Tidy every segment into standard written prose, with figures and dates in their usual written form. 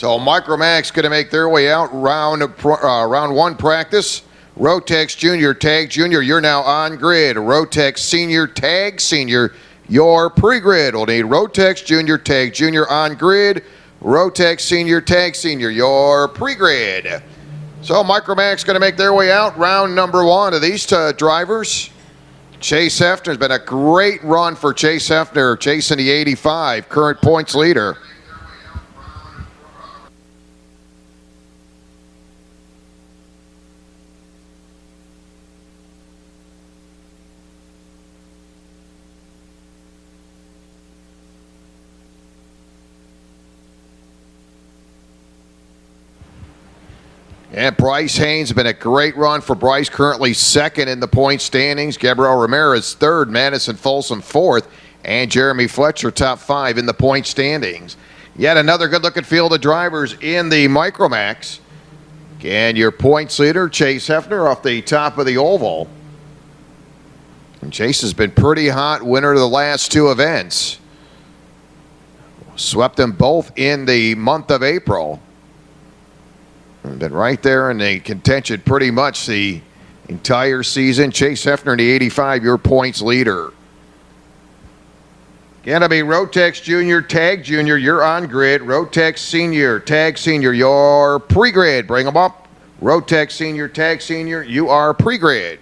So Micromax going to make their way out. Round one practice. Rotex Junior, Tag Junior, you're now on grid. Rotex Senior, Tag Senior, your pre-grid. We'll need Rotex Junior, Tag Junior on grid. Rotex Senior, Tag Senior, your pre-grid. So Micromax going to make their way out. Round number one of these drivers. Chase Hefner's been a great run for Chase Hefner, chasing the 85, current points leader. And Bryce Haynes has been a great run for Bryce, currently second in the point standings. Gabriel Ramirez third, Madison Folsom fourth, and Jeremy Fletcher top five in the point standings. Yet another good-looking field of drivers in the Micromax. And your points leader, Chase Hefner, off the top of the oval. And Chase has been pretty hot, winner of the last two events. Swept them both in the month of April. And been right there in the contention pretty much the entire season. Chase Hefner in the 85, your points leader. Gonna be Rotex Junior, Tag Junior, you're on grid. Rotex Senior, Tag Senior, your pre-grid. Bring them up. Rotex Senior, Tag Senior, you are pre-grid.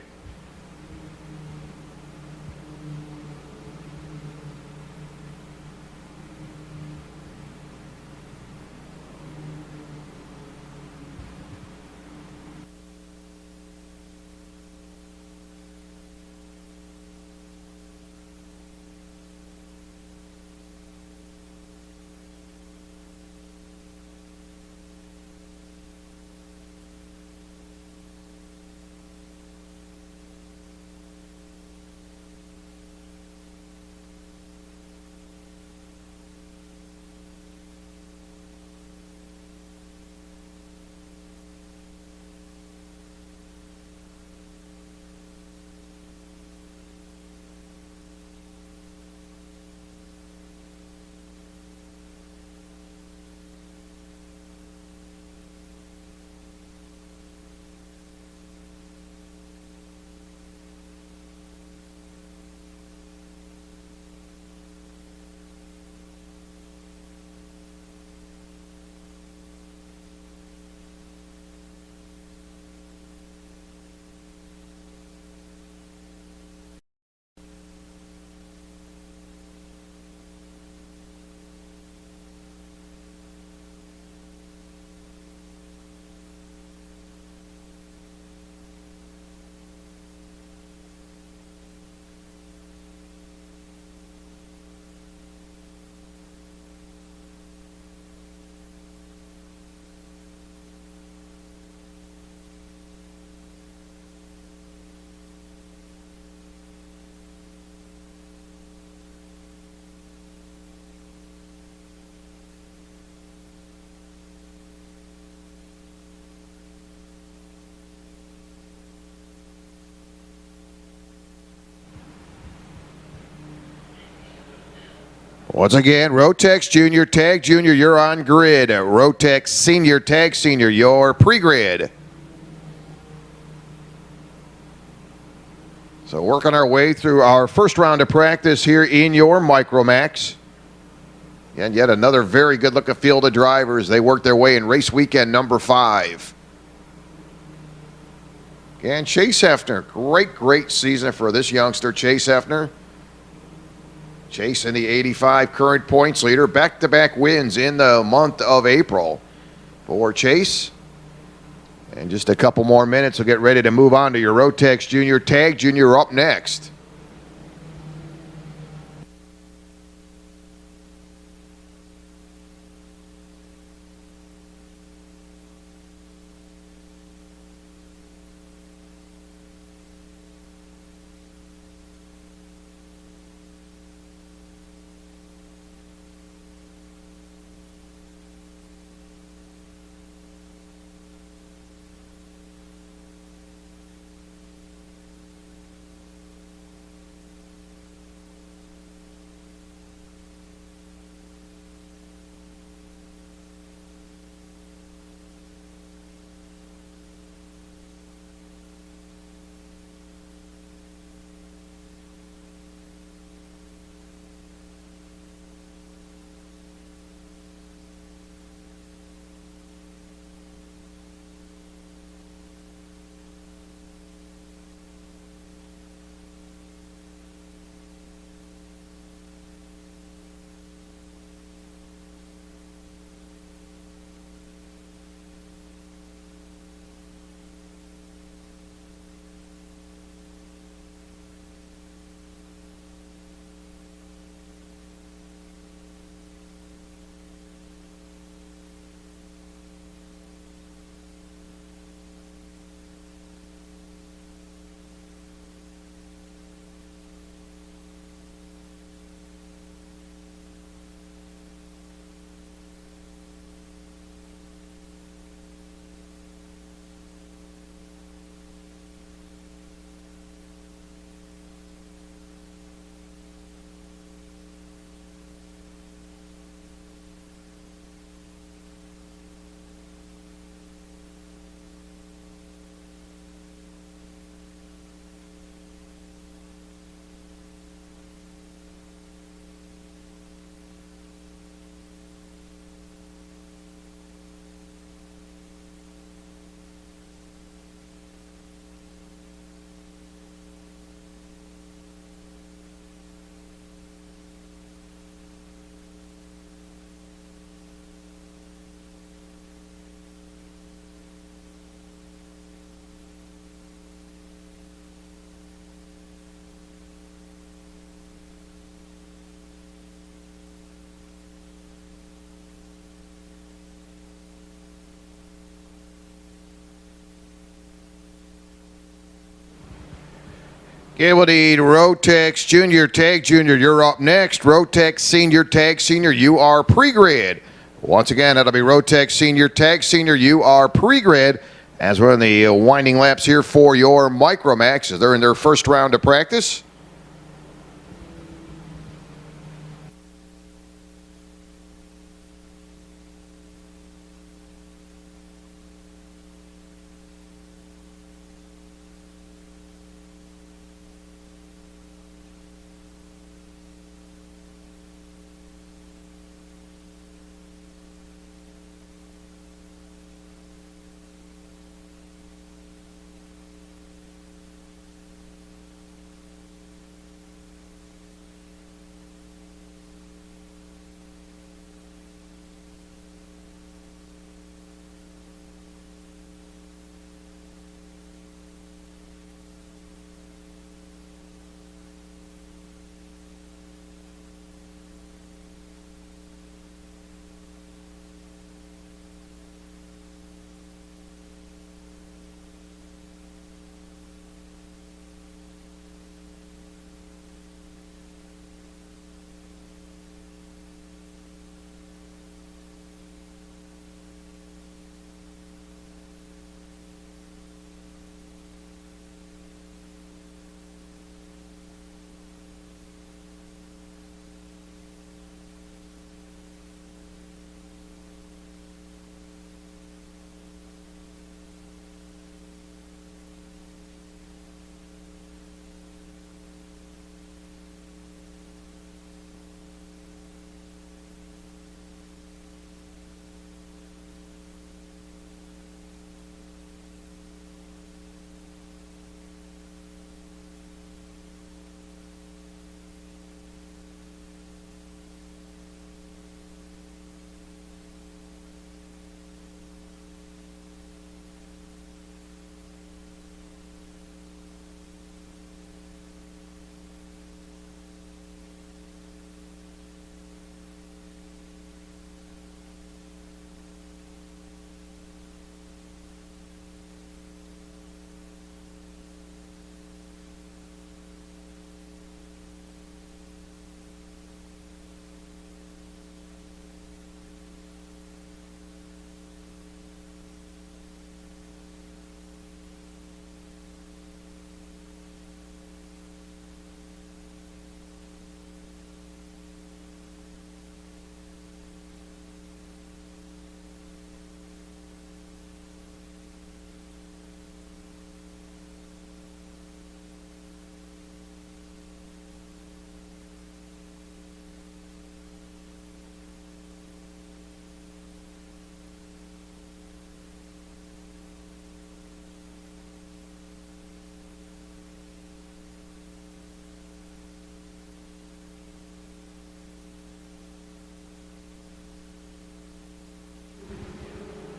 Once again, Rotex Junior, Tag Junior, you're on grid. Rotex Senior, Tag Senior, your pre-grid. So working our way through our first round of practice here in your Micromax. And yet another very good-looking field of drivers. They work their way in race weekend number 5. And Chase Hefner, great season for this youngster, Chase Hefner. Chase in the 85, current points leader. Back-to-back wins in the month of April for Chase. And just a couple more minutes, we'll get ready to move on to your Rotex Junior, Tag Junior up next. Yeah, we'll need Rotex Junior Tag Junior. You're up next. Rotex Senior Tag Senior. You are pre-grid. Once again, that'll be Rotex Senior Tag Senior. You are pre-grid. As we're in the winding laps here for your Micromax, they're in their first round of practice.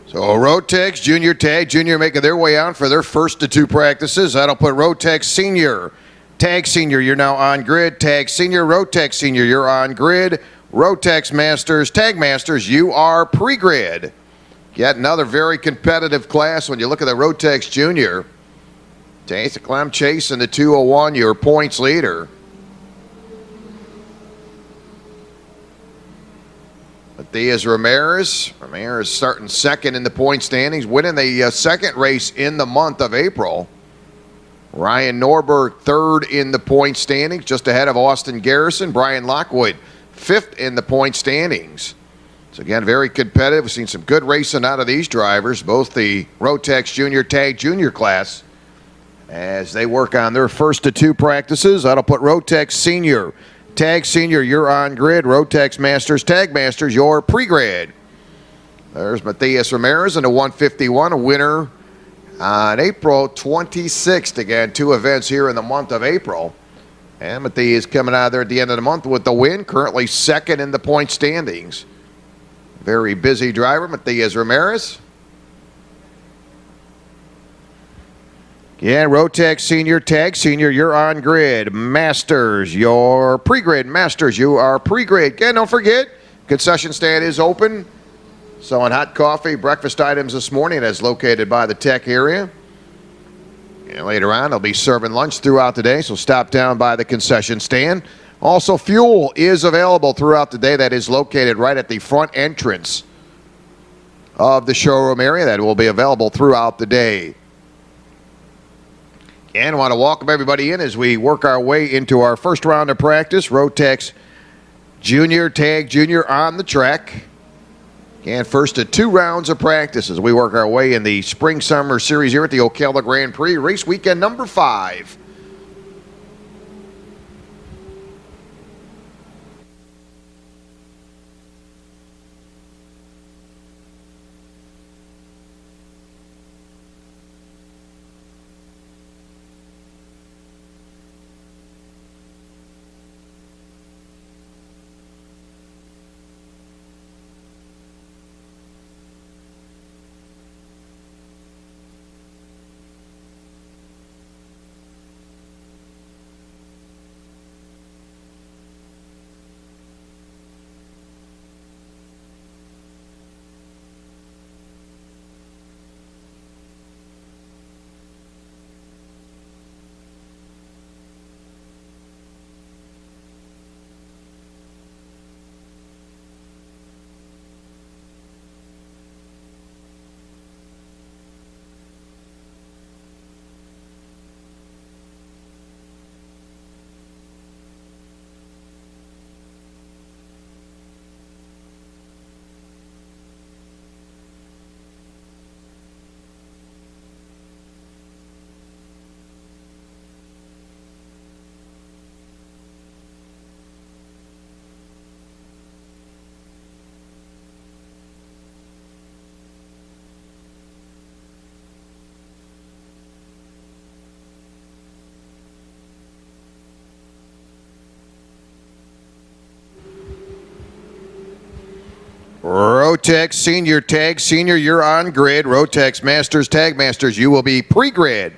So Rotex Junior Tag Junior making their way out for their first of two practices. That'll put Rotex Senior. Tag Senior, you're now on grid. Tag Senior, Rotex Senior, you're on grid. Rotex Masters, Tag Masters, you are pre-grid. Yet another very competitive class when you look at the Rotex Junior. Jason Clem chasing the 201, your points leader. Diaz Ramirez starting second in the point standings, winning the second race in the month of April. Ryan Norberg third in the point standings, just ahead of Austin Garrison. Brian Lockwood fifth in the point standings. So again, very competitive. We've seen some good racing out of these drivers, both the Rotex Junior Tag Junior class, as they work on their first of two practices. That'll put Rotex Senior. Tag Senior, you're on grid. Rotex Masters, Tag Masters, you're pre-grid. There's Matthias Ramirez in the 151, a winner on April 26th. Again, two events here in the month of April. And Matthias coming out of there at the end of the month with the win, currently second in the point standings. Very busy driver, Matthias Ramirez. Yeah, Rotex Senior, Tag Senior, you're on grid. Masters, you're pre-grid. Masters, you are pre-grid. Again, don't forget, concession stand is open. Selling hot coffee, breakfast items this morning. That's located by the tech area. And later on, they'll be serving lunch throughout the day, so stop down by the concession stand. Also, fuel is available throughout the day. That is located right at the front entrance of the showroom area. That will be available throughout the day. And I want to welcome everybody in as we work our way into our first round of practice. Rotex Junior Tag Junior on the track. And first of 2 rounds of practice as we work our way in the Spring-Summer Series here at the Ocala Gran Prix, race weekend number 5. Rotex Senior Tag Senior, you're on grid. Rotex Masters Tag Masters, you will be pre-grid.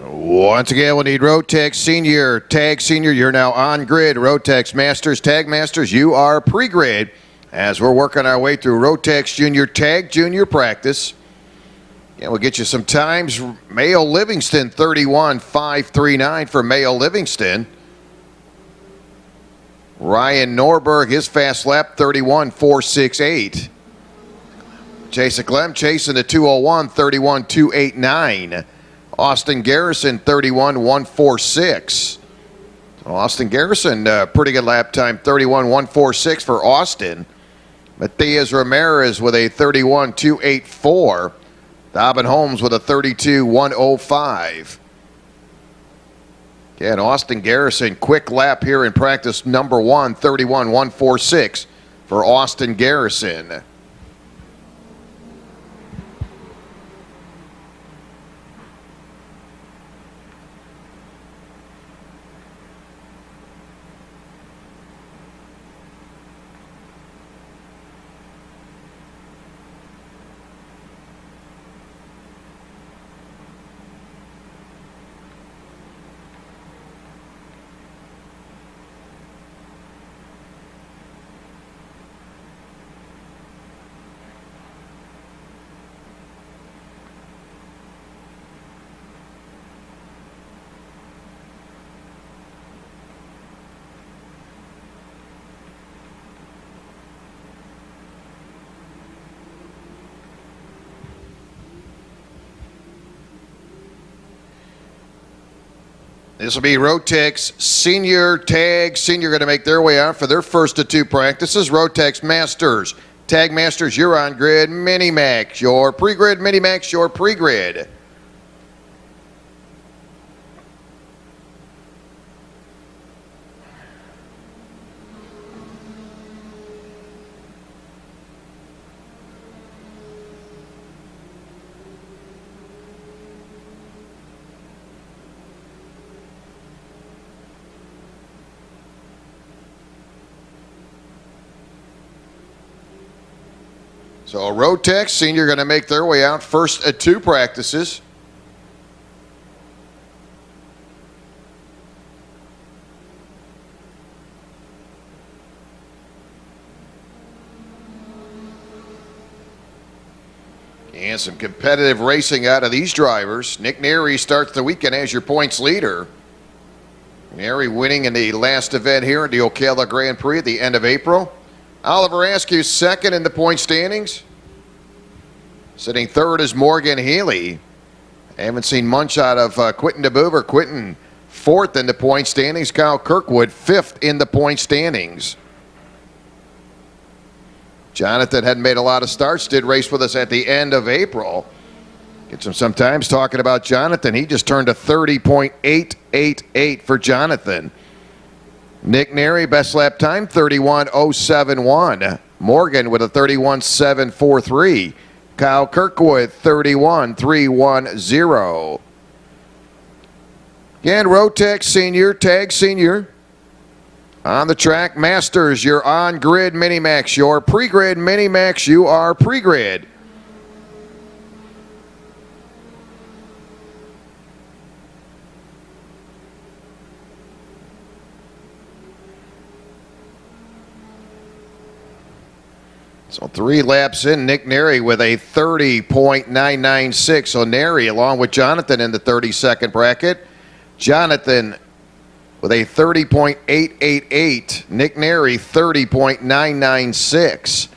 Once again, we'll need Rotex Senior Tag Senior. You're now on grid. Rotex Masters Tag Masters, you are pre-grid as we're working our way through Rotex Junior Tag Junior practice. Yeah, we'll get you some times. Mayo Livingston, 31.539 for Mayo Livingston. Ryan Norberg, his fast lap, 31.468. Jason Clem chasing the 201, 31.289. Austin Garrison, 31.146. Austin Garrison, pretty good lap time, 31.146 for Austin. Matias Ramirez with a 31.284. Dobbin Holmes with a 32.105. Again, Austin Garrison, quick lap here in practice number 1, 31.146 for Austin Garrison. This will be Rotex Senior Tag. Senior going to make their way out for their first of 2 practices. Rotex Masters. Tag Masters, you're on grid. Mini-Max, your pre-grid. Mini-Max, your pre-grid. So Rotex Senior going to make their way out first at 2 practices. And some competitive racing out of these drivers. Nick Neary starts the weekend as your points leader. Neary winning in the last event here at the Ocala Gran Prix at the end of April. Oliver Askew second in the point standings. Sitting third is Morgan Healy. I haven't seen much out of Quentin DeBoover. Quentin fourth in the point standings. Kyle Kirkwood fifth in the point standings. Jonathan hadn't made a lot of starts. Did race with us at the end of April. Get some times talking about Jonathan. He just turned a 30.888 for Jonathan. Nick Neary, best lap time, 31.071. Morgan with a 31.743. Kyle Kirkwood, 31.310. Again, Rotex Senior, Tag Senior. On the track, Masters, you're on grid. Mini-Max, your pre-grid. Mini-Max, you are pre-grid. So 3 laps in, Nick Neary with a 30.996. So Neary along with Jonathan in the 32nd bracket. Jonathan with a 30.888. Nick Neary 30.996.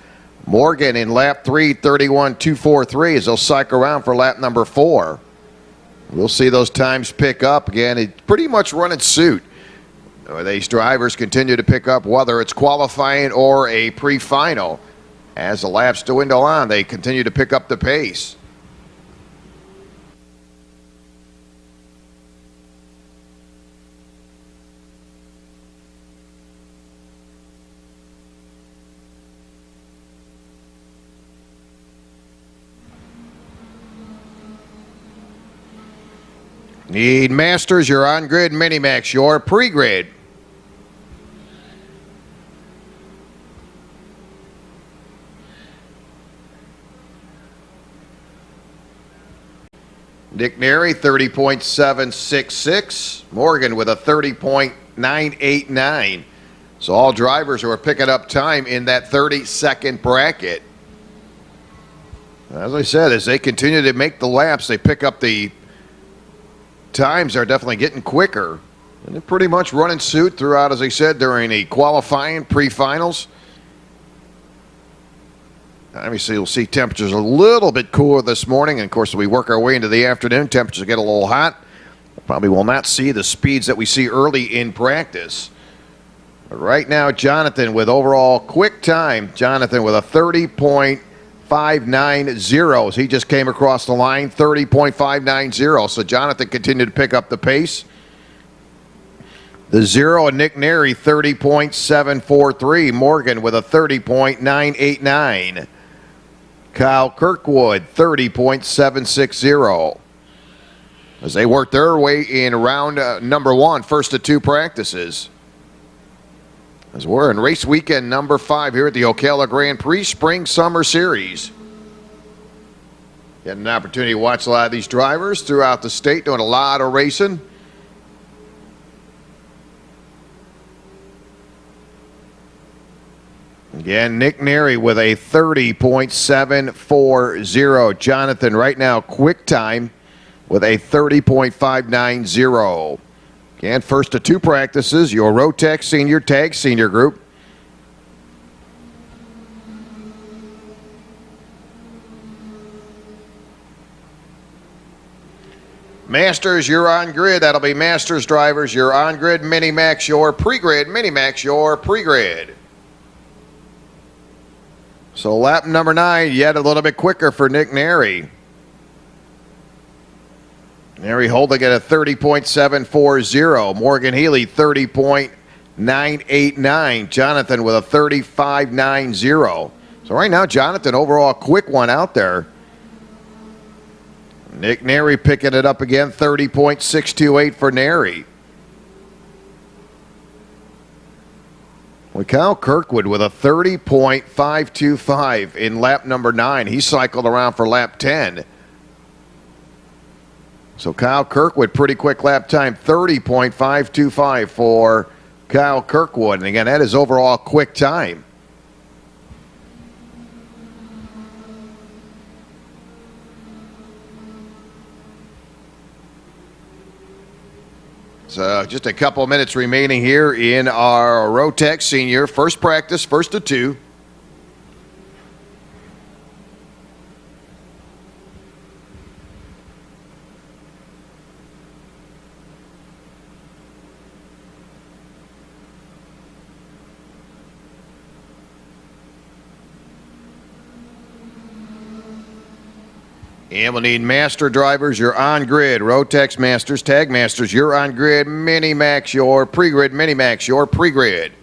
Morgan in lap 3, 31.243 as they'll cycle around for lap number 4. We'll see those times pick up again. It pretty much run in suit. These drivers continue to pick up whether it's qualifying or a pre-final. As the laps dwindle on, they continue to pick up the pace. Need Masters, you're on grid. Mini-Max, your pre-grid. Nick Neary, 30.766. Morgan with a 30.989. So all drivers who are picking up time in that 30-second bracket. As I said, as they continue to make the laps, they pick up the times are definitely getting quicker. And they're pretty much running suit throughout, as I said, during the qualifying pre-finals. Obviously, you'll see temperatures a little bit cooler this morning. And, of course, as we work our way into the afternoon, temperatures get a little hot. Probably will not see the speeds that we see early in practice. But right now, Jonathan with overall quick time. Jonathan with a 30.590. He just came across the line, 30.590. So Jonathan continued to pick up the pace. The 0 and Nick Neri, 30.743. Morgan with a 30.989. Kyle Kirkwood, 30.760. As they work their way in round number one, first of two practices. As we're in race weekend number 5 here at the Ocala Gran Prix Spring Summer Series. Get an opportunity to watch a lot of these drivers throughout the state doing a lot of racing. Again, Nick Neri with a 30.740. Jonathan right now quick time with a 30.590. Again, first of two practices, your Rotec Senior Tag Senior Group. Masters, you're on grid. That'll be Masters drivers. You're on grid. Mini-Max, your pre-grid. Mini-Max, your pre-grid. So lap number 9, yet a little bit quicker for Nick Neri. Neri holding at a 30.740. Morgan Healy, 30.989. Jonathan with a 35.90. So right now, Jonathan overall a quick one out there. Nick Neri picking it up again, 30.628 for Neri. Kyle Kirkwood with a 30.525 in lap number 9. He cycled around for lap 10. So Kyle Kirkwood, pretty quick lap time, 30.525 for Kyle Kirkwood. And again, that is overall quick time. So just a couple of minutes remaining here in our Rotec Senior. First practice, first of two. And we'll need master drivers. You're on grid. Rotex Masters, Tag Masters, you're on grid. Mini-Max, your pre-grid. Mini-Max, your pre-grid.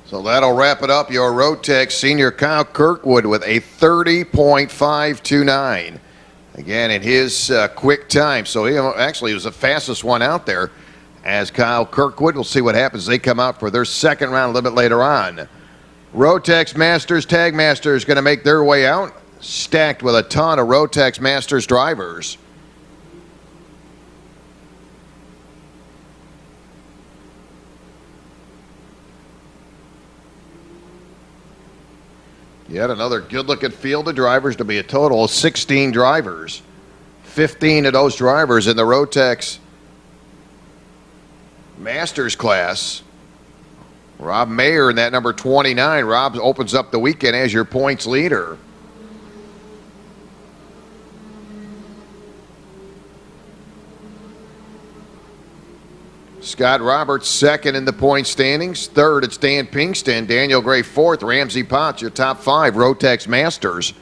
So that'll wrap it up. Your Rotex senior Kyle Kirkwood with a 30.529. Again, in his quick time. So actually, he was the fastest one out there as Kyle Kirkwood. We'll see what happens. They come out for their second round a little bit later on. Rotex Masters, Tag Masters going to make their way out, stacked with a ton of Rotex Masters drivers. Yet another good-looking field of drivers, to be a total of 16 drivers. 15 of those drivers in the Rotex Masters class. Rob Mayer in that number 29. Rob opens up the weekend as your points leader. Scott Roberts second in the point standings. Third, it's Dan Pinkston. Daniel Gray fourth. Ramsey Potts, your top five Rotex Masters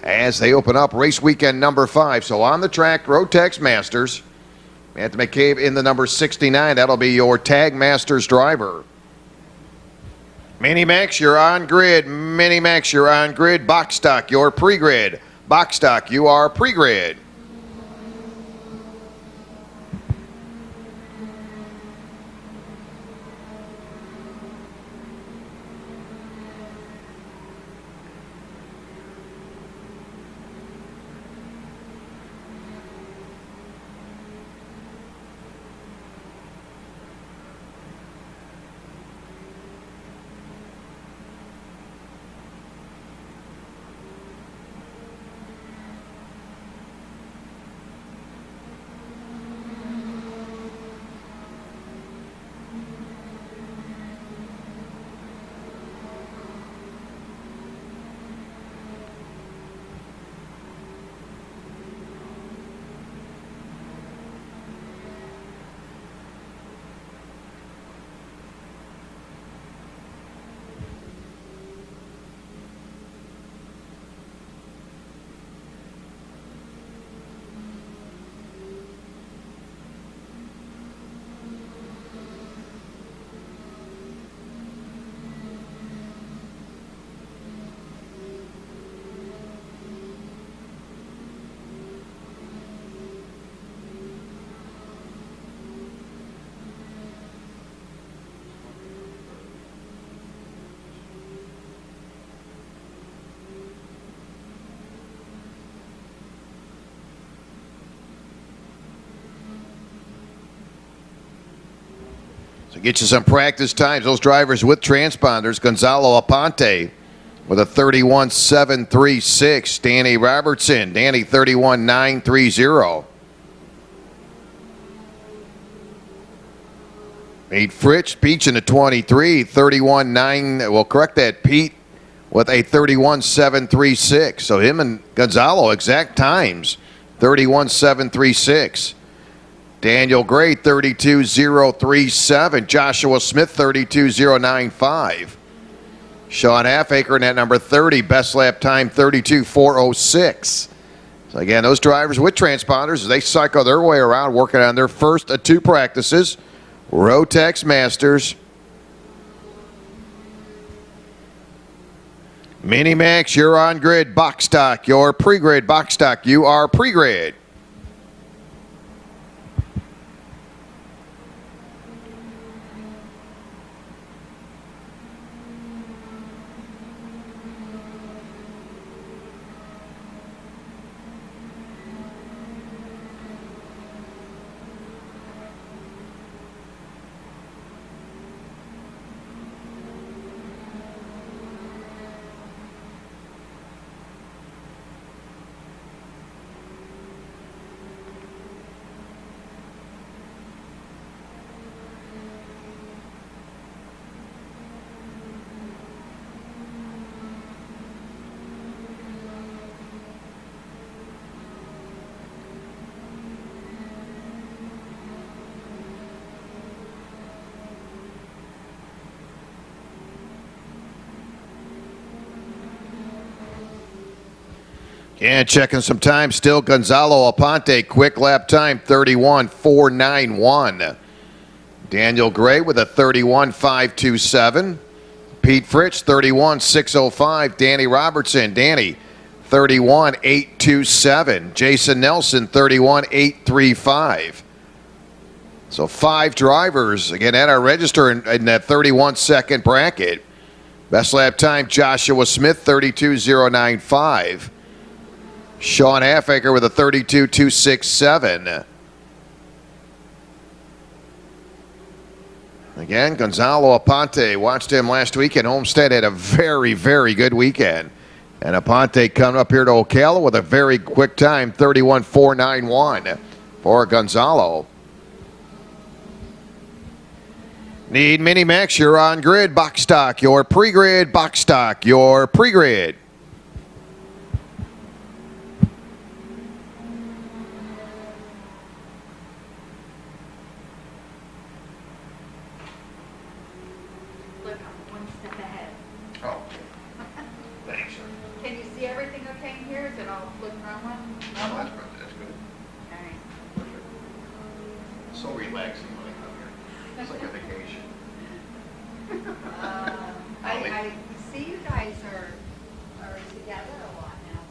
as they open up race weekend number 5. So on the track, Rotex Masters. Anthony McCabe in the number 69. That'll be your Tag Masters driver. Mini Max, you're on grid. Mini Max, you're on grid. Box Stock, you're pre-grid. Box Stock, you are pre-grid. So get you some practice times. Those drivers with transponders. Gonzalo Aponte with a 31.736. Danny Robertson. Danny 31.930. Pete Fritz, Peach in the 23. 31.9. We'll correct that. Pete with a 31.736. So him and Gonzalo exact times. 31.736. Daniel Gray, 32.037. Joshua Smith, 32.095. Sean Halfaker in that number 30. Best lap time, 32.406. So again, those drivers with transponders, they cycle their way around working on their first of 2 practices. Rotex Masters. Mini Max, you're on grid. Box Stock, you're pre-grid. Box Stock, you are pre-grid. And checking some time still, Gonzalo Aponte, quick lap time, 31.491. Daniel Gray with a 31.527. Pete Fritz, 31,605. Danny Robertson, Danny, 31,827. Jason Nelson, 31,835. So 5 drivers, again, at our register in that 31-second bracket. Best lap time, Joshua Smith, 32,095. Sean Halfaker with a 32,267. Again, Gonzalo Aponte, watched him last week at Homestead, had a very, very good weekend. And Aponte coming up here to Ocala with a very quick time, 31,491 for Gonzalo. Need Mini Max, you're on grid, box stock, your pre-grid, box stock, your pre-grid. Look, I'm one step ahead. Oh, thanks. Can you see everything okay in here? Is it all flip normal? Oh, that's good. That's good. Okay. So relaxing when I come here. It's like a vacation. I see you guys are together a lot now.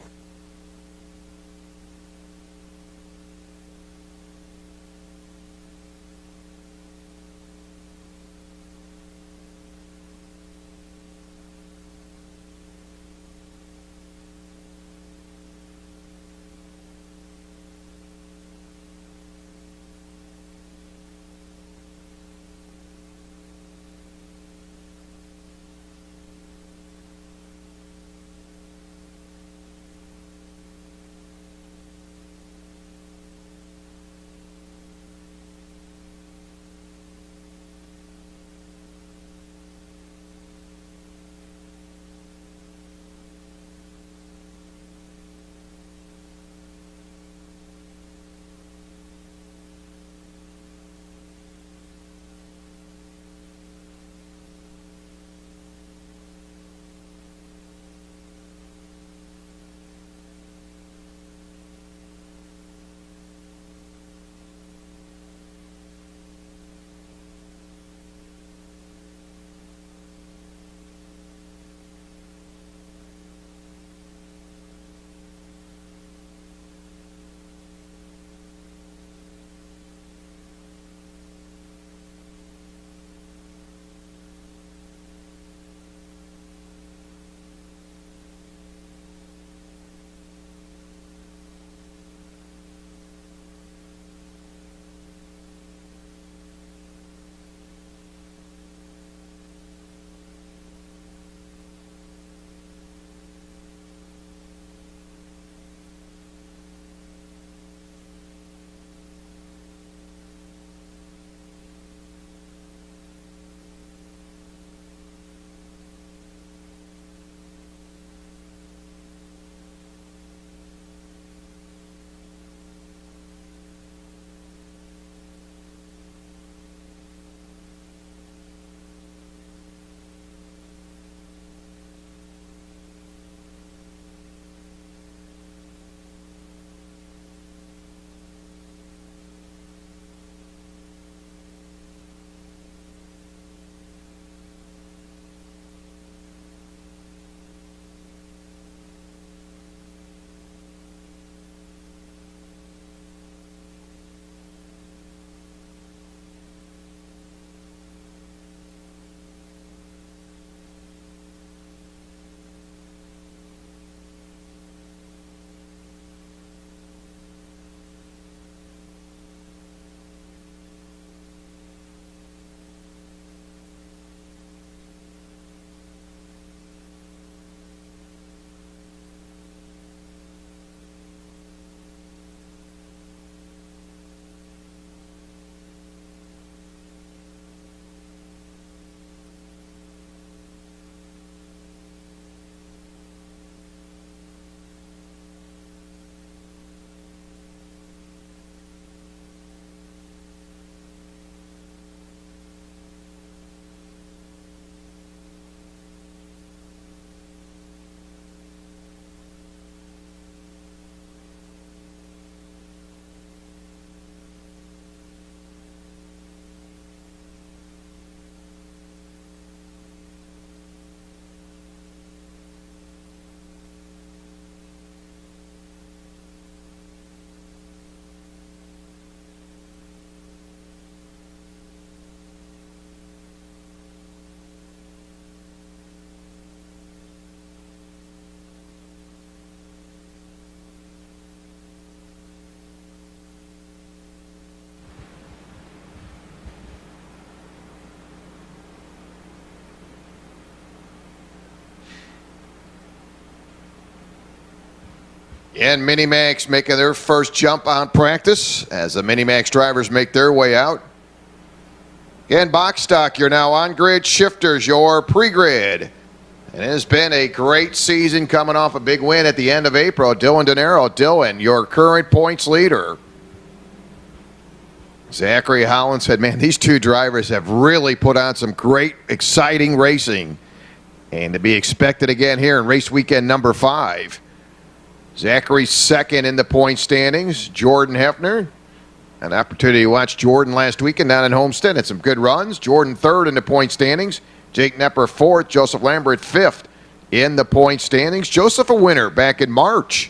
And Minimax making their first jump on practice as the Minimax drivers make their way out. And box stock, you're now on grid. Shifters, your pre-grid. And it has been a great season coming off a big win at the end of April. Dylan Denaro. Dylan, your current points leader. Zachary Holland said, man, these two drivers have really put on some great, exciting racing. And to be expected again here in race weekend number 5. Zachary second in the point standings. Jordan Hefner. An opportunity to watch Jordan last weekend down in Homestead. Had some good runs. Jordan third in the point standings. Jake Nepper fourth. Joseph Lambert fifth in the point standings. Joseph a winner back in March.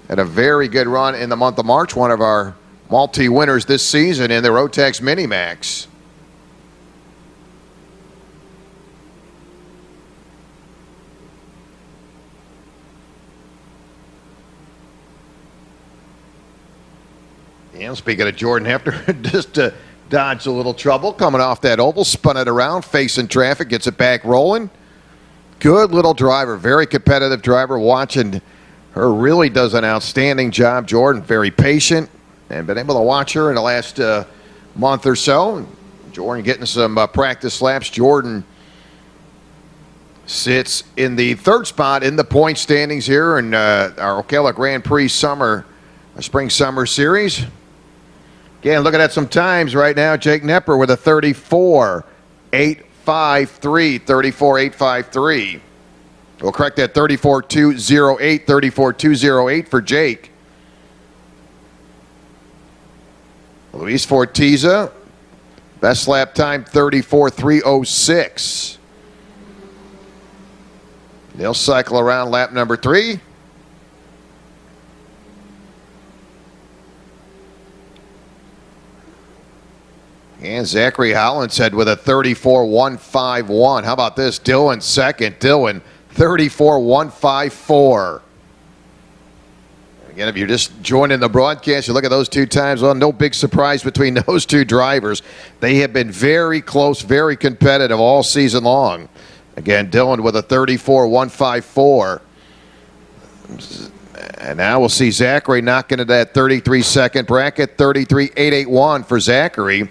Had a very good run in the month of March. One of our multi-winners this season in the Rotex Minimax. And speaking of Jordan Hefner, just dodged a little trouble coming off that oval, spun it around, facing traffic, gets it back rolling. Good little driver, very competitive driver. Watching her really does an outstanding job. Jordan, very patient, and been able to watch her in the last month or so. Jordan getting some practice laps. Jordan sits in the third spot in the point standings here in our Ocala Gran Prix spring-summer series. Again, looking at some times right now. Jake Nepper with a 34.853. 34.853. We'll correct that. 34.208. 34.208 for Jake. Luis Fortiza, best lap time 34.306. They'll cycle around lap number 3. And Zachary Holland said with a 34.151. How about this? Dylan second. Dylan 34.154. Again, if you're just joining the broadcast, you look at those two times. Well, no big surprise between those two drivers. They have been very close, very competitive all season long. Again, Dylan with a 34.154. And now we'll see Zachary knocking into that 33-second bracket, 33.881 for Zachary.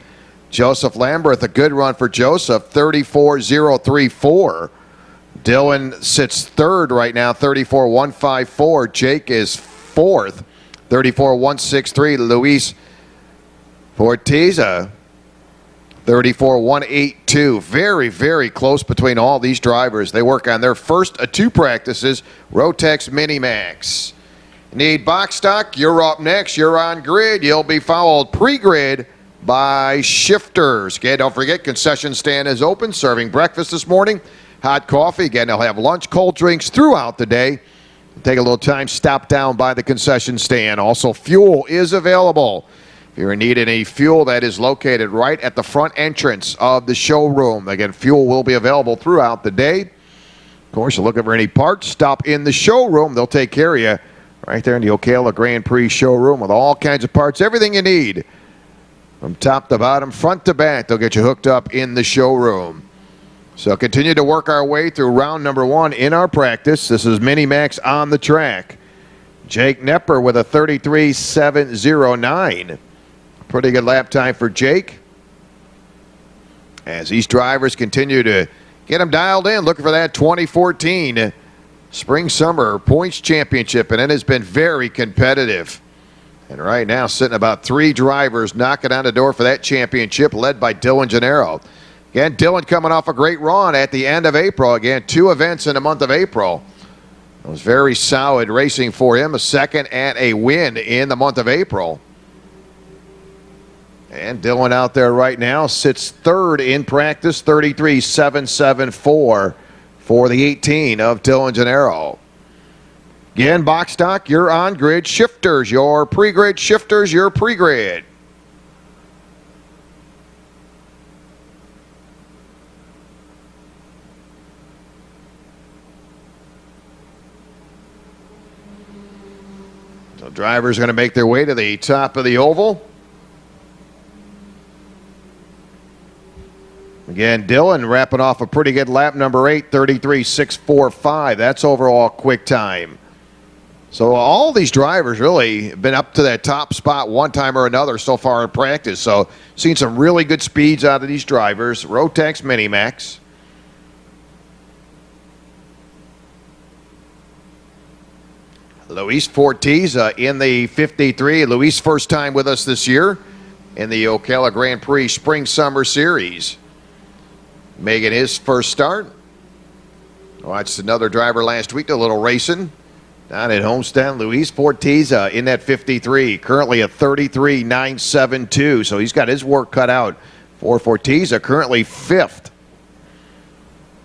Joseph Lambert, a good run for Joseph, 34.034. Dylan sits third right now, 34.154. Jake is fourth, 34.163. Luis Fortiza, 34.182. Very, very close between all these drivers. They work on their first of 2 practices, Rotex Minimax. Need box stock? You're up next. You're on grid. You'll be followed pre-grid by Shifters. Again, don't forget, concession stand is open, serving breakfast this morning, hot coffee. Again, they'll have lunch, cold drinks throughout the day. Take a little time, stop down by the concession stand. Also, fuel is available. If you're in need of any fuel, that is located right at the front entrance of the showroom. Again, fuel will be available throughout the day. Of course, you're looking for any parts, stop in the showroom. They'll take care of you right there in the Ocala Gran Prix showroom with all kinds of parts, everything you need. From top to bottom, front to back, they'll get you hooked up in the showroom. So continue to work our way through round number 1 in our practice. This is Minimax on the track. Jake Nepper with a 33.709. Pretty good lap time for Jake. As these drivers continue to get them dialed in, looking for that 2014 Spring-Summer Points Championship, and it has been very competitive. And right now, sitting about 3 drivers knocking on the door for that championship, led by Dylan Gennaro. Again, Dylan coming off a great run at the end of April. Again, 2 events in the month of April. It was very solid racing for him, a second and a win in the month of April. And Dylan out there right now sits third in practice, 33.774 for the 18 of Dylan Gennaro. Again, box stock, you're on grid. Shifters, your pre-grid. Shifters, your pre-grid. So drivers are going to make their way to the top of the oval. Again, Dylan wrapping off a pretty good lap number 8, 33.645. That's overall quick time. So all these drivers really have been up to that top spot one time or another so far in practice. So seen some really good speeds out of these drivers. Rotax Minimax. Luis Ortiz in the 53. Luis first time with us this year in the Ocala Gran Prix Spring Summer Series. Making his first start. Watched another driver last week, a little racing. Down at Homestead, Luis Ortiz in that 53, currently a 33.972, so he's got his work cut out for Ortiz, currently fifth.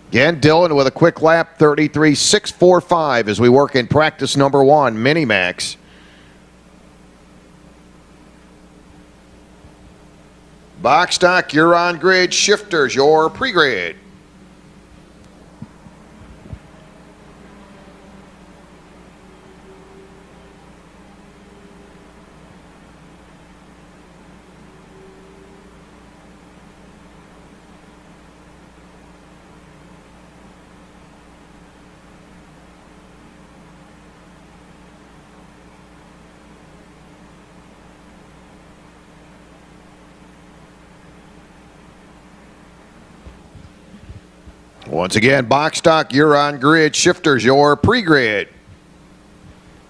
Again, Dylan with a quick lap, 33.645 as we work in practice number 1, Minimax. Box stock, you're on grid. Shifters, your pre-grid. Once again, box stock, you're on grid. Shifters, your pre-grid.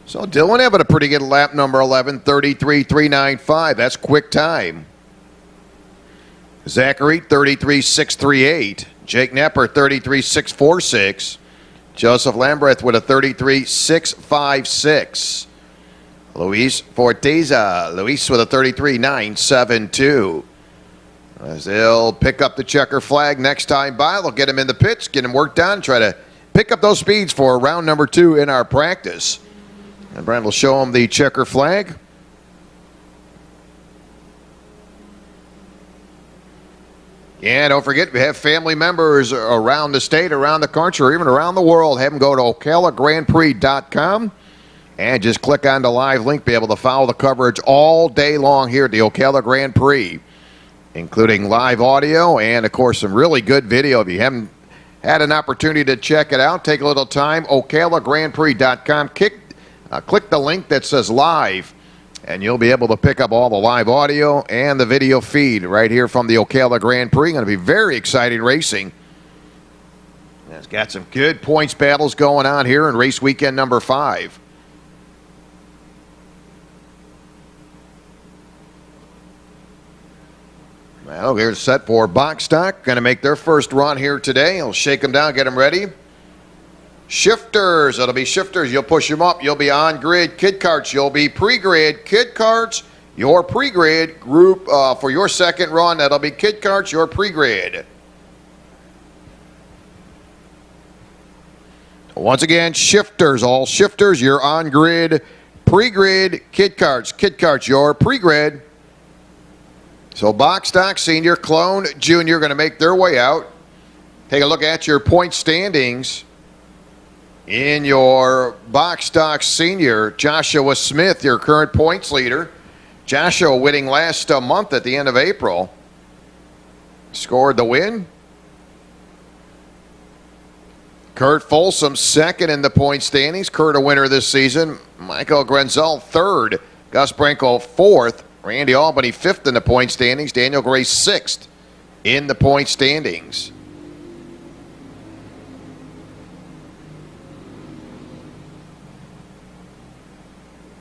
So Dylan having a pretty good lap number 11, 33.395. That's quick time. Zachary, 33.638. Jake Nepper, 33.646. Joseph Lambreth with a 33.656. Luis Forteza, Luis with a 33.972. As they'll pick up the checker flag next time by, they'll get him in the pits, get him work done, try to pick up those speeds for round number 2 in our practice. And Brand will show him the checker flag. Yeah, don't forget, we have family members around the state, around the country, or even around the world. Have them go to OcalaGrandPrix.com and just click on the live link, be able to follow the coverage all day long here at the Ocala Grand Prix, including live audio and, of course, some really good video. If you haven't had an opportunity to check it out, take a little time, OcalaGrandPrix.com. Click the link that says live, and you'll be able to pick up all the live audio and the video feed right here from the Ocala Grand Prix. Going to be very exciting racing. It's got some good points battles going on here in race weekend number 5. Well, here's set for box stock. Going to make their first run here today. He'll shake them down, get them ready. Shifters, it'll be shifters. You'll push them up. You'll be on grid. Kid carts, you'll be pre-grid. Kid carts, your pre-grid group for your second run. That'll be kid carts, your pre-grid. Once again, shifters, all shifters, you're on grid. Pre-grid, kid carts, your pre-grid. So box stock, senior, clone, junior going to make their way out. Take a look at your point standings. In your box stock senior, Joshua Smith, your current points leader. Joshua winning last month at the end of April. Scored the win. Kurt Folsom second in the point standings. Kurt a winner this season. Michael Grenzel third. Gus Branko fourth. Randy Albany fifth in the point standings. Daniel Gray sixth in the point standings.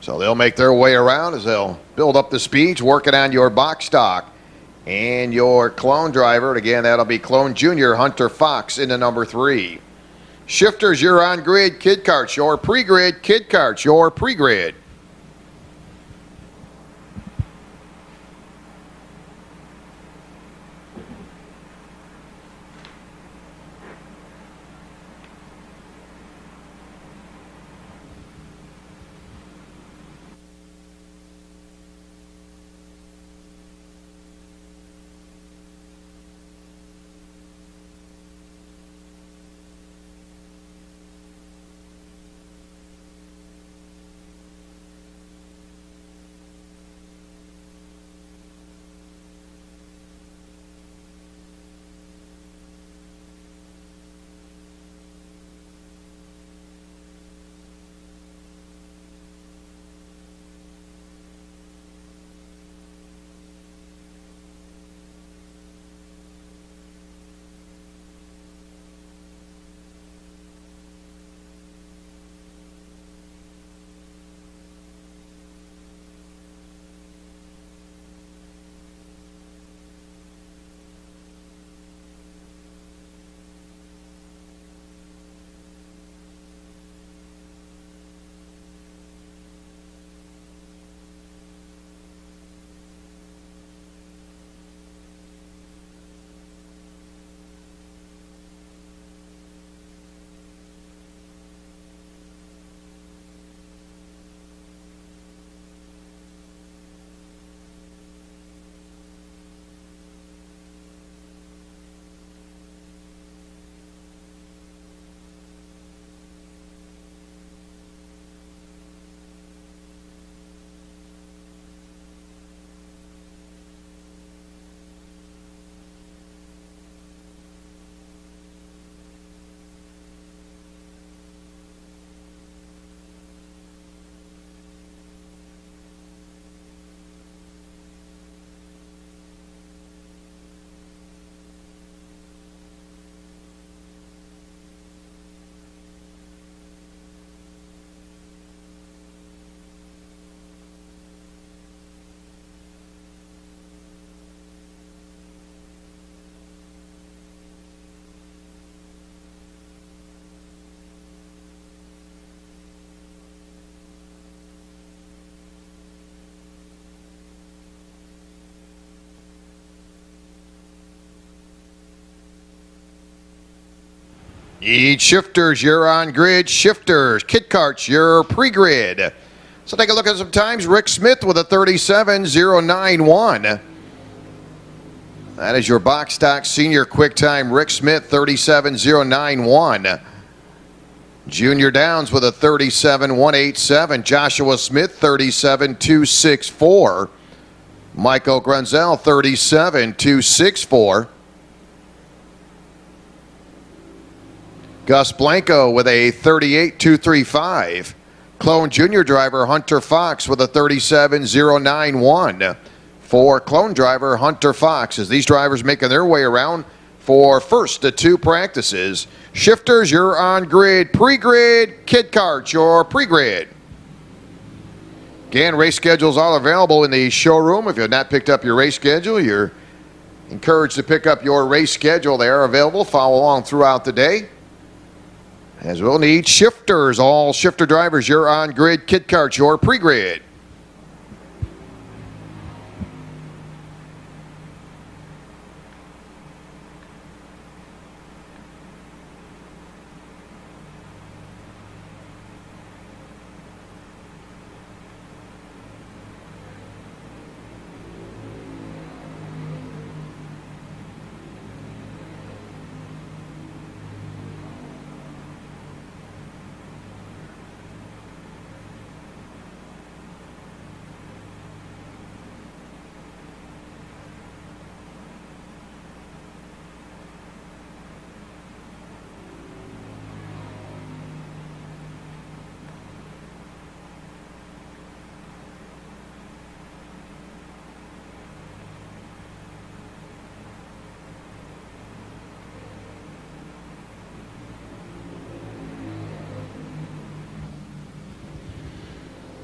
So they'll make their way around as they'll build up the speeds, working on your box stock and your clone driver. And again, that'll be clone junior Hunter Fox into number 3. Shifters, you're on grid. Kid carts, your pre-grid. Kid carts, your pre-grid. Need shifters, you're on grid. Shifters, kit carts, you're pre-grid. So take a look at some times. Rick Smith with a 37.091. That is your box stock senior quick time. Rick Smith, 37.091. Junior Downs with a 37.187. Joshua Smith, 37.264. Michael Grunzel, 37.264. Gus Blanco with a 38.235. Clone Junior driver Hunter Fox with a 37.091. For Clone driver Hunter Fox, as these drivers making their way around for first to two practices. Shifters, you're on grid. Pre-grid, kid carts, your pre-grid. Again, race schedules all available in the showroom. If you have not picked up your race schedule, you're encouraged to pick up your race schedule. They are available. Follow along throughout the day. As we'll need shifters, all shifter drivers, you're on grid. Kid carts, your pre-grid.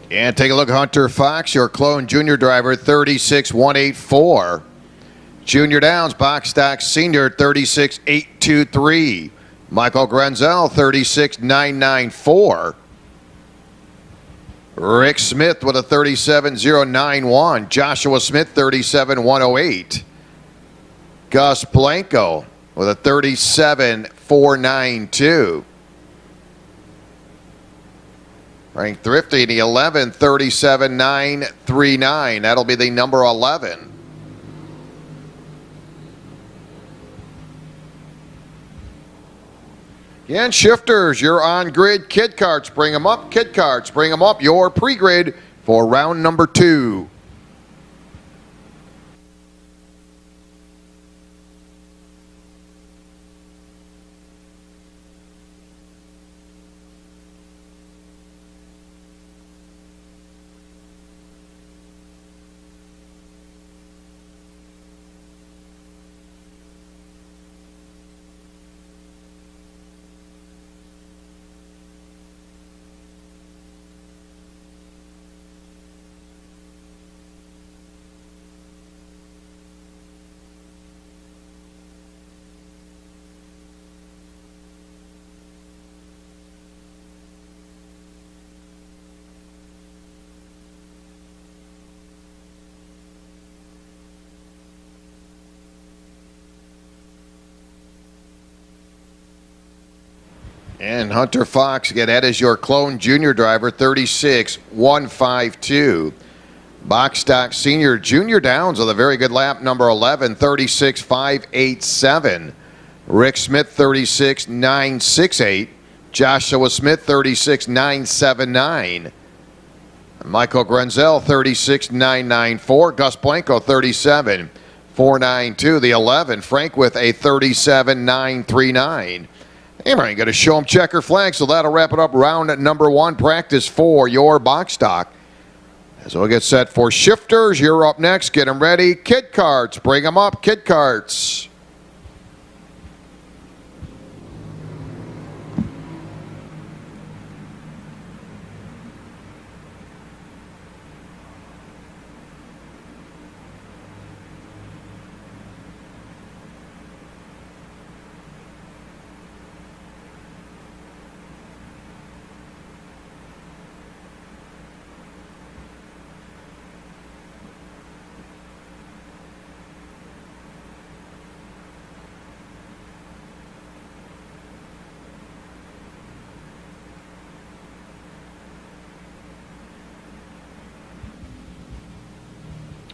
And take a look at Hunter Fox, your Clone Junior driver, 36.184. Junior Downs, box stock senior, 36.823. Michael Grunzel, 36.994. Rick Smith with a 37.091. Joshua Smith, 37.108. Gus Blanco with a 37.492. Frank Thrifty, the 11, 37.939. That'll be the number 11. Again, shifters, you're on grid. Kid carts, bring them up. Kid carts, bring them up. Your pre-grid for round number 2. And Hunter Fox, again, that is your Clone Junior driver, 36.152. Box stock senior Junior Downs with a very good lap, number 11, 36.587. Rick Smith, 36.968. Joshua Smith, 36.979. Michael Grunzel, 36.994. Gus Blanco, 37.492. The 11, Frank with a 37.939. Hey, Ryan, got to show them checker flag, so that'll wrap it up. Round number 1, practice for your box stock. As we'll get set for shifters, you're up next. Get them ready. Kid carts, bring them up. Kid carts.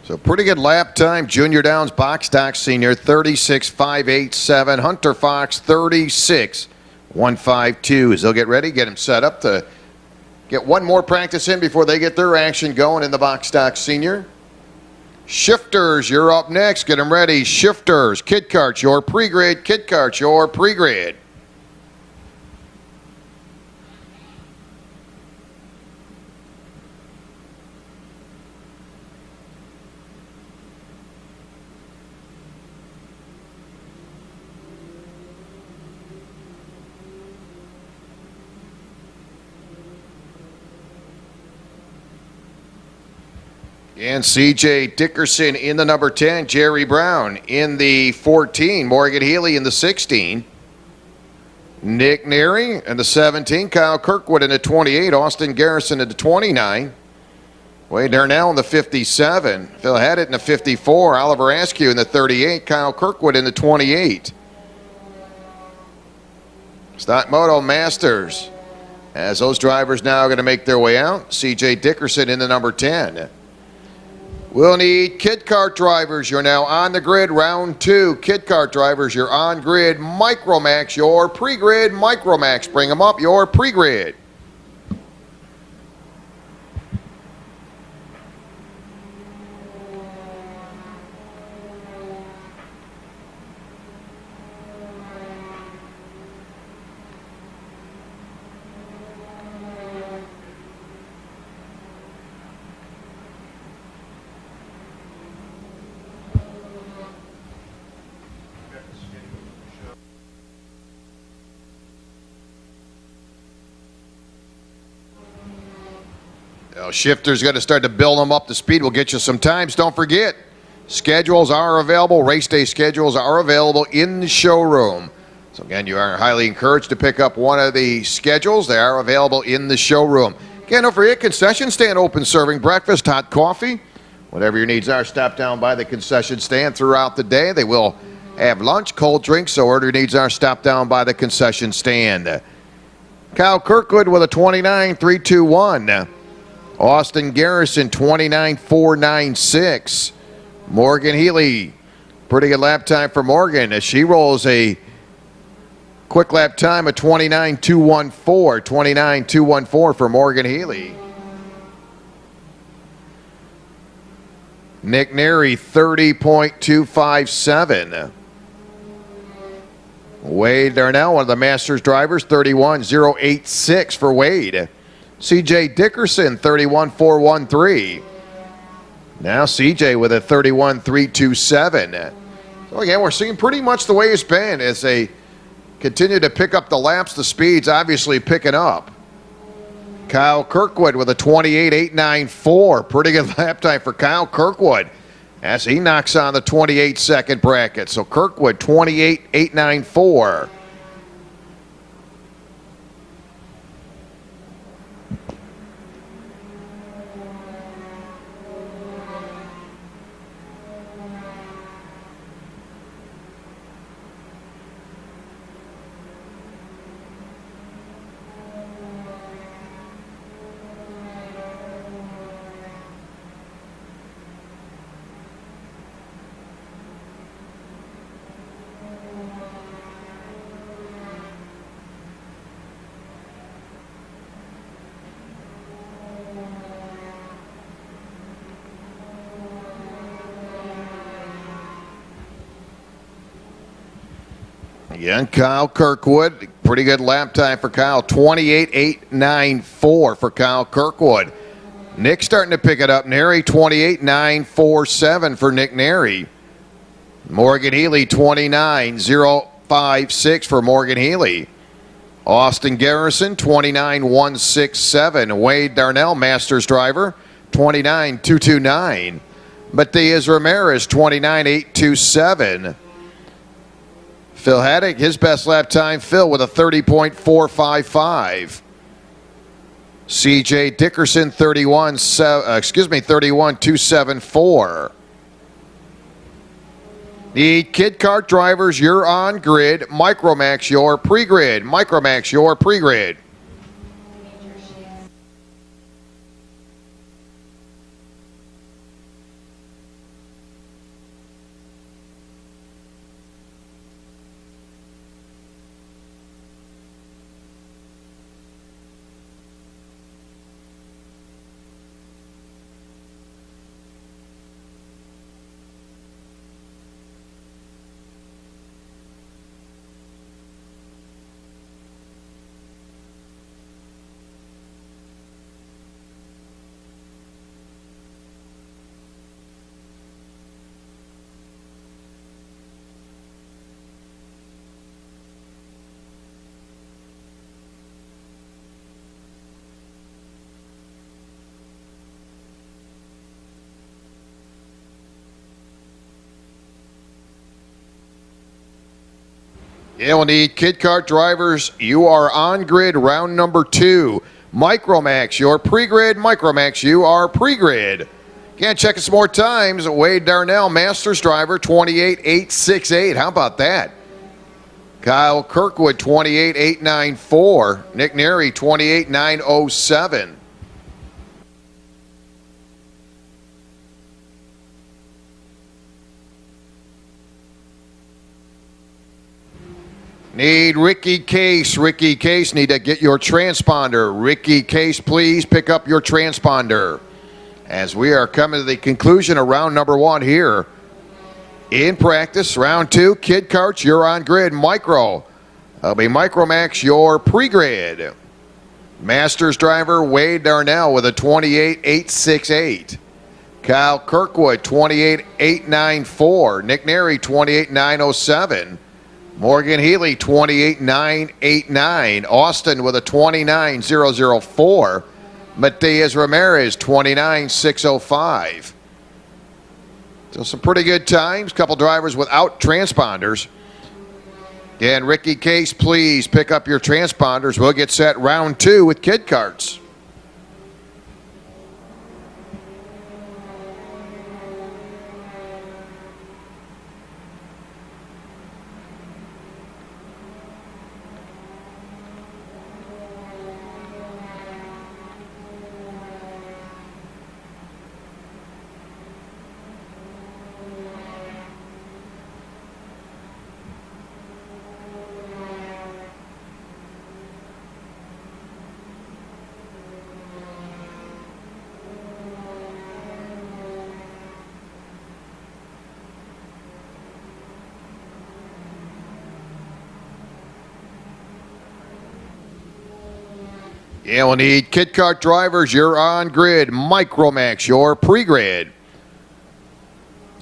So pretty good lap time. Junior Downs, Box Stock Senior, 36.587. Hunter Fox, 36.152. As they'll get ready, get him set up to get one more practice in before they get their action going in the Box Stock Senior. Shifters, you're up next. Get them ready. Shifters, Kid Karts, your pre-grid. Kid Karts, your pre-grid. And C.J. Dickerson in the number 10. Jerry Brown in the 14. Morgan Healy in the 16. Nick Neary in the 17. Kyle Kirkwood in the 28. Austin Garrison in the 29. Wade Darnell in the 57. Phil Haddett in the 54. Oliver Askew in the 38. Kyle Kirkwood in the 28. Stockmoto Masters. As those drivers now are going to make their way out. C.J. Dickerson in the number 10. We'll need Kid Kart drivers. You're now on the grid, round 2. Kid Kart drivers, you're on grid. Micromax, your pre-grid. Micromax, bring them up, your pre-grid. Shifter's got to start to build them up to speed. We'll get you some times. Don't forget, schedules are available. Race day schedules are available in the showroom. So again, you are highly encouraged to pick up one of the schedules. They are available in the showroom. Again, don't forget, concession stand open, serving breakfast, hot coffee. Whatever your needs are, stop down by the concession stand throughout the day. They will have lunch, cold drinks, so whatever your needs are, stop down by the concession stand. Kyle Kirkwood with a 29.321. Austin Garrison, 29.496. Morgan Healy, pretty good lap time for Morgan as she rolls a quick lap time of 29.214. 29.214 for Morgan Healy. Nick Neary, 30.257. Wade Darnell, one of the Masters drivers, 31.086 for Wade. C.J. Dickerson, 31.413. Now C.J. with a 31.327. So again, we're seeing pretty much the way it's been as they continue to pick up the laps. The speed's obviously picking up. Kyle Kirkwood with a 28.894. Pretty good lap time for Kyle Kirkwood as he knocks on the 28-second bracket. So Kirkwood, 28.894. Again, Kyle Kirkwood, pretty good lap time for Kyle, 28.894 for Kyle Kirkwood. Nick starting to pick it up. Neary, 28.947 for Nick Neary. Morgan Healy, 29.056 for Morgan Healy. Austin Garrison, 29.167. Wade Darnell, Masters driver, 29.229. Matias Ramirez, 29.827. Phil Haddett, his best lap time, Phil, with a 30.455. C.J. Dickerson, 31.274. The Kid Kart drivers, you're on grid. Micromax, your pre-grid. Micromax, your pre-grid. You'll need kid kart drivers. You are on grid, round number 2. Micromax, your pre-grid. Micromax, you are pre-grid. Again, check it some more times. Wade Darnell, Masters driver, 28.868. How about that? Kyle Kirkwood, 28.894. Nick Neary, 28.907. Need Ricky Case. Ricky Case, need to get your transponder. Ricky Case, please pick up your transponder. As we are coming to the conclusion of round number 1 here in practice. Round 2, kid karts, you're on grid. Micro. That'll be Micromax, your pre-grid. Masters driver Wade Darnell with a 28.868. Kyle Kirkwood, 28.894. Nick Neary, 28.907. Morgan Healy, 28.989. Austin with a 29.004. Matias Ramirez, 29.605. So some pretty good times. Couple drivers without transponders. And Ricky Case, please pick up your transponders. We'll get set round 2 with kid karts. Yeah, we'll need kid kart drivers. You're on grid. Micromax, your pre-grid.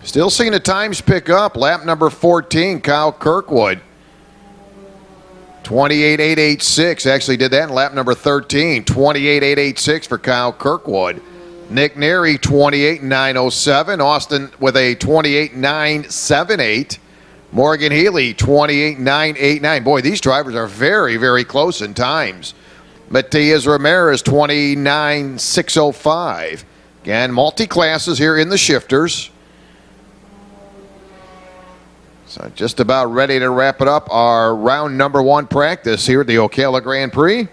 Still seeing the times pick up. Lap number 14, Kyle Kirkwood. 28.886. Actually did that in lap number 13. 28.886 for Kyle Kirkwood. Nick Neary, 28.907. Austin with a 28.978. Morgan Healy, 28.989. Boy, these drivers are very, very close in times. Matias Ramirez, 29.605. Again, multi-classes here in the shifters. So just about ready to wrap it up. Our round number 1 practice here at the Ocala Gran Prix.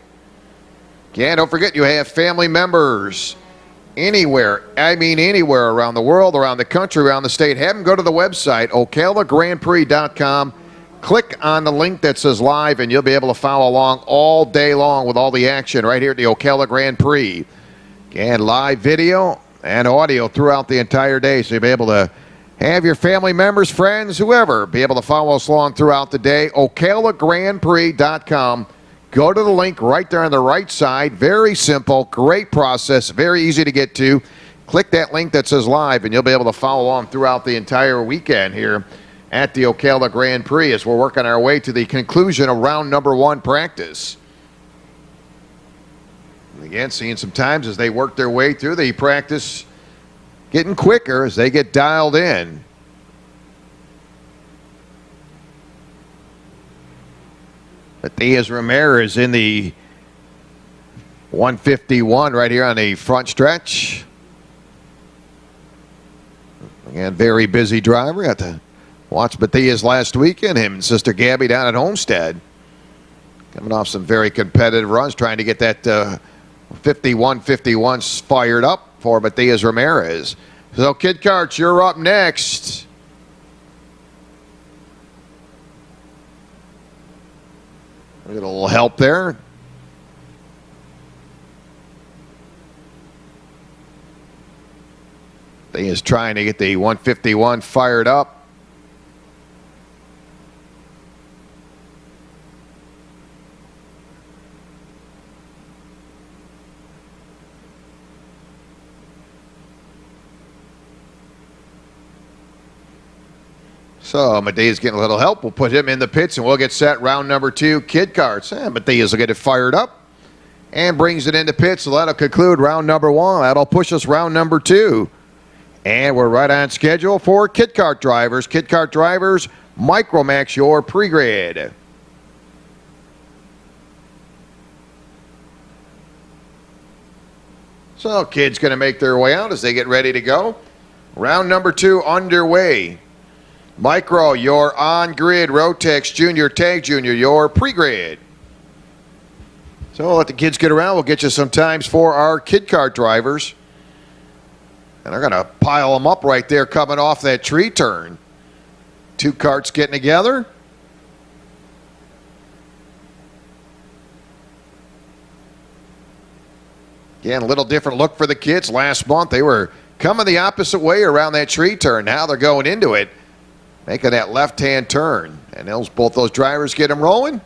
Again, don't forget you have family members anywhere, anywhere around the world, around the country, around the state. Have them go to the website, ocalagrandprix.com. Click on the link that says live, and you'll be able to follow along all day long with all the action right here at the Ocala Gran Prix. And live video and audio throughout the entire day, so you'll be able to have your family members, friends, whoever, be able to follow us along throughout the day. ocalagrandprix.com. Go to the link right there on the right side. Very simple, great process, very easy to get to. Click that link that says live, and you'll be able to follow along throughout the entire weekend here at the Ocala Gran Prix as we're working our way to the conclusion of round number 1 practice. And again, seeing some times as they work their way through the practice, getting quicker as they get dialed in. Matias Ramirez in the 151 right here on the front stretch. Again, very busy driver. Got to watch Matias last weekend, him and Sister Gabby down at Homestead. Coming off some very competitive runs, trying to get that 51-51 fired up for Matias Ramirez. So, Kid Karts, you're up next. We get a little help there. He is trying to get the 151 fired up. So Matea's getting a little help. We'll put him in the pits and we'll get set round number 2, Kid Karts. And Matea's will get it fired up and brings it into pits. So that'll conclude round number 1. That'll push us round number 2. And we're right on schedule for Kid Kart drivers. Kid Kart drivers, Micromax your pre-grid. So kids going to make their way out as they get ready to go. Round number 2 underway. Micro, your on-grid. Rotex Junior, Tag Junior, your pre-grid. So we'll let the kids get around. We'll get you some times for our kid kart drivers. And they're going to pile them up right there coming off that tree turn. 2 karts getting together. Again, a little different look for the kids. Last month, they were coming the opposite way around that tree turn. Now they're going into it, making that left-hand turn. And both those drivers get them rolling.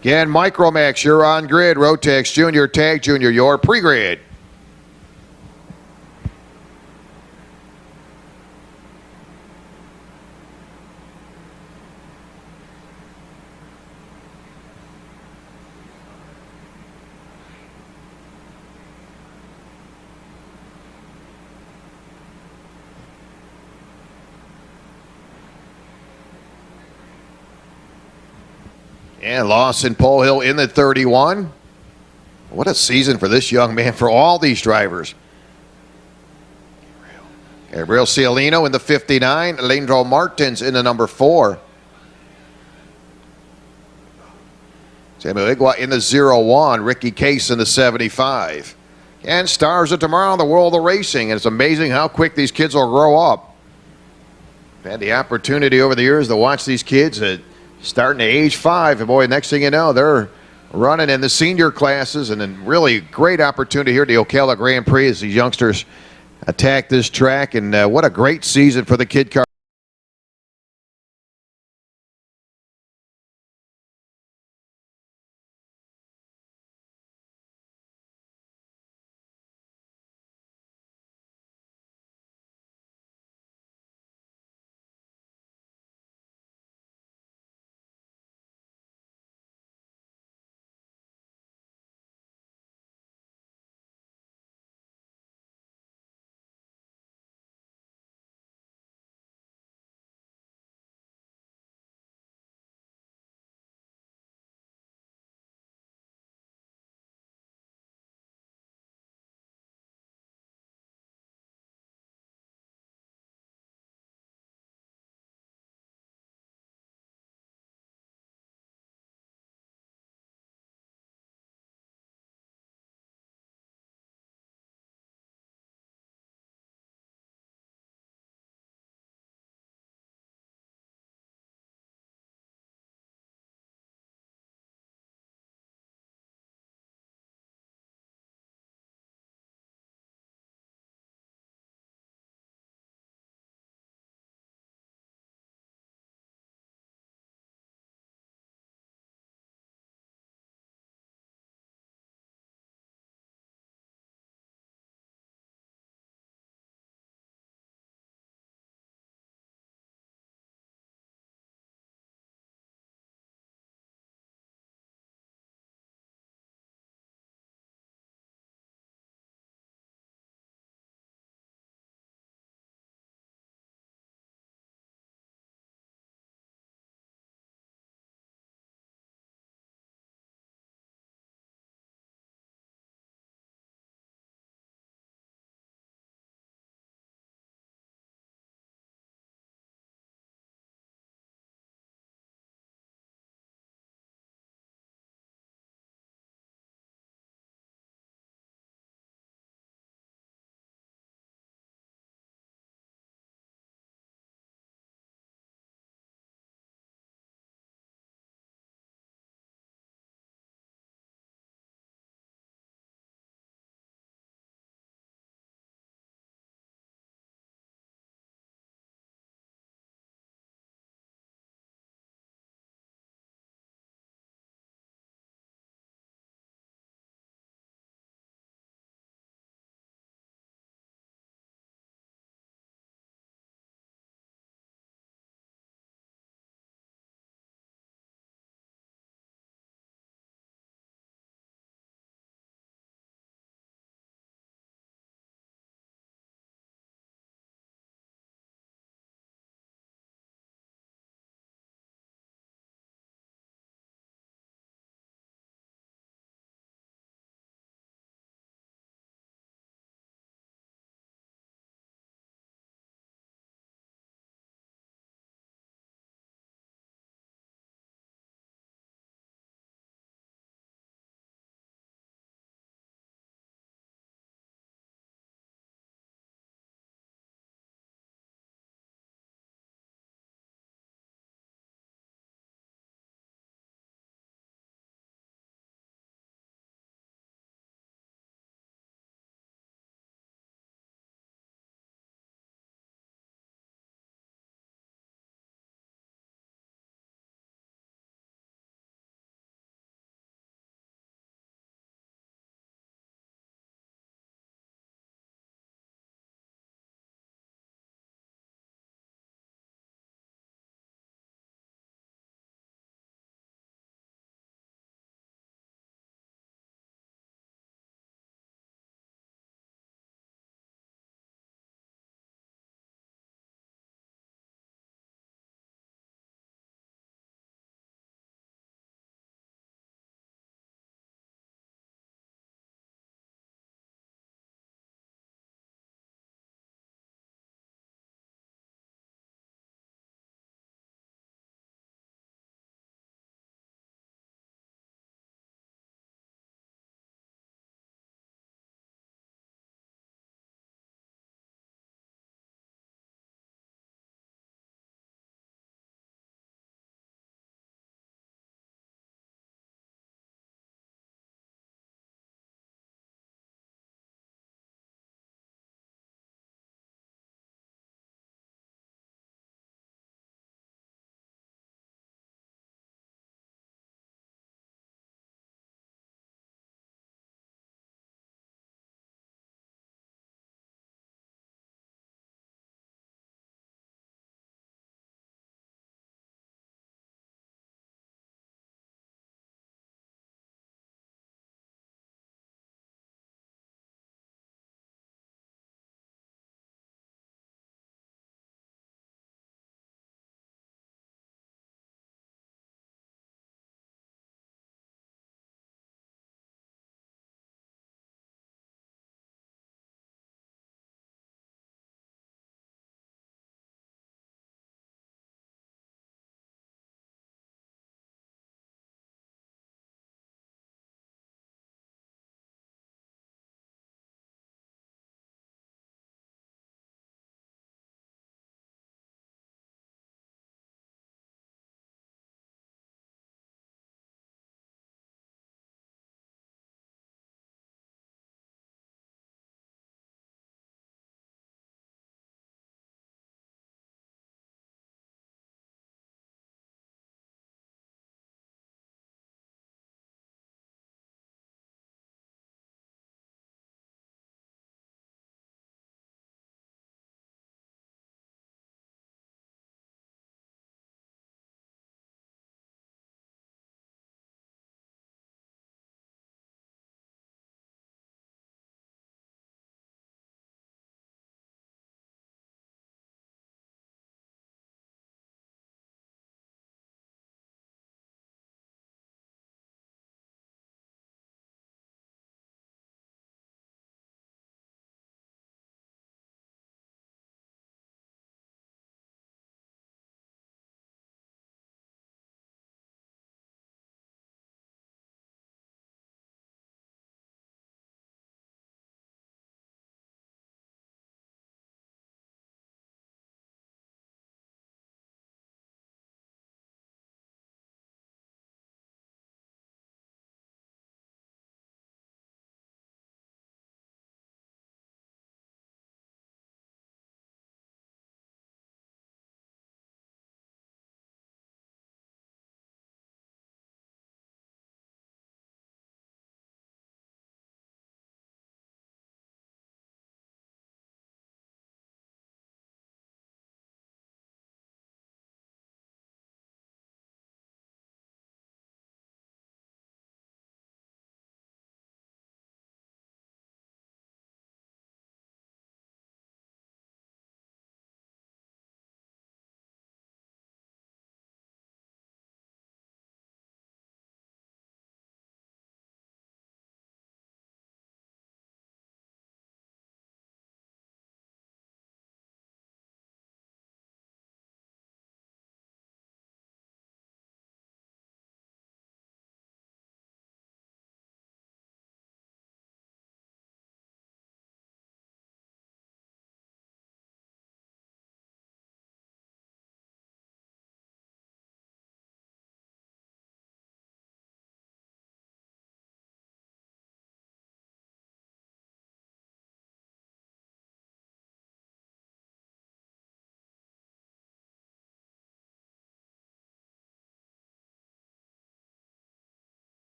Again, Micromax, you're on grid. Rotex Junior, Tag Junior, your pre-grid. And Lawson Polehill in the 31. What a season for this young man, for all these drivers. Gabriel Cialino in the 59. Leandro Martins in the number 4. Samuel Igua in the 01. Ricky Case in the 75. And stars of tomorrow in the world of racing. And it's amazing how quick these kids will grow up. I've had the opportunity over the years to watch these kids starting at age 5, and boy, next thing you know, they're running in the senior classes, and then really great opportunity here at the Ocala Gran Prix as these youngsters attack this track, and what a great season for the kid car.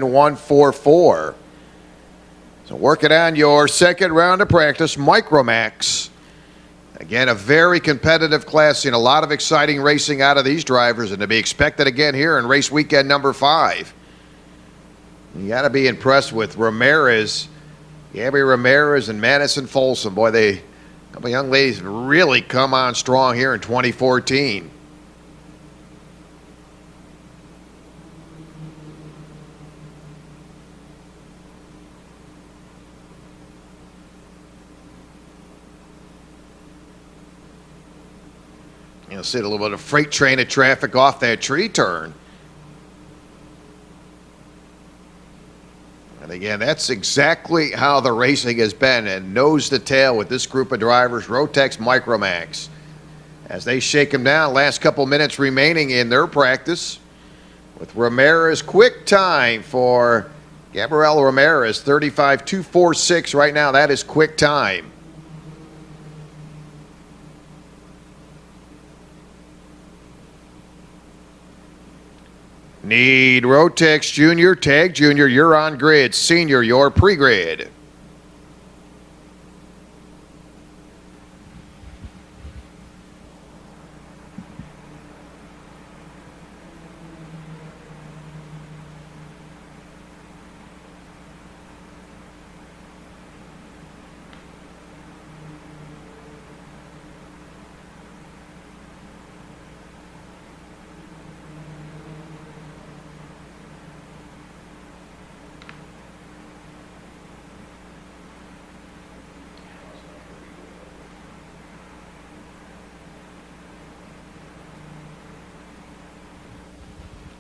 144. So working on your second round of practice, Micromax. Again, a very competitive class, seen a lot of exciting racing out of these drivers, and to be expected again here in race weekend number 5. You got to be impressed with Ramirez, Gabby Ramirez, and Madison Folsom. Boy, a couple young ladies have really come on strong here in 2014. You'll see a little bit of freight train of traffic off that tree turn. And again, that's exactly how the racing has been, and nose to tail with this group of drivers, Rotex Micromax. As they shake them down, last couple minutes remaining in their practice. With Ramirez, quick time for Gabrielle Ramirez, 35.246 right now. That is quick time. Need Rotex Junior, Tag Junior, you're on grid. Senior, your pre-grid.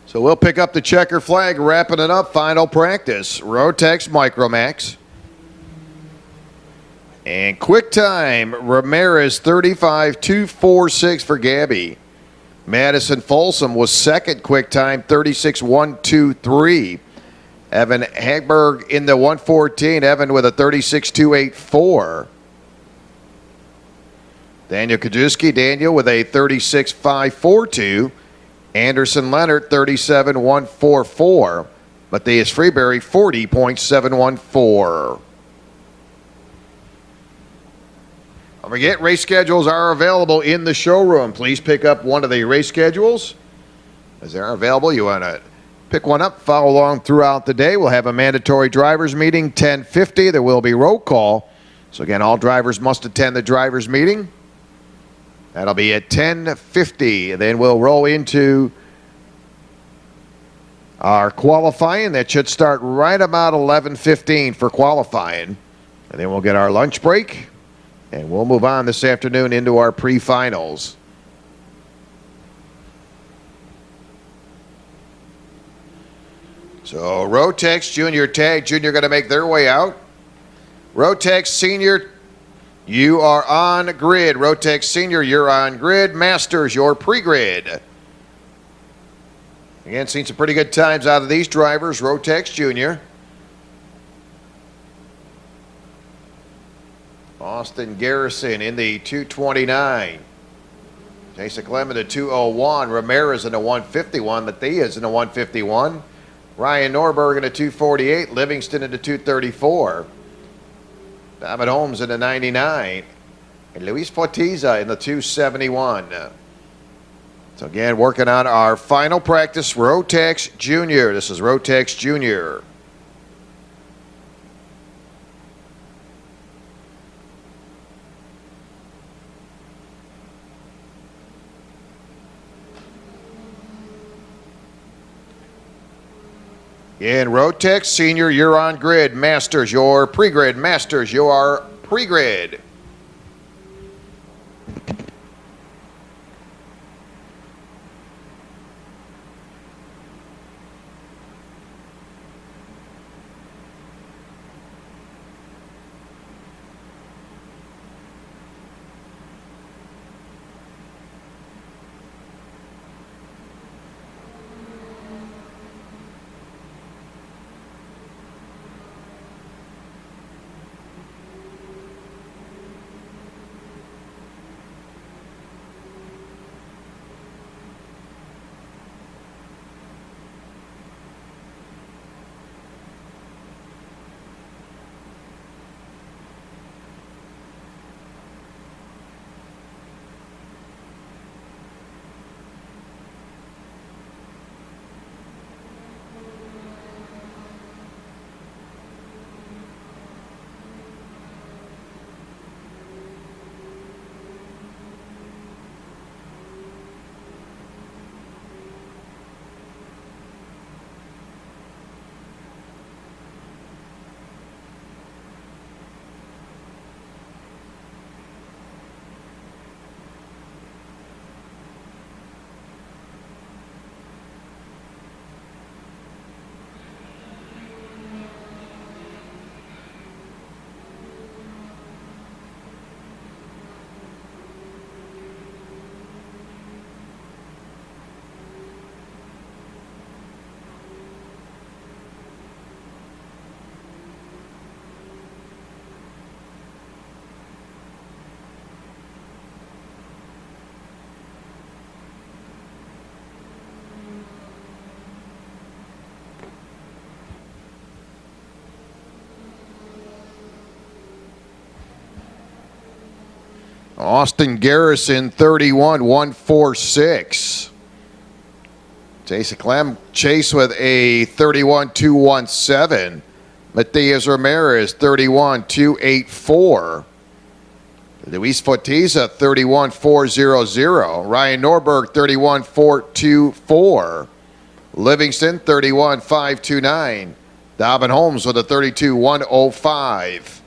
So we'll pick up the checker flag, wrapping it up. Final practice, Rotex Micromax. And quick time, Ramirez, 35.246 for Gabby. Madison Folsom was second quick time, 36.123. Evan Hagberg in the 114, Evan with a 36.284. Daniel Kajewski, Daniel with a 36.542. Anderson Leonard, 37.144. Matthias Freeberry, 40.714. Don't forget, race schedules are available in the showroom. Please pick up one of the race schedules as they are available. You want to pick one up, follow along throughout the day. We'll have a mandatory drivers meeting, 10:50. There will be roll call. So again, all drivers must attend the drivers meeting. That'll be at 10:50. Then we'll roll into our qualifying. That should start right about 11:15 for qualifying. And then we'll get our lunch break. And we'll move on this afternoon into our pre-finals. So Rotex Junior, Tag Junior going to make their way out. Rotex Senior, you are on grid. Rotex Senior, you're on grid. Masters, your pre-grid. Again, seen some pretty good times out of these drivers. Rotex Junior. Austin Garrison in the 229. Jason Clement in the 201. Ramirez in the 151. Matthias in the 151. Ryan Norberg in the 248. Livingston in the 234. David Holmes in the 99. And Luis Fortiza in the 271. So again, working on our final practice, Rotex Junior. This is Rotex Junior. In Rotex Senior, you're on grid. Masters, your pre-grid. Masters, your pre-grid. Austin Garrison, 31-146. Jason Clem chase with a 31-217. Matias Ramirez, 31-284. Luis Fortiza, 31-400. Ryan Norberg, 31-424. Livingston, 31-529. Dobbin Holmes with a 32-105.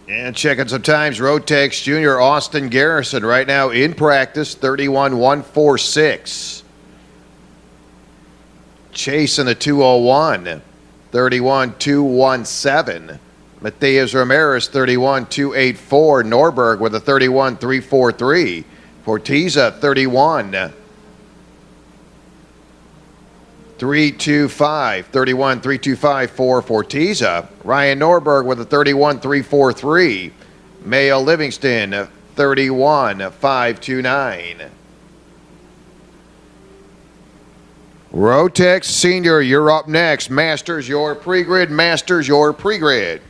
And checking some times, Rotex Jr. Austin Garrison right now in practice, 31-146. Chasing the 201, 31-217. Matias Ramirez, 31-284. Norberg with a 31-343. Fortiza, 31-325. 31-325 for Fortiza. Ryan Norberg with a 31-343. Mayo Livingston, 31-529. Rotex Senior, you're up next. Masters your pre-grid. Masters your pre-grid.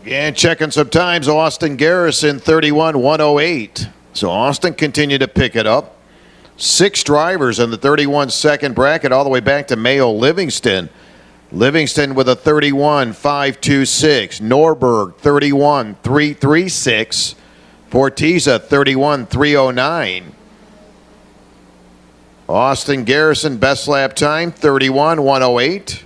Again, checking some times, Austin Garrison, 31-108. So Austin continued to pick it up. 6 drivers in the 31-second bracket all the way back to Mayo Livingston. Livingston with a 31-526. Norberg, 31-336. Fortiza, 31-309. Austin Garrison, best lap time, 31-108.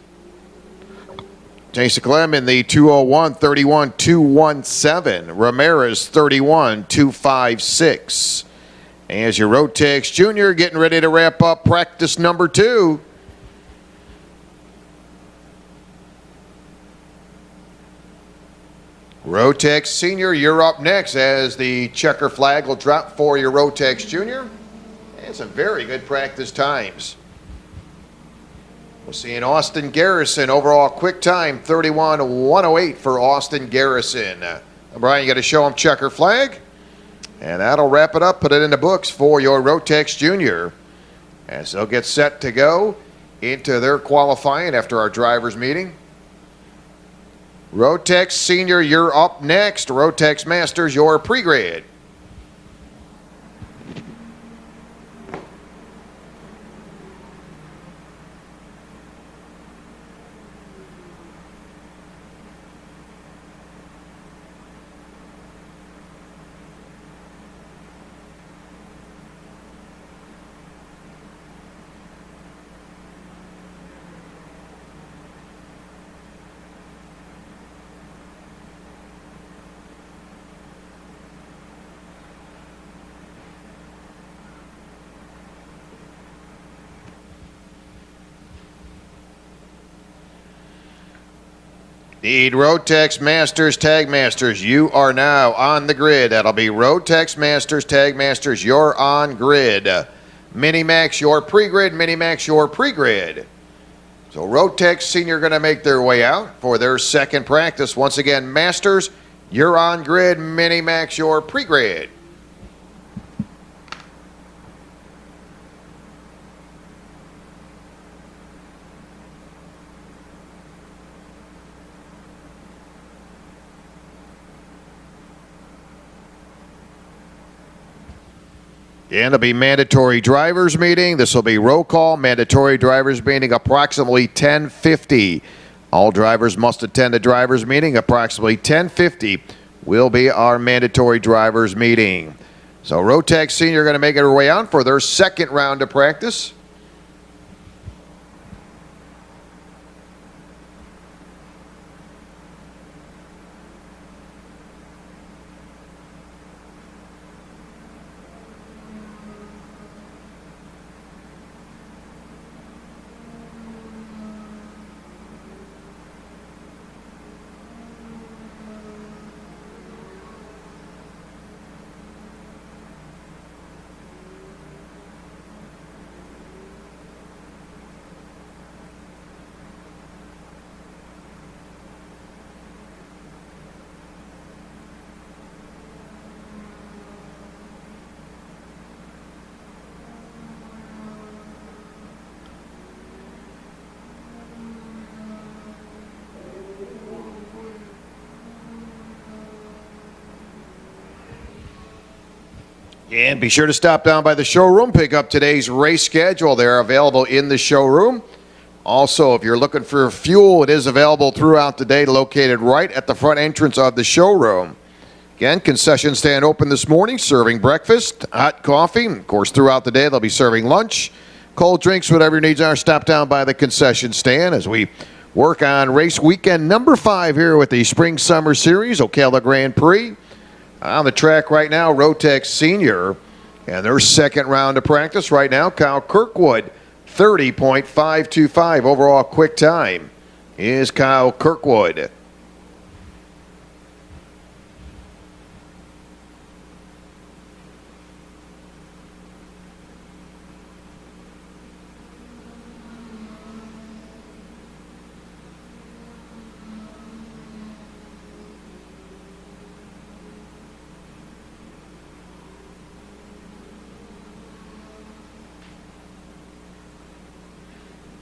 Jason Clem in the 201, 31-217. Ramirez, 31-256. As your Rotex Jr. getting ready to wrap up practice number 2. Rotex Senior, you're up next as the checker flag will drop for your Rotex Junior. And some very good practice times. We'll see in Austin Garrison, overall quick time, 31:108 for Austin Garrison. Brian, you got to show him checker flag. And that'll wrap it up, put it in the books for your Rotex Junior. As they'll get set to go into their qualifying after our drivers meeting. Rotex Senior, you're up next. Rotex Masters, your pre-grid. Need Rotex Masters, Tag Masters. You are now on the grid. That'll be Rotex Masters, Tag Masters. You're on grid. Mini-Max, your pre-grid. Mini-Max, your pre-grid. So Rotex Senior going to make their way out for their second practice. Once again, Masters, you're on grid. Mini-Max, your pre-grid. And it'll be mandatory drivers meeting. This will be roll call, mandatory drivers meeting approximately 10:50. All drivers must attend the drivers meeting. Approximately 10:50 will be our mandatory drivers meeting. So Rotex Senior are going to make their way out for their second round of practice. And be sure to stop down by the showroom, pick up today's race schedule. They're available in the showroom. Also, if you're looking for fuel, it is available throughout the day, located right at the front entrance of the showroom. Again, concession stand open this morning, serving breakfast, hot coffee. Of course, throughout the day, they'll be serving lunch, cold drinks, whatever your needs are. Stop down by the concession stand as we work on race weekend number 5 here with the Spring Summer Series, Ocala Gran Prix. On the track right now, Rotex Senior, and their second round of practice right now, Kyle Kirkwood, 30.525 overall quick time is Kyle Kirkwood.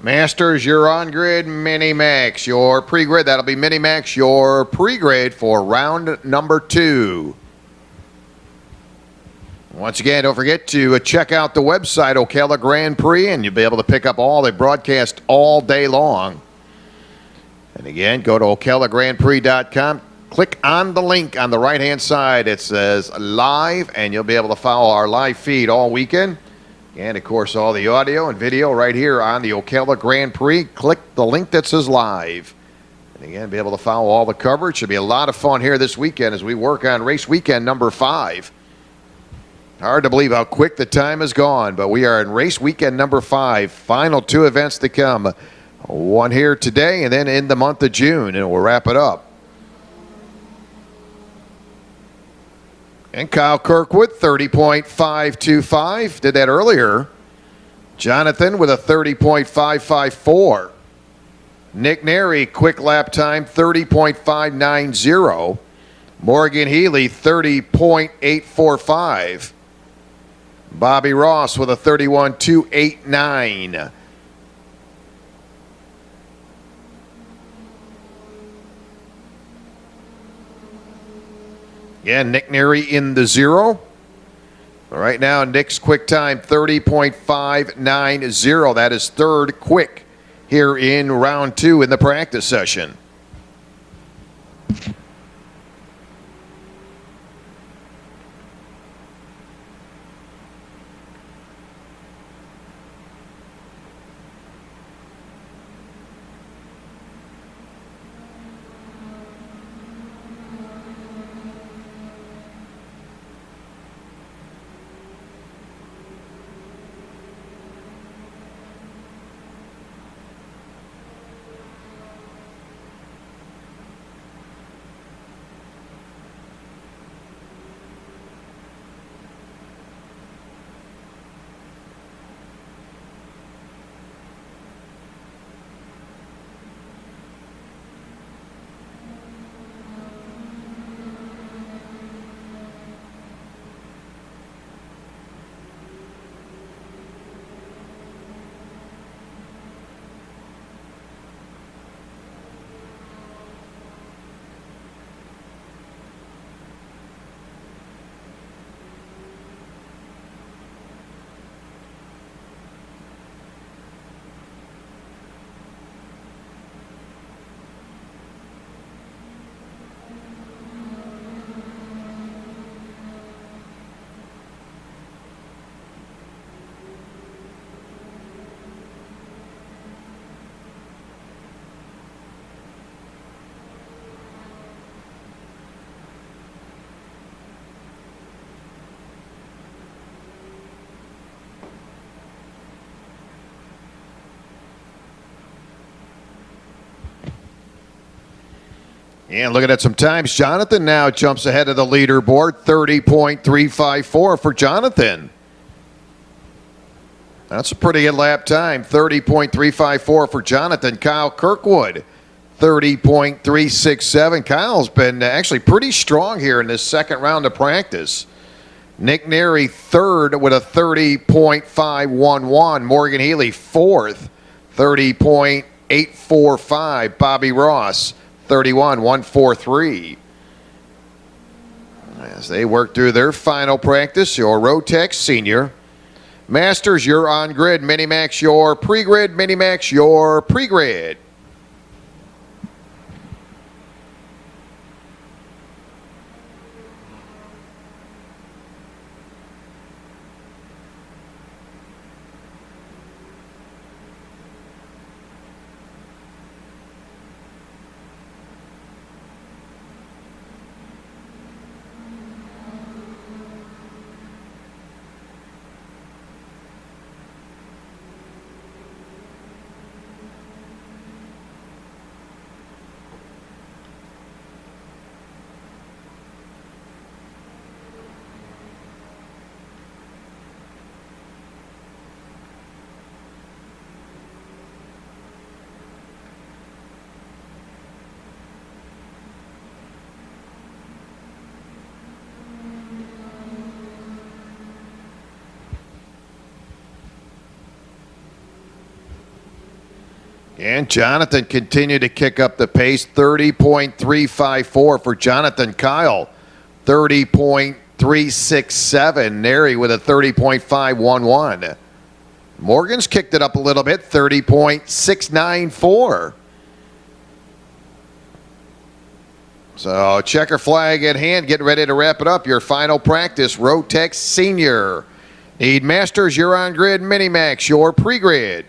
Masters, you're on grid. Mini-Max, your pre-grid. That'll be Mini-Max, your pre-grid for round number 2. Once again, don't forget to check out the website, Ocala Gran Prix, and you'll be able to pick up all the broadcast all day long. And again, go to ocalagrandprix.com. Click on the link on the right-hand side. It says live, and you'll be able to follow our live feed all weekend. And, of course, all the audio and video right here on the Ocala Gran Prix. Click the link that says live. And, again, be able to follow all the coverage. Should be a lot of fun here this weekend as we work on race weekend number 5. Hard to believe how quick the time has gone, but we are in race weekend number 5. Final 2 events to come. One here today and then in the month of June, and we'll wrap it up. And Kyle Kirkwood, 30.525. Did that earlier. Jonathan with a 30.554. Nick Neri, quick lap time, 30.590. Morgan Healy, 30.845. Bobby Ross with a 31.289. Yeah, Nick Neri in the zero. Right now, Nick's quick time, 30.590. That is third quick here in round 2 in the practice session. And looking at some times, Jonathan now jumps ahead of the leaderboard, 30.354 for Jonathan. That's a pretty good lap time, 30.354 for Jonathan. Kyle Kirkwood, 30.367. Kyle's been actually pretty strong here in this second round of practice. Nick Neri, third with a 30.511. Morgan Healy, fourth, 30.845. Bobby Ross, 31.143. As they work through their final practice, your Rotex Senior. Masters, you're on grid. Minimax, your pre-grid. Minimax, your pre-grid. And Jonathan continued to kick up the pace, 30.354 for Jonathan. Kyle, 30.367. Neri with a 30.511. Morgan's kicked it up a little bit, 30.694. So checker flag at hand, getting ready to wrap it up. Your final practice, Rotex Senior. Need Masters, you're on grid. Minimax, your pre-grid.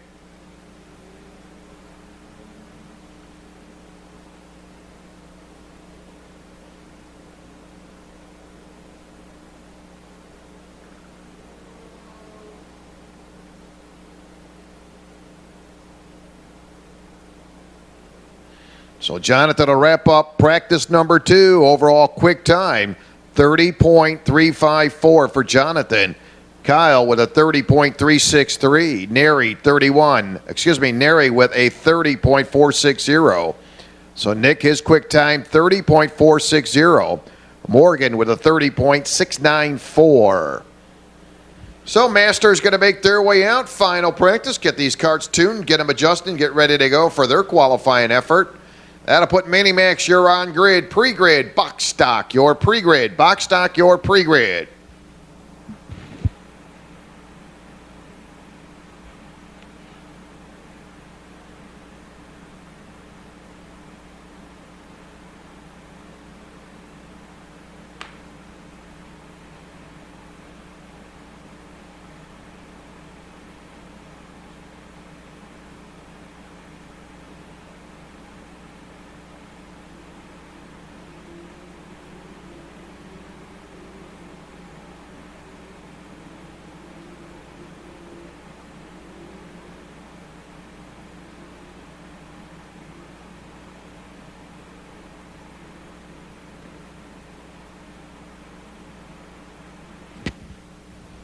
So Jonathan will wrap up practice number 2. Overall quick time, 30.354 for Jonathan. Kyle with a 30.363. Neri with a 30.460. So Nick, his quick time, 30.460. Morgan with a 30.694. So Masters going to make their way out. Final practice. Get these carts tuned, get them adjusted, get ready to go for their qualifying effort. That'll put Minimax, you're on grid. Pre-grid, box stock, your pre-grid. Box stock, your pre-grid.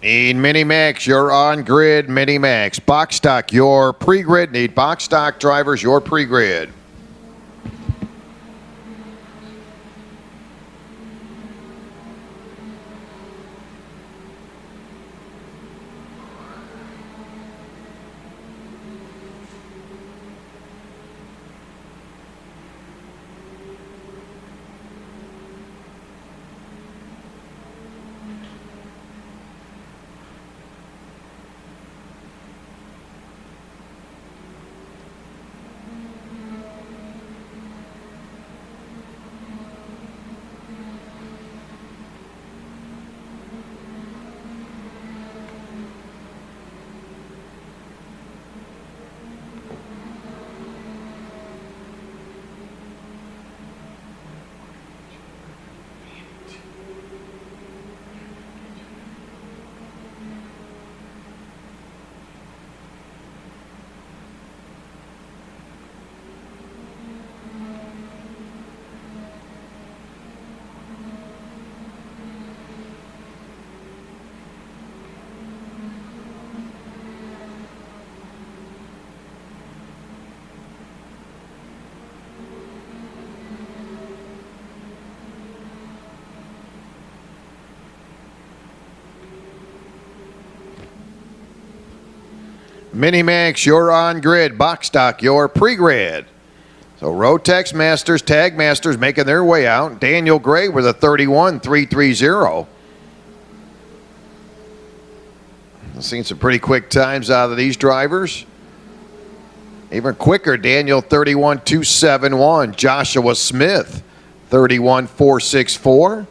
Need Minimax, you're on grid. Minimax, box stock, your pre-grid. Need box stock drivers, your pre-grid. Minimax, you're on grid. Box stock, your pre-grid. So Rotex Masters, Tag Masters making their way out. Daniel Gray with a 31.330. Seen some pretty quick times out of these drivers. Even quicker, Daniel 31.271. Joshua Smith 31.464.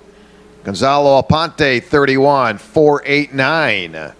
Gonzalo Aponte 31.489.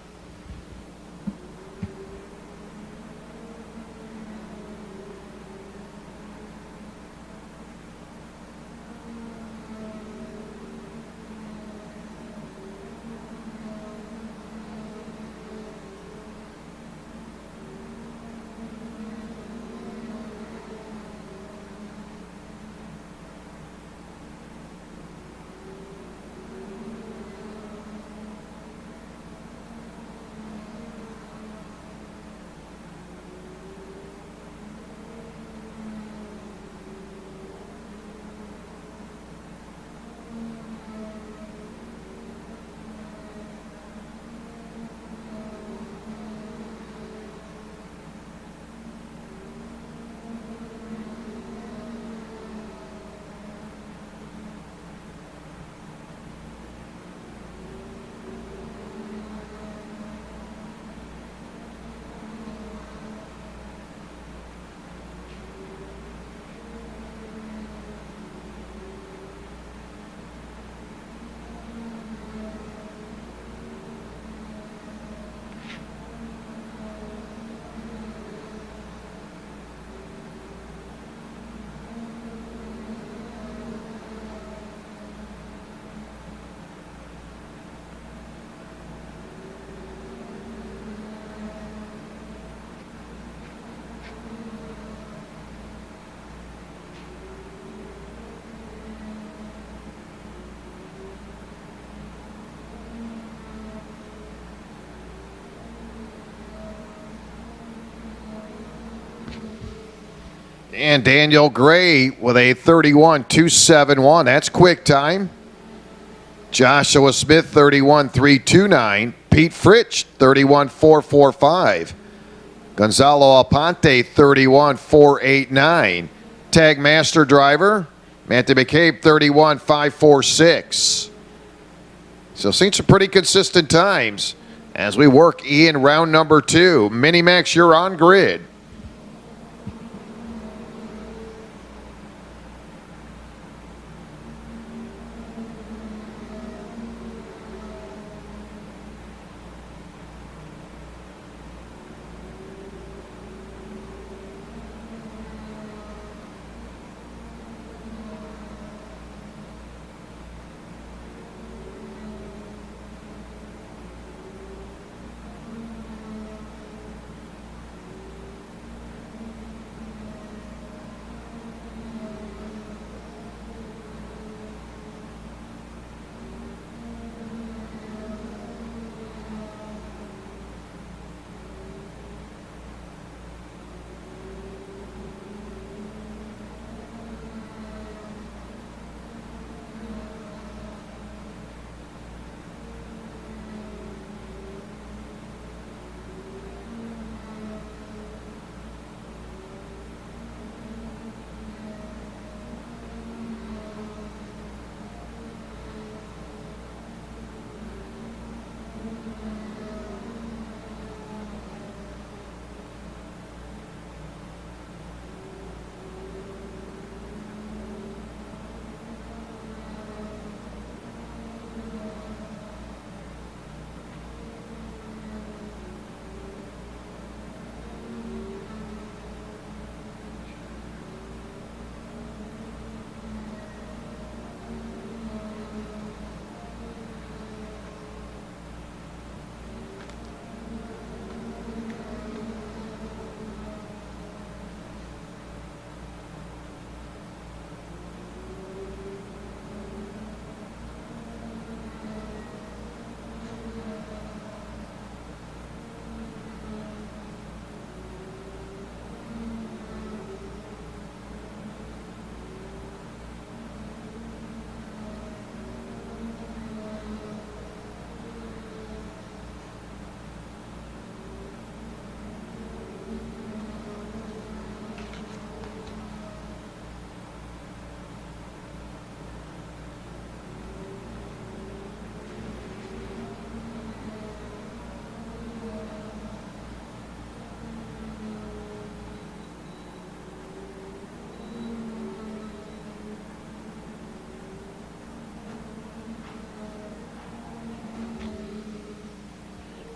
And Daniel Gray with a 31.271. That's quick time. Joshua Smith, 31.329. Pete Fritsch, 31.445. Gonzalo Aponte, 31.489. Tag master driver, Matthew McCabe, 31.546. So seen some pretty consistent times as we work in round number 2. Minimax, you're on grid.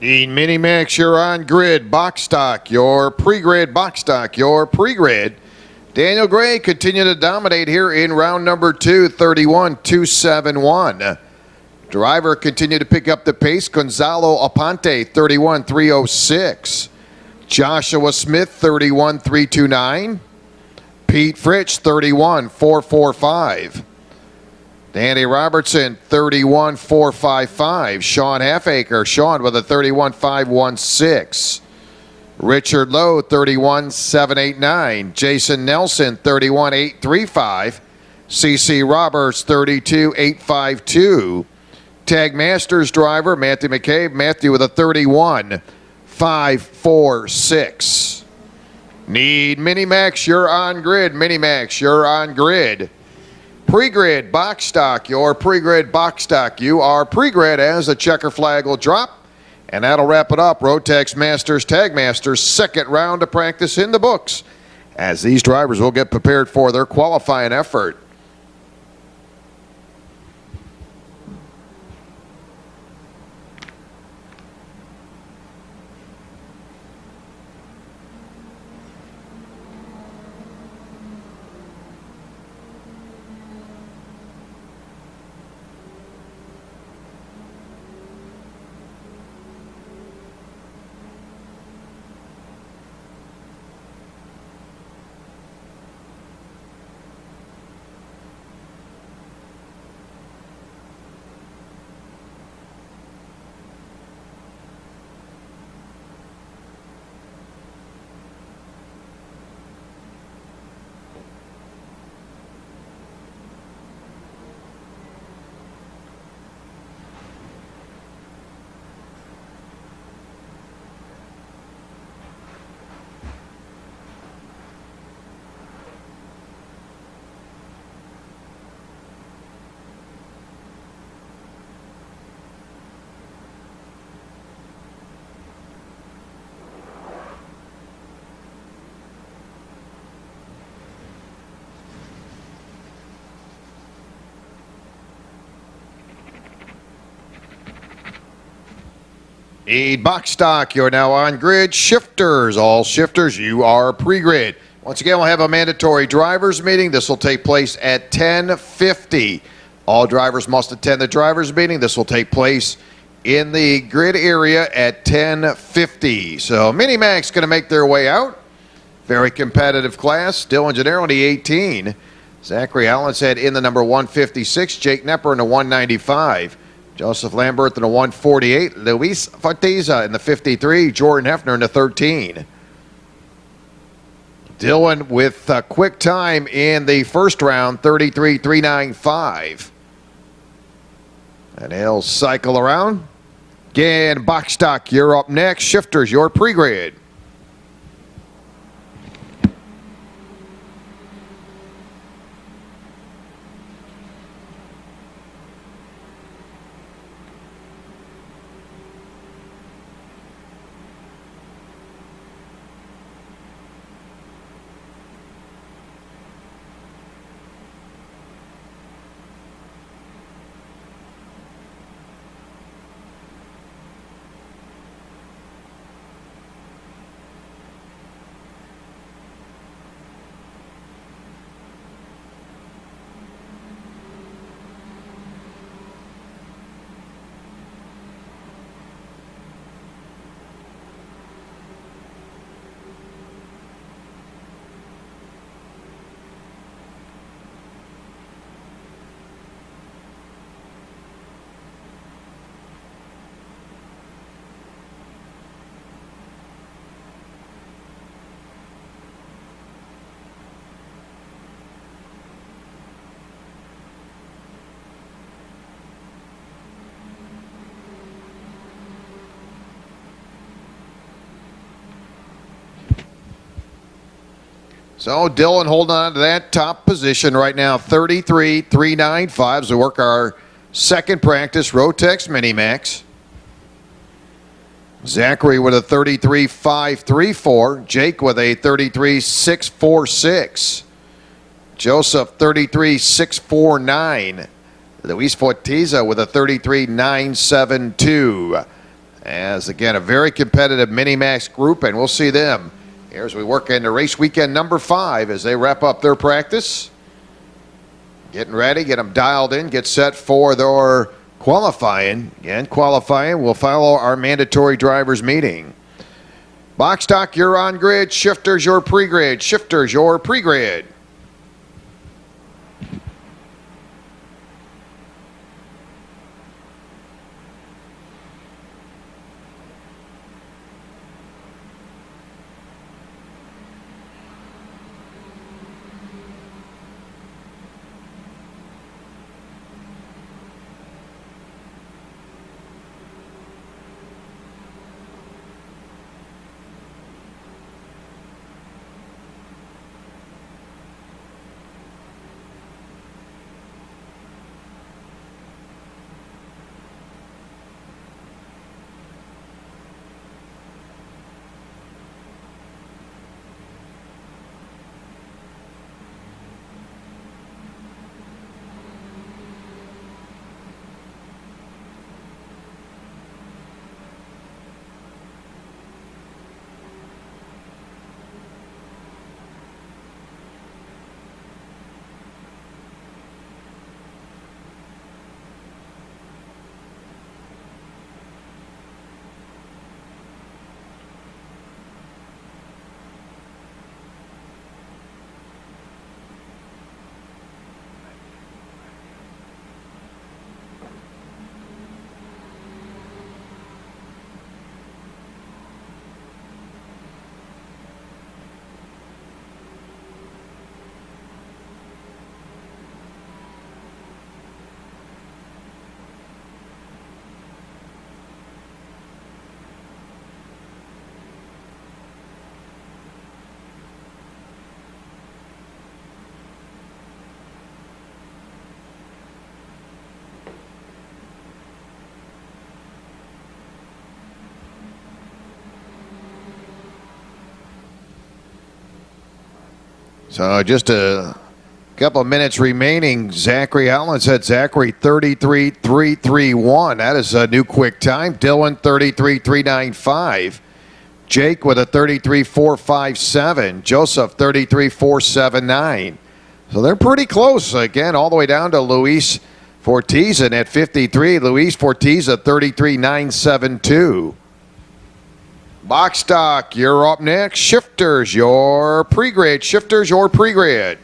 In Minimax, you're on grid. Box stock, your pre-grid. Box stock, your pre-grid. Daniel Gray continued to dominate here in round number 2, 31.271. Driver continued to pick up the pace. Gonzalo Aponte, 31.306. Joshua Smith, 31.329. Pete Fritsch, 31.445. Danny Robertson, 31.455. Sean Halfacre, Sean with a 31.516. Richard Lowe, 31.789. Jason Nelson, 31.835. CC Roberts, 32.852. Tag Masters driver, Matthew McCabe. Matthew with a 31.546. Need Minimax, you're on grid. Minimax, you're on grid. Pre-grid box stock, your pre-grid box stock. You are pre-grid as the checker flag will drop. And that'll wrap it up. Rotex Masters, Tag Masters, second round of practice in the books as these drivers will get prepared for their qualifying effort. Need box stock. You're now on grid. Shifters, all shifters, you are pre-grid. Once again, we'll have a mandatory drivers meeting. This will take place at 10:50. All drivers must attend the drivers meeting. This will take place in the grid area at 10:50. So Mini-Max going to make their way out. Very competitive class. Dylan Gennaro in the 18. Zachary Allenshead in the number 156. Jake Nepper in the 195. Joseph Lambert in the 148. Luis Forteza in the 53. Jordan Hefner in the 13. Dylan with a quick time in the first round, 33.395. And he'll cycle around. Again, box stock, you're up next. Shifters, your pre-grid. So Dylan holding on to that top position right now, 33.395 as we work our second practice, Rotex Mini-Max. Zachary with a 33.534. Jake with a 33.646. Joseph 33.649. Luis Forteza with a 33.972. As again, a very competitive Mini-Max group, and we'll see them here as we work into race weekend number 5 as they wrap up their practice. Getting ready, get them dialed in, get set for their qualifying. And qualifying will follow our mandatory drivers meeting. Box stock, you're on grid. Shifters, your pre-grid. Shifters, your pre-grid. So just a Couple of minutes remaining. Zachary Allen said Zachary 33.331. That is a new quick time. Dylan 33.395. Jake with a 33.457. Joseph 33.479. So they're pretty close again, all the way down to Luis Fortiza at 53. Luis Fortiza 33.972. Box stock, you're up next. Shifters, your pre-grid. Shifters, your pre-grid.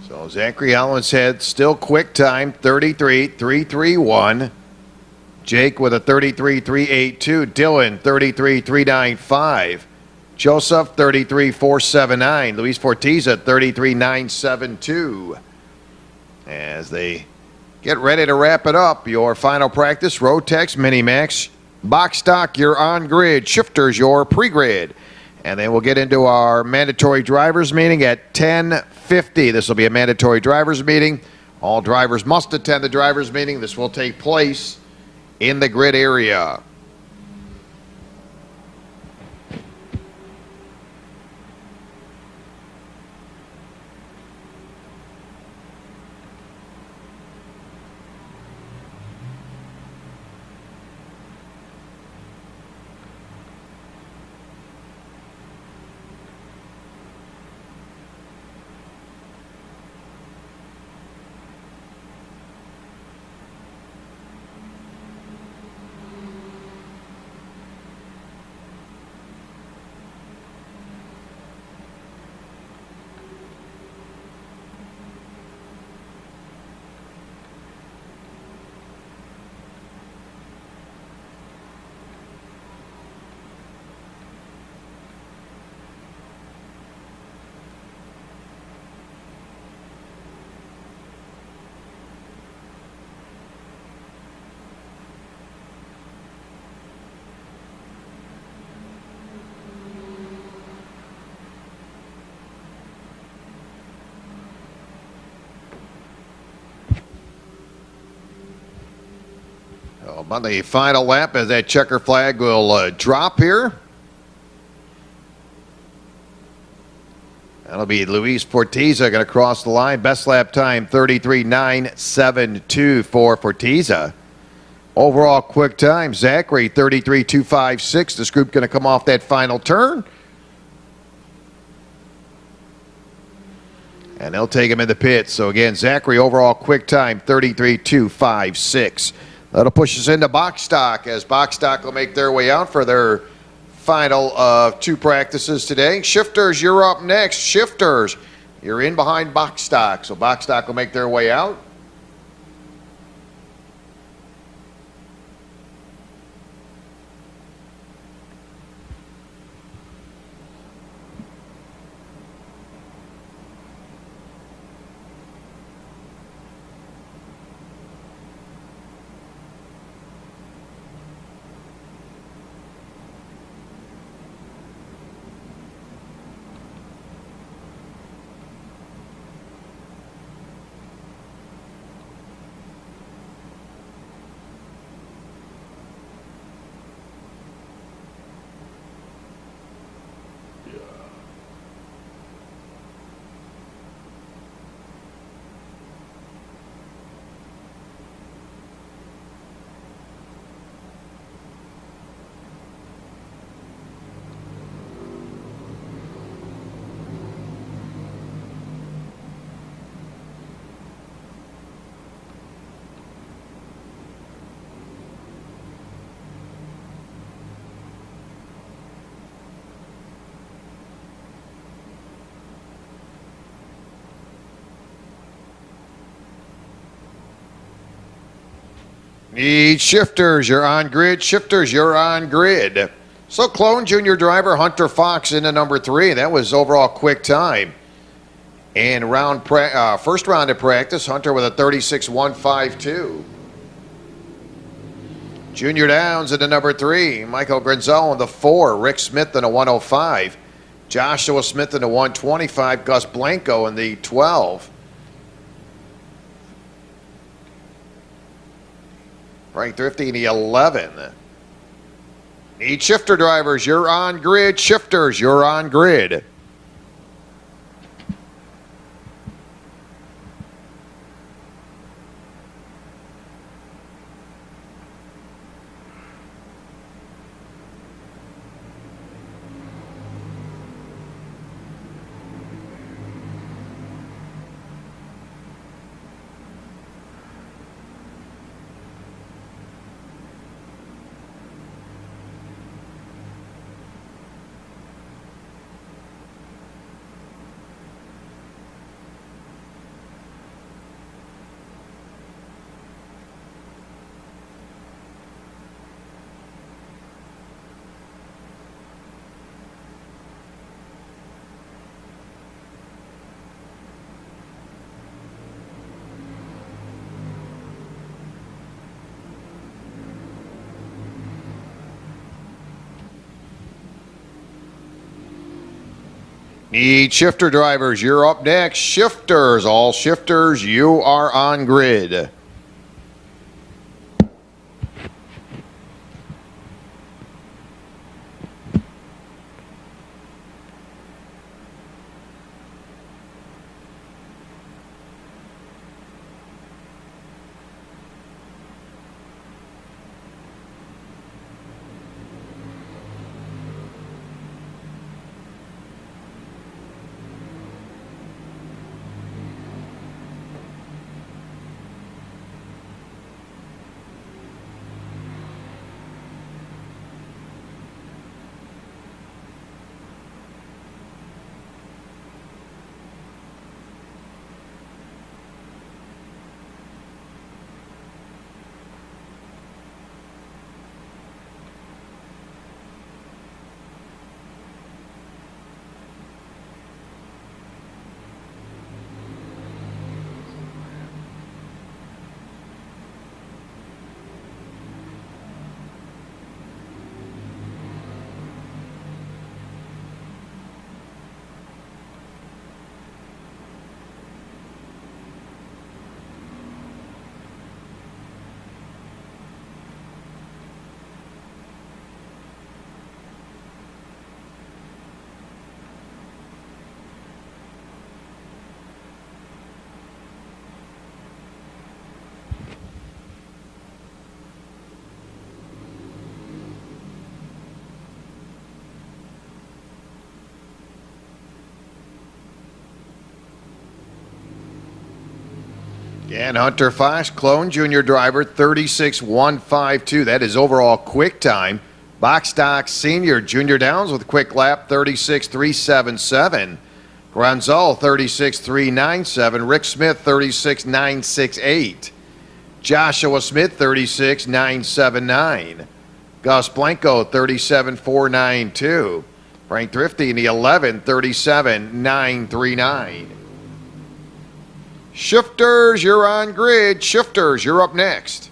So Zachary Allen said still quick time, 33.331. Jake with a 33.382. Dylan 33.395. Joseph 33.479. Luis Fortiza 33.972. As they get ready to wrap it up, your final practice, Rotex Minimax. Box stock, you're on grid. Shifters, your pre-grid. And then we'll get into our mandatory drivers meeting at 10:50. This will be a mandatory drivers meeting. All drivers must attend the drivers meeting. This will take place in the grid area. On the final lap, as that checker flag will drop here. That'll be Luis Fortiza going to cross the line. Best lap time, 33.972 for Fortiza. Overall quick time, Zachary, 33.256. This group going to come off that final turn. And they'll take him in the pits. So again, Zachary, overall quick time, 33.256. That'll push us into box stock, as box stock will make their way out for their final of two practices today. Shifters, you're up next. Shifters, you're in behind box stock. So box stock will make their way out. Need shifters, you're on grid. Shifters, you're on grid. So Clone Junior driver Hunter Fox into number 3. That was overall quick time. And first round of practice, Hunter with a 36.152. Junior Downs into number 3. Michael Grenzel in the 4. Rick Smith in a 105. Joshua Smith in the 125. Gus Blanco in the 12. Frank Thrifty in the 11. Need shifter drivers, you're on grid. Shifters, you're on grid. Need shifter drivers, you're up next. Shifters, all shifters, you are on grid. And Hunter Fox, Clone Junior driver, 36.152. That is overall quick time. Box Stock Senior Junior Downs with a quick lap, 36.377. Granzel, 36.397. Rick Smith, 36.968. Joshua Smith, 36.979. Gus Blanco, 37.492. Frank Thrifty in the 11, 37.939. Shifters, you're on grid. Shifters, you're up next.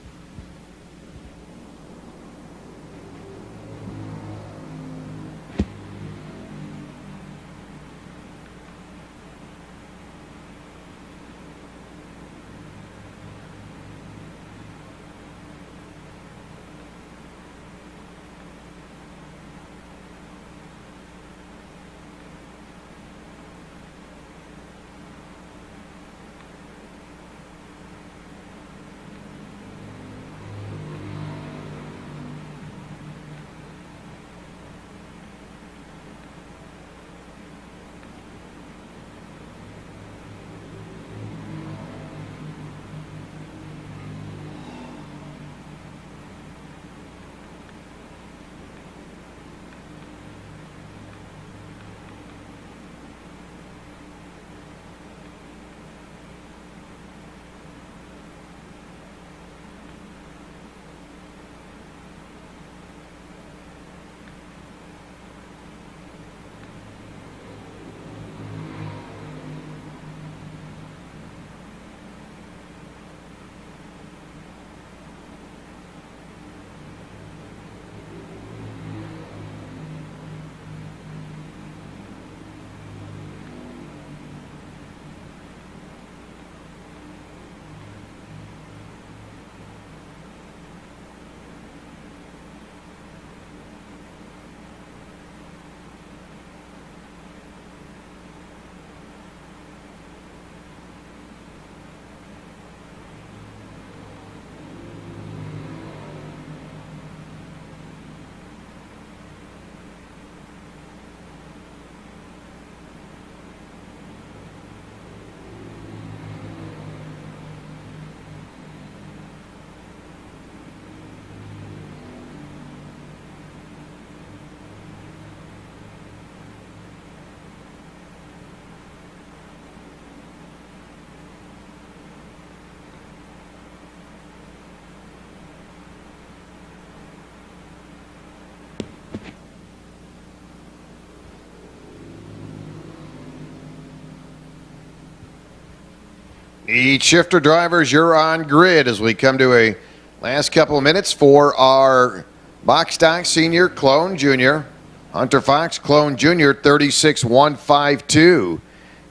Each shifter drivers, you're on grid as we come to a last couple of minutes for our box stock senior clone junior. Hunter Fox, clone junior, 36.152.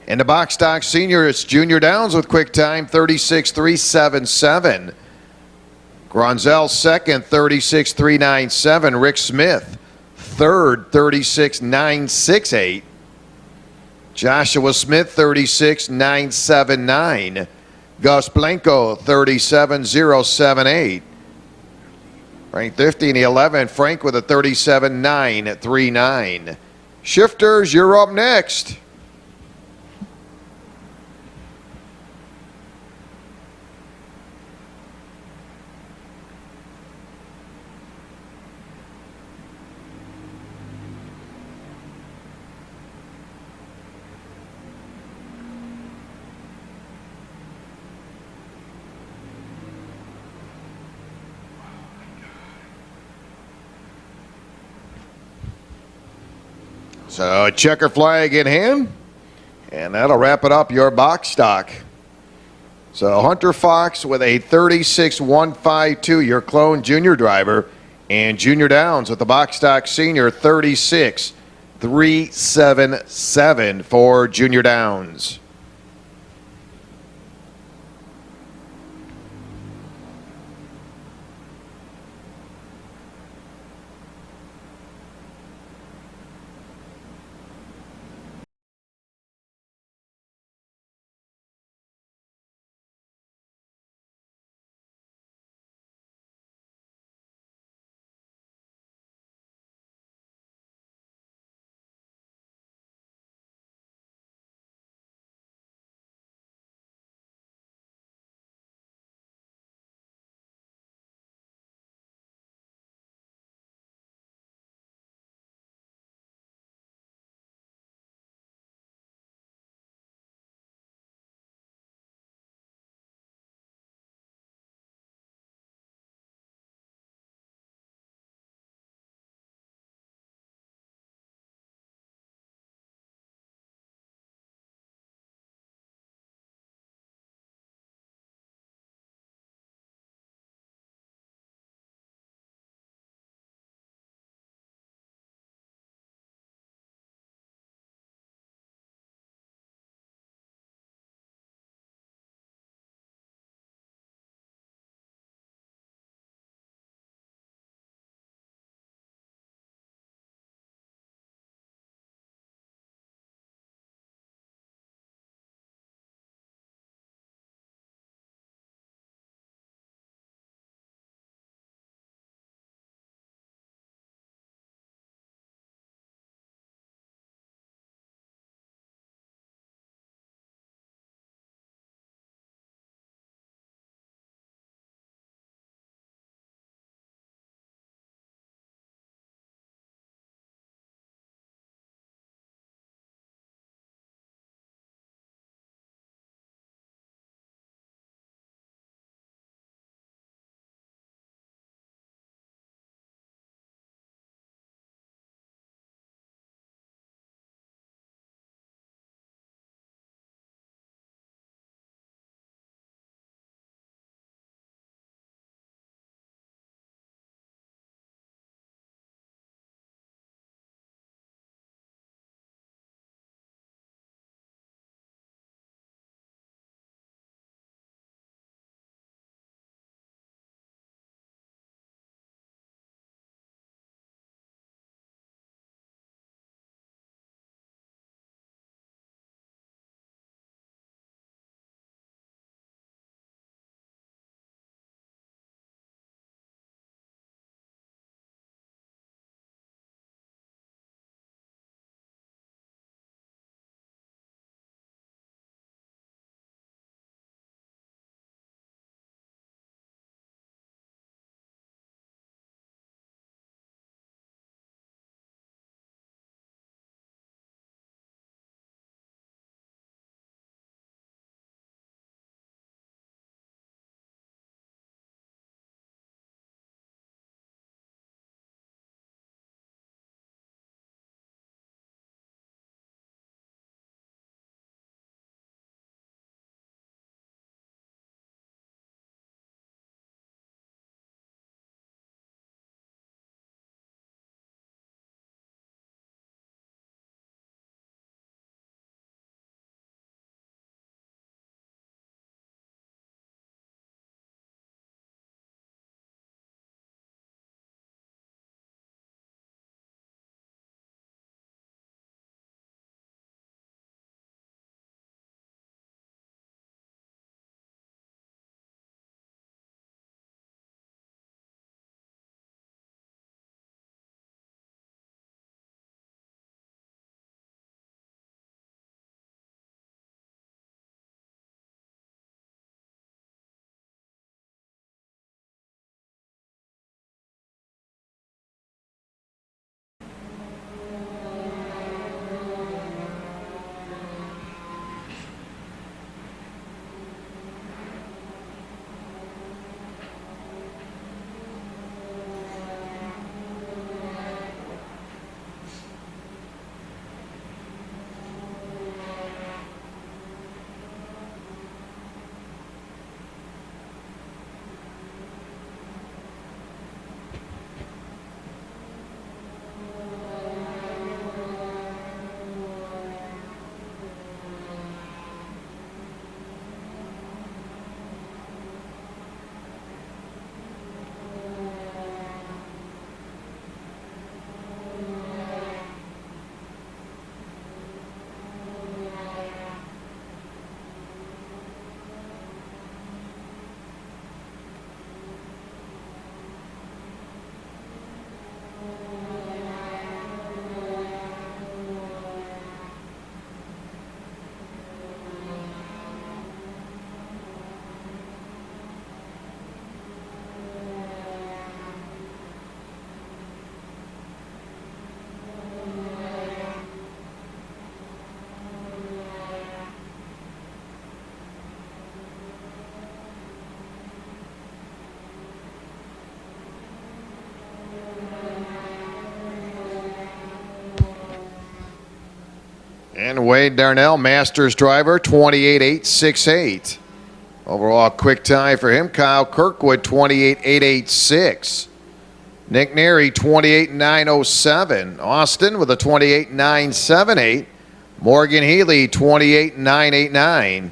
In the box stock senior, it's Junior Downs with quick time, 36.377. Gronzel second, 36.397. Rick Smith third, 36.968. Joshua Smith, 36.979. Gus Blanco, 37.078. Ranked 50 in the 11. Frank with a 37.939. Shifters, you're up next. So checker flag in hand, and that'll wrap it up, your box stock. So Hunter Fox with a 36.152, your clone junior driver, and Junior Downs with the box stock senior, 36.377 for Junior Downs. And Wade Darnell, Masters driver, 28.868. Overall quick time for him. Kyle Kirkwood, 28.886. Nick Neary, 28.907. Austin with a 28.978. Morgan Healy, 28.989.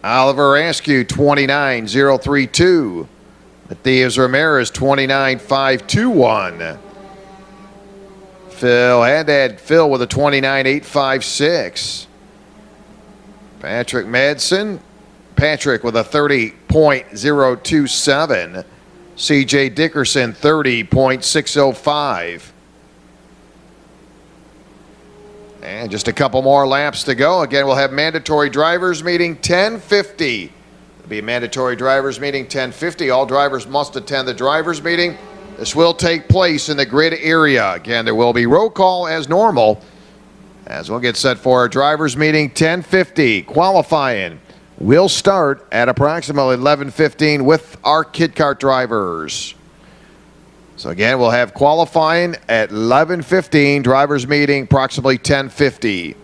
Oliver Askew, 29.032. Matthias Ramirez, 29.521. Phil Haddad, Phil with a 29.856. Patrick Madsen, Patrick with a 30.027. CJ Dickerson, 30.605. And just a couple more laps to go. Again, we'll have mandatory drivers meeting 10:50. It'll be a mandatory drivers meeting 10:50. All drivers must attend the drivers meeting. This will take place in the grid area. Again, there will be roll call as normal as we'll get set for our drivers meeting 10:50. Qualifying will start at approximately 11:15 with our kit kart drivers. So again, we'll have qualifying at 11:15, drivers meeting approximately 10:50.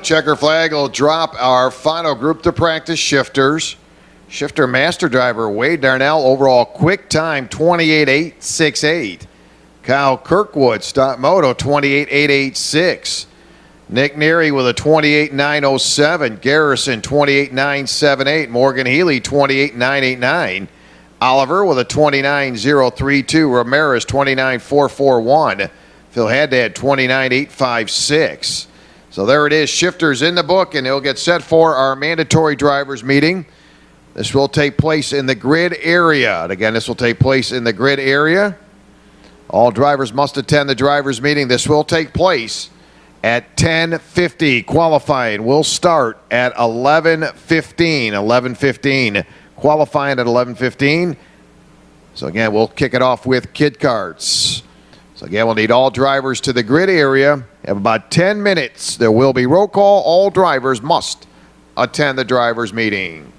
Checker flag will drop our final group to practice shifters. Shifter master driver Wade Darnell, overall quick time 28.868. Kyle Kirkwood, stop moto 28.886. Nick Neary with a 28.907. Garrison 28.978. Morgan Healy 28.989. Oliver with a 29.032. Ramirez 29.441. Phil Haddad 29.856. So there it is, shifters in the book, and it'll get set for our mandatory drivers meeting. This will take place in the grid area. And again, this will take place in the grid area. All drivers must attend the drivers' meeting. This will take place at 10:50. Qualifying will start at 11:15. 11:15. Qualifying at 11:15. So again, we'll kick it off with kid carts. So again, we'll need all drivers to the grid area. You have about 10 minutes. There will be roll call. All drivers must attend the drivers' meeting.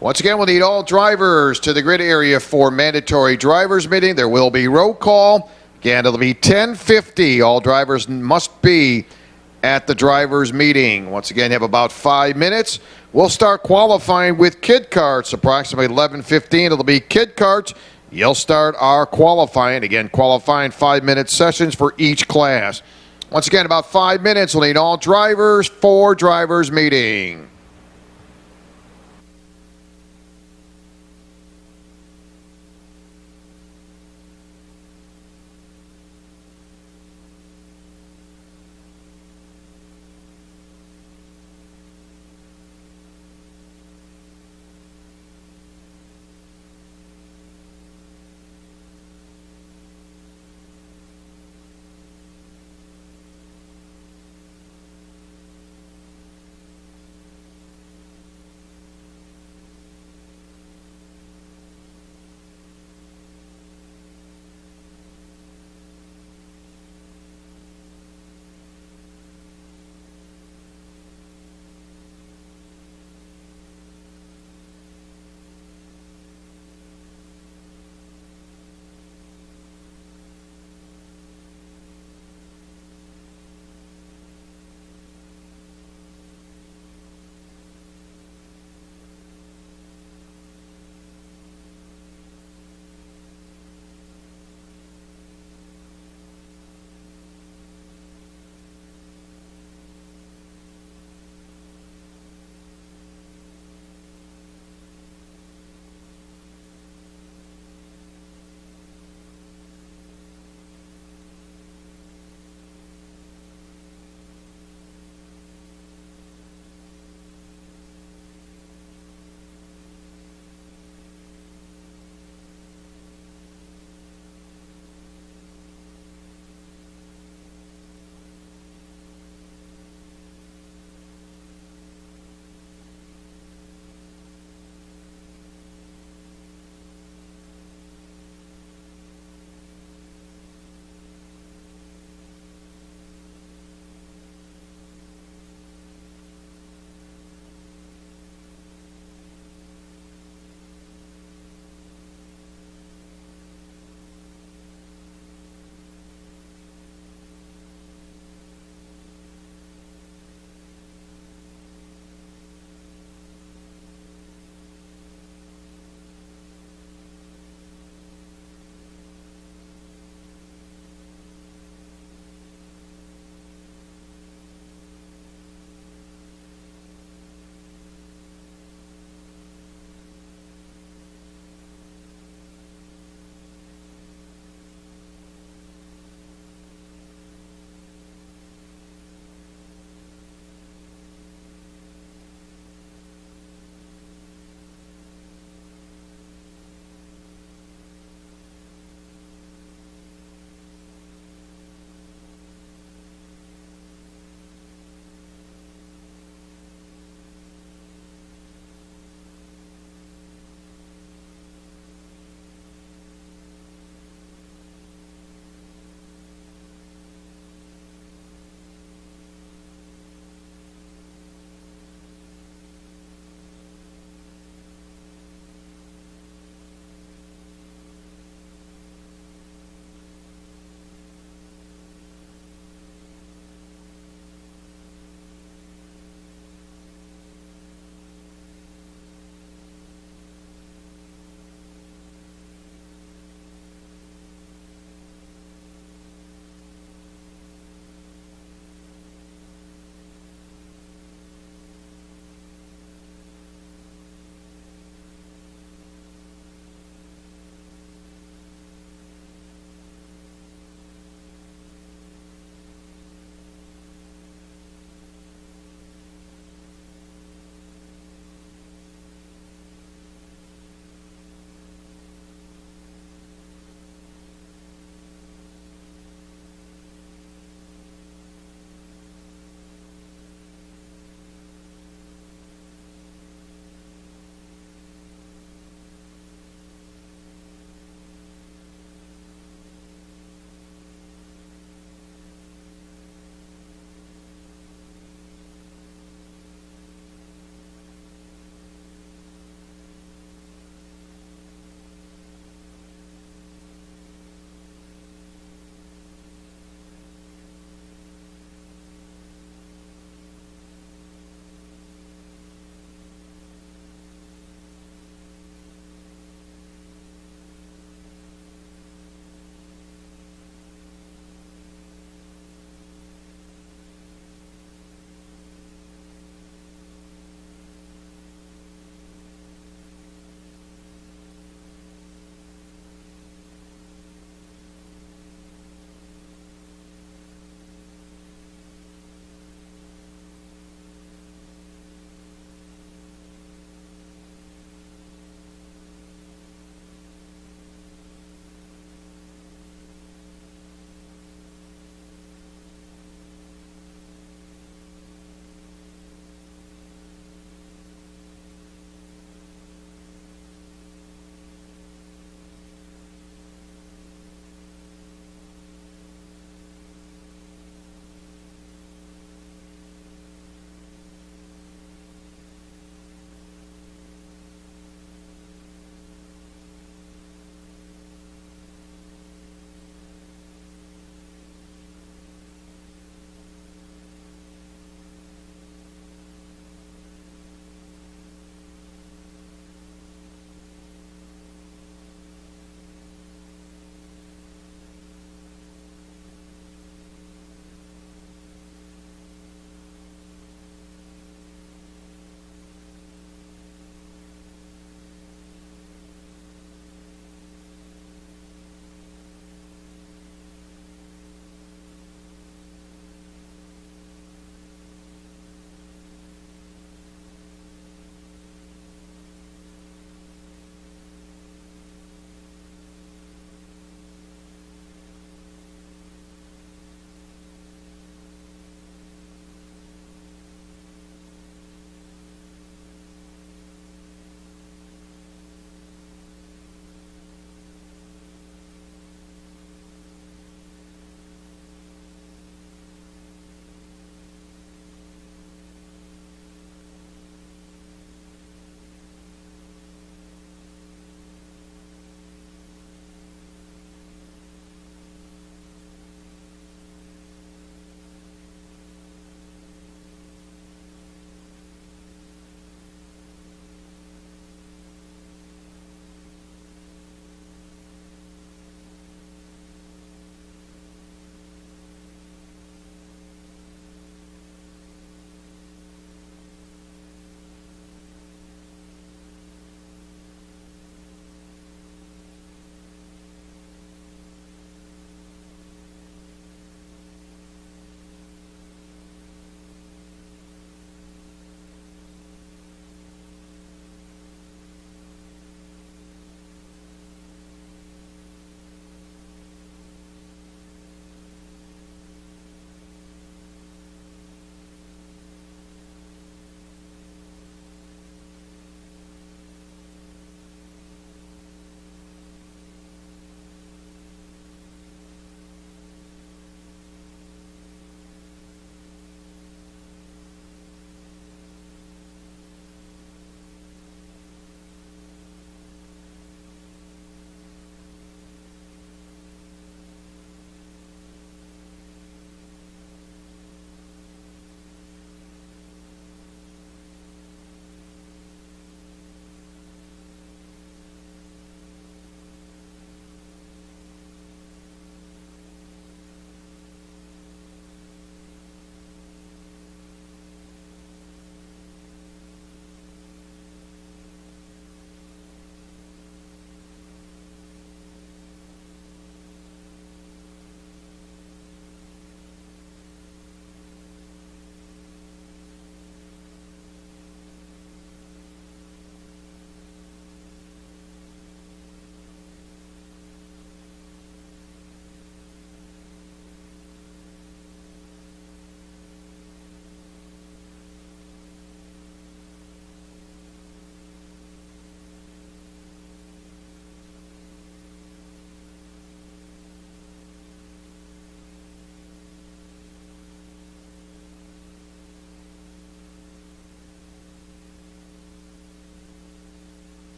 Once again, we'll need all drivers to the grid area for mandatory drivers meeting. There will be roll call. Again, it'll be 10:50. All drivers must be at the drivers meeting. Once again, you have about 5 minutes. We'll start qualifying with kid carts. Approximately 11:15. It'll be kid carts. You'll start our qualifying. Again, qualifying 5-minute sessions for each class. Once again, about 5 minutes. We'll need all drivers for drivers meeting.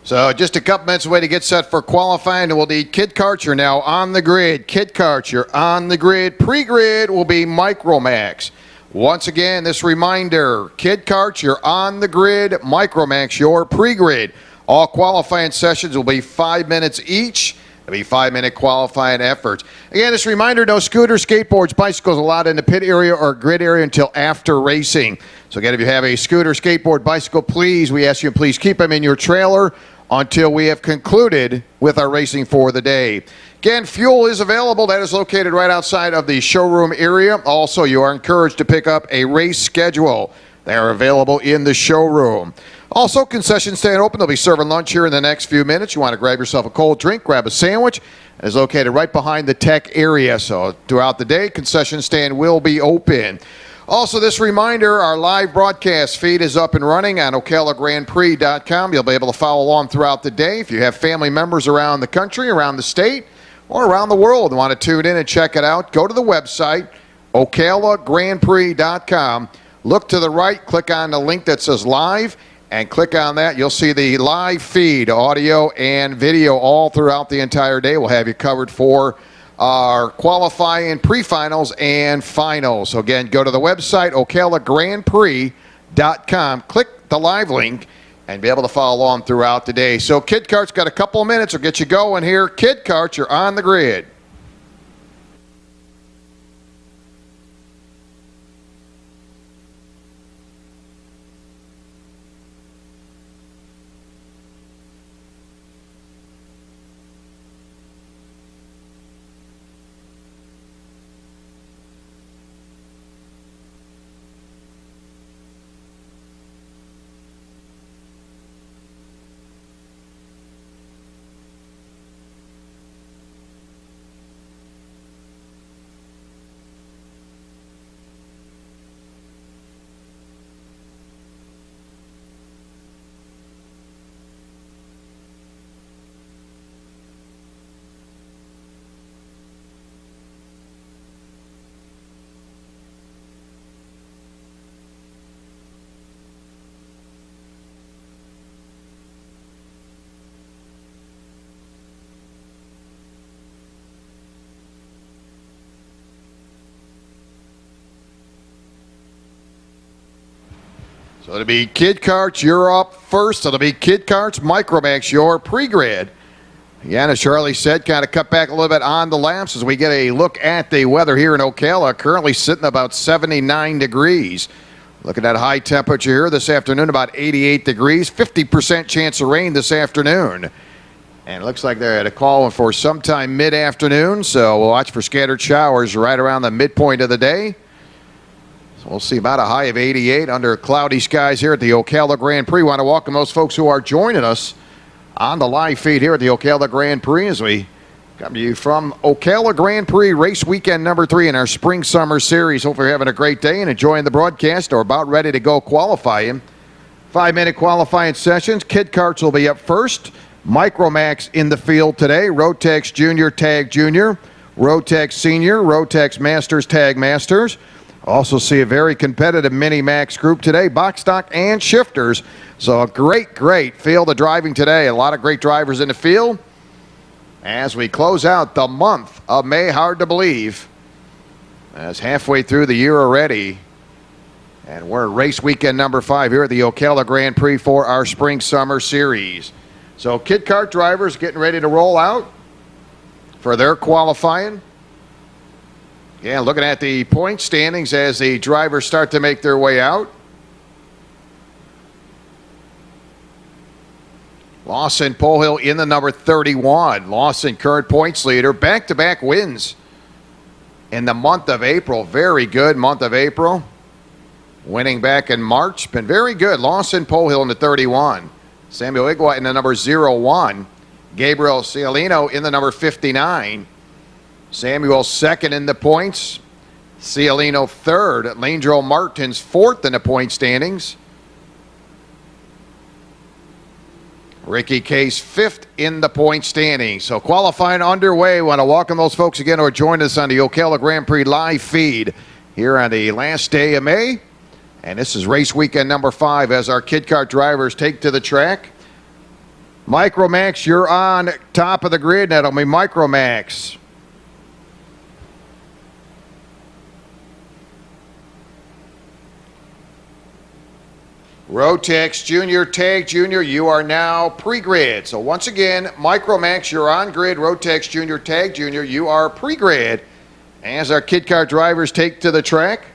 So just a couple minutes away to get set for qualifying, and we'll need kid carts. You're now on the grid. Kid carts, you're on the grid. Pre-grid will be Micromax. Once again, this reminder, kid carts, you're on the grid. Micromax, your pre-grid. All qualifying sessions will be 5 minutes each. It'll be 5-minute qualifying efforts. Again, this reminder, no scooters, skateboards, bicycles allowed in the pit area or grid area until after racing. So again, if you have a scooter, skateboard, bicycle, please, we ask you please keep them in your trailer until we have concluded with our racing for the day. Again, fuel is available. That is located right outside of the showroom area. Also, you are encouraged to pick up a race schedule. They are available in the showroom. Also, concession stand open. They'll be serving lunch here in the next few minutes. You want to grab yourself a cold drink, grab a sandwich. It is located right behind the tech area. So throughout the day, concession stand will be open. Also, this reminder, our live broadcast feed is up and running on OcalaGrandPrix.com. You'll be able to follow along throughout the day. If you have family members around the country, around the state, or around the world and want to tune in and check it out, go to the website, OcalaGrandPrix.com. Look to the right, click on the link that says live, and click on that. You'll see the live feed, audio and video, all throughout the entire day. We'll have you covered for our qualifying pre-finals and finals. So again, go to the website, OcalaGrandPrix.com. Click the live link and be able to follow along throughout the day. So Kid Cart's got a couple of minutes. We'll get you going here. Kid Carts, you're on the grid. So it'll be Kid Carts, you're up first. It'll be Kid Carts, Micromax, your pre-grid. Again, as Charlie said, kind of cut back a little bit on the laps as we get a look at the weather here in Ocala. Currently sitting about 79 degrees. Looking at high temperature here this afternoon, about 88 degrees. 50% chance of rain this afternoon. And it looks like they're at a call for sometime mid-afternoon, so we'll watch for scattered showers right around the midpoint of the day. So we'll see about a high of 88 under cloudy skies here at the Ocala Gran Prix. Want to welcome those folks who are joining us on the live feed here at the Ocala Gran Prix as we come to you from Ocala Gran Prix race weekend number 3 in our spring-summer series. Hopefully you're having a great day and enjoying the broadcast or about ready to go qualifying. 5-minute qualifying sessions. Kid Carts will be up first. Micromax in the field today. Rotex Junior, Tag Junior. Rotex Senior, Rotex Masters, Tag Masters. Also see a very competitive Mini-Max group today, box stock and shifters. So a great field of driving today. A lot of great drivers in the field. As we close out the month of May, hard to believe. As halfway through the year already. And we're race weekend number 5 here at the Ocala Gran Prix for our spring-summer series. So Kid Kart drivers getting ready to roll out for their qualifying. Yeah, looking at the point standings as the drivers start to make their way out. Lawson Polehill in the number 31. Lawson, current points leader. Back-to-back wins in the month of April. Very good month of April. Winning back in March. Been very good. Lawson Polehill in the 31. Samuel Igwa in the number 01. Gabriel Cialino in the number 59. Samuel second in the points. Cialino third. Landro Martins fourth in the point standings. Ricky Case fifth in the point standings. So qualifying underway. Want to welcome those folks again who are joining us on the Ocala Gran Prix live feed here on the last day of May. And this is race weekend number 5 as our Kid Kart drivers take to the track. Micromax, you're on top of the grid. That'll be Micromax. Rotex Junior, Tag Junior, you are now pre-grid. So once again, Micromax, you're on grid. Rotex Junior, Tag Junior, you are pre-grid. As our kid car drivers take to the track.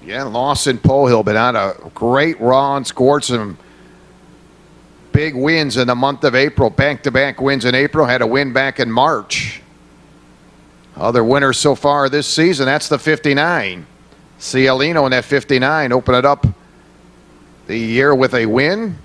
Yeah, Lawson Pohill been on a great run, scored some big wins in the month of April. Back-to-back wins in April, had a win back in March. Other winners so far this season, that's the 59. Cialino in that 59, open it up the year with a win.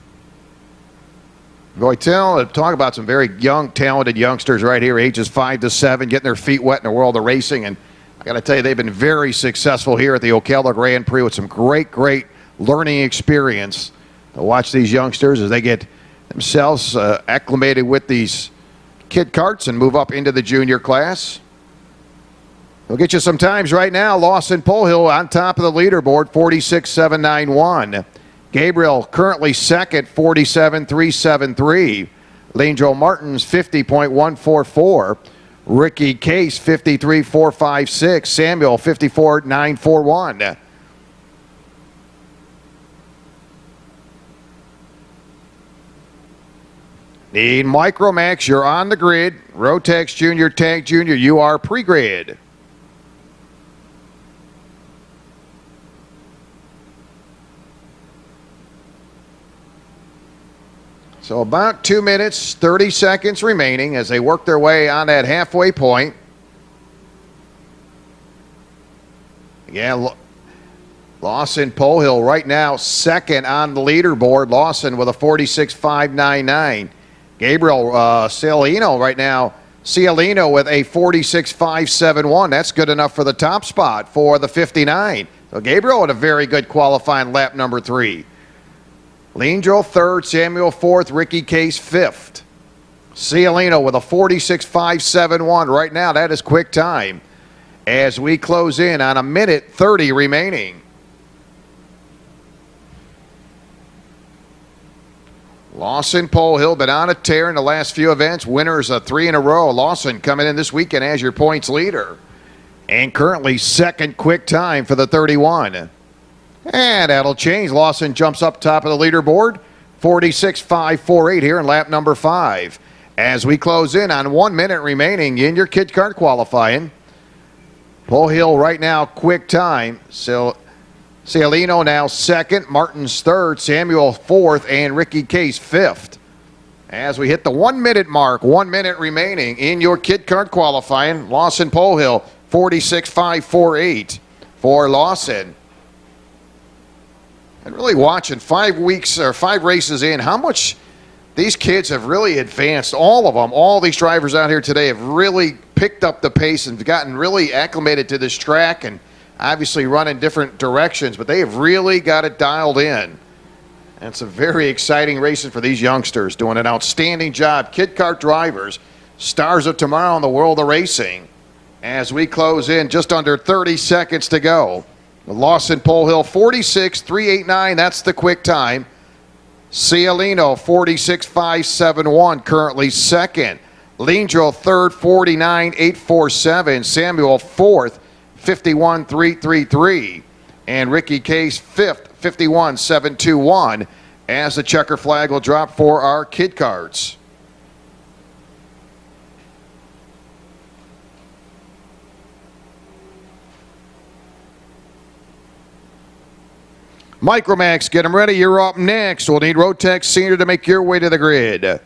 Voitel, talk about some very young, talented youngsters right here, ages 5 to 7, getting their feet wet in the world of racing. And I got to tell you, they've been very successful here at the Ocala Gran Prix with some great learning experience. To watch these youngsters as they get themselves acclimated with these kid carts and move up into the junior class. We'll get you some times right now. Lawson Pohill on top of the leaderboard, 46.791. Gabriel currently second, 47.373. Langel Martins, 50.144. Ricky Case, 53.456. Samuel, 54.941. Need Micromax, you're on the grid. Rotex Junior, Tag Junior, you are pre-grid. So about 2 minutes, 30 seconds remaining as they work their way on that halfway point. Yeah, Lawson Pohill right now second on the leaderboard. Lawson with a 46.599. Gabriel Cialino right now. Cialino with a 46.571. That's good enough for the top spot for the 59. So Gabriel had a very good qualifying lap number 3. Lindro third, Samuel fourth, Ricky Case fifth. Cialino with a 46.571. Right now, that is quick time as we close in on 1:30 remaining. Lawson Pohill been on a tear in the last few events. Winners of 3 in a row. Lawson coming in this weekend as your points leader. And currently second quick time for the 31. And that'll change. Lawson jumps up top of the leaderboard. 46.548 here in lap number 5. As we close in on 1 minute remaining in your kid kart qualifying. Pohill right now quick time. Cialino now second, Martins third, Samuel fourth, and Ricky Case fifth. As we hit the 1 minute mark, 1 minute remaining in your kid kart qualifying. Lawson Pohill, 46.548 for Lawson. And really watching 5 weeks or 5 races in, how much these kids have really advanced. All of them, all these drivers out here today have really picked up the pace and gotten really acclimated to this track and obviously run in different directions, but they have really got it dialed in. And it's a very exciting racing for these youngsters, doing an outstanding job. Kid kart drivers, stars of tomorrow in the world of racing. As we close in, just under 30 seconds to go. Lawson Pohill, 46.389, that's the quick time. Cialino, 46.571, currently second. Lindro, third, 49.847. Samuel, fourth, 51.333. And Ricky Case, fifth, 51.721. As the checker flag will drop for our kid cards. Micromax, get them ready. You're up next. We'll need Rotex Senior to make your way to the grid.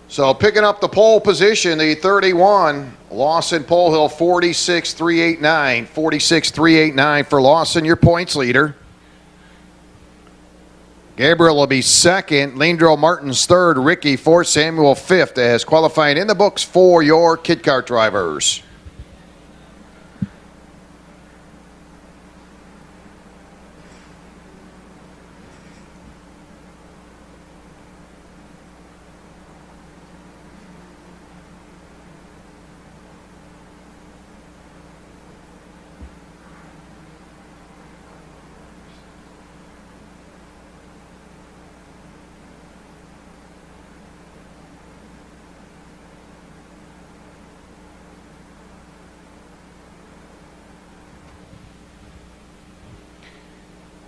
So picking up the pole position, the 31, Lawson Pohill, 46.389. 46.389 for Lawson, your points leader. Gabriel will be second, Leandro Martin's third, Ricky fourth, Samuel fifth, as qualifying in the books for your kid kart drivers.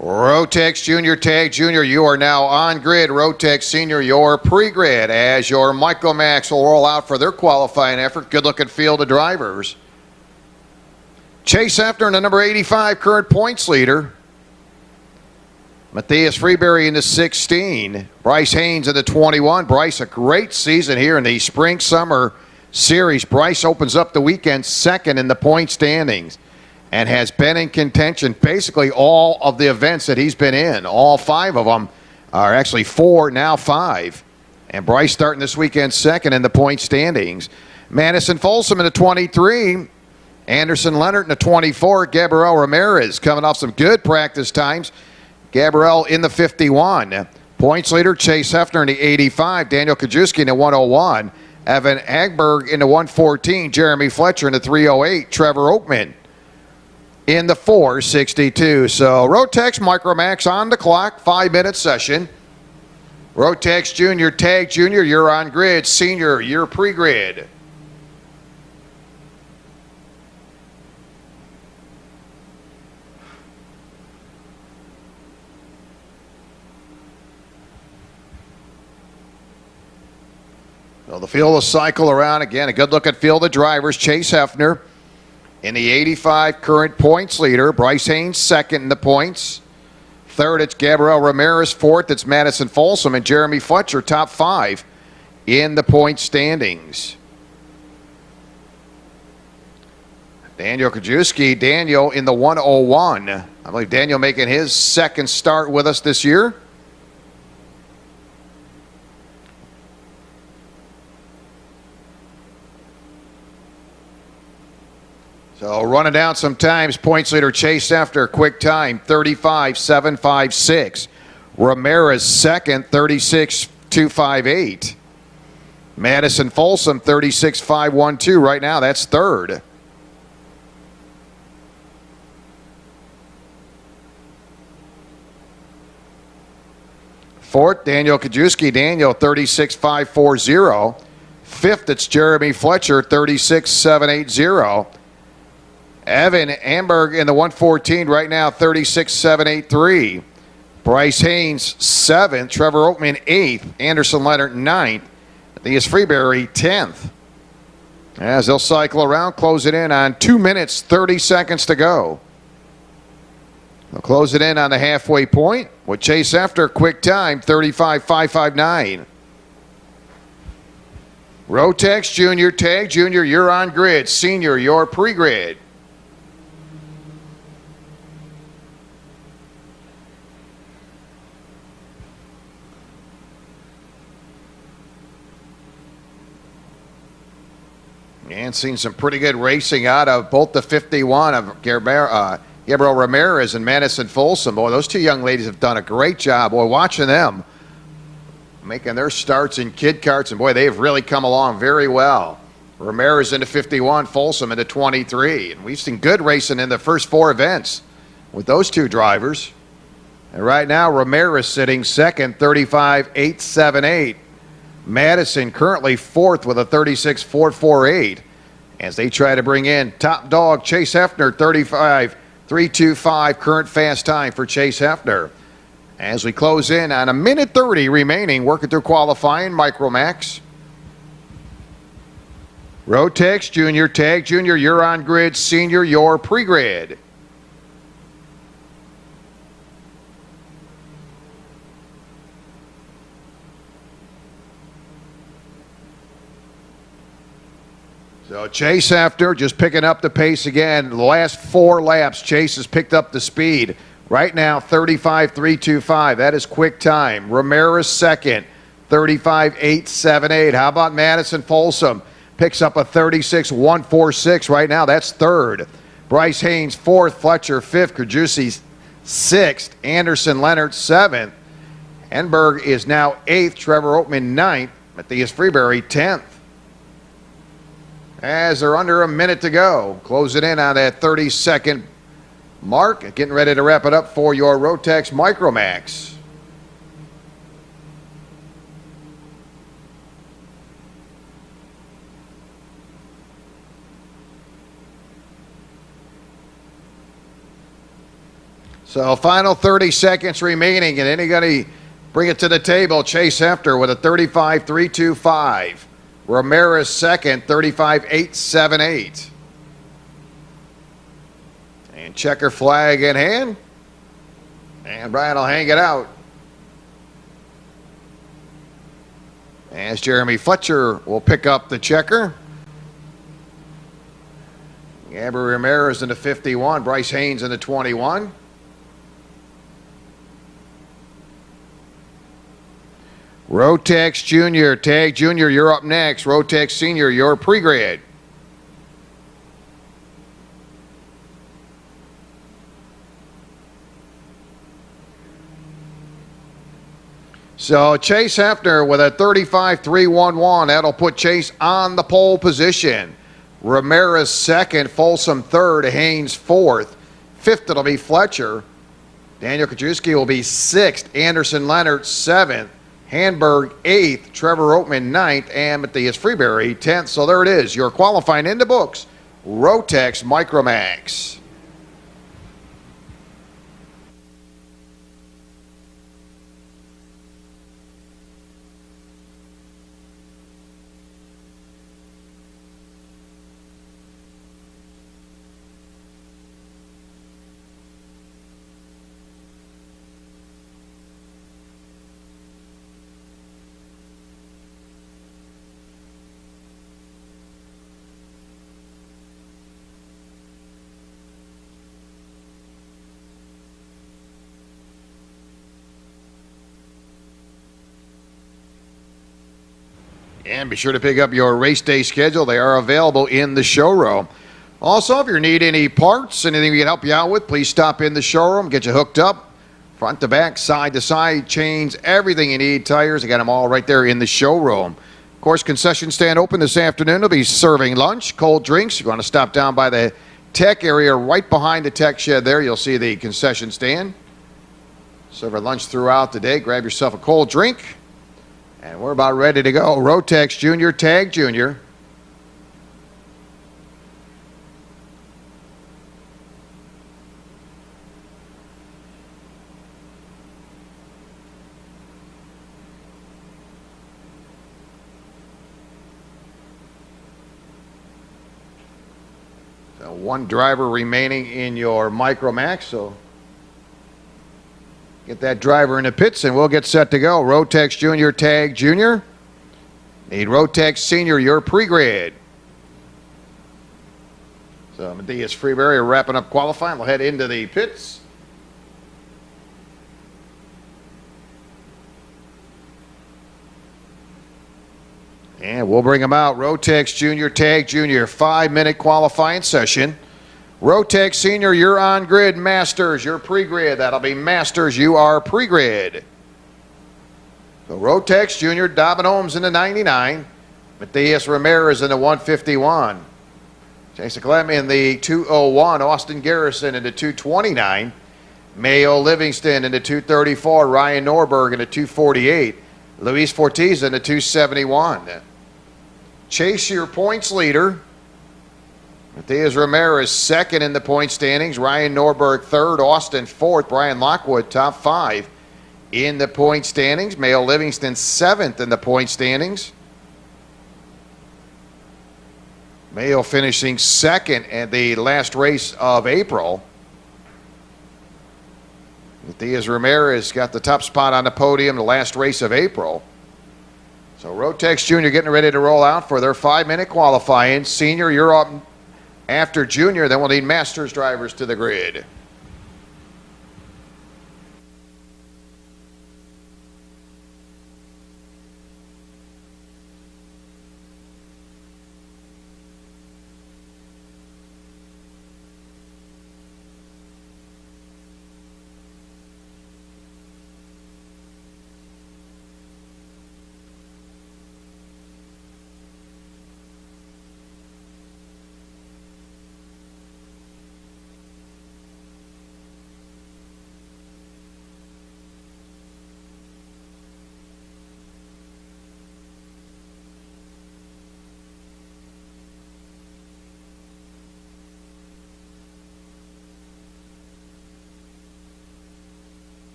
Rotex Junior Tag Junior, you are now on grid. Rotex Senior, your pre-grid, as your Micromax will roll out for their qualifying effort. Good looking field of drivers. Chase Hefner in the number 85 current points leader. Matthias Freeberry in the 16. Bryce Haynes in the 21. Bryce, a great season here in the Spring-Summer Series. Bryce opens up the weekend second in the point standings and has been in contention basically all of the events that he's been in. All five of them are actually four, now five. And Bryce starting this weekend second in the point standings. Madison Folsom in the 23. Anderson Leonard in the 24. Gabriel Ramirez coming off some good practice times. Gabriel in the 51. Points leader Chase Hefner in the 85. Daniel Kajewski in the 101. Evan Hagberg in the 114. Jeremy Fletcher in the 308. Trevor Oakman in the 462. So Rotex Micromax on the clock, 5-minute session. Rotex Junior Tag Junior, you're on grid. Senior, you're pre-grid. So the field will cycle around again. A good looking field of drivers. Chase Hefner in the 85 current points leader. Bryce Haynes second in the points. Third, it's Gabriel Ramirez. Fourth, it's Madison Folsom. And Jeremy Fletcher, top five in the point standings. Daniel Kajewski, Daniel in the 101. I believe Daniel making his second start with us this year. So running down some times, points leader Chase after quick time, 35.756. Ramirez second, 36.258. Madison Folsom, 36.512 right now. That's third. Fourth, Daniel Kajewski. Daniel, 36.540. Fifth, it's Jeremy Fletcher, 36.780. Evan Amberg in the 114 right now, 36.783. Bryce Haynes, 7th. Trevor Oakman, 8th. Anderson Leonard, 9th. Matthias Freeberry, 10th. As they'll cycle around, close it in on 2 minutes, 30 seconds to go. They'll close it in on the halfway point with Chase after quick time, 35.559. Rotex Junior Tag Junior, you're on grid. Senior, you're pre-grid. And seen some pretty good racing out of both the 51 of Gabriel Ramirez and Madison Folsom. Boy, those two young ladies have done a great job. Boy, watching them making their starts in kid karts, and boy, they've really come along very well. Ramirez into 51, Folsom into 23. And we've seen good racing in the first four events with those two drivers. And right now, Ramirez sitting second, 35.878. Madison currently fourth with a 36.448 as they try to bring in top dog Chase Hefner, 35.325 current fast time for Chase Hefner. As we close in on 1:30 remaining, working through qualifying, Micromax. Rotex Junior Tag Junior, you're on grid. Senior, you're pre-grid. So Chase after just picking up the pace again. The last 4 laps, Chase has picked up the speed. Right now, 35.325. That is quick time. Ramirez second, 35.878. How about Madison Folsom? Picks up a 36.146 right now. That's third. Bryce Haynes fourth. Fletcher fifth. Krajewski sixth. Anderson Leonard seventh. Enberg is now eighth. Trevor Oatman ninth. Matthias Freeberry 10th. As they're under a minute to go, closing in on that 30-second mark, getting ready to wrap it up for your Rotex Micromax. So final 30 seconds remaining, and anybody bring it to the table. Chase Hefner with a 35.325. Ramirez second, 35.878. And checker flag in hand. And Brian will hang it out. As Jeremy Fletcher will pick up the checker. Gabriel Ramirez in the 51. Bryce Haynes in the 21. Rotex Junior, Tag Junior, you're up next. Rotex Senior, your pre-grade. So Chase Hefner with a 35.311. That'll put Chase on the pole position. Ramirez second, Folsom third, Haynes fourth. Fifth, it'll be Fletcher. Daniel Krajewski will be sixth. Anderson Leonard seventh. Handberg 8th, Trevor Oatman 9th, and Matthias Freeberry 10th. So there it is. You're qualifying in the books. Rotex Micromax. And be sure to pick up your race day schedule. They are available in the showroom. Also, if you need any parts, anything we can help you out with, please stop in the showroom, get you hooked up. Front to back, side to side, chains, everything you need, tires. I got them all right there in the showroom. Of course, concession stand open this afternoon. They'll be serving lunch, cold drinks. If you want to stop down by the tech area right behind the tech shed there, you'll see the concession stand. Serving lunch throughout the day. Grab yourself a cold drink. And we're about ready to go. Rotex Junior, Tag Junior. So one driver remaining in your Micromax, so get that driver in the pits and we'll get set to go. Rotex Junior, Tag Junior. Need Rotex Senior, your pre-grade. So Matthias Freeberry wrapping up qualifying. We'll head into the pits. And we'll bring them out. Rotex Junior, Tag Junior, 5-minute qualifying session. Rotex Senior, you're on grid. Masters, you're pre-grid. That'll be Masters, you are pre-grid. So Rotex Junior, Dobbin Holmes in the 99. Matthias Ramirez in the 151. Jason Clem in the 201. Austin Garrison in the 229. Mayo Livingston in the 234. Ryan Norberg in the 248. Luis Fortiz in the 271. Chase, your points leader. Matthias Ramirez second in the point standings. Ryan Norberg third. Austin fourth. Brian Lockwood top 5 in the point standings. Mayo Livingston seventh in the point standings. Mayo finishing second at the last race of April. Matthias Ramirez got the top spot on the podium the last race of April. So Rotex Junior getting ready to roll out for their 5-minute qualifying. Senior, you're up after Junior. Then we'll need Masters drivers to the grid.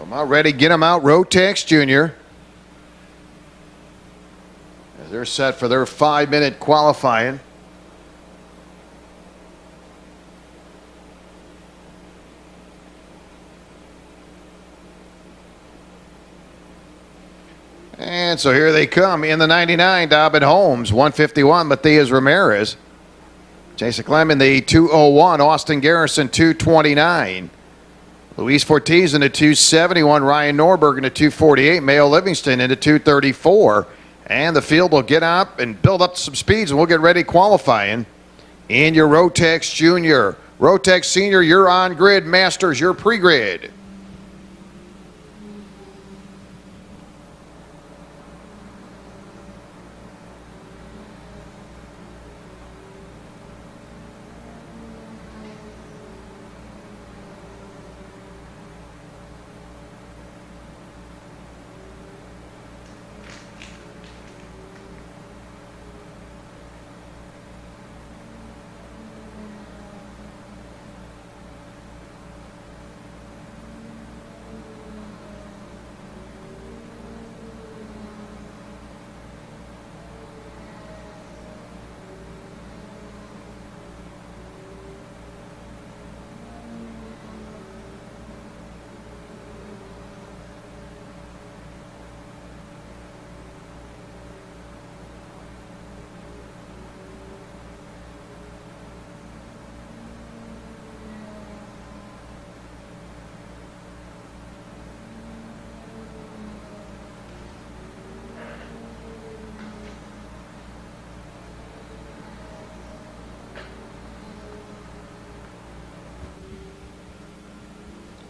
Come out ready, get them out, Rotex Jr. As they're set for their 5-minute qualifying. And so here they come in the 99, Dobbin Holmes, 151, Matias Ramirez. Jason Clement, the 201, Austin Garrison, 229. Luis Fortiz in the 271, Ryan Norberg in the 248, Mayo Livingston in the 234. And the field will get up and build up some speeds, and we'll get ready qualifying in your Rotex Junior. Rotex Senior, you're on grid. Masters, you're pre-grid.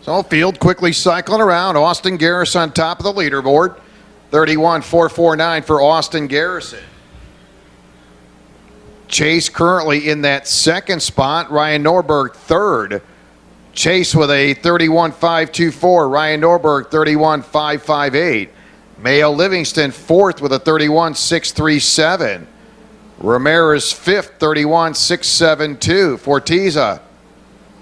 So field quickly cycling around. Austin Garrison on top of the leaderboard. 31.449 for Austin Garrison. Chase currently in that second spot. Ryan Norberg third. Chase with a 31.524. Ryan Norberg 31.558. Mayo Livingston fourth with a 31.637. Ramirez fifth, 31.672. Fortiza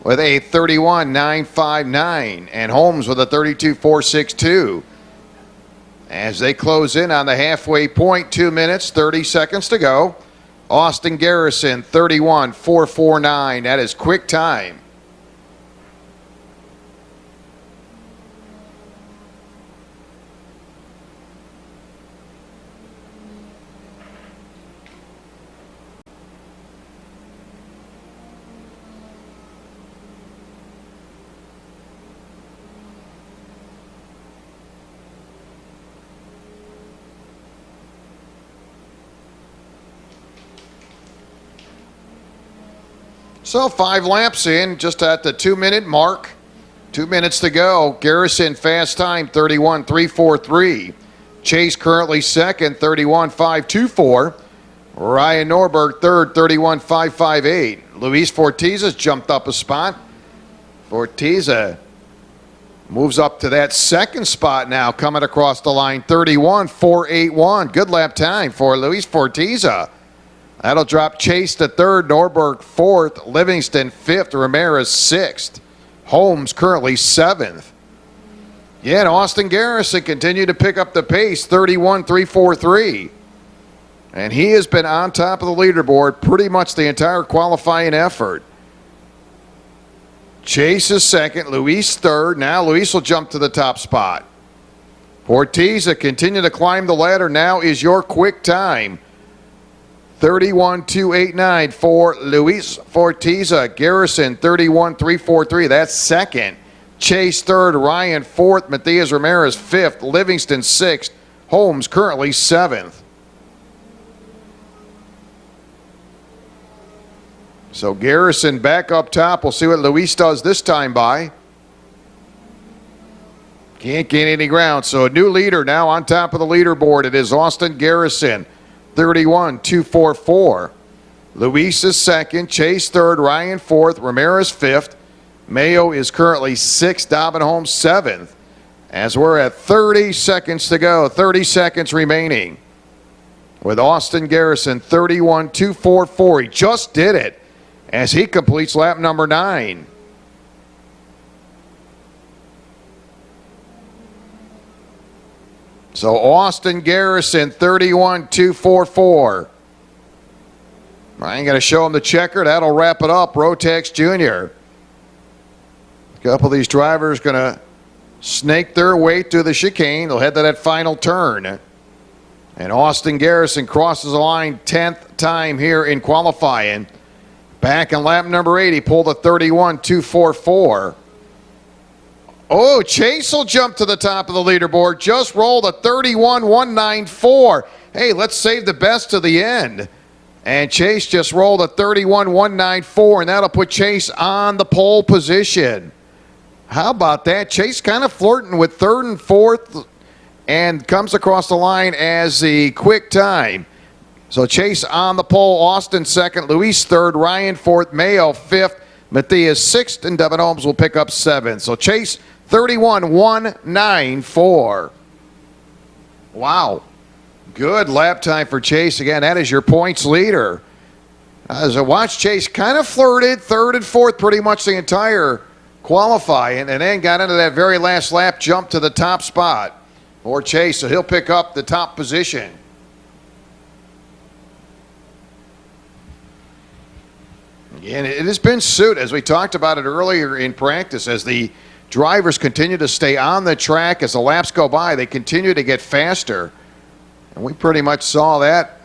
with a 31.959, and Holmes with a 32.462. As they close in on the halfway point, 2 minutes, 30 seconds to go. Austin Garrison, 31.449. That is quick time. So 5 laps in, just at the 2-minute mark. 2 minutes to go. Garrison fast time, 31.343. Chase currently second, 31.524. Ryan Norberg third, 31.558. Luis Fortiza's jumped up a spot. Fortiza moves up to that second spot now, coming across the line, 31.481. Good lap time for Luis Fortiza. That'll drop Chase to third, Norberg fourth, Livingston fifth, Ramirez sixth. Holmes currently seventh. Yeah, and Austin Garrison continued to pick up the pace, 31.343. And he has been on top of the leaderboard pretty much the entire qualifying effort. Chase is second, Luis third. Now Luis will jump to the top spot. Fortiza continue to climb the ladder. Now is your quick time. 31.289 for Luis Fortiza. Garrison 31.343. That's second. Chase third. Ryan fourth. Matias Ramirez fifth. Livingston sixth. Holmes currently seventh. So Garrison back up top. We'll see what Luis does this time by. Can't gain any ground. So a new leader now on top of the leaderboard. It is Austin Garrison. 31.244. Luis is second. Chase third. Ryan fourth. Ramirez fifth. Mayo is currently sixth. Dobbin Holmes seventh. As we're at 30 seconds to go. 30 seconds remaining. With Austin Garrison 31.244. He just did it as he completes lap number 9. So Austin Garrison, 31.244. I ain't going to show him the checker. That'll wrap it up. Rotex Jr. A couple of these drivers going to snake their way through the chicane. They'll head to that final turn. And Austin Garrison crosses the line 10th time here in qualifying. Back in lap number 8, he pulled a 31.244. Oh, Chase will jump to the top of the leaderboard. Just rolled a 31.194. Hey, let's save the best to the end. And Chase just rolled a 31.194, and that'll put Chase on the pole position. How about that? Chase kind of flirting with third and fourth and comes across the line as the quick time. So Chase on the pole, Austin second, Luis third, Ryan fourth, Mayo fifth, Matthias sixth, and Devin Holmes will pick up seventh. So Chase 31.194. Wow. Good lap time for Chase. Again, that is your points leader. As I watched Chase kind of flirted third and fourth pretty much the entire qualifying, and then got into that very last lap, jump to the top spot for Chase, so he'll pick up the top position. Again, it has been suit, as we talked about it earlier in practice, as the drivers continue to stay on the track. As the laps go by, they continue to get faster. And we pretty much saw that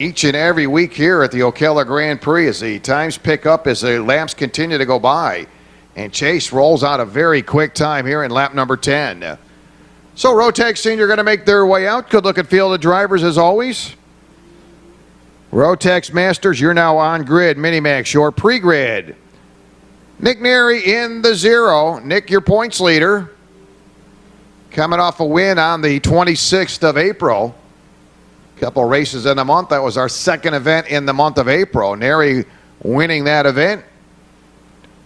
each and every week here at the Ocala Grand Prix as the times pick up, as the laps continue to go by. And Chase rolls out a very quick time here in lap number 10. So Rotex Senior going to make their way out. Good looking field of drivers as always. Rotex Masters, you're now on grid. Minimax, your pre-grid. Nick Neary in the 0. Nick, your points leader. Coming off a win on the 26th of April. Couple races in the month. That was our second event in the month of April. Neary winning that event.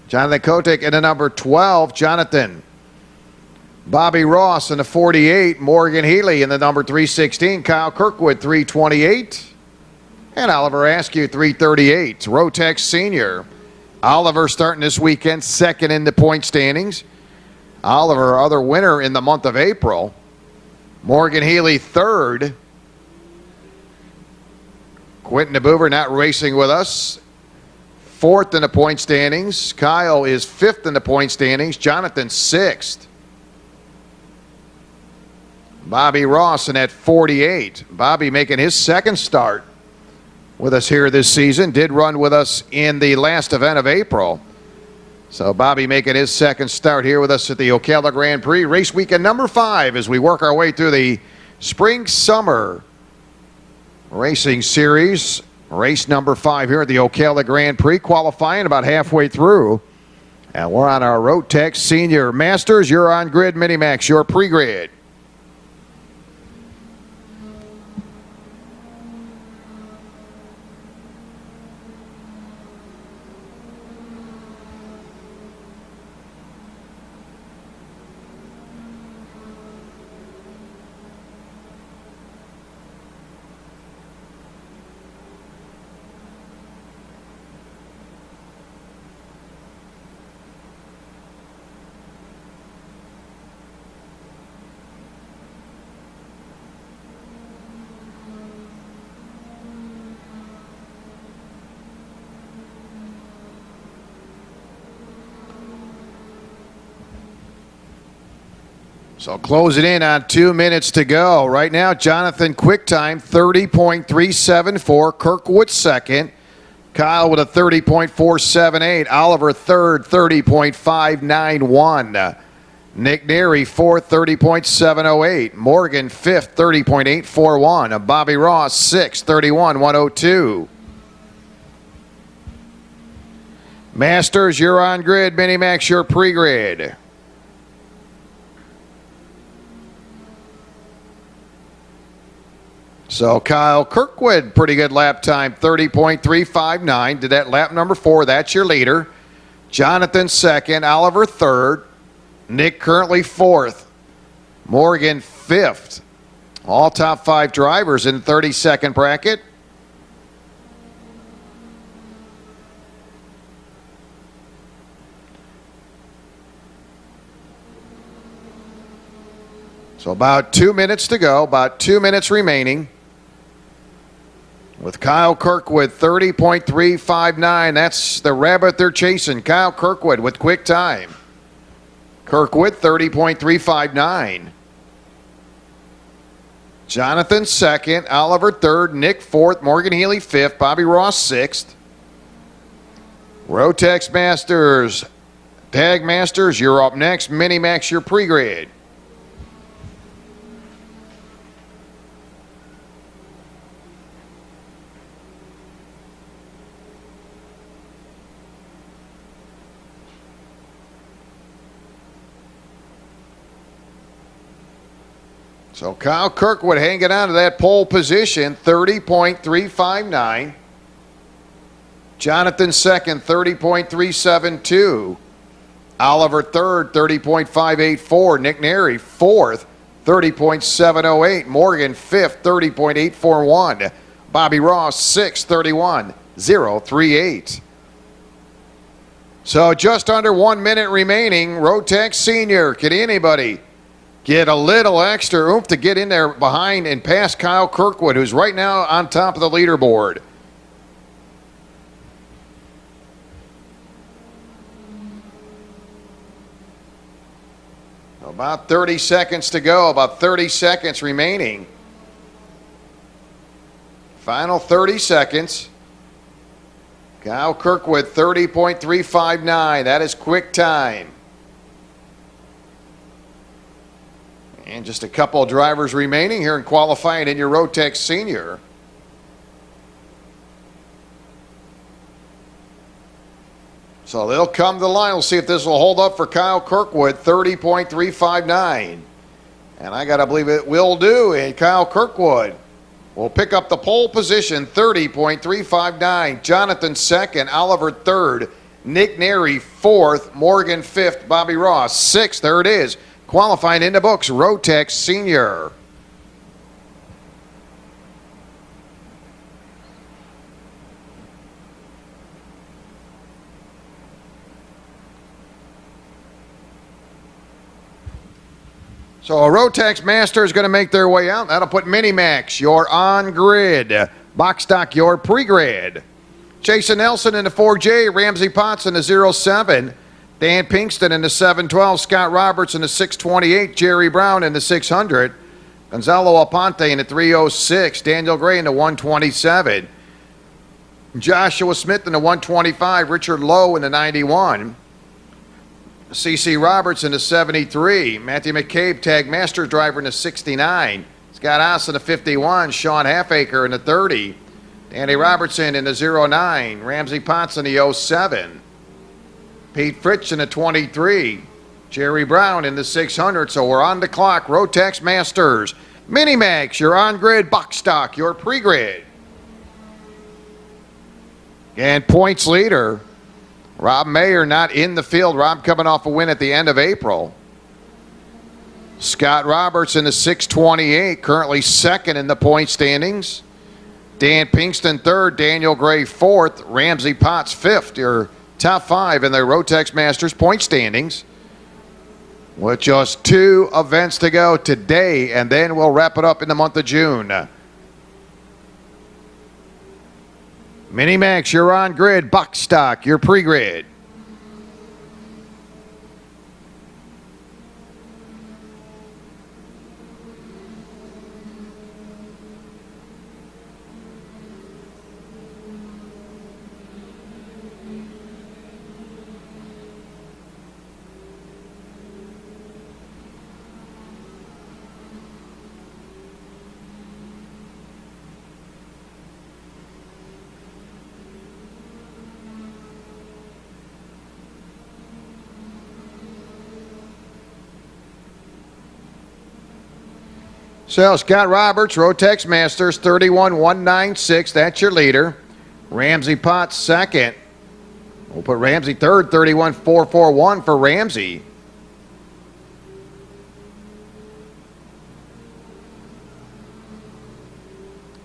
Jonathan Kotick in the number 12. Jonathan. Bobby Ross in the 48. Morgan Healy in the number 316. Kyle Kirkwood, 328. And Oliver Askew, 338. Rotex Senior. Oliver starting this weekend second in the point standings. Oliver, other winner in the month of April. Morgan Healy, third. Quentin DeBoover not racing with us. Fourth in the point standings. Kyle is fifth in the point standings. Jonathan, sixth. Bobby Ross in at 48. Bobby making his second start with us here this season. Did run with us in the last event of April. So Bobby making his second start here with us at the Ocala Grand Prix. Race weekend number 5 as we work our way through the Spring-Summer Racing Series. Race number 5 here at the Ocala Grand Prix. Qualifying about halfway through. And we're on our Rotex Senior Masters. You're on grid. Minimax, your pre-grid. So close it in on 2 minutes to go. Right now, Jonathan QuickTime, 30.374. Kirkwood second. Kyle with a 30.478. Oliver third, 30.591. Nick Neary fourth, 30.708. Morgan fifth, 30.841. Bobby Ross sixth, 31.102. Masters, you're on grid. Minimax, your pre-grid. So Kyle Kirkwood, pretty good lap time, 30.359. Did that lap number 4. That's your leader. Jonathan second. Oliver third. Nick currently fourth. Morgan fifth. All top 5 drivers in the 32nd bracket. So about 2 minutes to go, about 2 minutes remaining. With Kyle Kirkwood, 30.359. That's the rabbit they're chasing. Kyle Kirkwood with quick time. Kirkwood, 30.359. Jonathan second, Oliver third, Nick fourth, Morgan Healy fifth, Bobby Ross sixth. Rotex Masters, Tag Masters, you're up next. Mini-Max, your pre-grade. So Kyle Kirkwood hanging on to that pole position, 30.359. Jonathan second, 30.372. Oliver third, 30.584. Nick Neri fourth, 30.708. Morgan fifth, 30.841. Bobby Ross sixth, 31.038. So just under 1 minute remaining. Rotex Senior, can anybody get a little extra oomph to get in there behind and past Kyle Kirkwood, who's right now on top of the leaderboard? About 30 seconds to go, about 30 seconds remaining. Final 30 seconds. Kyle Kirkwood, 30.359. That is quick time. And just a couple of drivers remaining here in qualifying in your Rotex Senior. So they'll come to the line. We'll see if this will hold up for Kyle Kirkwood, 30.359. And I got to believe it will do. And Kyle Kirkwood will pick up the pole position, 30.359. Jonathan second, Oliver third, Nick Neri fourth, Morgan fifth, Bobby Ross sixth. There it is. Qualifying in the books, Rotex Senior. So a Rotex Master is going to make their way out. That'll put Mini-Max, your on-grid. Box Stock, your pre-grid. Jason Nelson in the 4J, Ramsey Potts in the 07. Dan Pinkston in the 712, Scott Roberts in the 628, Jerry Brown in the 600, Gonzalo Aponte in the 306, Daniel Gray in the 127, Joshua Smith in the 125, Richard Lowe in the 91, CC Roberts in the 73, Matthew McCabe, Tag Masters driver in the 69, Scott Oss in the 51, Sean Halfacre in the 30, Danny Robertson in the 09, Ramsey Potts in the 07, Pete Fritz in the 23, Jerry Brown in the 600. So we're on the clock. Rotex Masters, Mini-Max, your on-grid, Box Stock, your pre-grid. And points leader, Rob Mayer not in the field. Rob coming off a win at the end of April. Scott Roberts in the 628, currently second in the point standings. Dan Pinkston third, Daniel Gray fourth, Ramsey Potts fifth. Your top five in the Rotex Masters point standings. With just 2 events to go today, and then we'll wrap it up in the month of June. Mini-Max, you're on grid. Box Stock, your pre-grid. So Scott Roberts, Rotex Masters, 31.196. That's your leader. Ramsey Potts second. We'll put Ramsey third, 31.441 for Ramsey.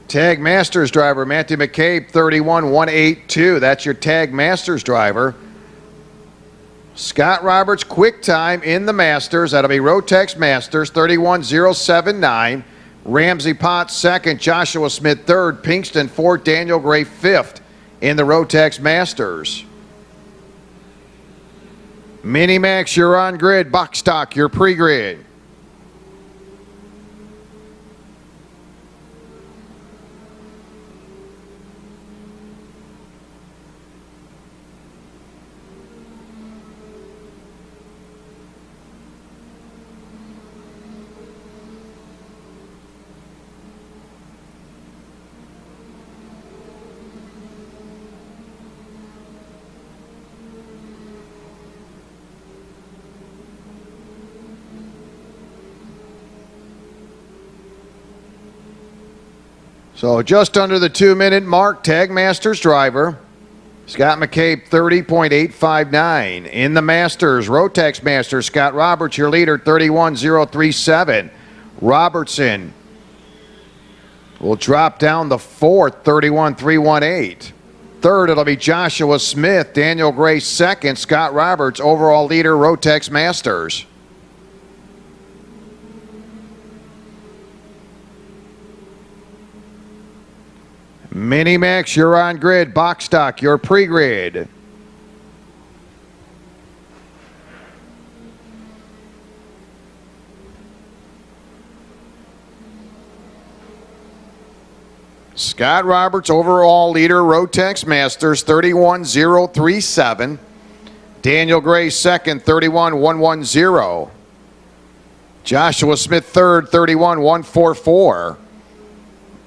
Tag Masters driver Matthew McCabe, 31.182. That's your Tag Masters driver. Scott Roberts, quick time in the Masters. That'll be Rotex Masters, 31.079. Ramsey Potts second, Joshua Smith third, Pinkston fourth, Daniel Gray fifth in the Rotex Masters. Mini-Max, you're on grid. Box stock, your pre-grid. So just under the 2-minute mark, Tag Masters driver. Scott McCabe, 30.859. In the Masters, Rotex Masters, Scott Roberts, your leader, 31.037. Robertson will drop down the fourth, 31.318. Third, it'll be Joshua Smith. Daniel Gray second. Scott Roberts, overall leader, Rotex Masters. Mini-Max, you're on grid. Box stock, your pre-grid. Scott Roberts, overall leader, Rotex Masters, 31.037. Daniel Gray second, 31.110. Joshua Smith third, 31.144.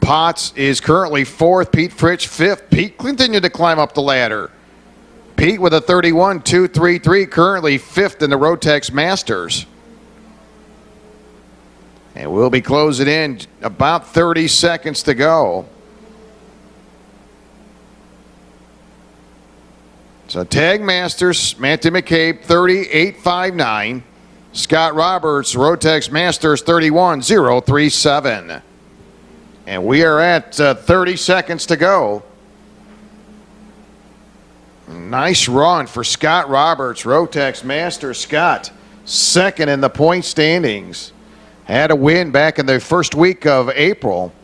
Potts is currently fourth. Pete Fritsch fifth. Pete continued to climb up the ladder. Pete with a 31.233, currently fifth in the Rotex Masters. And we'll be closing in about 30 seconds to go. So Tag Masters, Matthew McCabe, 38.59. Scott Roberts, Rotex Masters, 31.037. And we are at 30 seconds to go. Nice run for Scott Roberts, Rotex Masters. Scott, second in the point standings. Had a win back in the first week of April.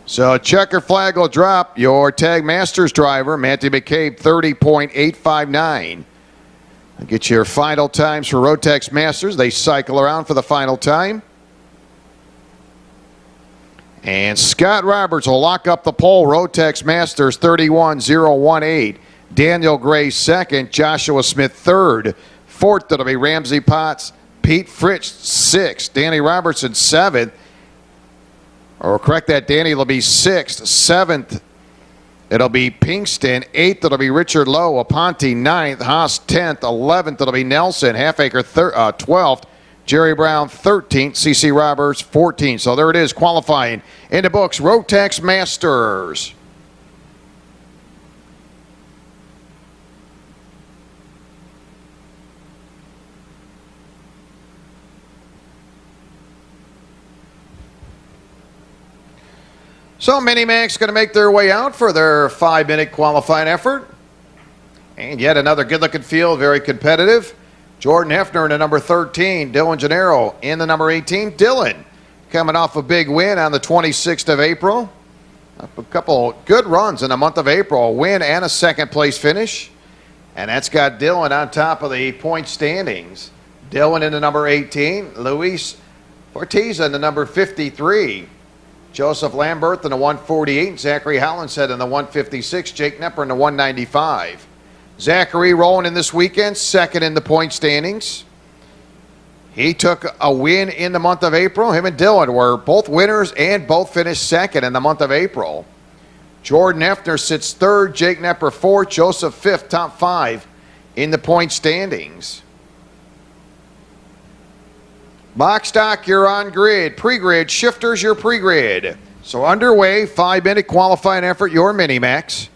So checker flag will drop. Your Tag Masters driver, Matthew McCabe, 30.859. I'll get your final times for Rotex Masters. They cycle around for the final time. And Scott Roberts will lock up the pole. Rotex Masters, 31.018. Daniel Gray second. Joshua Smith third. Fourth, it'll be Ramsey Potts. Pete Fritsch sixth. Danny Robertson seventh. Or correct that, Danny will be sixth. Seventh, it'll be Pinkston. Eighth, it'll be Richard Lowe. Aponte ninth. Haas 10th. 11th, it'll be Nelson. Halfacre 12th. Jerry Brown 13th. CC Roberts 14th. So there it is, qualifying in the books. Rotex Masters. So Mini-Max going to make their way out for their 5-minute qualifying effort. And yet another good-looking field, very competitive. Jordan Hefner in the number 13. Dylan Gennaro in the number 18. Dylan coming off a big win on the 26th of April. A couple good runs in the month of April. A win and a second-place finish. And that's got Dylan on top of the point standings. Dylan in the number 18. Luis Ortiz in the number 53. Joseph Lambert in the 148, Zachary Hollinshead in the 156, Jake Nepper in the 195. Zachary rolling in this weekend, second in the point standings. He took a win in the month of April. Him and Dylan were both winners and both finished second in the month of April. Jordan Hefner sits third, Jake Nepper fourth, Joseph fifth, top five in the point standings. Box stock, you're on grid. Pre-grid, shifters, your pre-grid. So underway, 5-minute qualifying effort, your Mini-Max.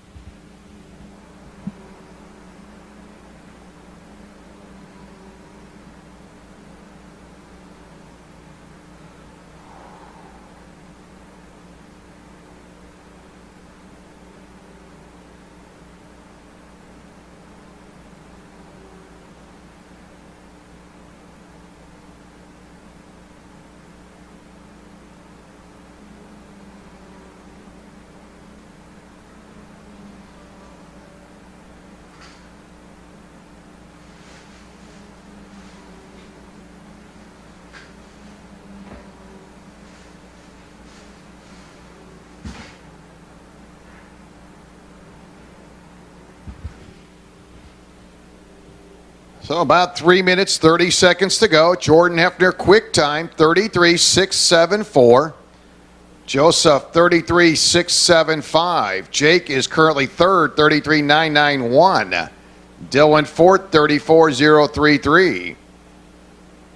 So about 3 minutes, 30 seconds to go. Jordan Hefner, quick time, 33.674. Joseph, 33.675. Jake is currently third, 33.991. Dylan fourth, 34.033.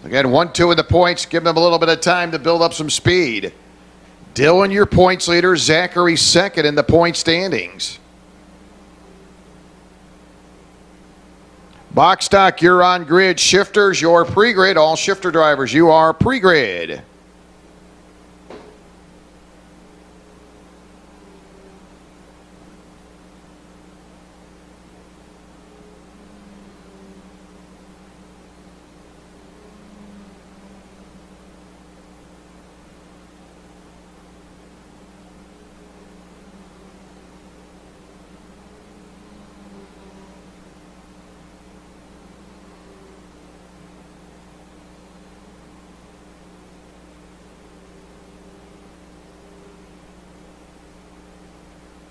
Again, 1-2 in the points. Give them a little bit of time to build up some speed. Dylan, your points leader. Zachary second in the point standings. Box stock, you're on grid. Shifters, your pre-grid. All shifter drivers, you are pre-grid.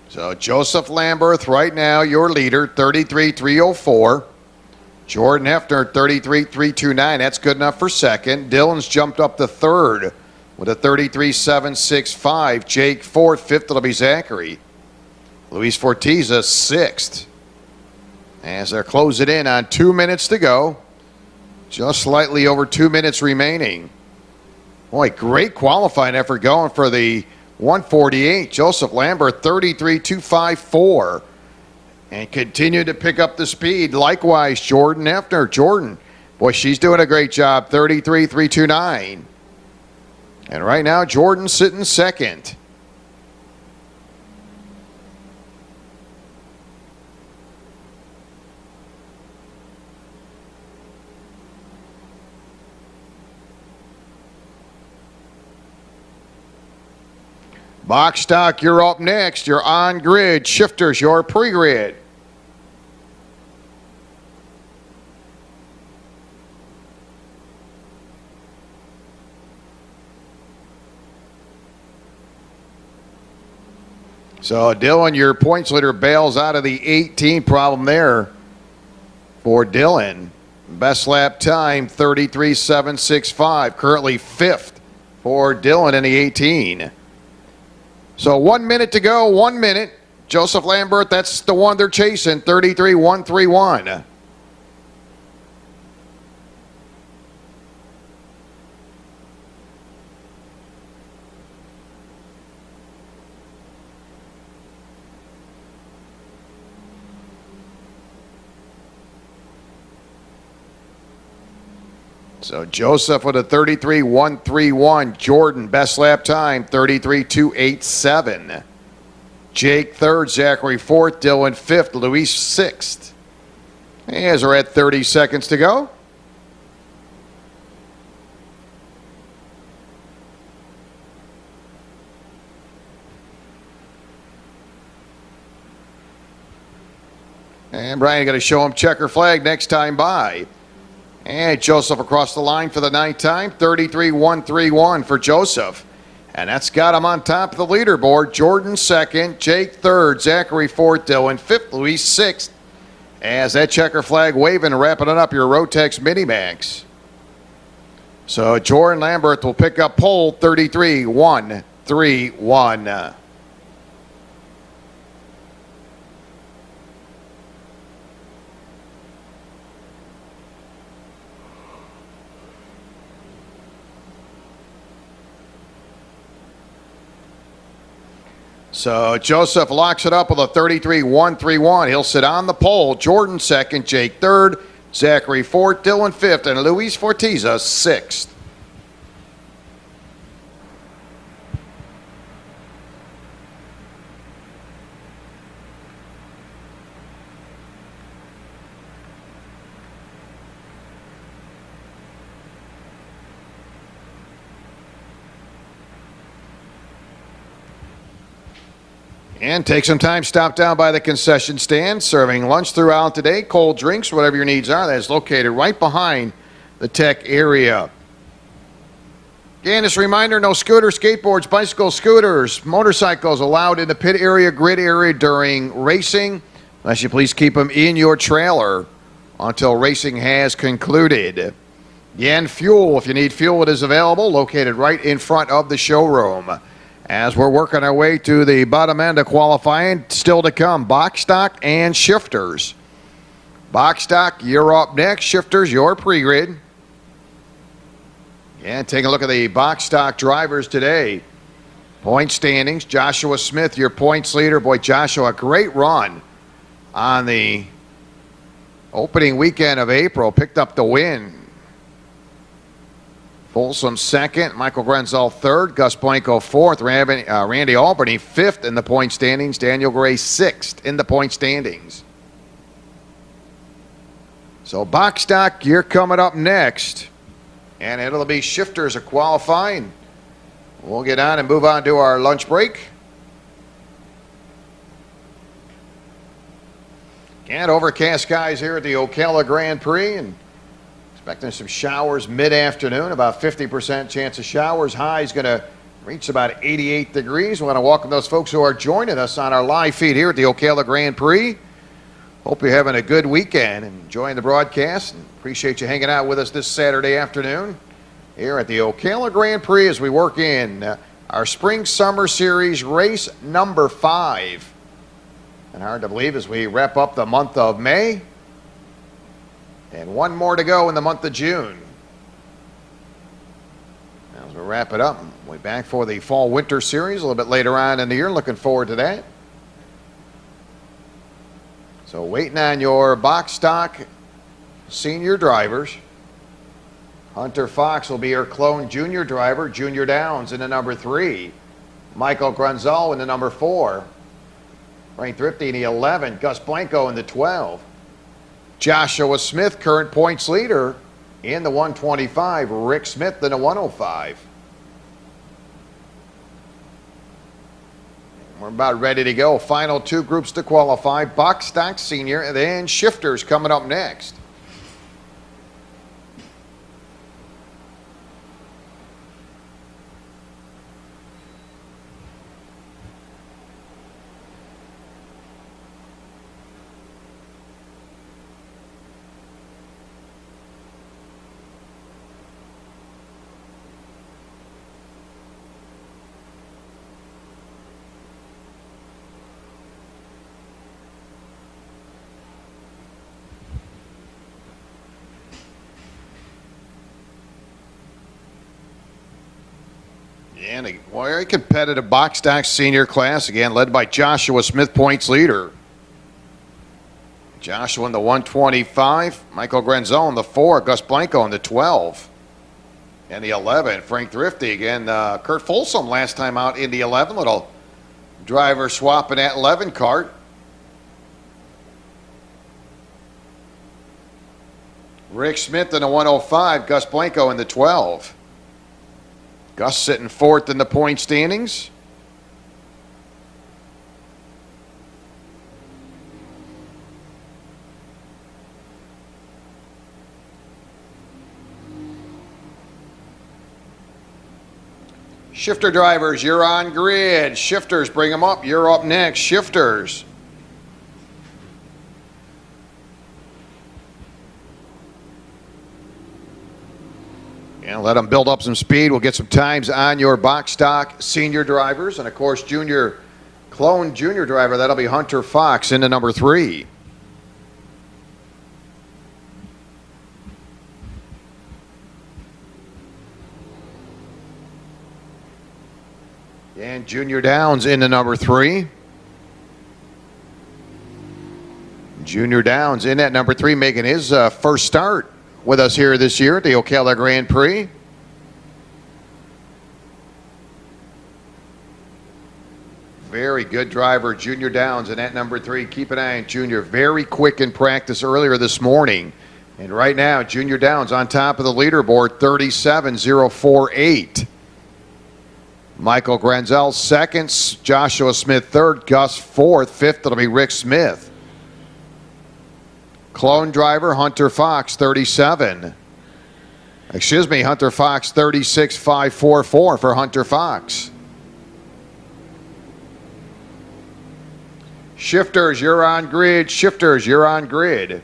So Joseph Lamberth right now, your leader, 33.304. Jordan Hefner, 33.329. That's good enough for second. Dylan's jumped up to third with a 33.765. Jake fourth. Fifth, it'll be Zachary. Luis Fortiza, sixth. As they're closing in on 2 minutes to go. Just slightly over 2 minutes remaining. Boy, great qualifying effort going for the 148. Joseph Lambert, 33.254. And continue to pick up the speed. Likewise, Jordan Hefner. Jordan, boy, she's doing a great job, 33.329. And right now, Jordan's sitting second. Box stock, you're up next. You're on grid. Shifters, your pre-grid. So Dylan, your points leader, bails out of the 18 problem there for Dylan. Best lap time, 33.765. Currently fifth for Dylan in the 18. So 1 minute to go, 1 minute. Joseph Lambert, that's the one they're chasing, 33.131. So Joseph with a 33.131. Jordan, best lap time, 33.287. Jake third, Zachary fourth, Dylan fifth, Luis sixth. As we're at 30 seconds to go. And Brian, got to show him checker flag next time by. And Joseph across the line for the ninth time, 33.131 for Joseph. And that's got him on top of the leaderboard. Jordan second, Jake third, Zachary fourth, Dylan fifth, Luis sixth. As that checker flag waving, wrapping it up, your Rotex Mini-Max. So Jordan Lambert will pick up pole 33.131. So Joseph locks it up with a 33-131. He'll sit on the pole. Jordan second, Jake third, Zachary fourth, Dylan fifth, and Luis Fortiza sixth. And take some time, stop down by the concession stand, serving lunch throughout the day, cold drinks, whatever your needs are. That is located right behind the tech area. Again, just a reminder, no scooters, skateboards, bicycles, scooters, motorcycles allowed in the pit area, grid area during racing, unless you please keep them in your trailer until racing has concluded. Again, fuel, if you need fuel, it is available, located right in front of the showroom. As we're working our way to the bottom end of qualifying, still to come, box stock and shifters. Box stock, you're up next. Shifters, your pre-grid. And take a look at the box stock drivers today. Point standings, Joshua Smith, your points leader. Boy, Joshua, great run on the opening weekend of April. Picked up the win. Folsom second, Michael Grenzel third, Gus Blanco fourth, Randy Albany fifth in the point standings, Daniel Gray sixth in the point standings. So box stock, you're coming up next. And it'll be shifters of qualifying. We'll get on and move on to our lunch break. And overcast skies here at the Ocala Grand Prix, and expecting some showers mid-afternoon, about 50% chance of showers. High is going to reach about 88 degrees. We want to welcome those folks who are joining us on our live feed here at the Ocala Grand Prix. Hope you're having a good weekend and enjoying the broadcast. And appreciate you hanging out with us this Saturday afternoon here at the Ocala Grand Prix as we work in our Spring-Summer Series race number 5. And hard to believe as we wrap up the month of May. And one more to go in the month of June. As we wrap it up, we'll be back for the Fall-Winter Series a little bit later on in the year. Looking forward to that. So waiting on your box stock senior drivers. Hunter Fox will be your clone junior driver. Junior Downs in the number 3. Michael Grunzel in the number 4. Frank Thrifty in the 11. Gus Blanco in the 12. Joshua Smith, current points leader in the 125. Rick Smith in the 105. We're about ready to go. Final 2 groups to qualify. Box stock senior and then shifters coming up next. And a very competitive box stock senior class, again, led by Joshua Smith, points leader. Joshua in the 125, Michael Grenzel in the 4, Gus Blanco in the 12. And the 11, Frank Thrifty. Again, Kurt Folsom last time out in the 11. Little driver swapping at 11 cart. Rick Smith in the 105, Gus Blanco in the 12. Gus sitting 4th in the point standings. Shifter drivers, you're on grid. Shifters, bring them up. You're up next. Shifters. And let them build up some speed. We'll get some times on your box stock senior drivers. And, of course, clone junior driver, that'll be Hunter Fox into number 3. And Junior Downs into number 3. Junior Downs in at number 3, making his first start with us here this year at the Ocala Grand Prix. Very good driver, Junior Downs, in at number 3. Keep an eye on Junior. Very quick in practice earlier this morning. And right now, Junior Downs on top of the leaderboard, 37,048. Michael Granzel second, Joshua Smith third, Gus fourth, fifth it'll be Rick Smith. Clone driver Hunter Fox 37. Hunter Fox 36,544 for Hunter Fox. Shifters, you're on grid. Shifters, you're on grid.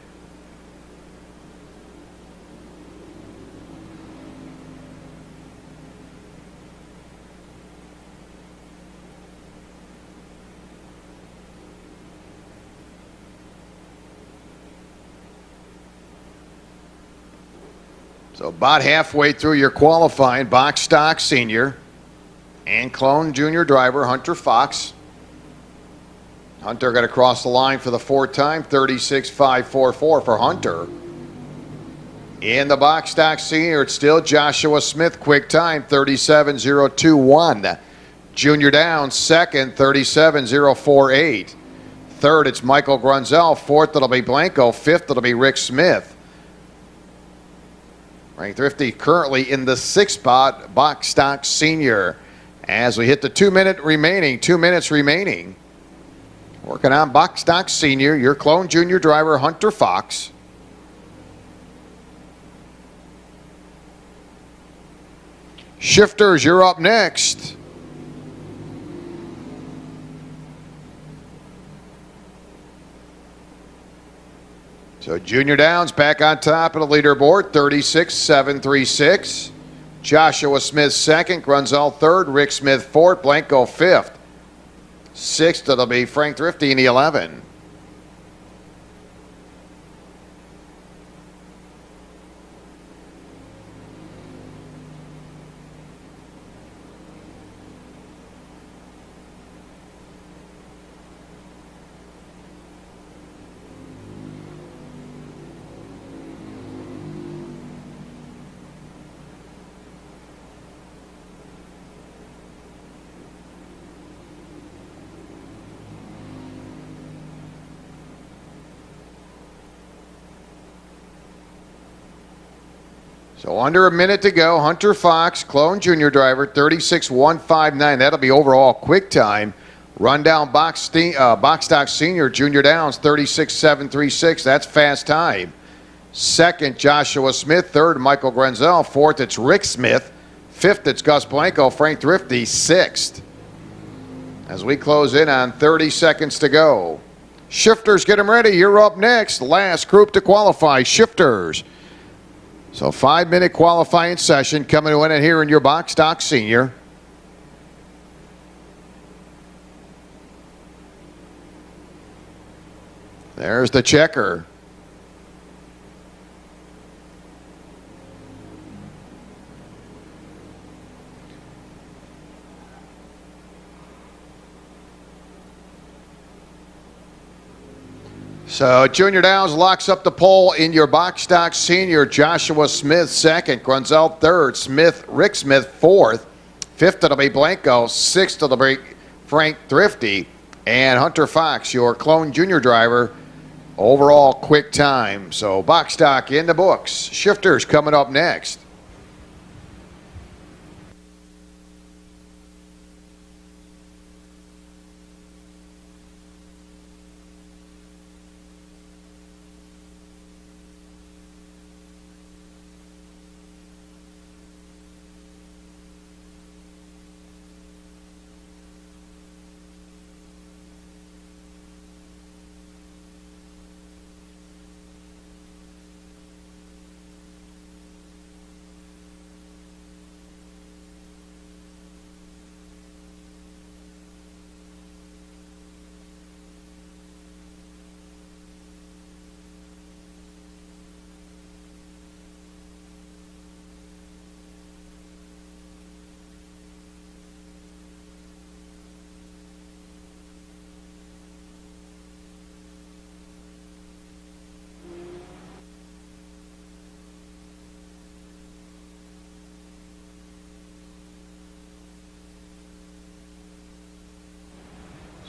So about halfway through your qualifying, box stock senior and clone junior driver Hunter Fox. Hunter got to cross the line for the 4th time, 36,544 for Hunter. In the box stock senior, it's still Joshua Smith, quick time, 37,021. Junior Downs second, 37,048. Third, it's Michael Grunzel. Fourth, it'll be Blanco. Fifth, it'll be Rick Smith. Frank Thrifty currently in the 6th spot, box stock senior. As we hit the 2 minutes remaining. Working on box stock senior, your clone junior driver, Hunter Fox. Shifters, you're up next. So Junior Downs back on top of the leaderboard, 36,736. Joshua Smith second, Grunzel third, Rick Smith fourth, Blanco fifth. 6th, it'll be Frank Thrifty in the 11. So under a minute to go, Hunter Fox, clone junior driver, 36,159. That'll be overall quick time. Rundown box stock senior, Junior Downs, 36,736. That's fast time. Second, Joshua Smith. Third, Michael Granzel. Fourth, it's Rick Smith. Fifth, it's Gus Blanco. Frank Thrifty, 6th. As we close in on 30 seconds to go. Shifters, get them ready. You're up next. Last group to qualify, Shifters. So 5-minute qualifying session coming to an end here in your box stock senior. There's the checker. So Junior Downs locks up the pole in your box stock senior. Joshua Smith second, Grunzel third, Rick Smith fourth, fifth it'll be Blanco, sixth it'll be Frank Thrifty, and Hunter Fox, your clone junior driver. Overall quick time. So box stock in the books. Shifters coming up next.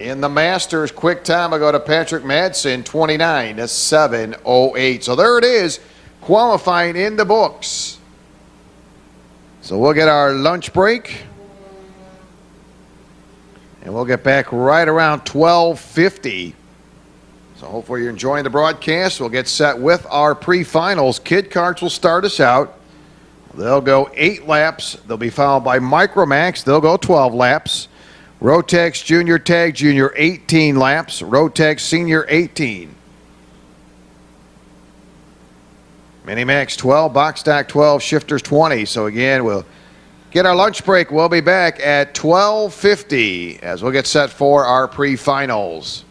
In the Masters, quick time, I go to Patrick Madsen, 29:7:08. So there it is, qualifying in the books. So we'll get our lunch break. And we'll get back right around 12:50. So hopefully you're enjoying the broadcast. We'll get set with our pre-finals. Kid Karts will start us out. They'll go 8 laps. They'll be followed by Micromax. They'll go 12 laps. Rotex Junior Tag Junior 18 laps. Rotex Senior 18. Minimax 12, Box Stock 12, Shifters 20. So again, we'll get our lunch break. We'll be back at 12:50 as we'll get set for our pre-finals.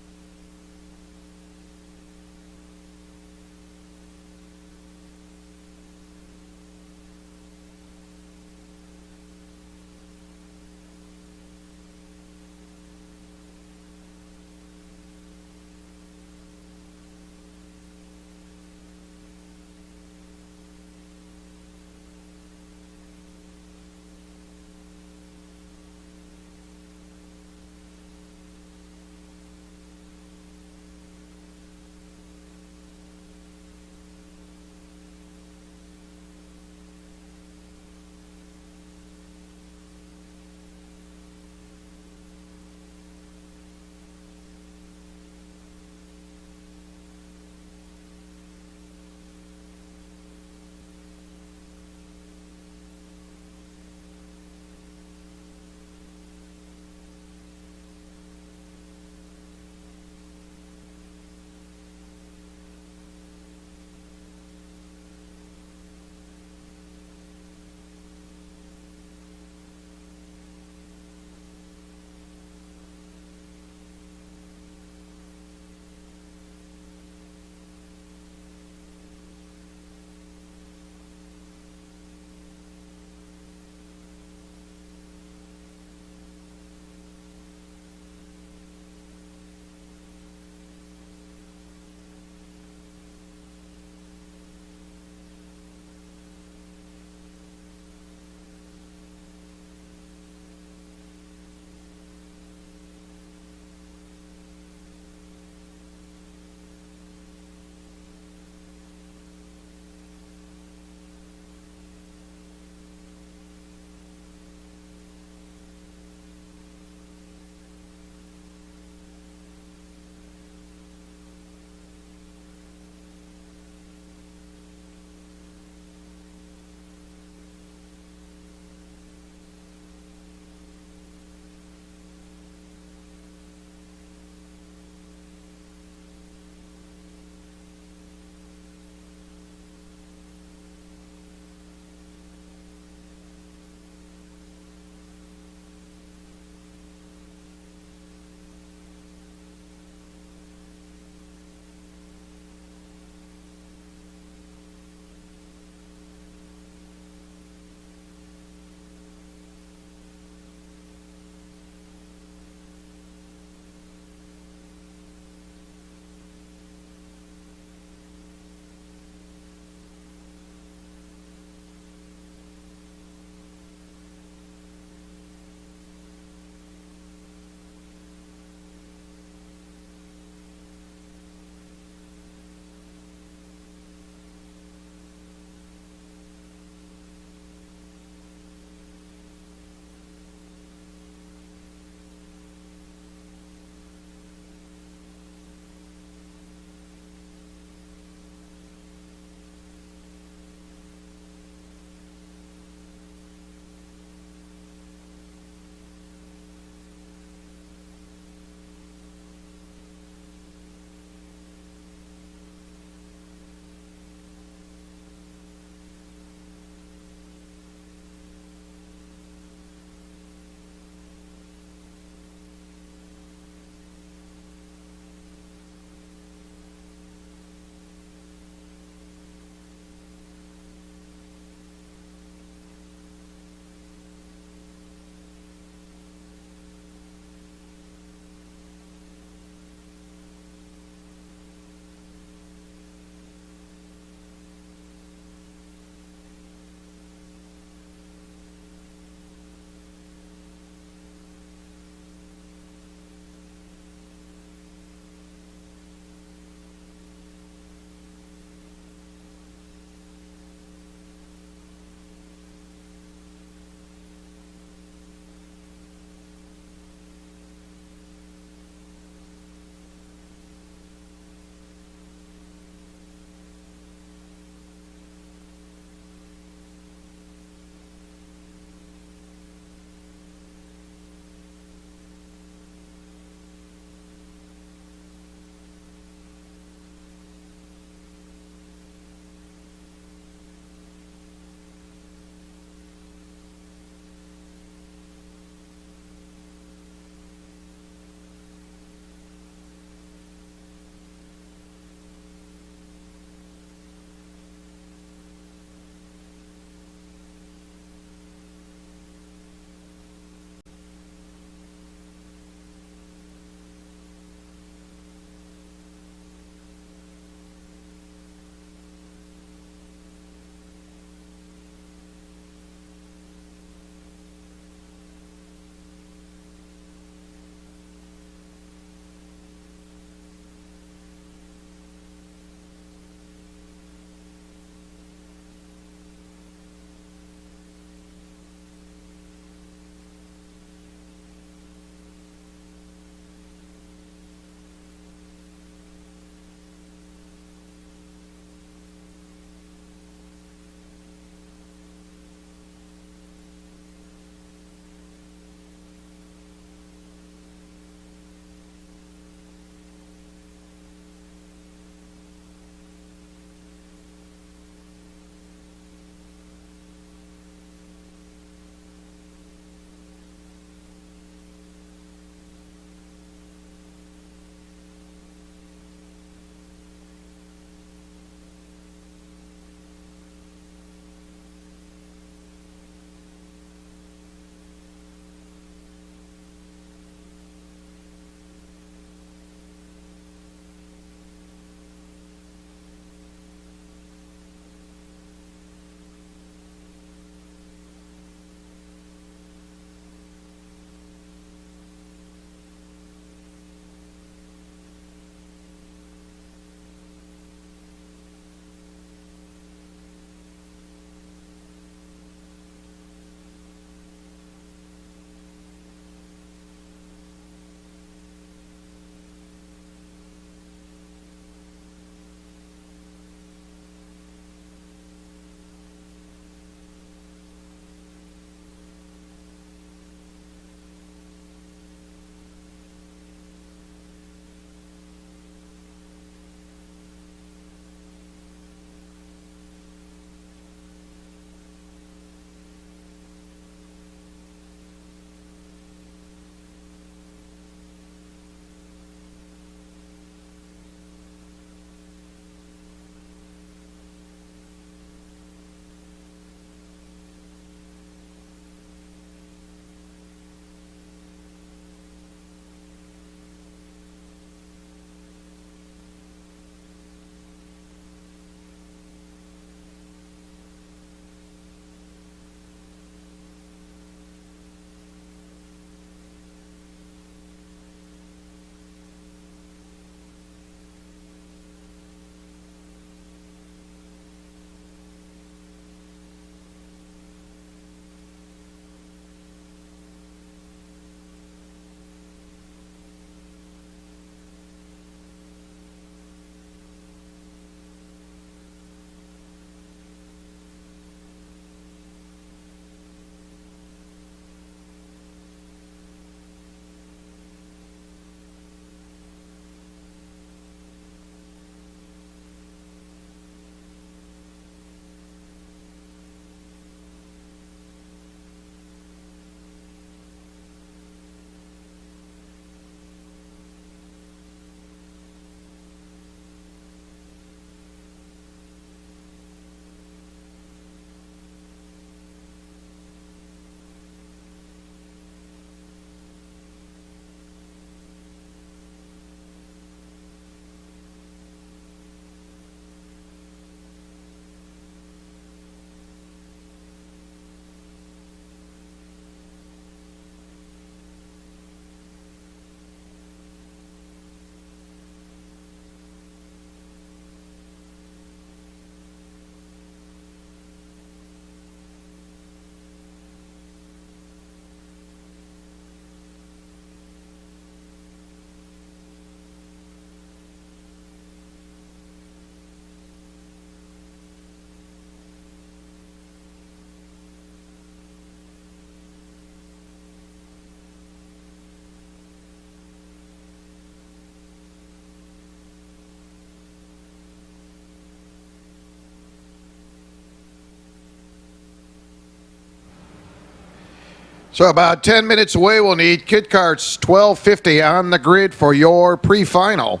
So about 10 minutes away, we'll need kit carts 1250 on the grid for your pre-final.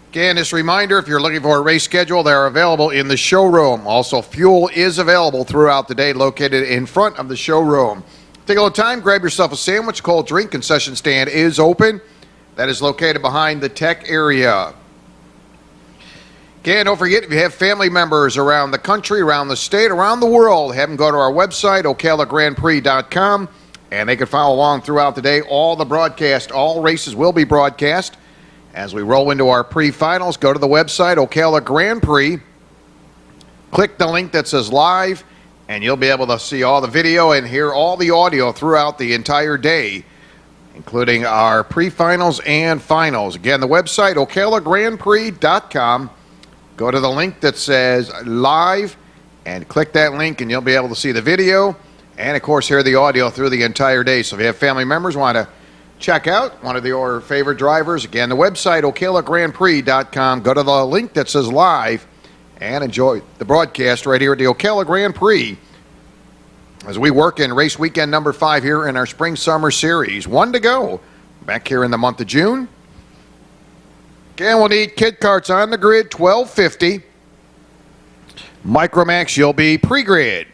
Again, this reminder, if you're looking for a race schedule, they're available in the showroom. Also, fuel is available throughout the day, located in front of the showroom. Take a little time, grab yourself a sandwich. Cold drink concession stand is open. That is located behind the tech area. Again, don't forget, if you have family members around the country, around the state, around the world, have them go to our website, ocalagrandprix.com, and they can follow along throughout the day. All the broadcast, all races will be broadcast. As we roll into our pre-finals, go to the website, Ocala Gran Prix. Click the link that says live, and you'll be able to see all the video and hear all the audio throughout the entire day, including our pre-finals and finals. Again, the website, ocalagrandprix.com. Go to the link that says live, and click that link, and you'll be able to see the video and, of course, hear the audio through the entire day. So if you have family members want to check out one of your favorite drivers, again, the website, ocalagrandprix.com. Go to the link that says live and enjoy the broadcast right here at the Ocala Gran Prix as we work in race weekend number 5 here in our spring-summer series. 1 to go back here in the month of June. Again, we'll need kit carts on the grid, 1250. Micromax, you'll be pre-grid.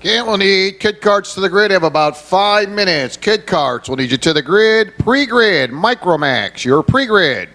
Kent will need kid carts to the grid. Have about 5 minutes. Kid carts will need you to the grid. Pre-grid, Micromax, your pre-grid.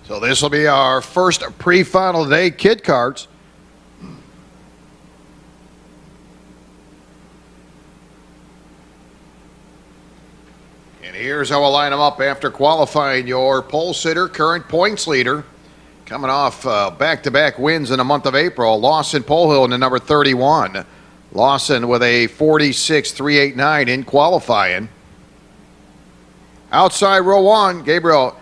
So this will be our first pre-final today, kid carts. And here's how we'll line them up after qualifying. Your pole sitter, current points leader, coming off back-to-back wins in the month of April. Lawson Polehill in the number 31. Lawson with a 46.389 in qualifying. Outside row one, Gabriel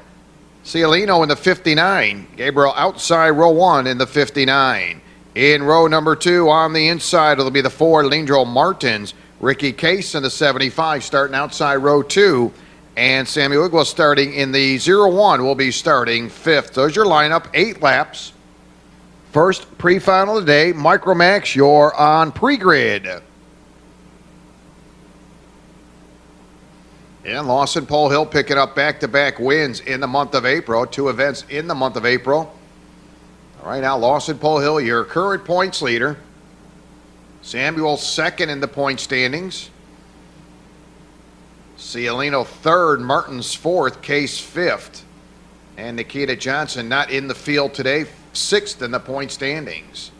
Cialino in the 59. Gabriel outside row one in the 59. In row number two on the inside, it'll be the 4, Lindro Martins. Ricky Case in the 75 starting outside row two. And Samuel Igwa starting in the 01 will be starting fifth. There's your lineup, 8 laps. First pre-final today, Micromax, you're on pre-grid. And Lawson Polehill picking up back-to-back wins in the month of April. 2 events in the month of April. All right, now Lawson Polehill, your current points leader. Samuel second in the point standings. Cialino third, Martins fourth, Case fifth. And Nikita Johnson not in the field today, sixth in the point standings.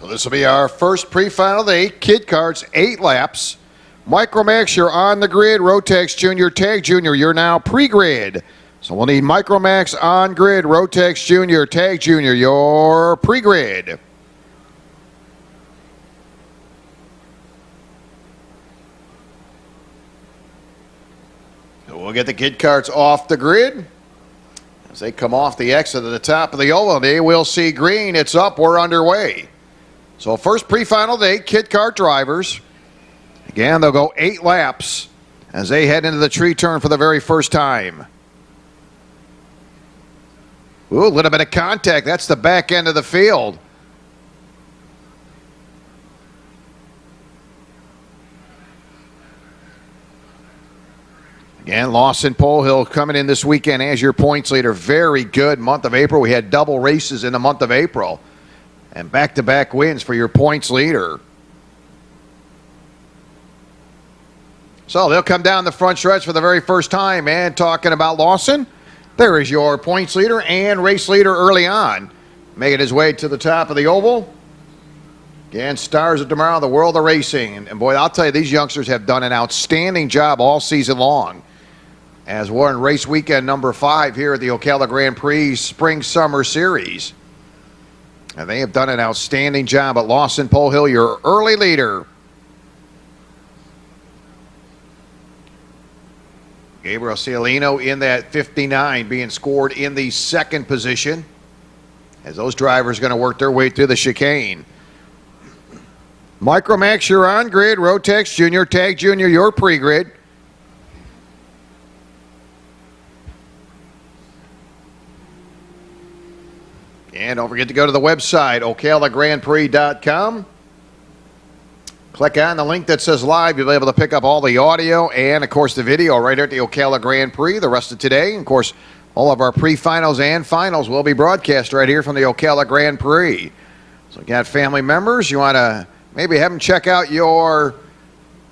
So this will be our first pre-final of the 8 kid carts, 8 laps. Micromax, you're on the grid. Rotex Junior, Tag Junior, you're now pre-grid. So we'll need Micromax on grid. Rotex Junior, Tag Junior, you're pre-grid. So we'll get the kid carts off the grid. As they come off the exit at the top of the oval, they will see green. It's up. We're underway. So first pre-final day, kid kart drivers. Again, they'll go 8 laps as they head into the tree turn for the very first time. Ooh, a little bit of contact. That's the back end of the field. Again, Lawson Polehill coming in this weekend as your points leader. Very good month of April. We had double races in the month of April. And back-to-back wins for your points leader. So they'll come down the front stretch for the very first time. And talking about Lawson, there is your points leader and race leader early on. Making his way to the top of the oval. Again, stars of tomorrow, the world of racing. And boy, I'll tell you, these youngsters have done an outstanding job all season long. As we're in race weekend number 5 here at the Ocala Gran Prix Spring-Summer Series. And they have done an outstanding job at Lawson Polehill, your early leader. Gabriel Cialino in that 59 being scored in the second position. As those drivers are going to work their way through the chicane. Micromax, you're on grid. Rotex Junior, Tag Junior, your pre-grid. And don't forget to go to the website, ocalagrandprix.com. Click on the link that says live. You'll be able to pick up all the audio and, of course, the video right here at the Ocala Gran Prix the rest of today. And, of course, all of our pre-finals and finals will be broadcast right here from the Ocala Gran Prix. So you got family members, you want to maybe have them check out your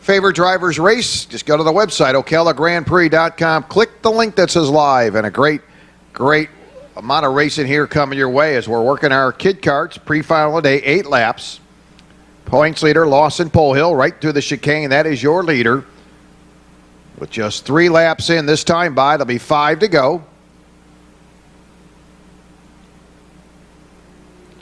favorite driver's race, just go to the website, ocalagrandprix.com. Click the link that says live, and a great amount of racing here coming your way as we're working our kid carts. Pre-final of day, 8 laps. Points leader, Lawson Polehill, right through the chicane. That is your leader. With just 3 laps in this time by, there'll be 5 to go.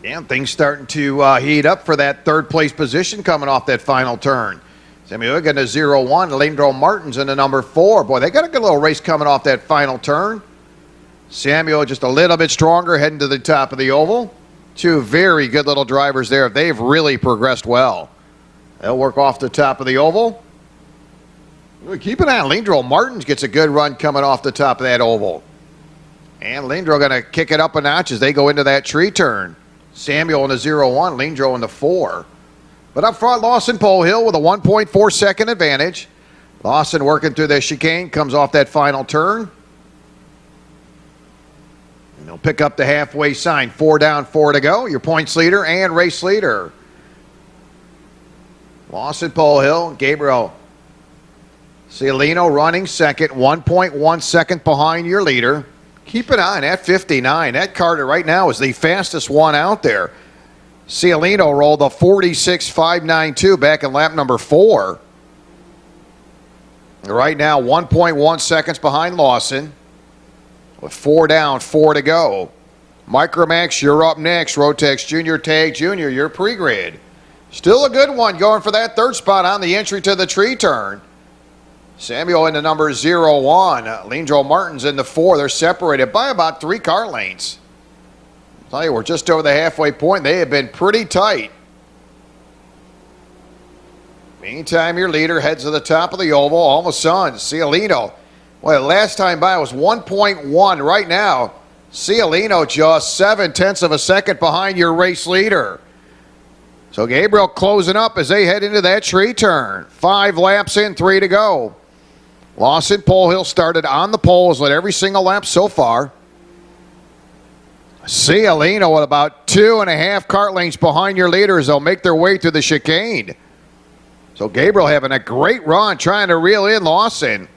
And things starting to heat up for that third place position coming off that final turn. Samuel in the 0-1, Leandro Martins in the number 4. Boy, they got a good little race coming off that final turn. Samuel just a little bit stronger heading to the top of the oval. 2 very good little drivers there. They've really progressed well. They'll work off the top of the oval. Keep an eye on Leandro Martins gets a good run coming off the top of that oval. And Leandro going to kick it up a notch as they go into that tree turn. Samuel in the 0-1, Leandro in the 4. But up front, Lawson Polehill with a 1.4 second advantage. Lawson working through the chicane, comes off that final turn. And they'll pick up the halfway sign. 4 down, 4 to go. Your points leader and race leader. Lawson Polehill, Gabriel Cialino running second, 1.1 second behind your leader. Keep an eye on that 59. That Carter right now is the fastest one out there. Cialino rolled a 46.592 back in lap number 4. Right now, 1.1 seconds behind Lawson. With 4 down, 4 to go. Micromax, you're up next. Rotex Junior, Tag Junior, your pre-grid. Still a good one going for that third spot on the entry to the tree turn. Samuel in the number 0-1. Leandro Martins in the 4. They're separated by about 3 car lanes. I'll tell you, we're just over the halfway point. They have been pretty tight. Meantime, your leader heads to the top of the oval. All of a sudden, Cialino. Well, last time by was 1.1. Right now, Cialino just 0.7 of a second behind your race leader. So Gabriel closing up as they head into that tree turn. 5 laps in, 3 to go. Lawson Polehill started on the poles, led every single lap so far. Cialino at about 2.5 kart lengths behind your leaders. They'll make their way through the chicane. So Gabriel having a great run trying to reel in Lawson.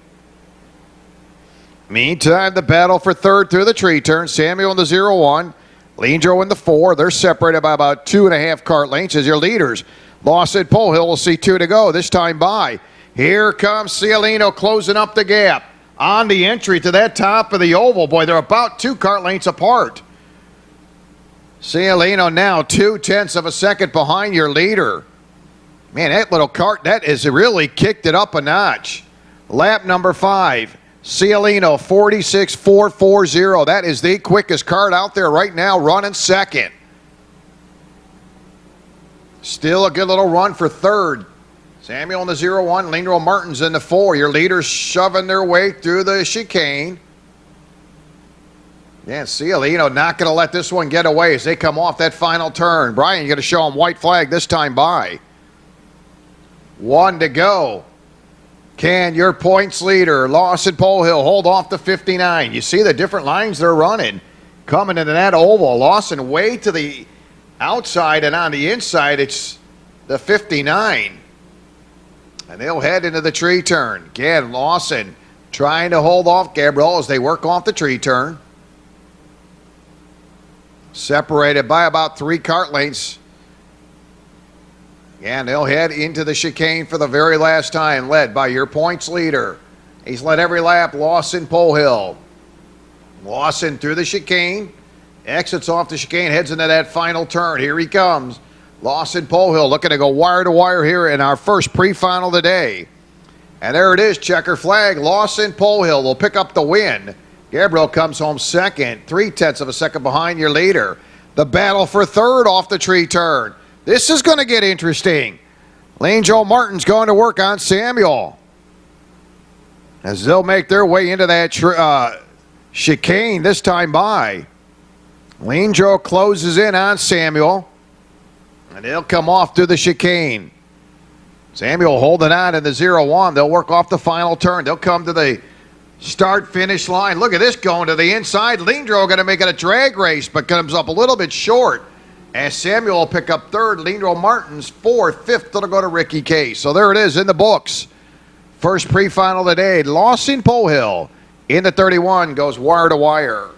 Meantime, the battle for third through the tree turn. Samuel in the 0-1. Lindro in the 4. They're separated by about 2.5 cart lengths as your leaders. Lawson Polehill will see 2 to go, this time by. Here comes Cialino closing up the gap on the entry to that top of the oval. Boy, they're about 2 cart lengths apart. Cialino now 0.2 of a second behind your leader. Man, that little cart, that has really kicked it up a notch. Lap number 5, Cialino 46.440. That is the quickest cart out there right now, running second. Still a good little run for third. Samuel in the 0-1, Lindro Martins in the 4. Your leaders shoving their way through the chicane. Yeah, Cialino not going to let this one get away as they come off that final turn. Brian, you're going to show them white flag this time by. 1 to go. Can your points leader, Lawson Polehill, hold off the 59? You see the different lines they're running. Coming into that oval, Lawson way to the outside, and on the inside, it's the 59. And they'll head into the tree turn. Again, Lawson trying to hold off Gabriel as they work off the tree turn. Separated by about 3 cart lengths. And they'll head into the chicane for the very last time, led by your points leader. He's led every lap, Lawson Polehill. Lawson through the chicane, exits off the chicane, heads into that final turn. Here he comes. Lawson Polehill looking to go wire to wire here in our first pre-final today. And there it is, checker flag. Lawson Polehill will pick up the win. Gabriel comes home second, 0.3 of a second behind your leader. The battle for third off the tree turn. This is going to get interesting. Lindro Martin's going to work on Samuel as they'll make their way into that chicane this time by. Lindro closes in on Samuel, and they'll come off through the chicane. Samuel holding on in the 0-1. They'll work off the final turn. They'll come to the start-finish line. Look at this going to the inside. Lindro going to make it a drag race, but comes up a little bit short. As Samuel will pick up third, Lindro Martins fourth, fifth it'll go to Ricky Case. So there it is in the books. First pre-final today, Lawson Polehill in the 31 goes wire to wire.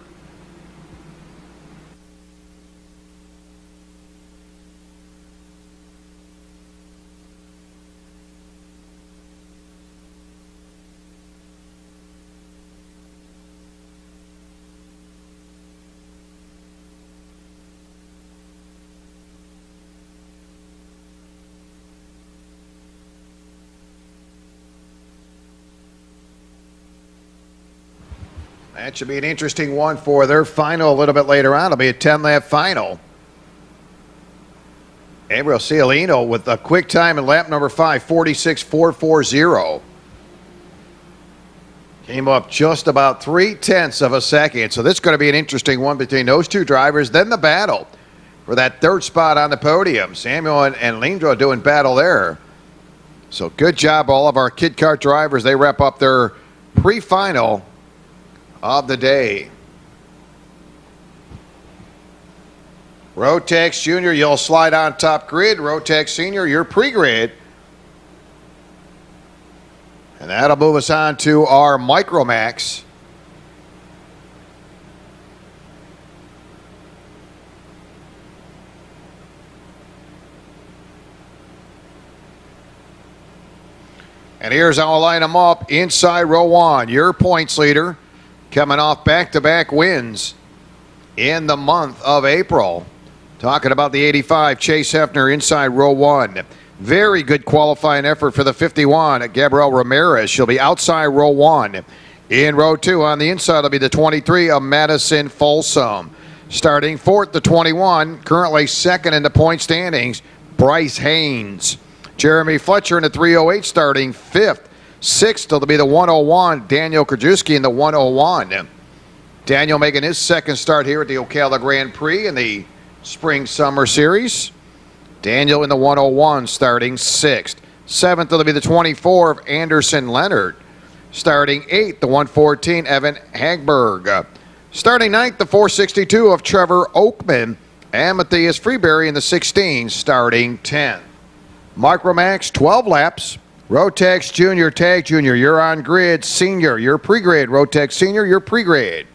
That should be an interesting one for their final a little bit later on. It'll be a 10-lap final. Gabriel Cialino with a quick time in lap number 5, 46.440. Came up just about 0.3 of a second. So this is going to be an interesting one between those two drivers. Then the battle for that third spot on the podium. Samuel and Lindro doing battle there. So good job, all of our kid kart drivers. They wrap up their pre-final of the day. Rotex Junior, you'll slide on top grid. Rotex Senior, your pre-grid. And that'll move us on to our Micromax. And here's how I'll line them up. Inside row 1, your points leader, coming off back-to-back wins in the month of April. Talking about the 85, Chase Hefner inside row 1. Very good qualifying effort for the 51, Gabriel Ramirez. She'll be outside row 1. In row 2 on the inside will be the 23 of Madison Folsom. Starting fourth, the 21, currently second in the point standings, Bryce Haynes. Jeremy Fletcher in the 308 starting fifth. Sixth will be the 101, Daniel Krajewski in the 101. Daniel making his second start here at the Ocala Grand Prix in the Spring-Summer Series. Daniel in the 101 starting sixth. Seventh will be the 24 of Anderson Leonard. Starting eighth, the 114, Evan Hagberg. Starting ninth, the 462 of Trevor Oakman. And Matthias Freeberry in the 16, starting 10th. Micromax, 12 laps. Rotex Junior, Tag Junior, you're on grid. Senior, you're pre-grid. Rotex Senior, you're pre-grid.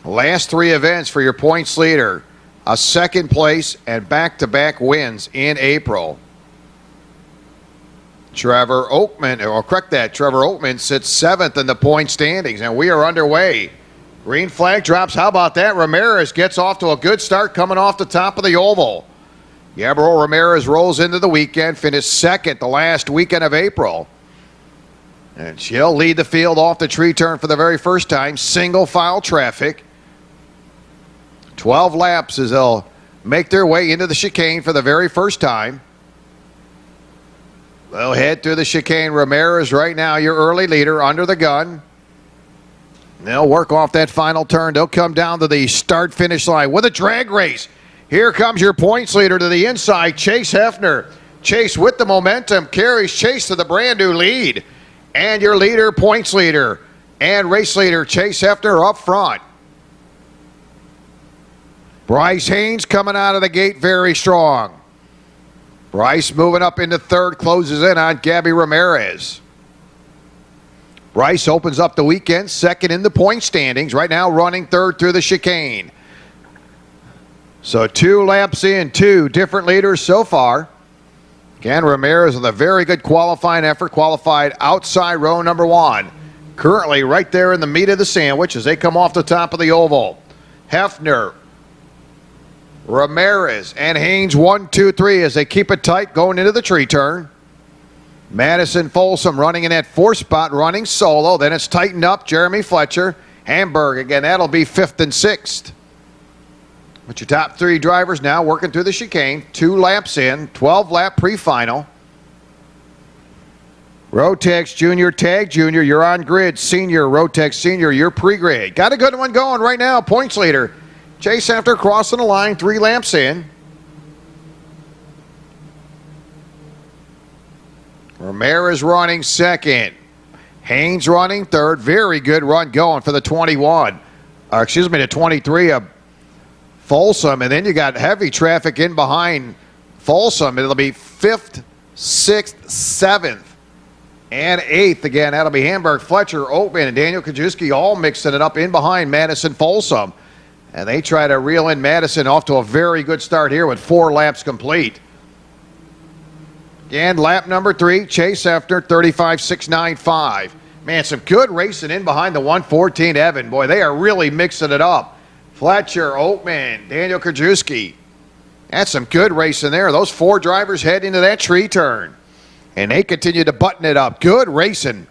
Last 3 events for your points leader. A second place and back-to-back wins in April. Trevor Oatman sits 7th in the point standings, and we are underway. Green flag drops. How about that? Ramirez gets off to a good start coming off the top of the oval. Gabriel Ramirez rolls into the weekend, finished 2nd the last weekend of April. And she'll lead the field off the tree turn for the very first time. Single file traffic. 12 laps as they'll make their way into the chicane for the very first time. They'll head through the chicane. Ramirez right now, your early leader, under the gun. They'll work off that final turn. They'll come down to the start-finish line with a drag race. Here comes your points leader to the inside, Chase Hefner. Chase with the momentum carries Chase to the brand new lead. And your leader, points leader, and race leader, Chase Hefner up front. Bryce Haynes coming out of the gate very strong. Bryce moving up into 3rd, closes in on Gabby Ramirez. Bryce opens up the weekend 2nd in the point standings, right now running 3rd through the chicane. So 2 laps in, 2 different leaders so far. Again, Ramirez with a very good qualifying effort, qualified outside row number 1. Currently right there in the meat of the sandwich as they come off the top of the oval. Hefner, Ramirez, and Haynes 1, 2, 3 as they keep it tight going into the tree turn. Madison Folsom running in that 4th spot, running solo. Then it's tightened up. Jeremy Fletcher. Hamburg, again, that'll be 5th and 6th. But your top 3 drivers now working through the chicane. 2 laps in, 12-lap pre-final. Rotex Junior, Tag Junior, you're on grid. Senior, Rotex Senior, you're pre-grid. Got a good one going right now. Points leader. Chase after crossing the line, 3 laps in. Ramirez running 2nd. Haynes running 3rd. Very good run going for the the 23 of Folsom. And then you got heavy traffic in behind Folsom. It'll be 5th, 6th, 7th, and 8th. Again, that'll be Hamburg, Fletcher, Oatman, and Daniel Kajewski all mixing it up in behind Madison Folsom. And they try to reel in Madison off to a very good start here with 4 laps complete. And lap number 3, Chase Hefner, 35.695. Man, some good racing in behind the 114 Evan. Boy, they are really mixing it up. Fletcher, Oatman, Daniel Krajewski. That's some good racing there. Those 4 drivers head into that tree turn. And they continue to button it up. Good racing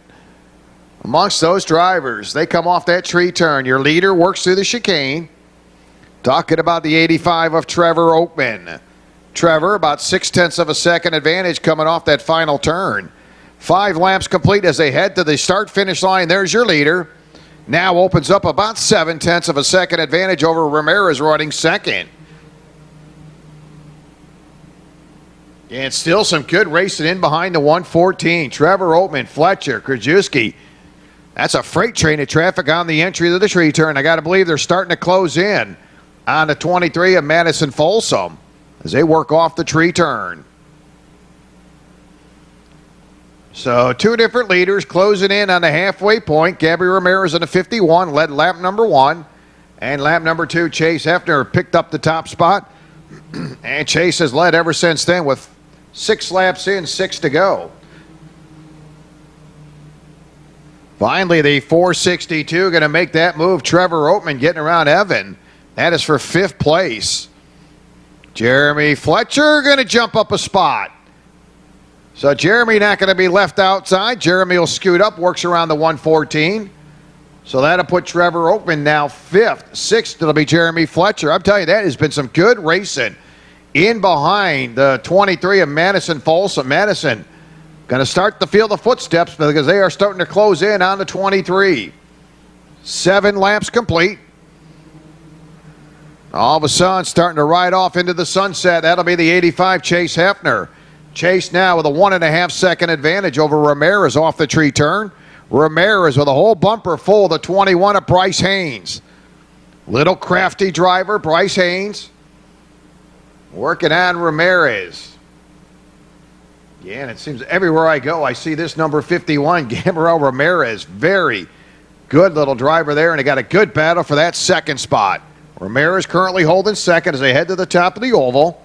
amongst those drivers. They come off that tree turn. Your leader works through the chicane. Talking about the 85 of Trevor Oatman. Trevor, about 0.6 of a second advantage coming off that final turn. 5 laps complete as they head to the start-finish line. There's your leader. Now opens up about 0.7 of a second advantage over Ramirez running 2nd. And still some good racing in behind the 114. Trevor Oatman, Fletcher, Krajewski. That's a freight train of traffic on the entry to the tree turn. I got to believe they're starting to close in on the 23 of Madison Folsom as they work off the tree turn. So 2 different leaders closing in on the halfway point. Gabby Ramirez in the 51 led lap number 1. And lap number 2, Chase Hefner picked up the top spot. And Chase has led ever since then with 6 laps in, 6 to go. Finally, the 462 going to make that move. Trevor Oatman getting around Evan. That is for 5th place. Jeremy Fletcher going to jump up a spot. So Jeremy not going to be left outside. Jeremy will scoot up, works around the 114. So that'll put Trevor Oatman now 5th. 6th, it'll be Jeremy Fletcher. I'm telling you, that has been some good racing in behind the 23 of Madison Folsom. Madison going to start to feel the footsteps because they are starting to close in on the 23. 7 laps complete. All of a sudden, starting to ride off into the sunset. That'll be the 85 Chase Hefner. Chase now with a 1.5 second advantage over Ramirez off the tree turn. Ramirez with a whole bumper full of the 21 of Bryce Haynes. Little crafty driver, Bryce Haynes. Working on Ramirez. Yeah, and it seems everywhere I go, I see this number 51, Gabriel Ramirez. Very Good little driver there, and they got a good battle for that second spot. Ramirez currently holding second as they head to the top of the oval.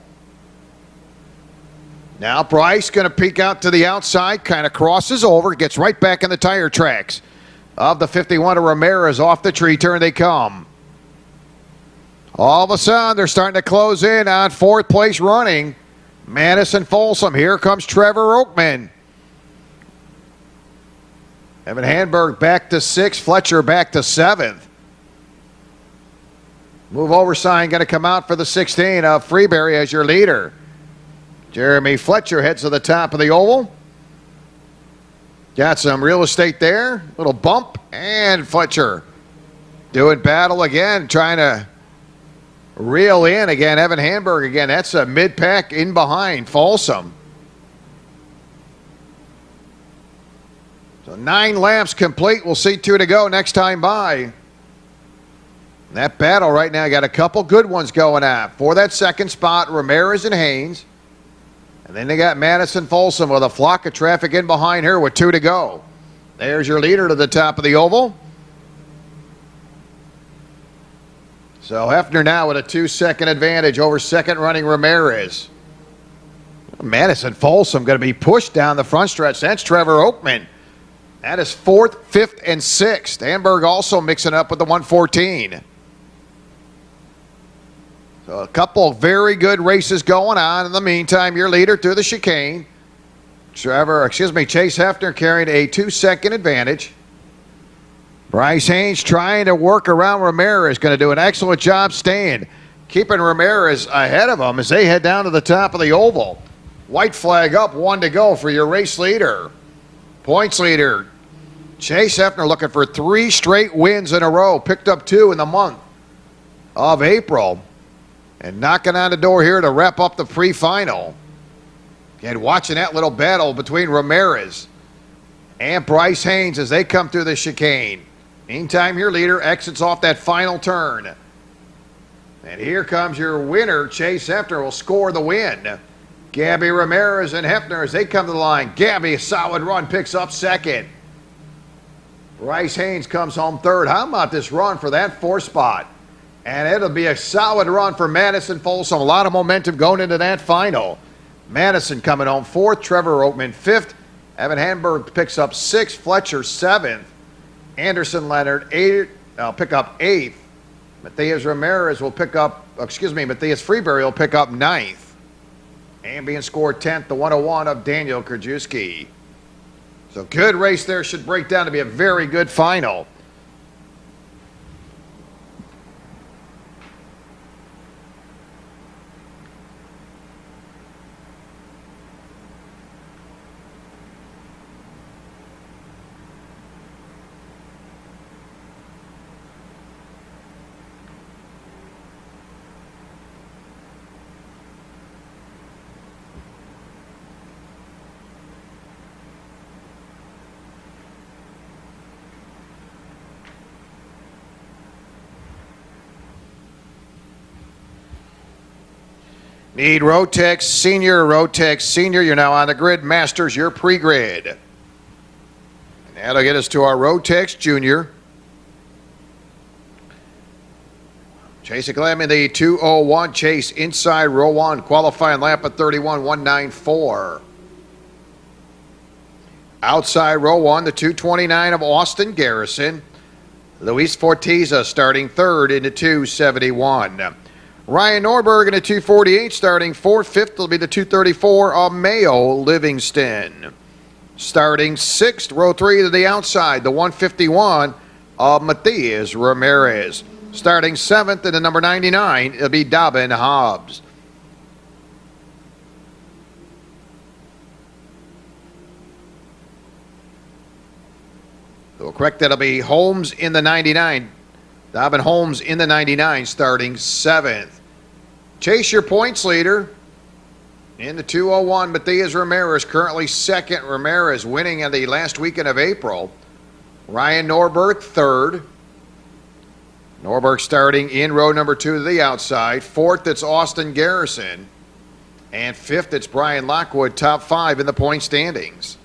Now Bryce going to peek out to the outside, kind of crosses over, gets right back in the tire tracks of the 51 of Ramirez. Off the tree turn they come. All of a sudden, they're starting to close in on fourth place running. Madison Folsom. Here comes Trevor Oakman. Evan Handberg back to sixth. Fletcher back to seventh. Move over sign going to come out for the 16 of Freeberry as your leader. Jeremy Fletcher heads to the top of the oval. Got some real estate there. Little bump. And Fletcher doing battle again, trying to reel in again. Evan Handberg again. That's a mid-pack in behind Folsom. So 9 laps complete. We'll see 2 to go next time by. That battle right now got a couple good ones going on. For that second spot, Ramirez and Haynes. And then they got Madison Folsom with a flock of traffic in behind her with 2 to go. There's your leader to the top of the oval. So Hefner now with a 2-second advantage over second running Ramirez. Madison Folsom going to be pushed down the front stretch. That's Trevor Oakman. That is 4th, 5th, and 6th. Handberg also mixing up with the 114. So a couple of very good races going on. In the meantime, your leader through the chicane. Chase Hefner carrying a 2-second advantage. Bryce Haynes trying to work around Ramirez. Going to do an excellent job staying. Keeping Ramirez ahead of him as they head down to the top of the oval. White flag up, 1 to go for your race leader. Points leader, Chase Hefner looking for 3 straight wins in a row. Picked up 2 in the month of April. And knocking on the door here to wrap up the pre-final. And watching that little battle between Ramirez and Bryce Haynes as they come through the chicane. Meantime, your leader exits off that final turn. And here comes your winner. Chase Hefner will score the win. Gabby Ramirez and Hefner as they come to the line. Gabby, a solid run, picks up second. Bryce Haynes comes home third. How about this run for that 4th spot? And it'll be a solid run for Madison Folsom. A lot of momentum going into that final. Madison coming home 4th. Trevor Oakman 5th. Evan Handberg picks up 6th. Fletcher 7th. Anderson Leonard pick up 8th. Matthias Freeberry will pick up 9th. And being scored 10th, the 101 of Daniel Krajewski. So good race there. Should break down to be a very good final. Need Rotex Senior. Rotex Senior, you're now on the grid. Masters, your pre-grid. And that'll get us to our Rotex Junior. Chase Academy, the 201. Chase inside row 1. Qualifying lap at 31.194. Outside row 1, the 229 of Austin Garrison. Luis Fortiza starting 3rd into 271. Ryan Norberg in a 248 starting 4th. 5th will be the 234 of Mayo Livingston. Starting 6th, row 3 to the outside, the 151 of Matthias Ramirez. Starting 7th in the number 99, it'll be Dobbin Hobbs. So correct, that'll be Holmes in the 99. Dobbin Holmes in the 99 starting 7th. Chase, your points leader in the 201, Matthias Ramirez, currently 2nd. Ramirez winning in the last weekend of April. Ryan Norberg 3rd. Norberg starting in row number 2 to the outside. 4th, it's Austin Garrison. And 5th, it's Brian Lockwood, top 5 in the point standings.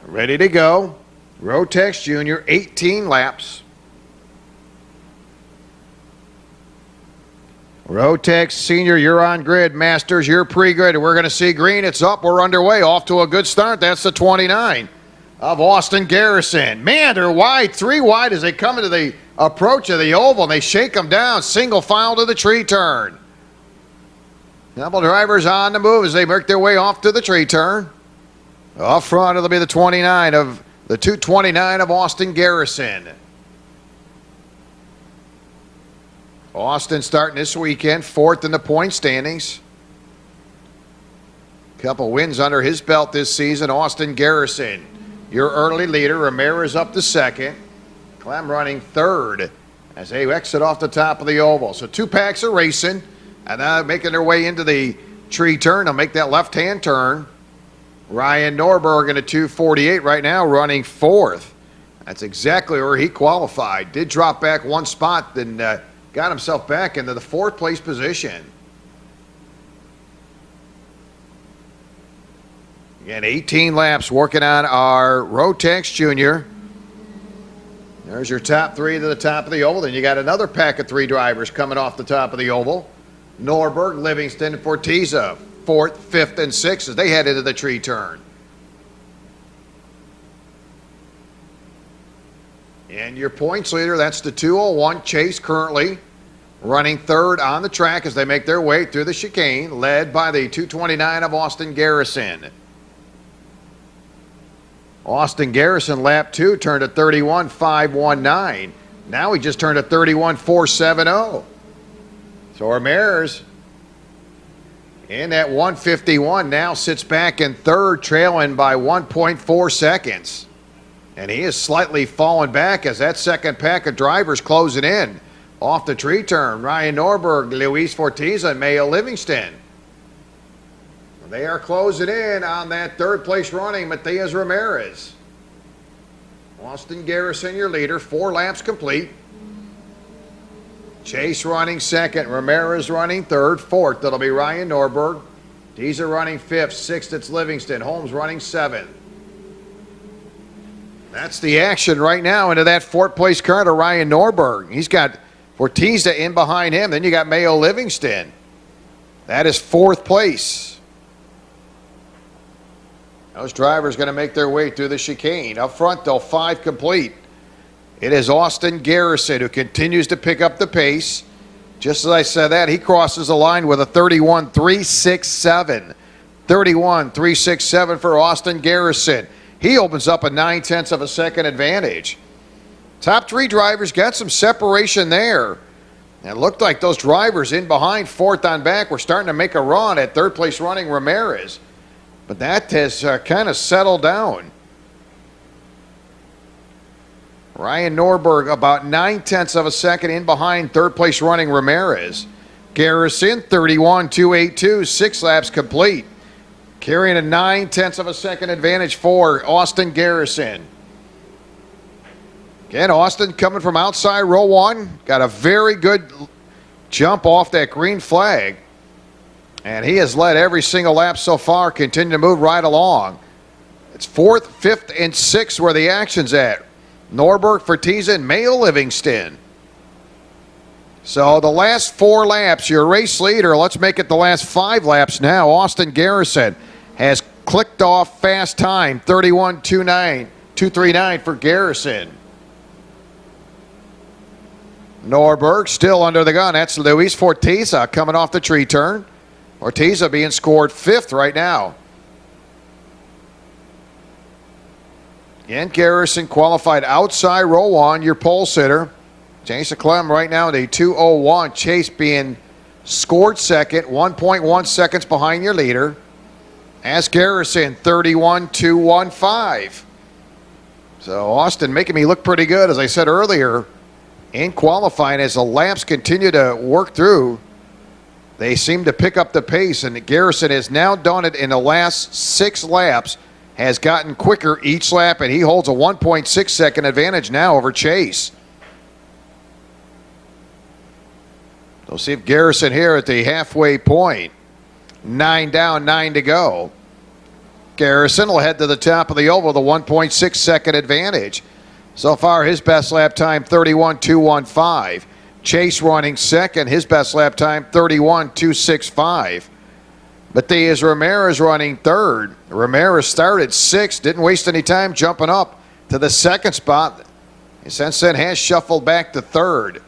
Ready to go. Rotex Jr., 18 laps. Rotex Senior, you're on grid. Masters, you're pre-grid. We're going to see green. It's up. We're underway. Off to a good start. That's the 29 of Austin Garrison. Man, they're wide, 3 wide as they come into the approach of the oval, and they shake them down. Single file to the tree turn. Double drivers on the move as they work their way off to the tree turn. Up front, it'll be the 29 of the 229 of Austin Garrison. Austin starting this weekend, 4th in the point standings. Couple wins under his belt this season. Austin Garrison, your early leader. Ramirez up to 2nd. Clem running 3rd as they exit off the top of the oval. So 2 packs are racing, and now making their way into the tree turn. They'll make that left-hand turn. Ryan Norberg in a 2:48 right now, running 4th. That's exactly where he qualified. Did drop back 1 spot, then got himself back into the 4th place position. Again, 18 laps working on our Rotex Jr. There's your top 3 to the top of the oval. Then you got another pack of 3 drivers coming off the top of the oval. Norberg, Livingston, and Fortiza, 4th, 5th, and 6th as they head into the tree turn. And your points leader, that's the 201, Chase, currently running 3rd on the track as they make their way through the chicane, led by the 229 of Austin Garrison. Austin Garrison, lap 2, turned a 31.519. Now he just turned a 31.470. So Ramirez in that 151 now sits back in 3rd, trailing by 1.4 seconds. And he is slightly fallen back as that second pack of drivers closing in. Off the tree turn, Ryan Norberg, Luis Fortiza, and Mayo Livingston. They are closing in on that 3rd place running, Matias Ramirez. Austin Garrison, your leader, 4 laps complete. Chase running 2nd, Ramirez running 3rd, 4th, that'll be Ryan Norberg. Fortiza running 5th, 6th, it's Livingston. Holmes running 7th. That's the action right now into that 4th place car to Ryan Norberg. He's got Fortiza in behind him. Then you got Mayo Livingston. That is 4th place. Those drivers going to make their way through the chicane. Up front, though, 5 complete. It is Austin Garrison who continues to pick up the pace. Just as I said that, he crosses the line with a 31.367. 31.367 for Austin Garrison. He opens up a 0.9 of a second advantage. Top 3 drivers got some separation there. And it looked like those drivers in behind, 4th on back, were starting to make a run at 3rd place running Ramirez. But that has kind of settled down. Ryan Norberg about 0.9 of a second in behind 3rd place running Ramirez. Garrison 31.282, 6 laps complete. Carrying a 0.9 of a second advantage for Austin Garrison. Again, Austin coming from outside row 1. Got a very good jump off that green flag. And he has led every single lap so far, continue to move right along. It's 4th, 5th, and 6th where the action's at. Norberg, Fortiza, and Mayo Livingston. So the last 4 laps, your race leader, let's make it the last 5 laps now. Austin Garrison has clicked off fast time, 31.239 for Garrison. Norberg still under the gun. That's Luis Fortiza coming off the tree turn. Fortiza being scored 5th right now. Again, Garrison qualified outside row 1, your pole sitter. Jason Clem right now at a 2:01. Chase being scored 2nd, 1.1 seconds behind your leader. As Garrison, 31.215. So Austin making me look pretty good, as I said earlier, in qualifying. As the laps continue to work through, they seem to pick up the pace, and Garrison has now done it in the last 6 laps, has gotten quicker each lap, and he holds a 1.6 second advantage now over Chase. We'll see if Garrison here at the halfway point. 9 down, 9 to go. Garrison will head to the top of the oval with a 1.6 second advantage. So far, his best lap time, 31.215. Chase running second, his best lap time, 31.265. Matias Ramirez running third. Ramirez started sixth, didn't waste any time jumping up to the second spot. Since then has shuffled back to third.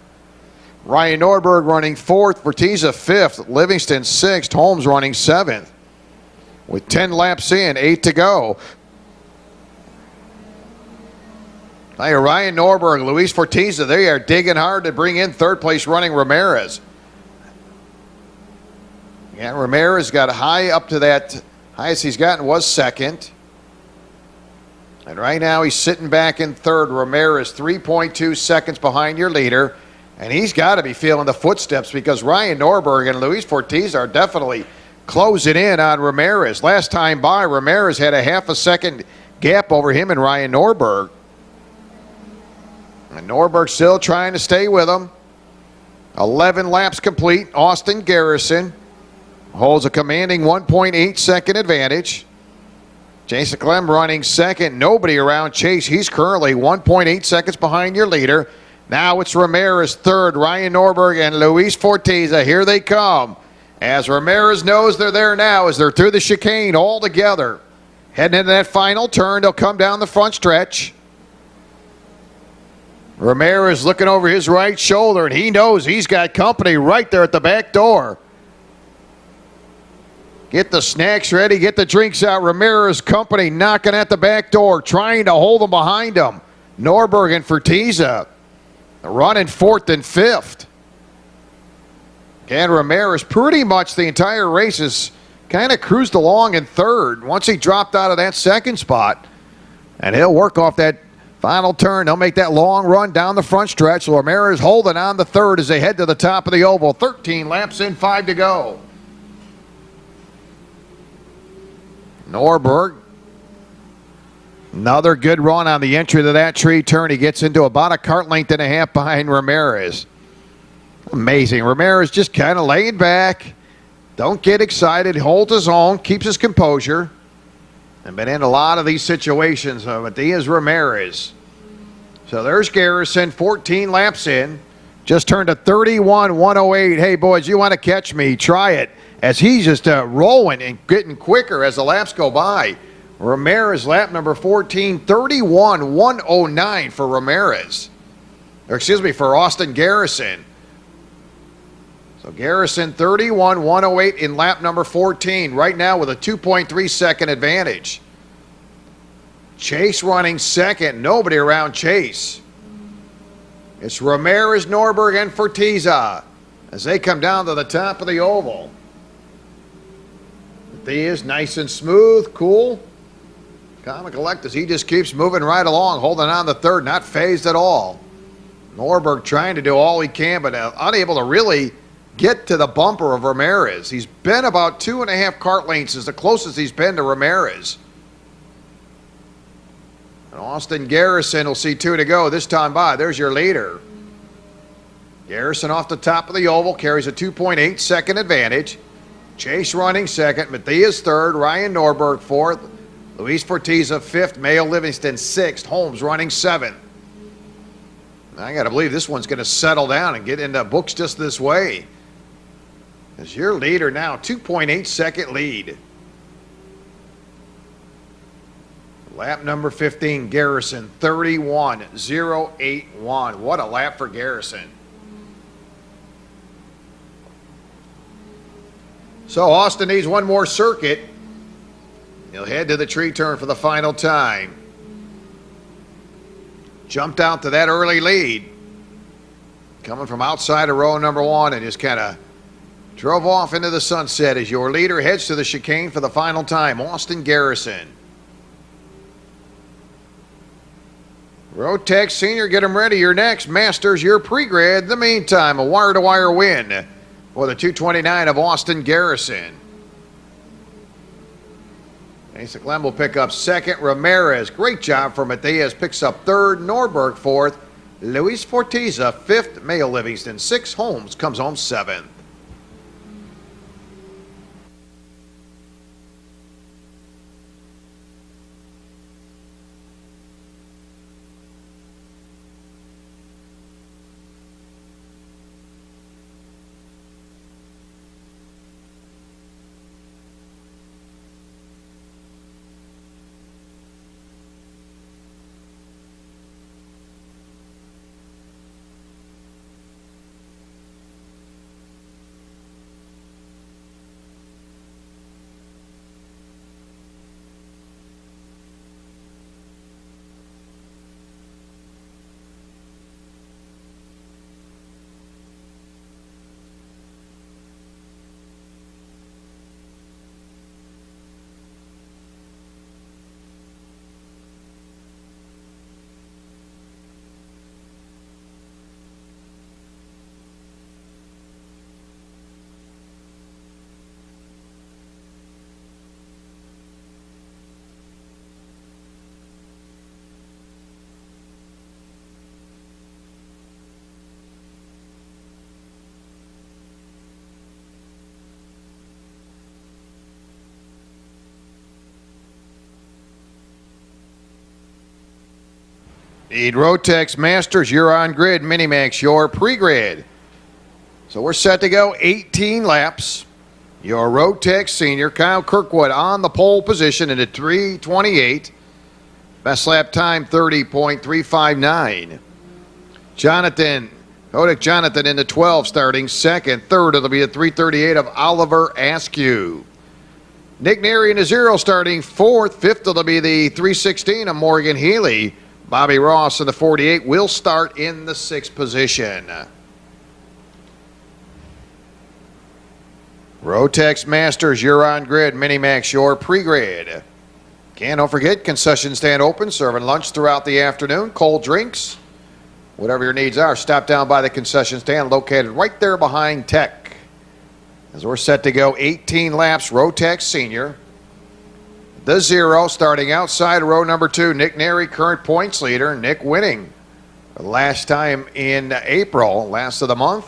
Ryan Norberg running fourth, Fortiza fifth, Livingston sixth, Holmes running seventh. With 10 laps in, 8 to go. Ryan Norberg, Luis Fortiza, they are digging hard to bring in third place running Ramirez. Yeah, Ramirez got high up to that. Highest he's gotten was second. And right now he's sitting back in third. Ramirez 3.2 seconds behind your leader. And he's got to be feeling the footsteps because Ryan Norberg and Luis Fortiza are definitely closing in on Ramirez. Last time by, Ramirez had a half a second gap over him and Ryan Norberg. And Norberg still trying to stay with him. 11 laps complete. Austin Garrison holds a commanding 1.8 second advantage. Jason Clem running second. Nobody around Chase. He's currently 1.8 seconds behind your leader. Now it's Ramirez third. Ryan Norberg and Luis Fortiza. Here they come. As Ramirez knows they're there now as they're through the chicane all together. Heading into that final turn. They'll come down the front stretch. Ramirez looking over his right shoulder, and he knows he's got company right there at the back door. Get the snacks ready, get the drinks out. Ramirez company knocking at the back door, trying to hold them behind him. Norberg and Fortiza running fourth and fifth. And Ramirez pretty much the entire race has kind of cruised along in third once he dropped out of that second spot. And he'll work off that final turn. They'll make that long run down the front stretch. Ramirez holding on the third as they head to the top of the oval. 13 laps in, 5 to go. Norberg, another good run on the entry to that tree turn. He gets into about a kart length and a half behind Ramirez. Amazing. Ramirez just kind of laying back. Don't get excited. Holds his own. Keeps his composure. And been in a lot of these situations. Matias Ramirez. So there's Garrison, 14 laps in. Just turned a 31.108. Hey, boys, you want to catch me? Try it. As he's just rolling and getting quicker as the laps go by. Ramirez, lap number 14, 31.109 for Ramirez. Or excuse me, for Austin Garrison. So Garrison, 31.108 in lap number 14. Right now with a 2.3 second advantage. Chase running second. Nobody around Chase. It's Ramirez, Norberg, and Fortiza as they come down to the top of the oval. He is nice and smooth, cool. Calm and collected as he just keeps moving right along, holding on the third, not phased at all. Norberg trying to do all he can, but unable to really get to the bumper of Ramirez. He's been about 2.5 kart lengths is the closest he's been to Ramirez. And Austin Garrison will see 2 to go this time by. There's your leader. Garrison off the top of the oval carries a 2.8 second advantage. Chase running second, Matias third, Ryan Norberg fourth, Luis Fortiza fifth, Mayo Livingston sixth, Holmes running seventh. I got to believe this one's going to settle down and get into books just this way. As your leader now, 2.8 second lead. Lap number 15, Garrison, 31.081. What a lap for Garrison. So Austin needs one more circuit. He'll head to the tree turn for the final time. Jumped out to that early lead. Coming from outside of row number one and just kind of drove off into the sunset as your leader heads to the chicane for the final time. Austin Garrison. Rotex Senior, get them ready. You're next. Masters, your pre-grid. In the meantime, a wire-to-wire win for the 229 of Austin Garrison. Asa Clem will pick up second. Ramirez, great job for Matias, picks up third. Norberg fourth. Luis Fortiza fifth. Mayo Livingston sixth. Holmes comes home seventh. Need Rotex Masters, you're on grid. Minimax, your pre-grid. So we're set to go 18 laps. Your Rotex senior, Kyle Kirkwood, on the pole position at 3:28. Best lap time, 30.359. Kodak Jonathan in the 12 starting second. Third, it'll be a 3:38 of Oliver Askew. Nick Neary in the 0 starting fourth. Fifth, it'll be the 3:16 of Morgan Healy. Bobby Ross in the 48 will start in the 6th position. Rotex Masters, you're on grid. Minimax, your pre-grid. Don't forget, concession stand open, serving lunch throughout the afternoon, cold drinks. Whatever your needs are, stop down by the concession stand located right there behind Tech. As we're set to go 18 laps, Rotex Senior. The 0 starting outside row number 2, Nick Neary, current points leader. Nick winning last time in April, last of the month.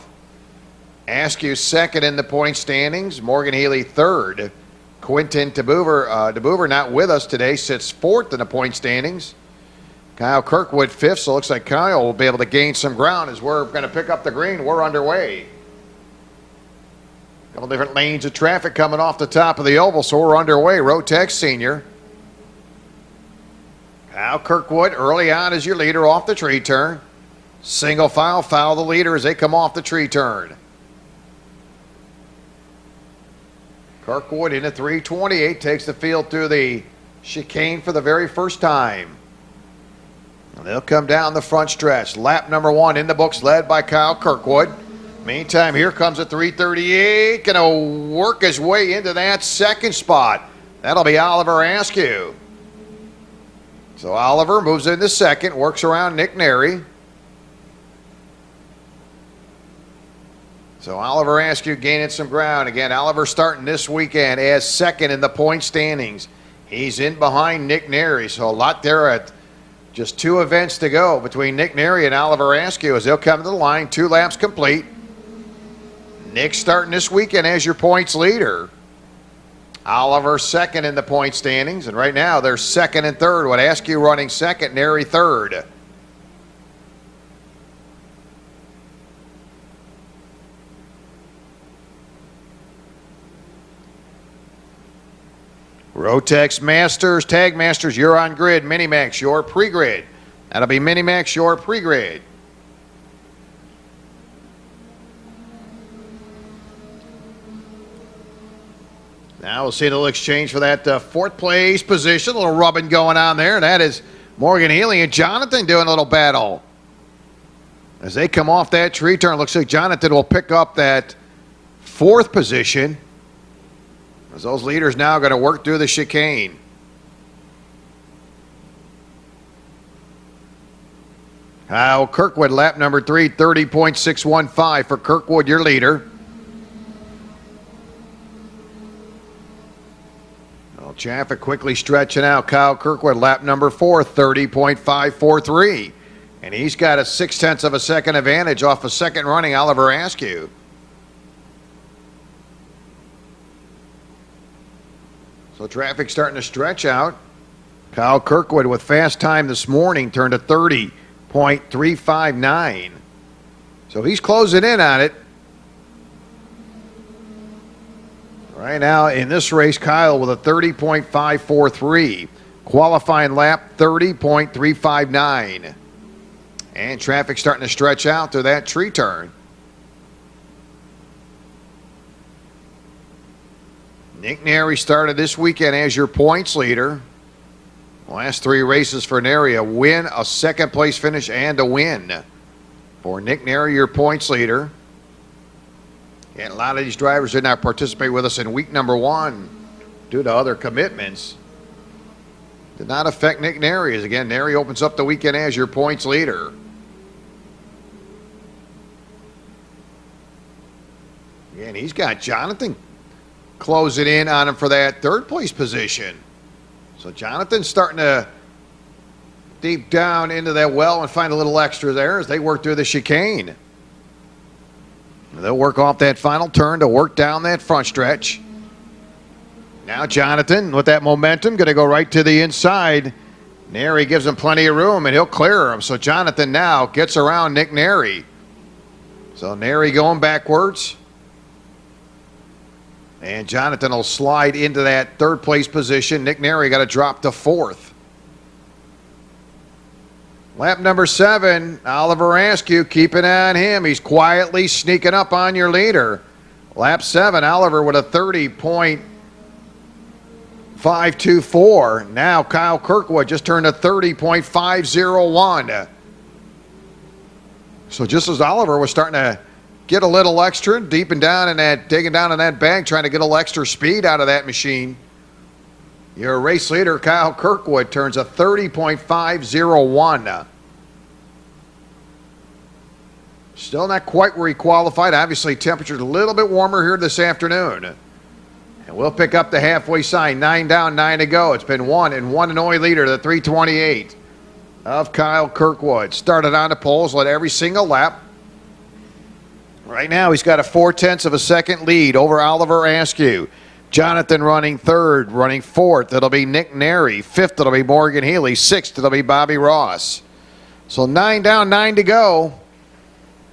Askew second in the point standings. Morgan Healy third. Quentin DeBoover not with us today, sits fourth in the point standings. Kyle Kirkwood fifth, so it looks like Kyle will be able to gain some ground as we're going to pick up the green. We're underway. A couple different lanes of traffic coming off the top of the oval, so we're underway. Rotex Senior. Kyle Kirkwood early on as your leader off the tree turn. Single file, foul the leader as they come off the tree turn. Kirkwood in a 3:28 takes the field through the chicane for the very first time. And they'll come down the front stretch. Lap number 1 in the books, led by Kyle Kirkwood. Meantime, here comes a 3:38. Going to work his way into that second spot. That'll be Oliver Askew. So Oliver moves into second, works around Nick Neary. So Oliver Askew gaining some ground. Again, Oliver starting this weekend as second in the point standings. He's in behind Nick Neary, so a lot there at just 2 events to go between Nick Neary and Oliver Askew as they'll come to the line. 2 laps complete. Nick starting this weekend as your points leader. Oliver second in the point standings, and right now they're second and third with Askew running second, Neary third. Rotex Masters, Tag Masters, you're on grid. Minimax, your pre-grid. That'll be Minimax, your pre-grid. Now we'll see a little exchange for that 4th place position. A little rubbing going on there. That is Morgan Healy and Jonathan doing a little battle. As they come off that tree turn, looks like Jonathan will pick up that 4th position. As those leaders now going to work through the chicane. Kyle Kirkwood, lap number 3, 30.615 for Kirkwood, your leader. Well, traffic quickly stretching out. Kyle Kirkwood, lap number 4, 30.543. And he's got a 0.6 of a second advantage off a second running Oliver Askew. So traffic starting to stretch out. Kyle Kirkwood with fast time this morning turned to 30.359. So he's closing in on it. Right now in this race, Kyle with a 30.543. Qualifying lap, 30.359. And traffic starting to stretch out through that tree turn. Nick Neary started this weekend as your points leader. Last 3 races for Neary, a win, a second place finish, and a win. For Nick Neary, your points leader. And a lot of these drivers did not participate with us in week number 1 due to other commitments. Did not affect Nick Neary, as again, Neary opens up the weekend as your points leader. Again, he's got Jonathan closing in on him for that 3rd place position. So Jonathan's starting to deep down into that well and find a little extra there as they work through the chicane. They'll work off that final turn to work down that front stretch. Now Jonathan with that momentum going to go right to the inside Neri gives him plenty of room, and he'll clear him. So Jonathan now gets around Nick Neri. So Neri going backwards. And Jonathan will slide into that third place position. Nick Neri got to drop to fourth. Lap number 7, Oliver Askew, keep an eye on him. He's quietly sneaking up on your leader. Lap 7, Oliver with a 30.524. Now Kyle Kirkwood just turned a 30.501. So just as Oliver was starting to get a little extra, digging down in that bag, trying to get a little extra speed out of that machine, your race leader, Kyle Kirkwood, turns a 30.501. Still not quite where he qualified. Obviously, temperature's a little bit warmer here this afternoon. And we'll pick up the halfway sign. 9 down, 9 to go. It's been 1 and only leader, the 328 of Kyle Kirkwood. Started on the poles, led every single lap. Right now, he's got a 0.4 of a second lead over Oliver Askew. Jonathan running third, running fourth. It'll be Nick Neri. Fifth, it'll be Morgan Healy. Sixth, it'll be Bobby Ross. So 9 down, 9 to go.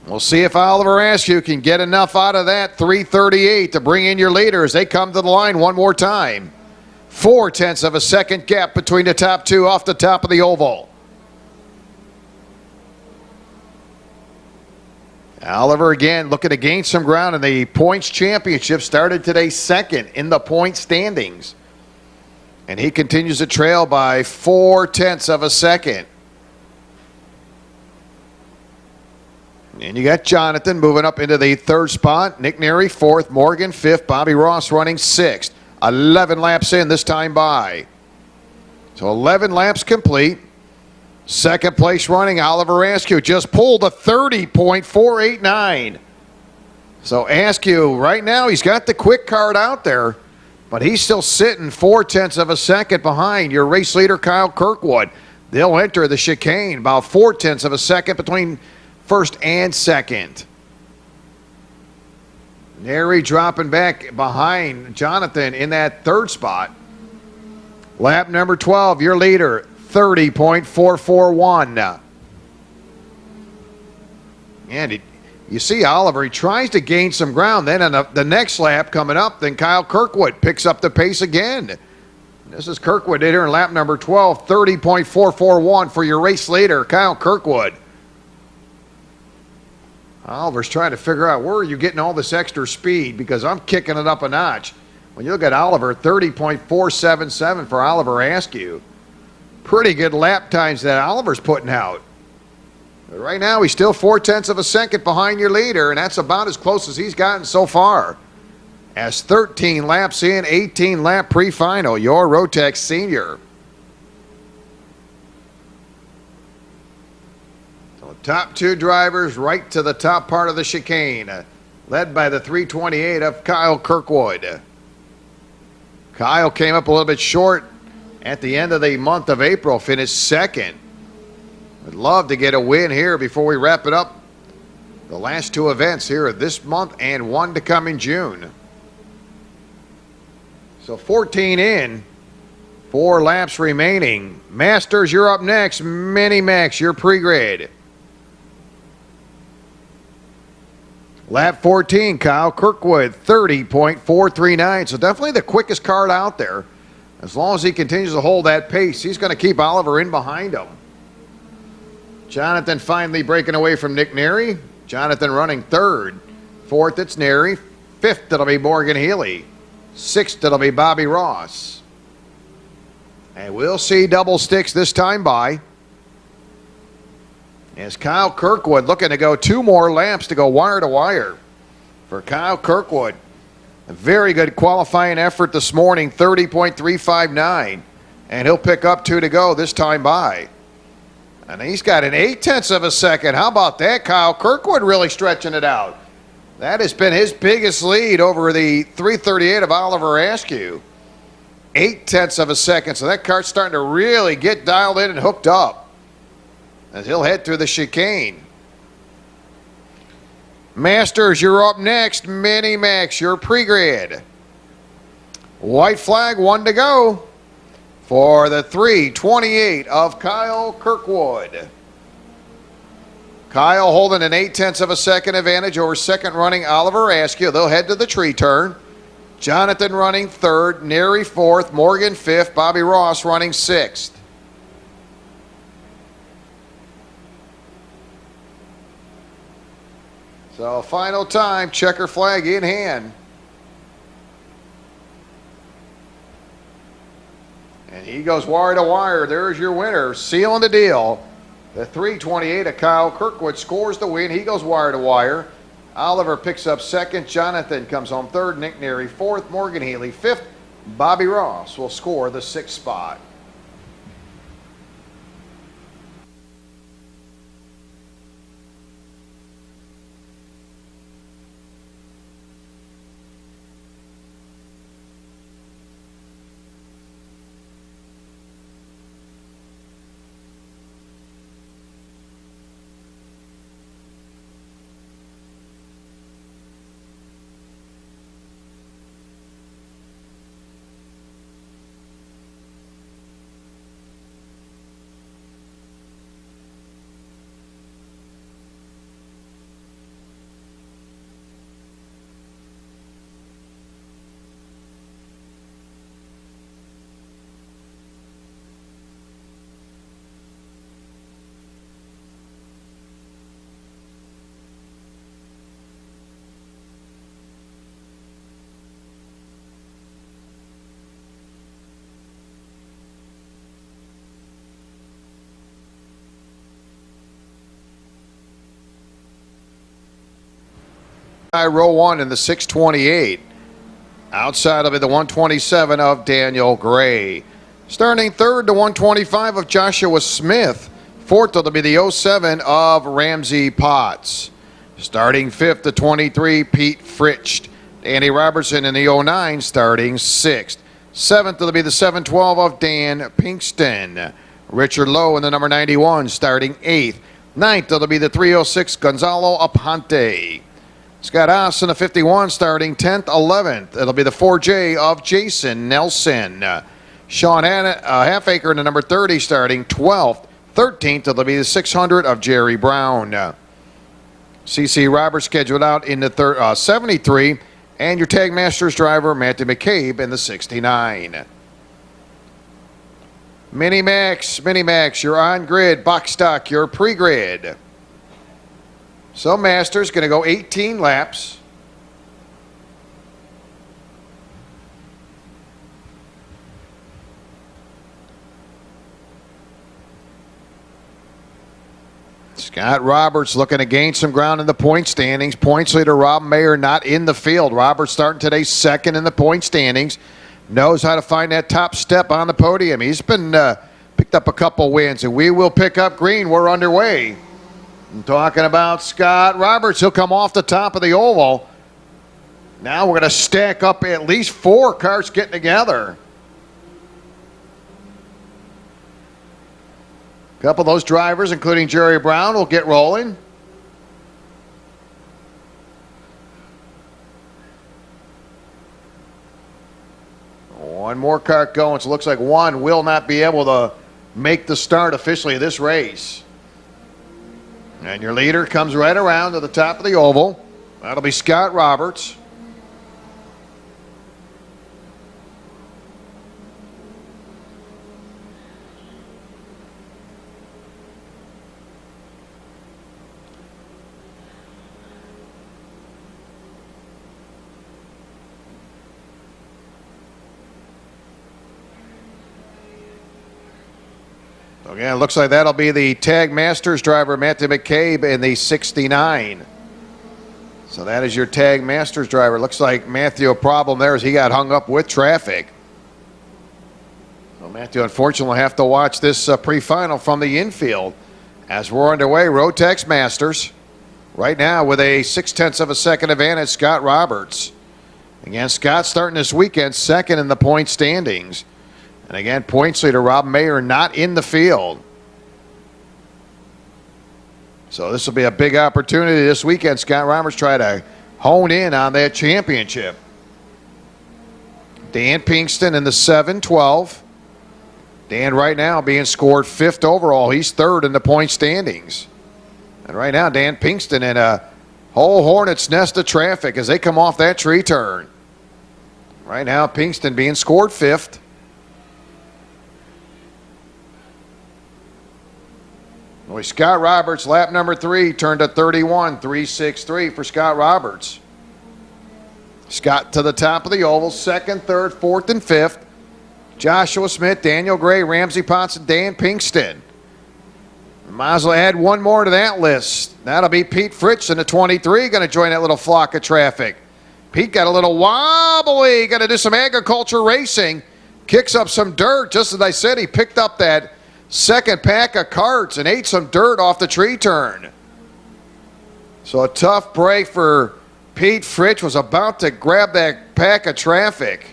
We'll see if Oliver Askew can get enough out of that 338 to bring in your leader as they come to the line one more time. 0.4 of a second gap between the top two off the top of the oval. Oliver again looking to gain some ground in the points championship. Started today second in the point standings. And he continues to trail by 0.4 of a second. And you got Jonathan moving up into the third spot. Nick Neri fourth, Morgan fifth, Bobby Ross running sixth. 11 laps in this time by. So 11 laps complete. Second place running, Oliver Askew just pulled a 30.489. So Askew, right now, he's got the quick card out there, but he's still sitting 0.4 of a second behind your race leader, Kyle Kirkwood. They'll enter the chicane about 0.4 of a second between first and second. Neri dropping back behind Jonathan in that third spot. Lap number 12, your leader, 30.441. And you see Oliver, he tries to gain some ground. Then on the next lap coming up, then Kyle Kirkwood picks up the pace again. This is Kirkwood here in lap number 12, 30.441 for your race leader, Kyle Kirkwood. Oliver's trying to figure out where are you getting all this extra speed because I'm kicking it up a notch. When you look at Oliver, 30.477 for Oliver Askew. Pretty good lap times that Oliver's putting out. But right now, he's still 0.4 of a second behind your leader, and that's about as close as he's gotten so far. As 13 laps in, 18 lap pre-final, your Rotex senior. So top two drivers right to the top part of the chicane, led by the 328 of Kyle Kirkwood. Kyle came up a little bit short at the end of the month of April, finished second. Would love to get a win here before we wrap it up. The last two events here this month and one to come in June. So 14 in, 4 laps remaining. Masters, you're up next. Mini Max, your pre-grade. Lap 14, Kyle Kirkwood, 30.439. So definitely the quickest card out there. As long as he continues to hold that pace, he's going to keep Oliver in behind him. Jonathan finally breaking away from Nick Neri. Jonathan running third. Fourth, it's Neri. Fifth, it'll be Morgan Healy. Sixth, it'll be Bobby Ross. And we'll see double sticks this time by. As Kyle Kirkwood looking to go 2 more laps to go wire to wire. For Kyle Kirkwood, a very good qualifying effort this morning, 30.359. And he'll pick up 2 to go this time by. And he's got an 0.8 of a second. How about that? Kyle Kirkwood really stretching it out. That has been his biggest lead over the 338 of Oliver Askew. 0.8 of a second. So that car's starting to really get dialed in and hooked up as he'll head through the chicane. Masters, you're up next. Mini Max, your pre-grid. White flag, 1 to go. for the 3:28 of Kyle Kirkwood. Kyle holding an 0.8 of a second advantage over second running Oliver Askew. They'll head to the tree turn. Jonathan running third, Neri fourth, Morgan fifth, Bobby Ross running sixth. So final time, checker flag in hand. And he goes wire to wire. There's your winner, sealing the deal. The 3:28 of Kyle Kirkwood scores the win. He goes wire to wire. Oliver picks up second. Jonathan comes home third. Nick Neri fourth. Morgan Healy fifth. Bobby Ross will score the sixth spot. Row one in the 6:28. Outside of it, the 127 of Daniel Gray. Starting third, the 125 of Joshua Smith. Fourth, it'll be the 07 of Ramsey Potts. Starting fifth, the 23, Pete Fritsch. Andy Robertson in the 09, starting sixth. Seventh, it'll be the 712 of Dan Pinkston. Richard Lowe in the number 91, starting eighth. Ninth, it'll be the 306, Gonzalo Aponte. Scott Haas in the 51, starting 10th, 11th. It'll be the 4J of Jason Nelson. Sean Halfacre in the number 30, starting 12th. 13th, it'll be the 600 of Jerry Brown. CC Roberts scheduled out in the 73. And your Tag Masters driver, Matthew McCabe, in the 69. Mini Max, you're on grid. Box stock, you're pre-grid. So Masters going to go 18 laps. Scott Roberts looking to gain some ground in the point standings. Points leader Rob Mayer not in the field. Roberts starting today second in the point standings. Knows how to find that top step on the podium. He's been picked up a couple wins, and we will pick up green. We're underway. I'm talking about Scott Roberts. He'll come off the top of the oval. Now we're going to stack up at least 4 cars getting together. A couple of those drivers, including Jerry Brown, will get rolling. One more kart going, so it looks like one will not be able to make the start officially of this race. And your leader comes right around to the top of the oval. That'll be Scott Roberts. Again, it looks like that'll be the Tag Masters driver, Matthew McCabe, in the 69. So that is your Tag Masters driver. Looks like Matthew, a problem there is he got hung up with traffic. So Matthew, unfortunately, will have to watch this pre-final from the infield as we're underway. Rotex Masters. Right now with a 0.6 of a second advantage, Scott Roberts. Again, Scott starting this weekend second in the point standings. And again, points leader Rob Mayer not in the field. So this will be a big opportunity this weekend. Scott Roberts try to hone in on that championship. Dan Pinkston in the 7-12. Dan right now being scored 5th overall. He's 3rd in the point standings. And right now, Dan Pinkston in a whole hornet's nest of traffic as they come off that tree turn. Right now, Pinkston being scored 5th. Boy, Scott Roberts, lap number 3, turned to 31, 3.63 for Scott Roberts. Scott to the top of the oval, 2nd, 3rd, 4th, and 5th. Joshua Smith, Daniel Gray, Ramsey Potts, and Dan Pinkston. Might as well add one more to that list. That'll be Pete Fritz in the 23, going to join that little flock of traffic. Pete got a little wobbly, got to do some agriculture racing. Kicks up some dirt. Just as I said, he picked up that 2nd pack of carts and ate some dirt off the tree turn. So a tough break for Pete Fritz. Was about to grab that pack of traffic.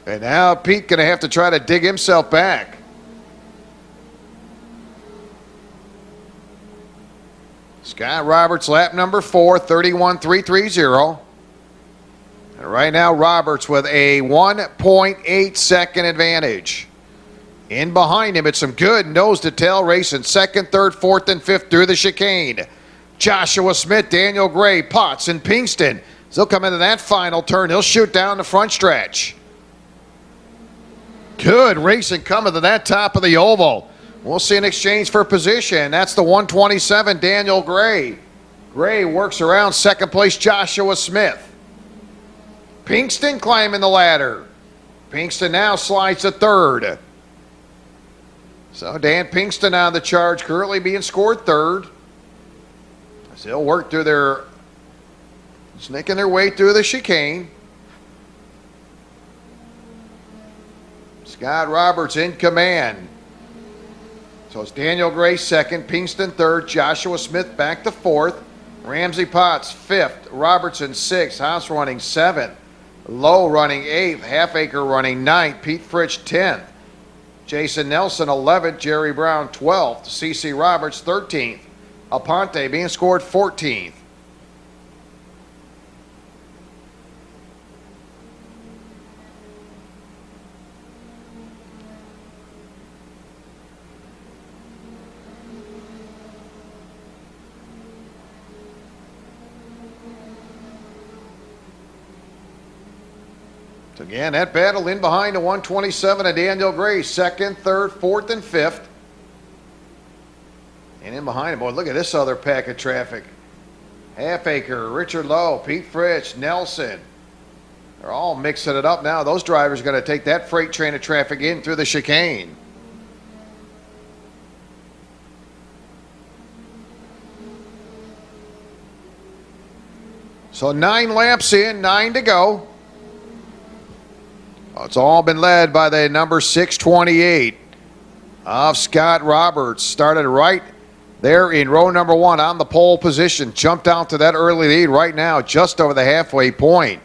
And now Pete going to have to try to dig himself back. Scott Roberts, lap number 4, 31.330. And right now, Roberts with a 1.8 second advantage. In behind him, it's some good nose-to-tail racing. 2nd, 3rd, 4th, and 5th through the chicane. Joshua Smith, Daniel Gray, Potts, and Pinkston. As he'll come into that final turn, he'll shoot down the front stretch. Good racing coming to that top of the oval. We'll see an exchange for position. That's the 127, Daniel Gray. Gray works around 2nd place, Joshua Smith. Pinkston climbing the ladder. Pinkston now slides to 3rd. So Dan Pinkston on the charge, currently being scored 3rd. As they'll work through their, snaking their way through the chicane. Scott Roberts in command. So it's Daniel Gray 2nd, Pinkston 3rd, Joshua Smith back to 4th, Ramsey Potts 5th, Robertson 6th, Haas running 7th, Lowe running 8th, Halfacre running 9th, Pete Fritz 10th, Jason Nelson 11th, Jerry Brown 12th, CC Roberts 13th, Aponte being scored 14th. So again, that battle in behind the 127 of Daniel Gray, 2nd, 3rd, 4th, and 5th. And in behind him, boy, look at this other pack of traffic. Halfacre, Richard Lowe, Pete Fritz, Nelson. They're all mixing it up now. Those drivers are going to take that freight train of traffic in through the chicane. So 9 laps in, 9 to go. It's all been led by the number 628 of Scott Roberts. Started right there in row number 1 on the pole position. Jumped out to that early lead right now, just over the halfway point.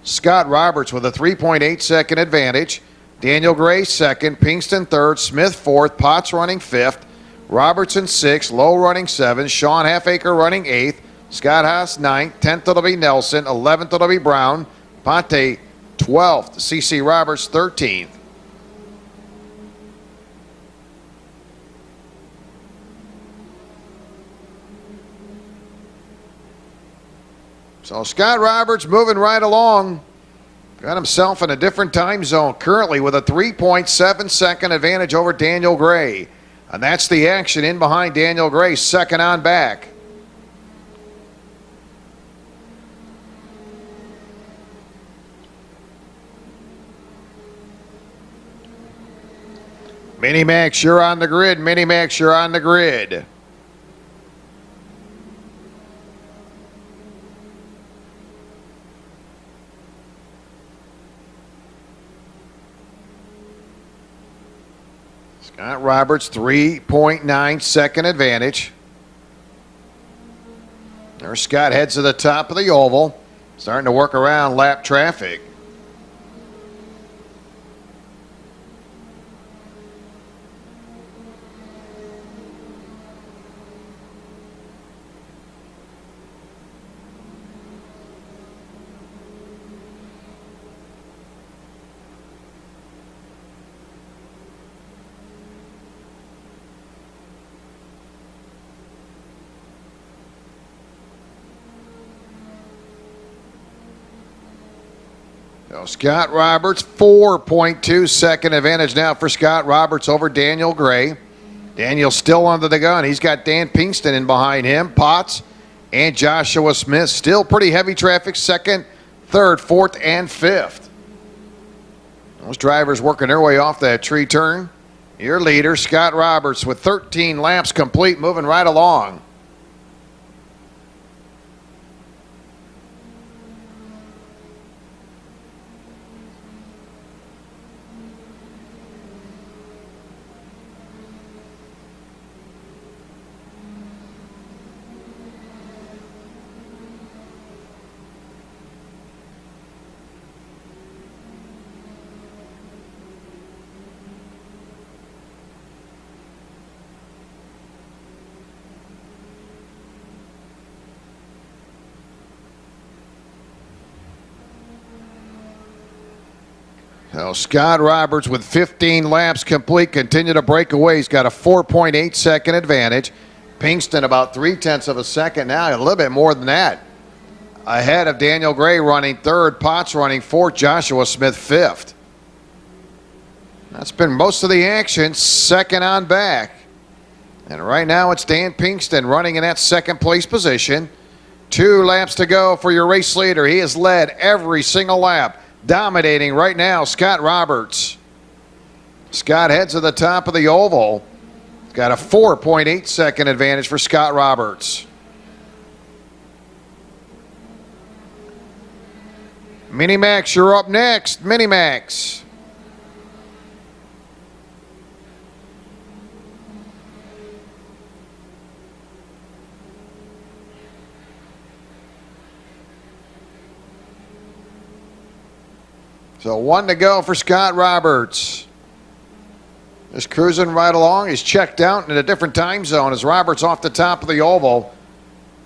Scott Roberts with a 3.8 second advantage. Daniel Gray 2nd, Pinkston 3rd, Smith 4th, Potts running 5th, Robertson 6th, Lowe running 7th, Sean Halfacre running 8th, Scott Haas 9th, 10th it'll be Nelson, 11th it'll be Brown, Ponte 12th, CC Roberts 13th. So Scott Roberts moving right along. Got himself in a different time zone currently with a 3.7 second advantage over Daniel Gray. And that's the action in behind Daniel Gray, 2nd on back. Mini Max, you're on the grid. Mini Max, you're on the grid. Scott Roberts, 3.9 second advantage. There Scott heads to the top of the oval, starting to work around lap traffic. So Scott Roberts, 4.2 second advantage now for Scott Roberts over Daniel Gray. Daniel still under the gun. He's got Dan Pinkston in behind him. Potts and Joshua Smith still pretty heavy traffic, second, third, fourth, and fifth. Those drivers working their way off that tree turn. Your leader, Scott Roberts, with 13 laps complete, moving right along. So Scott Roberts with 15 laps complete, continue to break away. He's got a 4.8 second advantage. Pinkston about 0.3 of a second now, a little bit more than that. Ahead of Daniel Gray running third, Potts running fourth, Joshua Smith fifth. That's been most of the action, second on back. And right now it's Dan Pinkston running in that second place position. 2 laps to go for your race leader. He has led every single lap. Dominating right now, Scott Roberts. Scott heads to the top of the oval. Got a 4.8 second advantage for Scott Roberts. Mini Max, you're up next. Mini Max. So 1 to go for Scott Roberts. Just cruising right along. He's checked out in a different time zone as Roberts off the top of the oval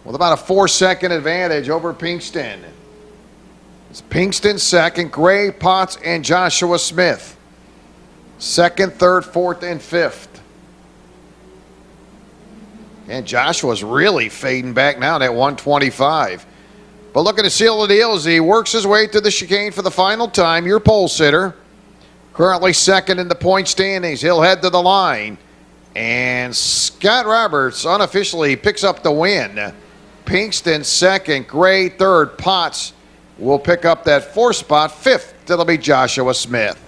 with about a 4-second advantage over Pinkston. It's Pinkston second, Gray, Potts, and Joshua Smith. Second, third, fourth, and fifth. And Joshua's really fading back now at 125. But looking to seal the deal as he works his way to the chicane for the final time. Your pole sitter, currently second in the point standings. He'll head to the line. And Scott Roberts unofficially picks up the win. Pinkston second, Gray third, Potts will pick up that 4th spot. 5th, it'll be Joshua Smith.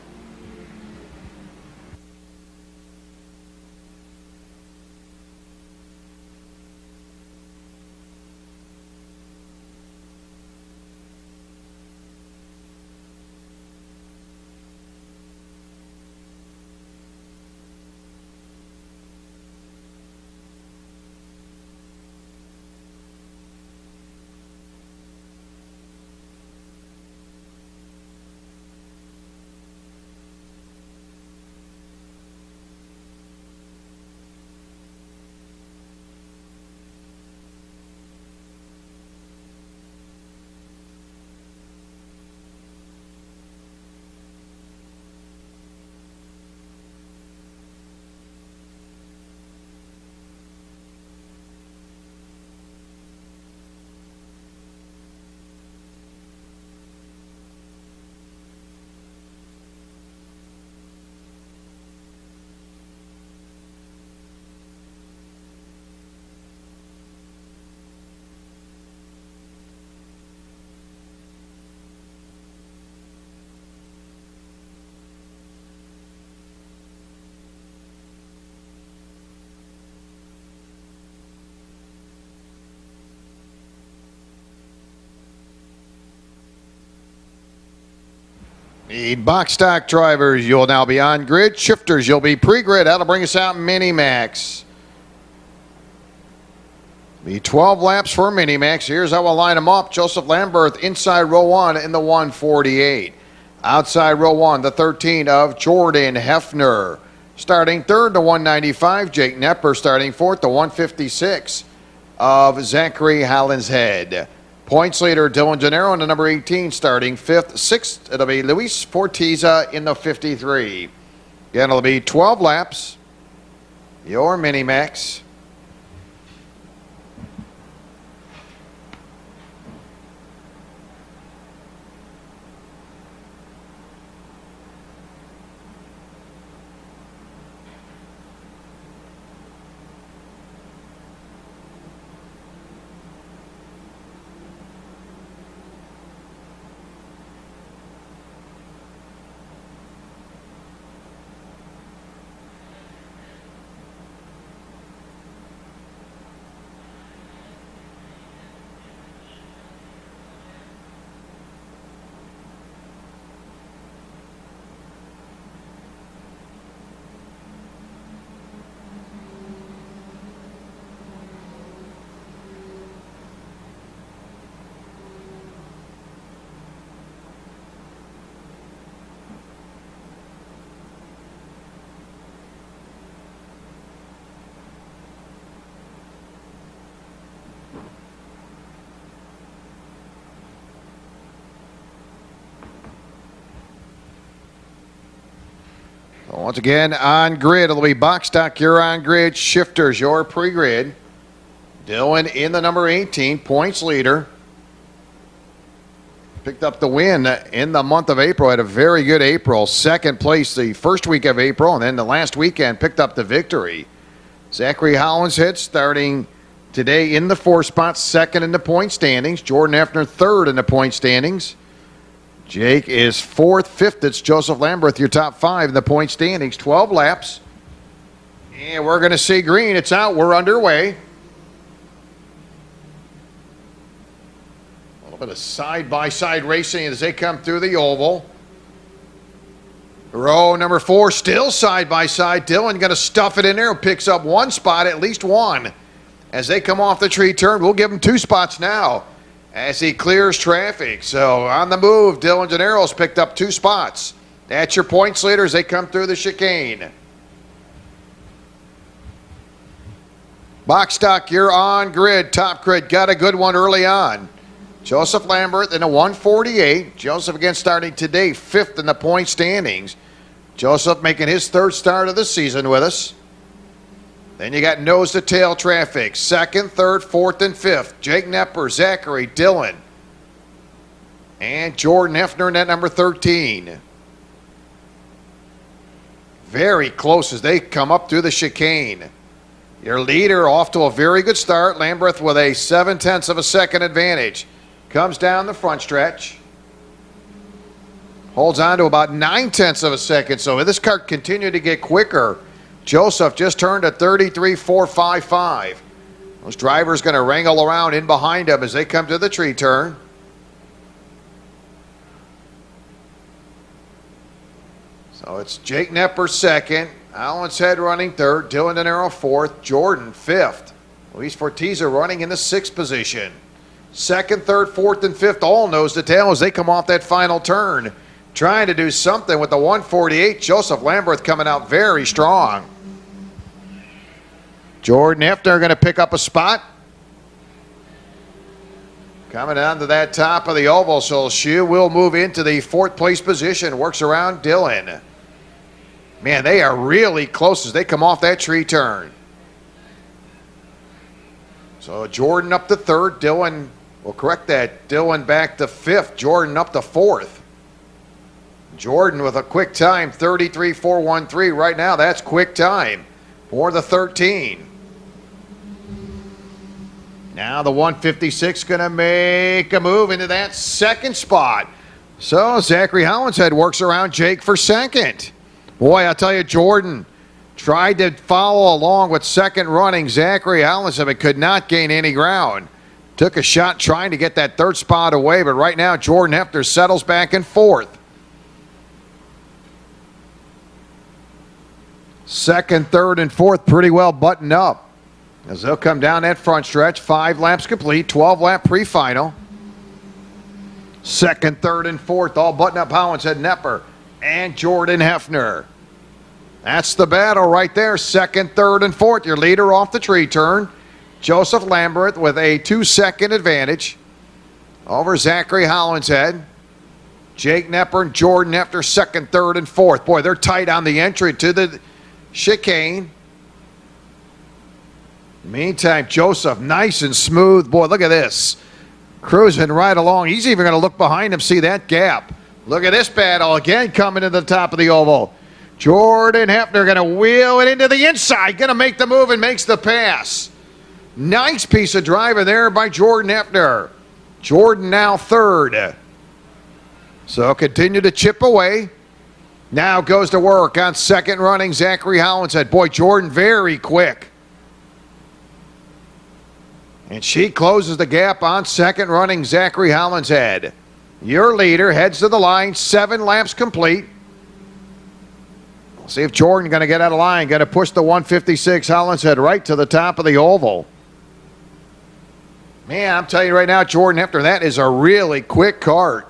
Need box stock drivers, you'll now be on grid. Shifters, you'll be pre-grid. That'll bring us out Mini Max. Be 12 laps for Mini Max. Here's how we'll line them up. Joseph Lamberth inside row 1 in the 148. Outside row 1, the 13 of Jordan Hefner. Starting third, the 195, Jake Nepper. Starting fourth, the 156 of Zachary Hollinshead. Points leader Dylan Gennaro in the number 18, starting 5th. 6th, it'll be Luis Fortiza in the 53. Again, it'll be 12 laps. Your Mini Max. Once again, on grid, it'll be box stock, you're on grid. Shifters, your pre-grid. Dylan in the number 18, points leader. Picked up the win in the month of April. Had a very good April. Second place the first week of April, and then the last weekend picked up the victory. Zachary Hollinshead starting today in the 4th spot, second in the point standings. Jordan Effner third in the point standings. Jake is 4th, 5th. It's Joseph Lamberth, your top 5 in the point standings. 12 laps. And we're going to see green. It's out. We're underway. A little bit of side-by-side racing as they come through the oval. Row number 4 still side-by-side. Dylan going to stuff it in there. Picks up one spot, at least one. As they come off the tree turn, we'll give him 2 spots now as he clears traffic. So on the move, Dylan Gennaro's picked up 2 spots. That's your points leader as they come through the chicane. Box stock, you're on grid. Top grid, got a good one early on. Joseph Lambert in a 148. Joseph again starting today, 5th in the point standings. Joseph making his 3rd start of the season with us. Then you got nose-to-tail traffic. 2nd, 3rd, 4th, and 5th. Jake Nepper, Zachary, Dylan, and Jordan Effner in at number 13. Very close as they come up through the chicane. Your leader off to a very good start. Lamberth with a 0.7 of a second advantage. Comes down the front stretch. Holds on to about 0.9 of a second. So this car continued to get quicker. Joseph just turned a 33.455. Those drivers going to wrangle around in behind him as they come to the tree turn. So it's Jake Nepper 2nd, Hollinshead running 3rd, Dylan Gennaro 4th, Jordan 5th. Luis Fortiza running in the 6th position. 2nd, 3rd, 4th, and 5th all nose to tail as they come off that final turn. Trying to do something with the 148. Joseph Lamberth coming out very strong. Jordan Effner going to pick up a spot. Coming down to that top of the oval, so she will move into the 4th place position. Works around Dylan. Man, they are really close as they come off that tree turn. So Jordan up to 3rd. Dylan, we'll correct that. Dylan back to 5th. Jordan up to 4th. Jordan with a quick time, 33.413. Right now, that's quick time for the 13. Now the 156 going to make a move into that 2nd spot. So Zachary Hollinshead works around Jake for 2nd. Boy, I'll tell you, Jordan tried to follow along with 2nd running Zachary Hollinshead, but could not gain any ground. Took a shot trying to get that 3rd spot away, but right now Jordan Effner settles back in 4th. 2nd, 3rd, and 4th pretty well buttoned up as they'll come down that front stretch. 5 laps complete, 12-lap pre-final. 2nd, 3rd, and 4th all buttoned up. Hollinshead, Nepper, and Jordan Effner. That's the battle right there. 2nd, 3rd, and 4th. Your leader off the tree turn. Joseph Lamberth with a 2-second advantage over Zachary Hollinshead. Jake Nepper and Jordan Effner 2nd, 3rd, and 4th. Boy, they're tight on the entry to the chicane. Meantime, Joseph, nice and smooth. Boy, look at this. Cruising right along. He's even going to look behind him, see that gap. Look at this battle again coming to the top of the oval. Jordan Effner going to wheel it into the inside. Going to make the move and makes the pass. Nice piece of driving there by Jordan Effner. Jordan now 3rd. So continue to chip away. Now goes to work on 2nd running Zachary Hollinshead. Boy, Jordan very quick. And she closes the gap on 2nd running Zachary Hollinshead. Your leader heads to the line, 7 laps complete. We'll see if Jordan going to get out of line. Going to push the 156 Hollinshead right to the top of the oval. Man, I'm telling you right now, Jordan Effner, that is a really quick kart.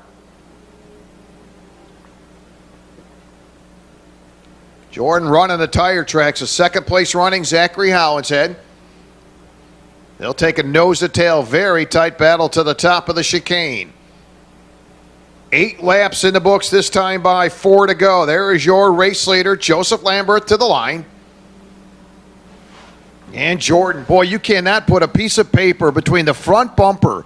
Jordan running the tire tracks. A 2nd place running Zachary Hollinshead. They'll take a nose-to-tail, very tight battle to the top of the chicane. 8 laps in the books this time by 4 to go. There is your race leader, Joseph Lambert, to the line. And Jordan, boy, you cannot put a piece of paper between the front bumper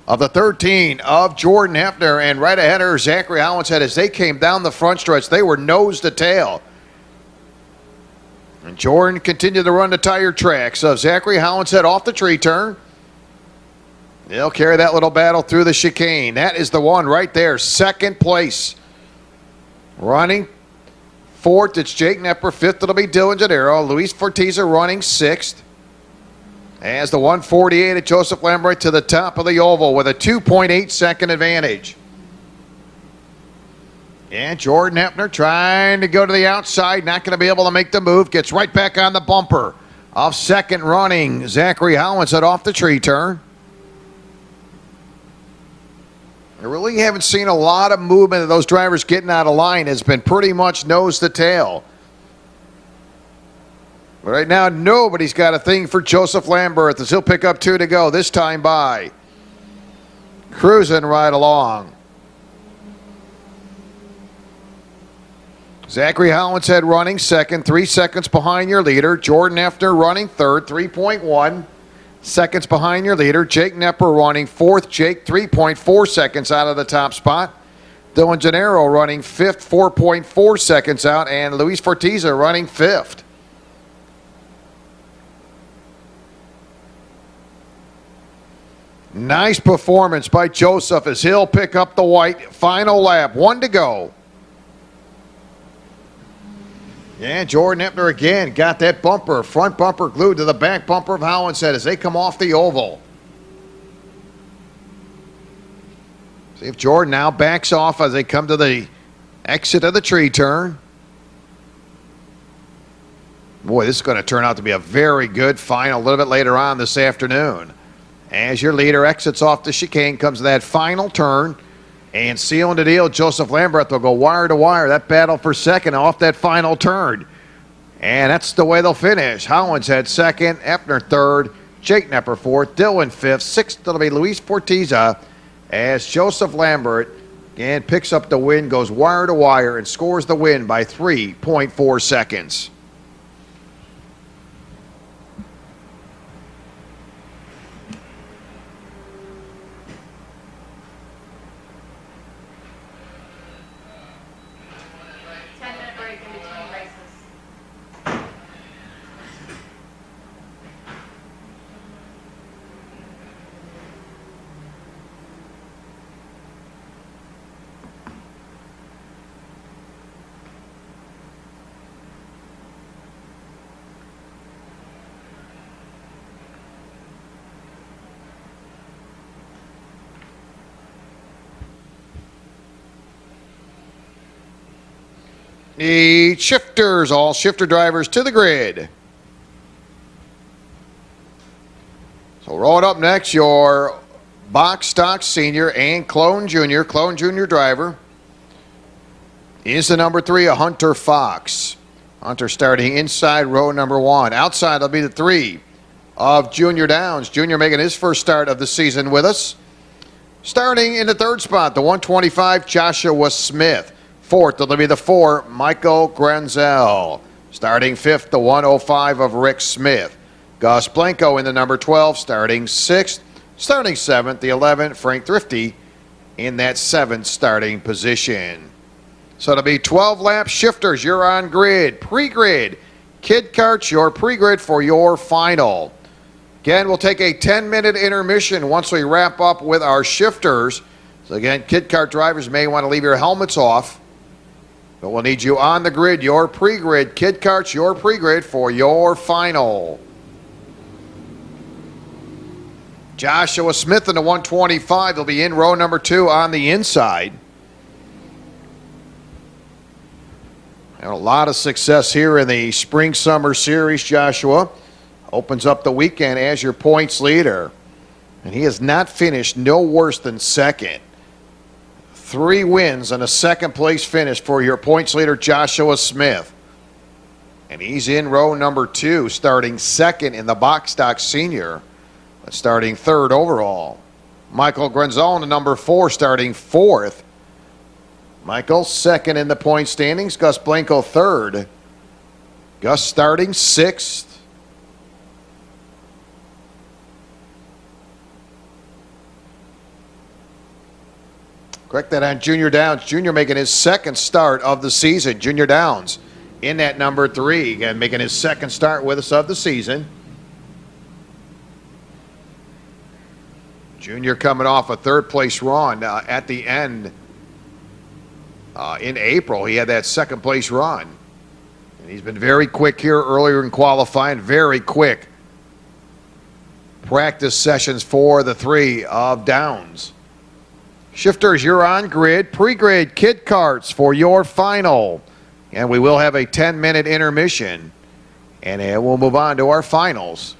of the 13 of Jordan Hefner and right ahead of her, Zachary Hollinshead. As they came down the front stretch, they were nose to tail. And Jordan continued to run the tire track. So Zachary Hollinshead off the tree turn. They'll carry that little battle through the chicane. That is the one right there, second place. Running fourth, it's Jake Knepper. Fifth, it'll be Dylan Gennaro. Luis Fortiza running sixth. As the 148 of Joseph Lambert to the top of the oval with a 2.8 second advantage. And Jordan Hefner trying to go to the outside, not going to be able to make the move. Gets right back on the bumper of second running. Zachary Hollinshead off the tree turn. I really haven't seen a lot of movement of those drivers getting out of line. It's been pretty much nose to tail. But right now, nobody's got a thing for Joseph Lambert as he'll pick up 2 to go this time by. Cruising right along. Zachary Hollinshead running second, 3 seconds behind your leader. Jordan Hefner running third, 3.1 seconds behind your leader. Jake Knepper running fourth. Jake, 3.4 seconds out of the top spot. Dylan Gennaro running fifth, 4.4 seconds out. And Luis Fortiza running fifth. Nice performance by Joseph as he'll pick up the white. Final lap, 1 to go. And Jordan Hefner again got that bumper, front bumper glued to the back bumper of Hollinshead as they come off the oval. See if Jordan now backs off as they come to the exit of the tree turn. Boy, this is going to turn out to be a very good final a little bit later on this afternoon. As your leader exits off the chicane, comes to that final turn. And sealing the deal, Joseph Lambert will go wire to wire. That battle for second off that final turn. And that's the way they'll finish. Hollinshead second, Hefner third, Jake Knepper fourth, Dylan fifth, sixth it'll be Luis Fortiza as Joseph Lambert again picks up the win, goes wire to wire, and scores the win by 3.4 seconds. The shifters, all shifter drivers to the grid. So rolling up next, your box stock senior and clone junior driver is the number 3, a Hunter Fox. Hunter starting inside row number 1. Outside will be the 3 of Junior Downs. Junior making his first start of the season with us. Starting in the third spot, the 125, Joshua Smith. Fourth, it'll be the 4, Michael Granzel. Starting fifth, the 105 of Rick Smith. Gus Blanco in the number 12, starting sixth. Starting seventh, the 11, Frank Thrifty in that seventh starting position. So it'll be 12-lap shifters. You're on grid. Pre-grid. Kid Karts, your pre-grid for your final. Again, we'll take a 10-minute intermission once we wrap up with our shifters. So again, Kid Kart drivers may want to leave your helmets off. But we'll need you on the grid, your pre-grid. Kid Karts, your pre-grid for your final. Joshua Smith in the 125 will be in row number 2 on the inside. Had a lot of success here in the Spring-Summer Series, Joshua. Opens up the weekend as your points leader. And he has not finished no worse than second. 3 wins and a second-place finish for your points leader, Joshua Smith. And he's in row number 2, starting second in the box stock senior, but starting third overall. Michael Granzel in the number 4, starting fourth. Michael second in the point standings. Gus Blanco third. Gus starting sixth. Correct that on Junior Downs. Junior making his second start of the season. Junior Downs in that number 3. Again, making his second start with us of the season. Junior coming off a third-place run at the end in April. He had that second-place run. And he's been very quick here earlier in qualifying. Very quick practice sessions for the 3 of Downs. Shifters, you're on grid. Pre-grid kid carts for your final. And we will have a 10-minute intermission. And we'll move on to our finals.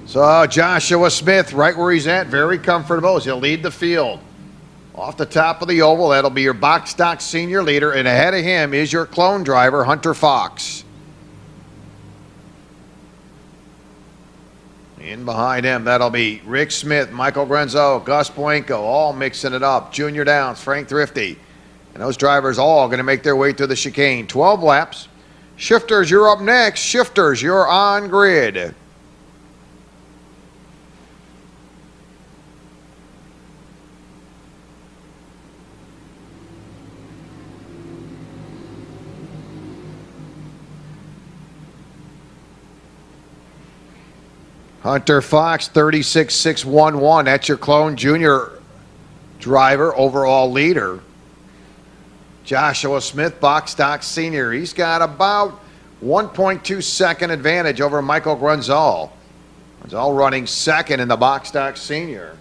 So Joshua Smith, right where he's at, very comfortable as he'll lead the field. Off the top of the oval, that'll be your box stock senior leader. And ahead of him is your clone driver, Hunter Fox. In behind him, that'll be Rick Smith, Michael Grenzo, Gus Blanco, all mixing it up. Junior Downs, Frank Thrifty. And those drivers all going to make their way through the chicane. 12 laps. Shifters, you're up next. Shifters, you're on grid. Hunter Fox, 36.611. That's your clone junior driver, overall leader. Joshua Smith, box stock senior. He's got about 1.2 second advantage over Michael Grunzal. Grunzal running second in the box stock senior.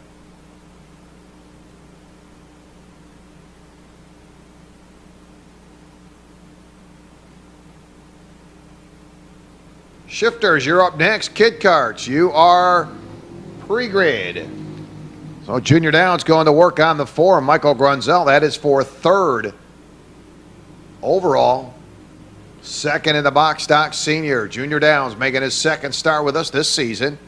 Shifters, you're up next. Kid carts, you are pre-grid. So Junior Downs going to work on the 4. Michael Grunzell, that is for third overall. Second in the box stock senior. Junior Downs making his second start with us this season.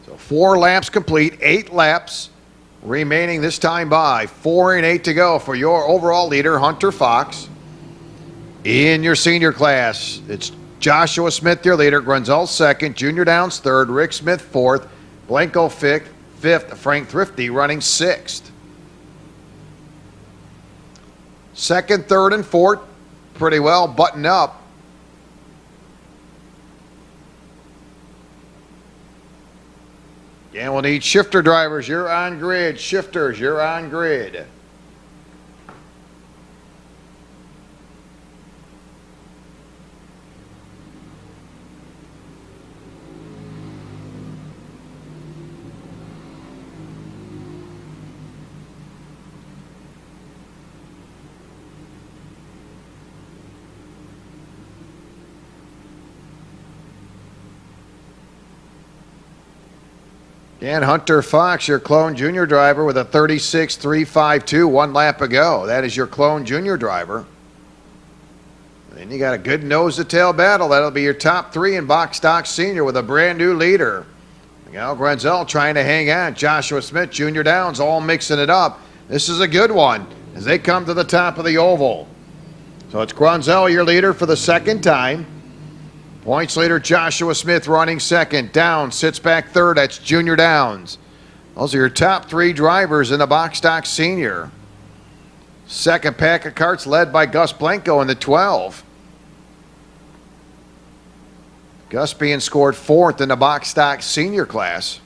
So 4 laps complete, 8 laps remaining this time by. 4 and 8 to go for your overall leader, Hunter Fox. In your senior class, it's Joshua Smith, your leader, Grunzell second, Junior Downs third, Rick Smith fourth, Blanco fifth, Frank Thrifty running sixth. Second, third, and fourth, pretty well buttoned up. And we'll need shifter drivers. You're on grid. Shifters, you're on grid. And Hunter Fox, your clone junior driver with a 36.352, 1 lap ago. That is your clone junior driver. And then you got a good nose-to-tail battle. That'll be your top 3 in box stock senior with a brand new leader. Miguel Granzel trying to hang on. Joshua Smith, Junior Downs, all mixing it up. This is a good one as they come to the top of the oval. So it's Granzel, your leader for the second time. Points leader Joshua Smith running second. Downs sits back third. That's Junior Downs. Those are your top 3 drivers in the box stock senior. Second pack of carts led by Gus Blanco in the 12. Gus being scored 4th in the box stock senior class.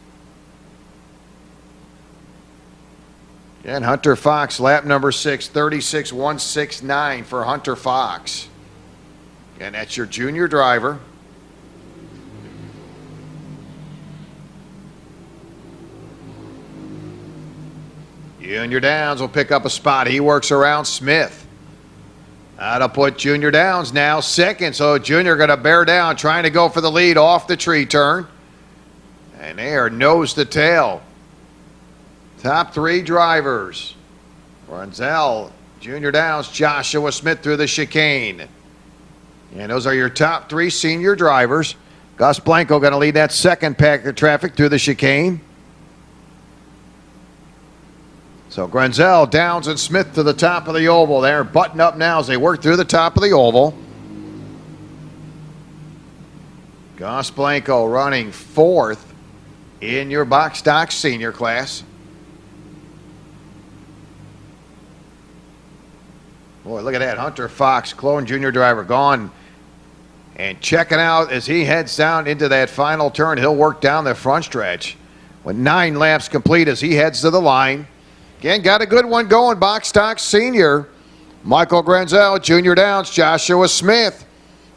And Hunter Fox, lap number 6, 36.169 for Hunter Fox. And that's your junior driver. Junior Downs will pick up a spot. He works around Smith. That'll put Junior Downs now second. So Junior going to bear down, trying to go for the lead off the tree turn. And they are nose to tail. Top three drivers. Grunzel, Junior Downs, Joshua Smith through the chicane. And those are your top three senior drivers. Gus Blanco going to lead that second pack of traffic through the chicane. So Grunzel, Downs, and Smith to the top of the oval there. Button up now as they work through the top of the oval. Gus Blanco running fourth in your box stock senior class. Boy, look at that. Hunter Fox, clone junior driver, gone and checking out as he heads down into that final turn. He'll work down the front stretch with 9 laps complete as he heads to the line. Again, got a good one going. Box stock senior. Michael Grunzel, Junior Downs, Joshua Smith.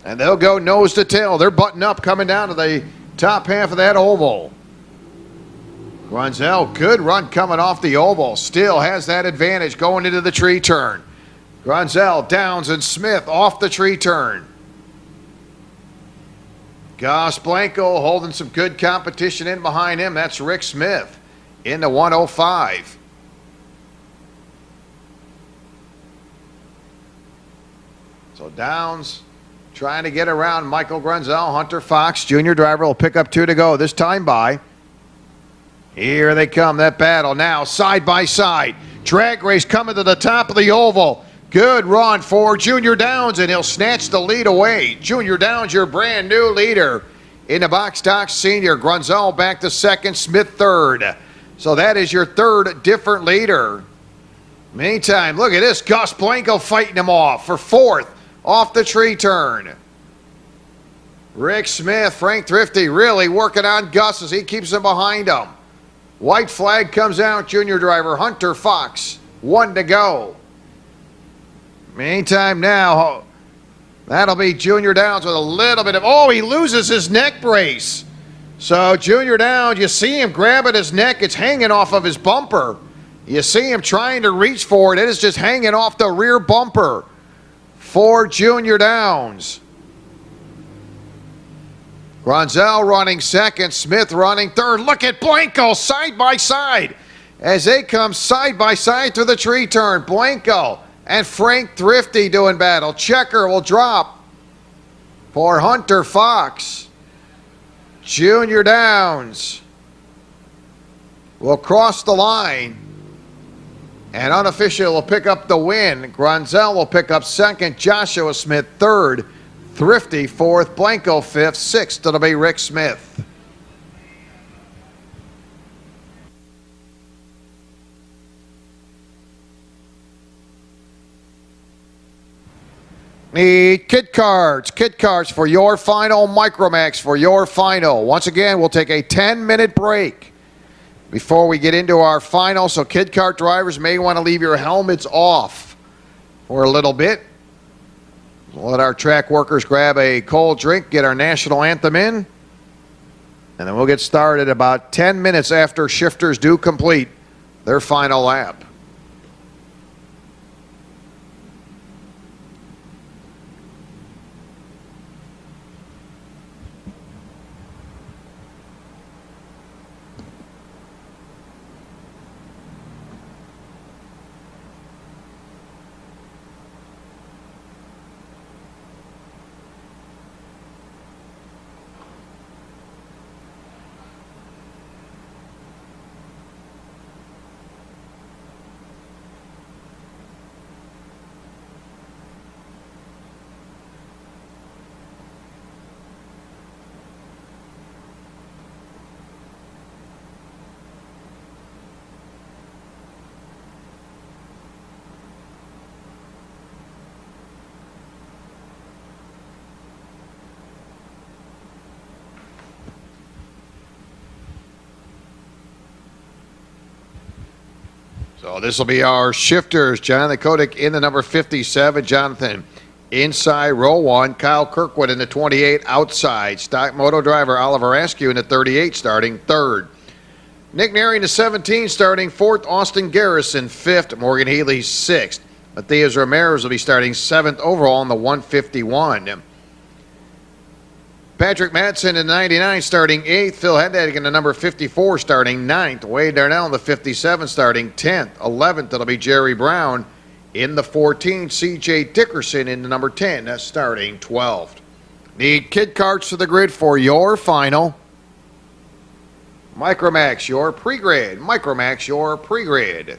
And they'll go nose to tail. They're button up coming down to the top half of that oval. Grunzel, good run coming off the oval. Still has that advantage going into the tree turn. Grunzel, Downs, and Smith off the tree turn. Gus Blanco holding some good competition in behind him. That's Rick Smith in the 105. So Downs trying to get around Michael Grunzel. Hunter Fox, junior driver, will pick up 2 to go this time by. Here they come, that battle now, side by side. Drag race coming to the top of the oval. Good run for Junior Downs, and he'll snatch the lead away. Junior Downs, your brand new leader in the box stock senior. Grunzel back to second, Smith third. So that is your third different leader. Meantime, look at this. Gus Blanco fighting him off for fourth off the tree turn. Rick Smith, Frank Thrifty really working on Gus as he keeps him behind him. White flag comes out. Junior driver Hunter Fox, 1 to go. Meantime now, that'll be Junior Downs with a little bit of, oh, he loses his neck brace. So Junior Downs, you see him grabbing his neck. It's hanging off of his bumper. You see him trying to reach for it. It is just hanging off the rear bumper for Junior Downs. Grunzel running second, Smith running third. Look at Blanco side by side as they come side by side through the tree turn. Blanco and Frank Thrifty doing battle. Checker will drop for Hunter Fox. Junior Downs will cross the line, and unofficial will pick up the win. Grunzel will pick up second, Joshua Smith third, Thrifty fourth, Blanco fifth, sixth it'll be Rick Smith. Need kid cards for your final, Micromax for your final. Once again, we'll take a 10-minute break before we get into our final, so kid cart drivers may want to leave your helmets off for a little bit. We'll let our track workers grab a cold drink, get our national anthem in, and then we'll get started about 10 minutes after shifters do complete their final lap. So this will be our shifters. Jonathan Kotick in the number 57. Jonathan inside row 1. Kyle Kirkwood in the 28 outside. Stock moto driver Oliver Askew in the 38 starting third. Nick Neri in the 17 starting fourth. Austin Garrison fifth. Morgan Healy sixth. Matthias Ramirez will be starting seventh overall in the 151. Patrick Madsen in 99 starting 8th. Phil Heddig in the number 54 starting 9th. Wade Darnell in the 57 starting 10th. 11th, it'll be Jerry Brown. In the 14, C.J. Dickerson in the number 10, that's starting 12th. Need kid carts to the grid for your final. Micromax, your pre-grid. Micromax, your pre-grid.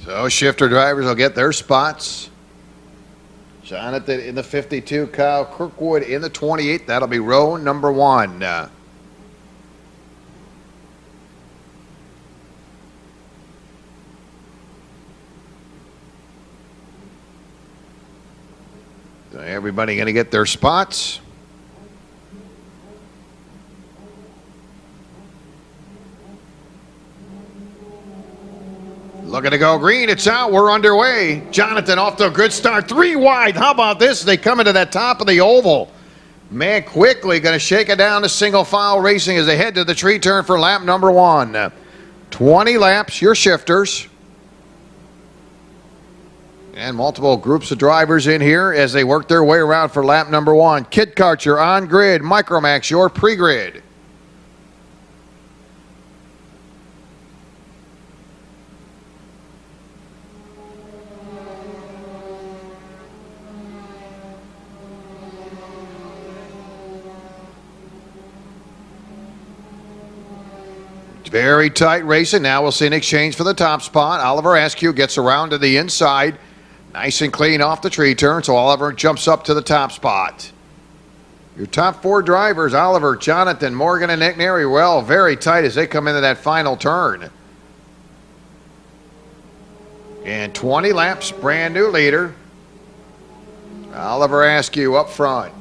So shifter drivers will get their spots. Jonathan in the 52, Kyle Kirkwood in the 28. That'll be row number 1. So everybody going to get their spots. Looking to go green. It's out. We're underway. Jonathan off to a good start. 3 wide. How about this? They come into that top of the oval. Man, quickly going to shake it down to single file racing as they head to the tree turn for lap number 1. 20 laps, your shifters. And multiple groups of drivers in here as they work their way around for lap number 1. Kid Kart, you're on grid. Micromax, your pre-grid. Very tight racing. Now we'll see an exchange for the top spot. Oliver Askew gets around to the inside. Nice and clean off the tree turn, so Oliver jumps up to the top spot. Your top 4 drivers, Oliver, Jonathan, Morgan, and Nick Neary, well, very tight as they come into that final turn. And 20 laps, brand new leader. Oliver Askew up front.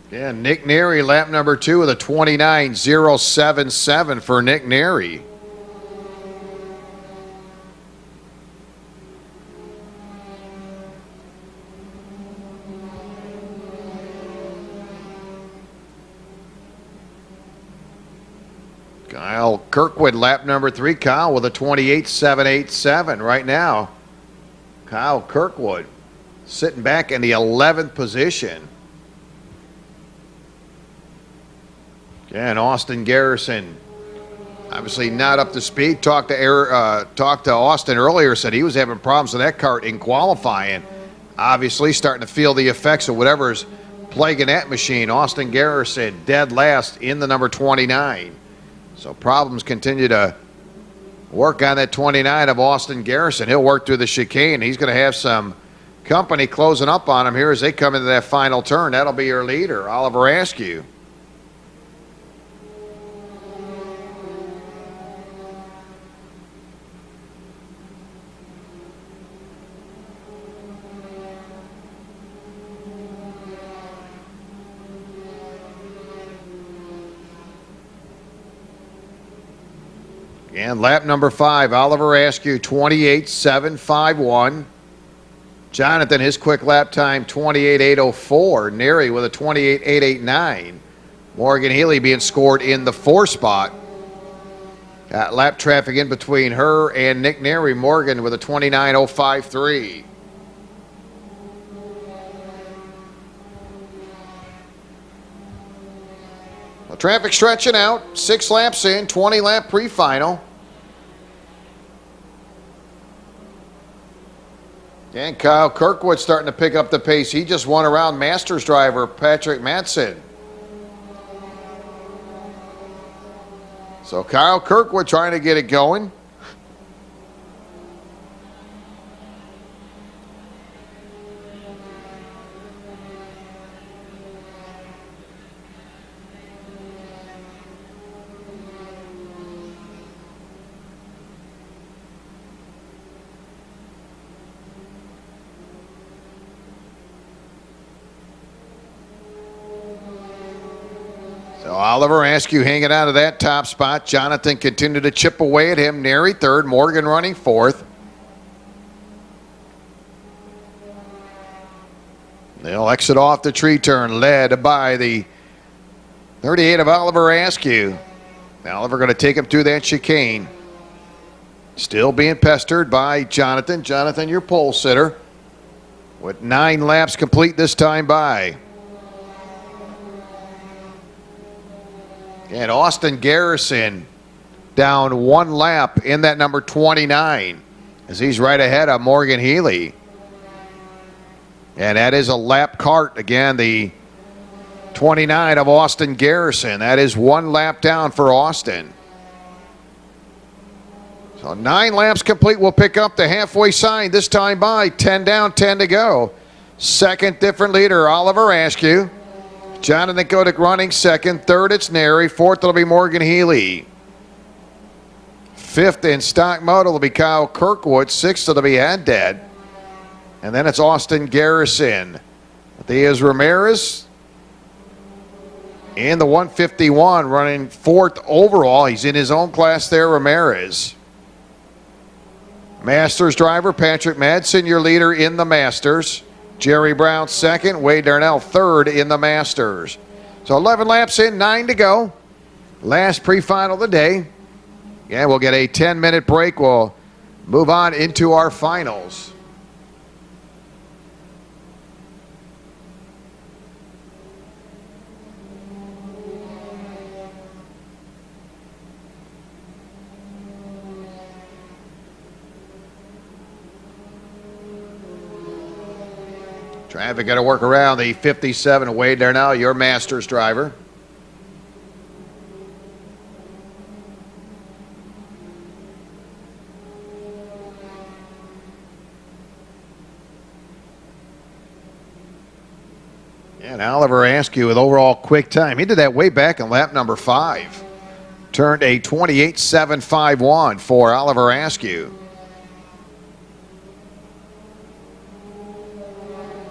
Yeah, Nick Neary, lap number 2 with a 29.077 for Nick Neary. Kyle Kirkwood, lap number 3. Kyle with a 28.787 right now. Kyle Kirkwood sitting back in the 11th position. And Austin Garrison, obviously not up to speed. Talked to Austin earlier, said he was having problems with that kart in qualifying. Obviously starting to feel the effects of whatever's plaguing that machine. Austin Garrison dead last in the number 29. So problems continue to work on that 29 of Austin Garrison. He'll work through the chicane. He's going to have some company closing up on him here as they come into that final turn. That'll be your leader, Oliver Askew. And lap number 5, Oliver Askew, 28.751. Jonathan, his quick lap time, 28.804. Neri with a 28.889. Morgan Healy being scored in the 4 spot. Got lap traffic in between her and Nick Neri. Morgan with a 29.053. Well, traffic stretching out. 6 laps in, 20-lap pre-final. And Kyle Kirkwood starting to pick up the pace. He just won around Masters driver Patrick Madsen. So Kyle Kirkwood trying to get it going. So Oliver Askew hanging out of that top spot. Jonathan continued to chip away at him. Neri third. Morgan running fourth. They'll exit off the tree turn, led by the 38 of Oliver Askew. Oliver going to take him through that chicane. Still being pestered by Jonathan. Jonathan, your pole sitter, with 9 laps complete this time by. And Austin Garrison down 1 lap in that number 29 as he's right ahead of Morgan Healy. And that is a lap cart. Again, the 29 of Austin Garrison. That is 1 lap down for Austin. So 9 laps complete. We'll pick up the halfway sign this time by. 10 down, 10 to go. Second different leader, Oliver Askew. Jonathan Kotick running second. Third, it's Neri. Fourth, it'll be Morgan Healy. Fifth in stock mode, it'll be Kyle Kirkwood. Sixth, it'll be Haddad. And then it's Austin Garrison. Diaz Ramirez in the 151, running fourth overall. He's in his own class there, Ramirez. Masters driver Patrick Madsen, your leader in the Masters. Jerry Brown second, Wade Darnell third in the Masters. So 11 laps in, 9 to go. Last pre-final of the day. Yeah, we'll get a 10-minute break. We'll move on into our finals. Traffic got to work around the 57 Wade Darnell, your Masters driver. And Oliver Askew with overall quick time. He did that way back in lap number 5. Turned a 28.751 for Oliver Askew.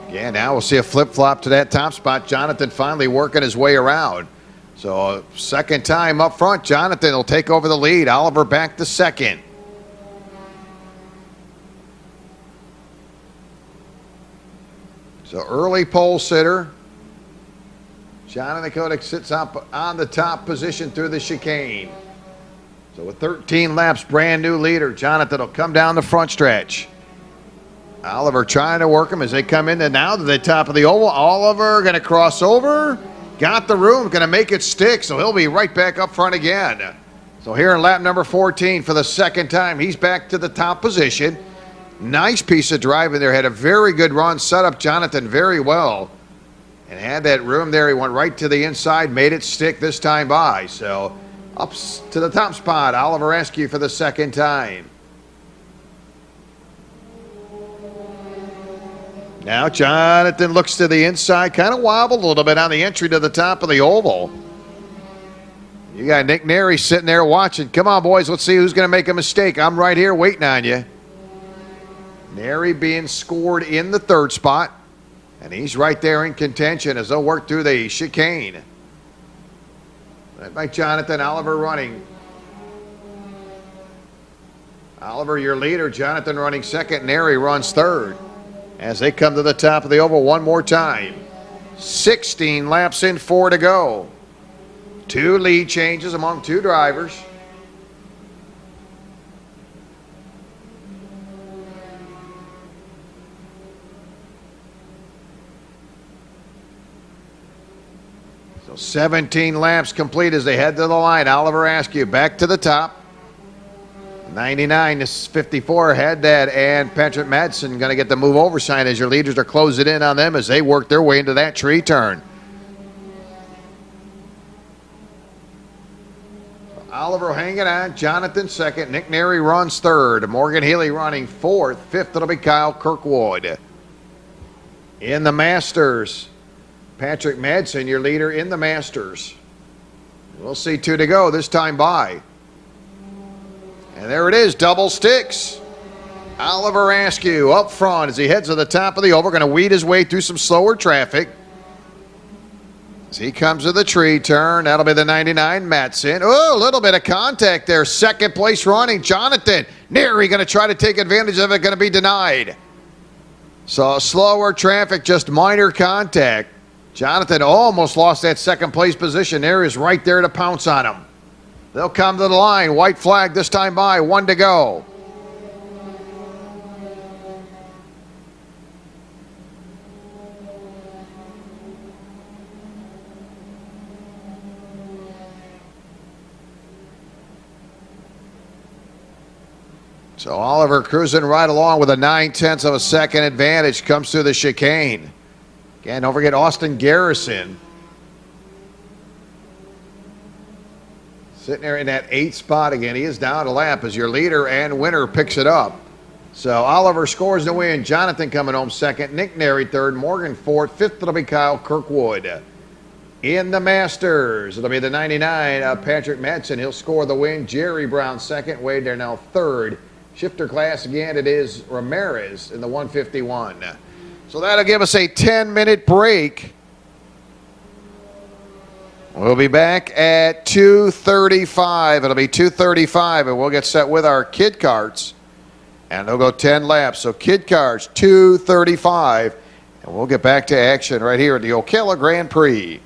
Yeah, now we'll see a flip-flop to that top spot. Jonathan finally working his way around. So second time up front, Jonathan will take over the lead. Oliver back to second. So early pole sitter. Jonathan Kotick sits up on the top position through the chicane. So with 13 laps, brand new leader. Jonathan will come down the front stretch. Oliver trying to work him as they come in. And now to the top of the oval. Oliver going to cross over. Got the room. Going to make it stick. So he'll be right back up front again. So here in lap number 14 for the second time, he's back to the top position. Nice piece of driving there. Had a very good run. Set up Jonathan very well. And had that room there. He went right to the inside. Made it stick this time by. So up to the top spot. Oliver Askew for the second time. Now Jonathan looks to the inside, kind of wobbled a little bit on the entry to the top of the oval. You got Nick Neri sitting there watching. Come on, boys, let's see who's going to make a mistake. I'm right here waiting on you. Neri being scored in the third spot, and he's right there in contention as they'll work through the chicane. Led by Jonathan, Oliver running. Oliver, your leader. Jonathan running second. Neri runs third. As they come to the top of the oval one more time. 16 laps in, 4 to go. 2 lead changes among 2 drivers. So 17 laps complete as they head to the line. Oliver Askew back to the top. 99 to 54 had that, and Patrick Madsen going to get the move over sign as your leaders are closing in on them as they work their way into that tree turn. Oliver hanging on. Jonathan second. Nick Neri runs third. Morgan Healy running fourth. Fifth, it'll be Kyle Kirkwood. In the Masters, Patrick Madsen, your leader in the Masters. We'll see 2 to go this time by. And there it is, double sticks. Oliver Askew up front as he heads to the top of the oval. Going to weed his way through some slower traffic. As he comes to the tree turn, that'll be the 99, Madsen. Oh, a little bit of contact there. Second place running, Jonathan. Neri going to try to take advantage of it, going to be denied. So slower traffic, just minor contact. Jonathan almost lost that second place position. Neri is right there to pounce on him. They'll come to the line. White flag this time by. 1 to go. So Oliver cruising right along with a 9/10 of a second advantage. Comes through the chicane. Again, don't forget Austin Garrison. Sitting there in that 8th spot again. He is down a lap as your leader and winner picks it up. So Oliver scores the win. Jonathan coming home second. Nick Neri third. Morgan fourth. Fifth, it'll be Kyle Kirkwood. In the Masters, it'll be the 99, Patrick Madsen. He'll score the win. Jerry Brown second. Wade there now third. Shifter class again, it is Ramirez in the 151. So that'll give us a 10-minute break. We'll be back at 2:35. It'll be 2:35, and we'll get set with our kid carts. And they'll go 10 laps. So kid carts, 2:35. And we'll get back to action right here at the Ocala Grand Prix.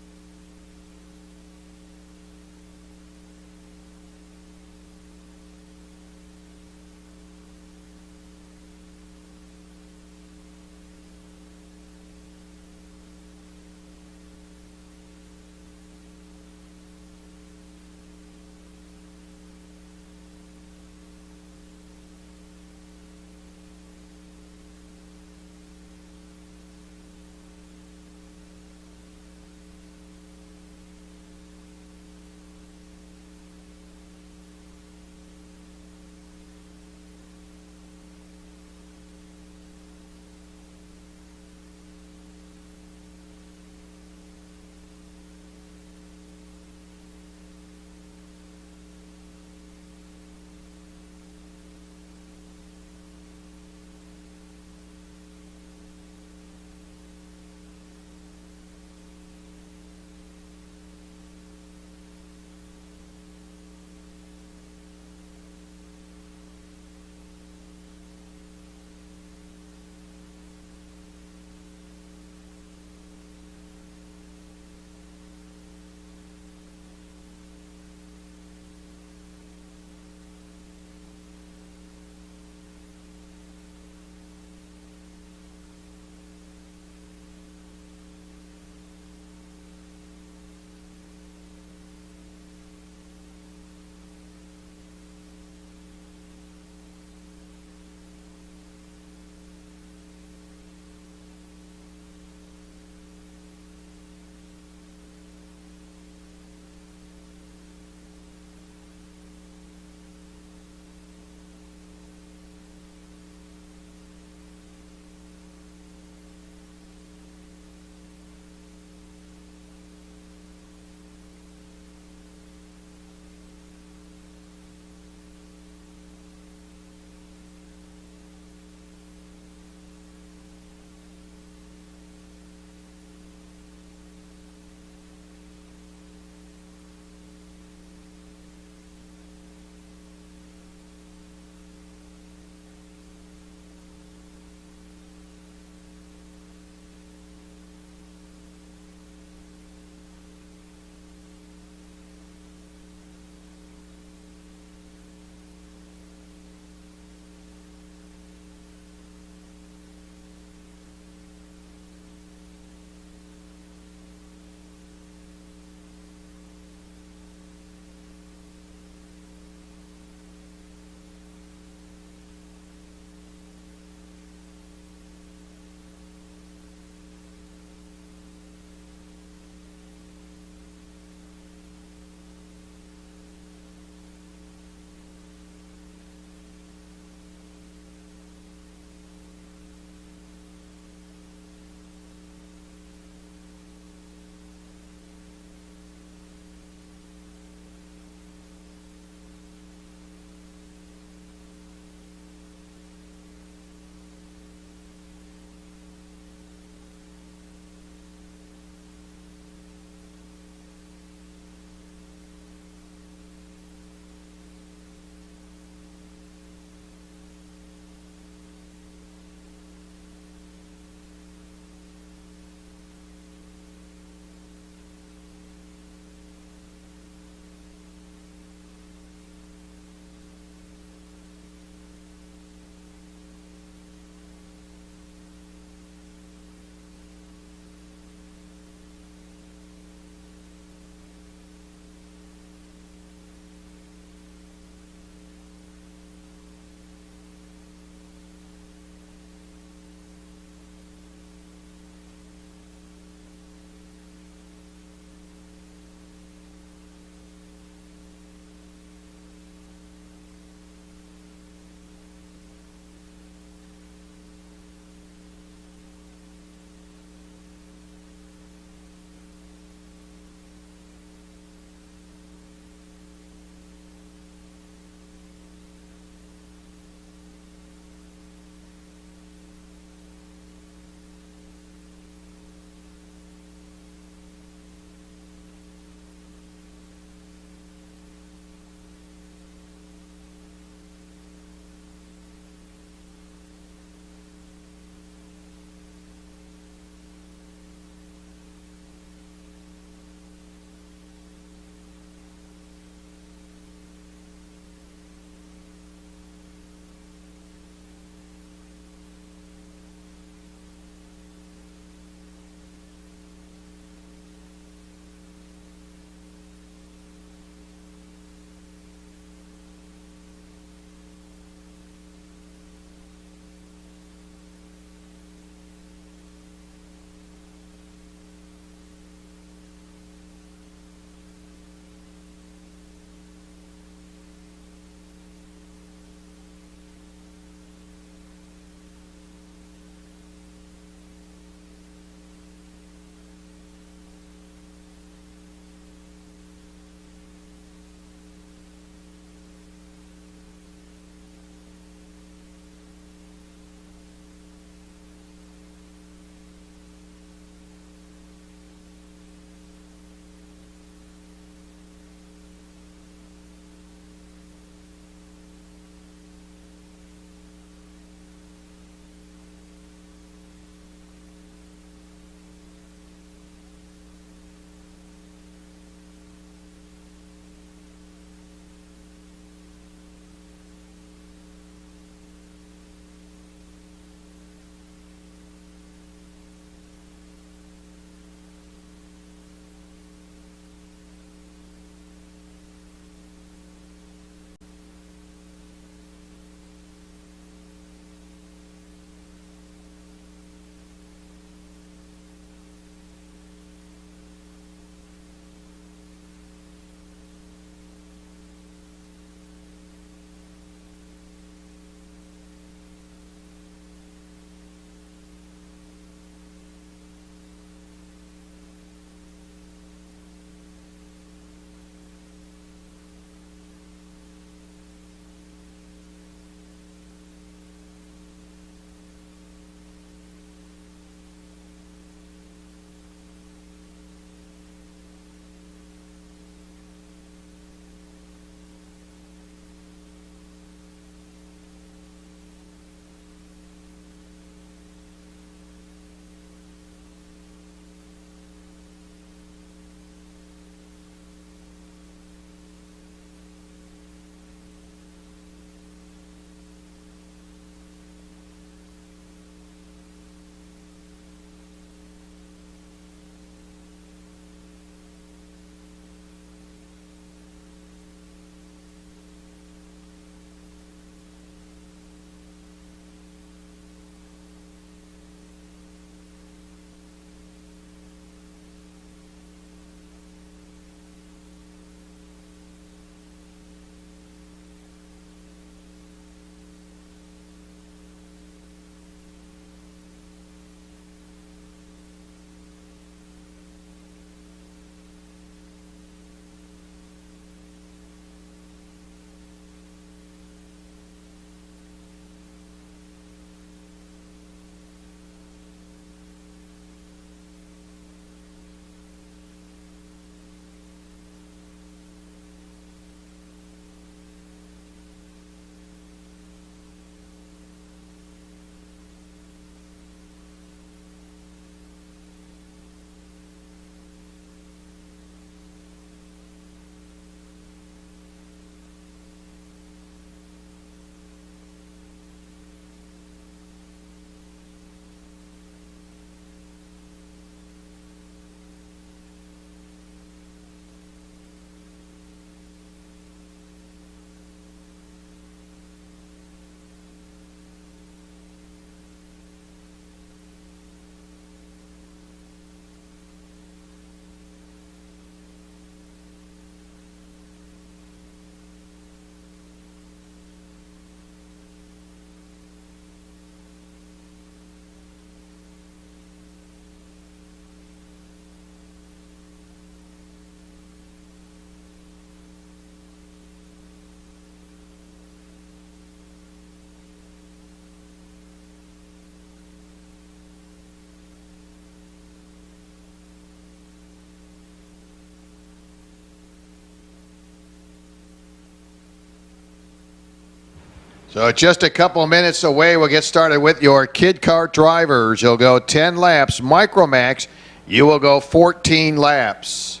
So just a couple minutes away, we'll get started with your kid kart drivers. You'll go 10 laps. Micromax, you will go 14 laps.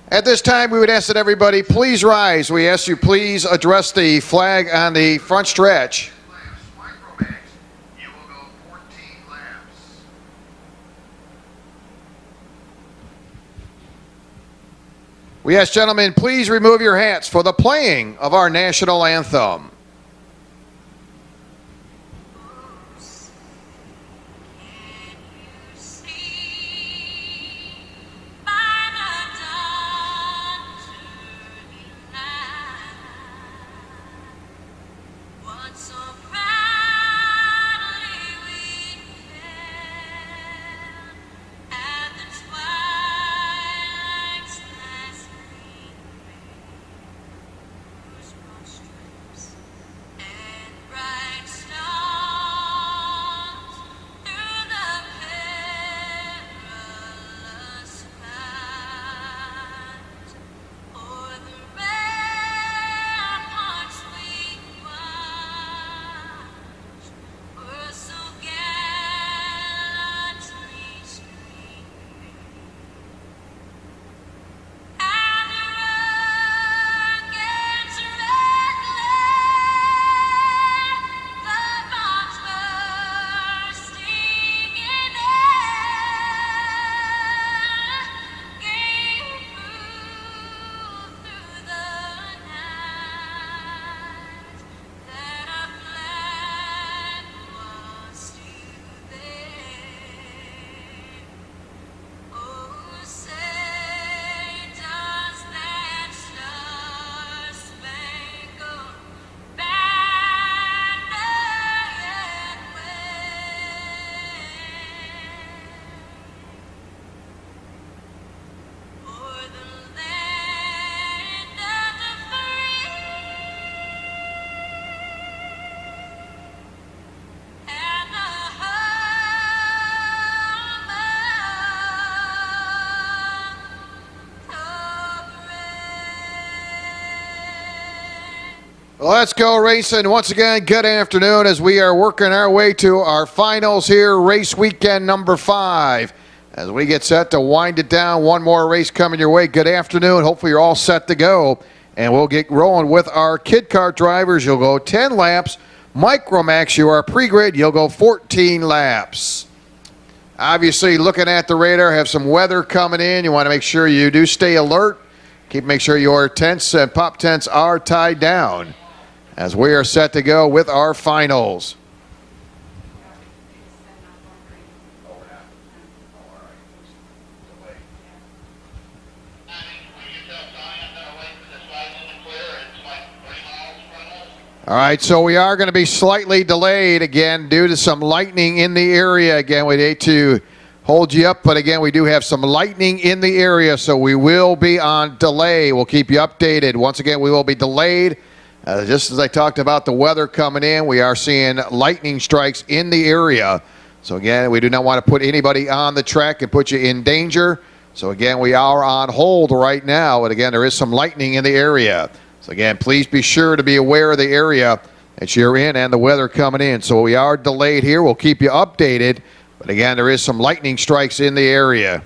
At this time, we would ask that everybody please rise. We ask you please address the flag on the front stretch. Micromax, you will go 14 laps. We ask gentlemen, please remove your hats for the playing of our national anthem. Let's go racing. Once again, good afternoon as we are working our way to our finals here, race weekend number 5. As we get set to wind it down, one more race coming your way. Good afternoon. Hopefully you're all set to go. And we'll get rolling with our kid kart drivers. You'll go 10 laps. Micromax, you are pre-grid. You'll go 14 laps. Obviously, looking at the radar, have some weather coming in. You want to make sure you do stay alert. Make sure your tents and pop tents are tied down as we are set to go with our finals. All right, so we are going to be slightly delayed again due to some lightning in the area. Again, we'd hate to hold you up, but again, we do have some lightning in the area, so we will be on delay. We'll keep you updated. Once again, we will be delayed. Just as I talked about the weather coming in, we are seeing lightning strikes in the area. So again, we do not want to put anybody on the track and put you in danger. So again, we are on hold right now. And again, there is some lightning in the area. So again, please be sure to be aware of the area that you're in and the weather coming in. So we are delayed here. We'll keep you updated. But again, there is some lightning strikes in the area.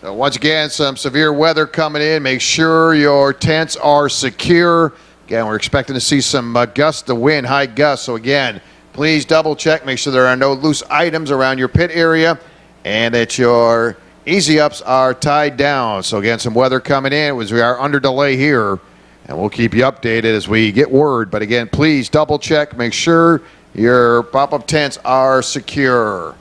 So once again, some severe weather coming in. Make sure your tents are secure. Again, we're expecting to see some gusts of wind, high gusts. So again, please double check. Make sure there are no loose items around your pit area and that your easy ups are tied down. So again, some weather coming in as we are under delay here. And we'll keep you updated as we get word. But again, please double check. Make sure your pop-up tents are secure.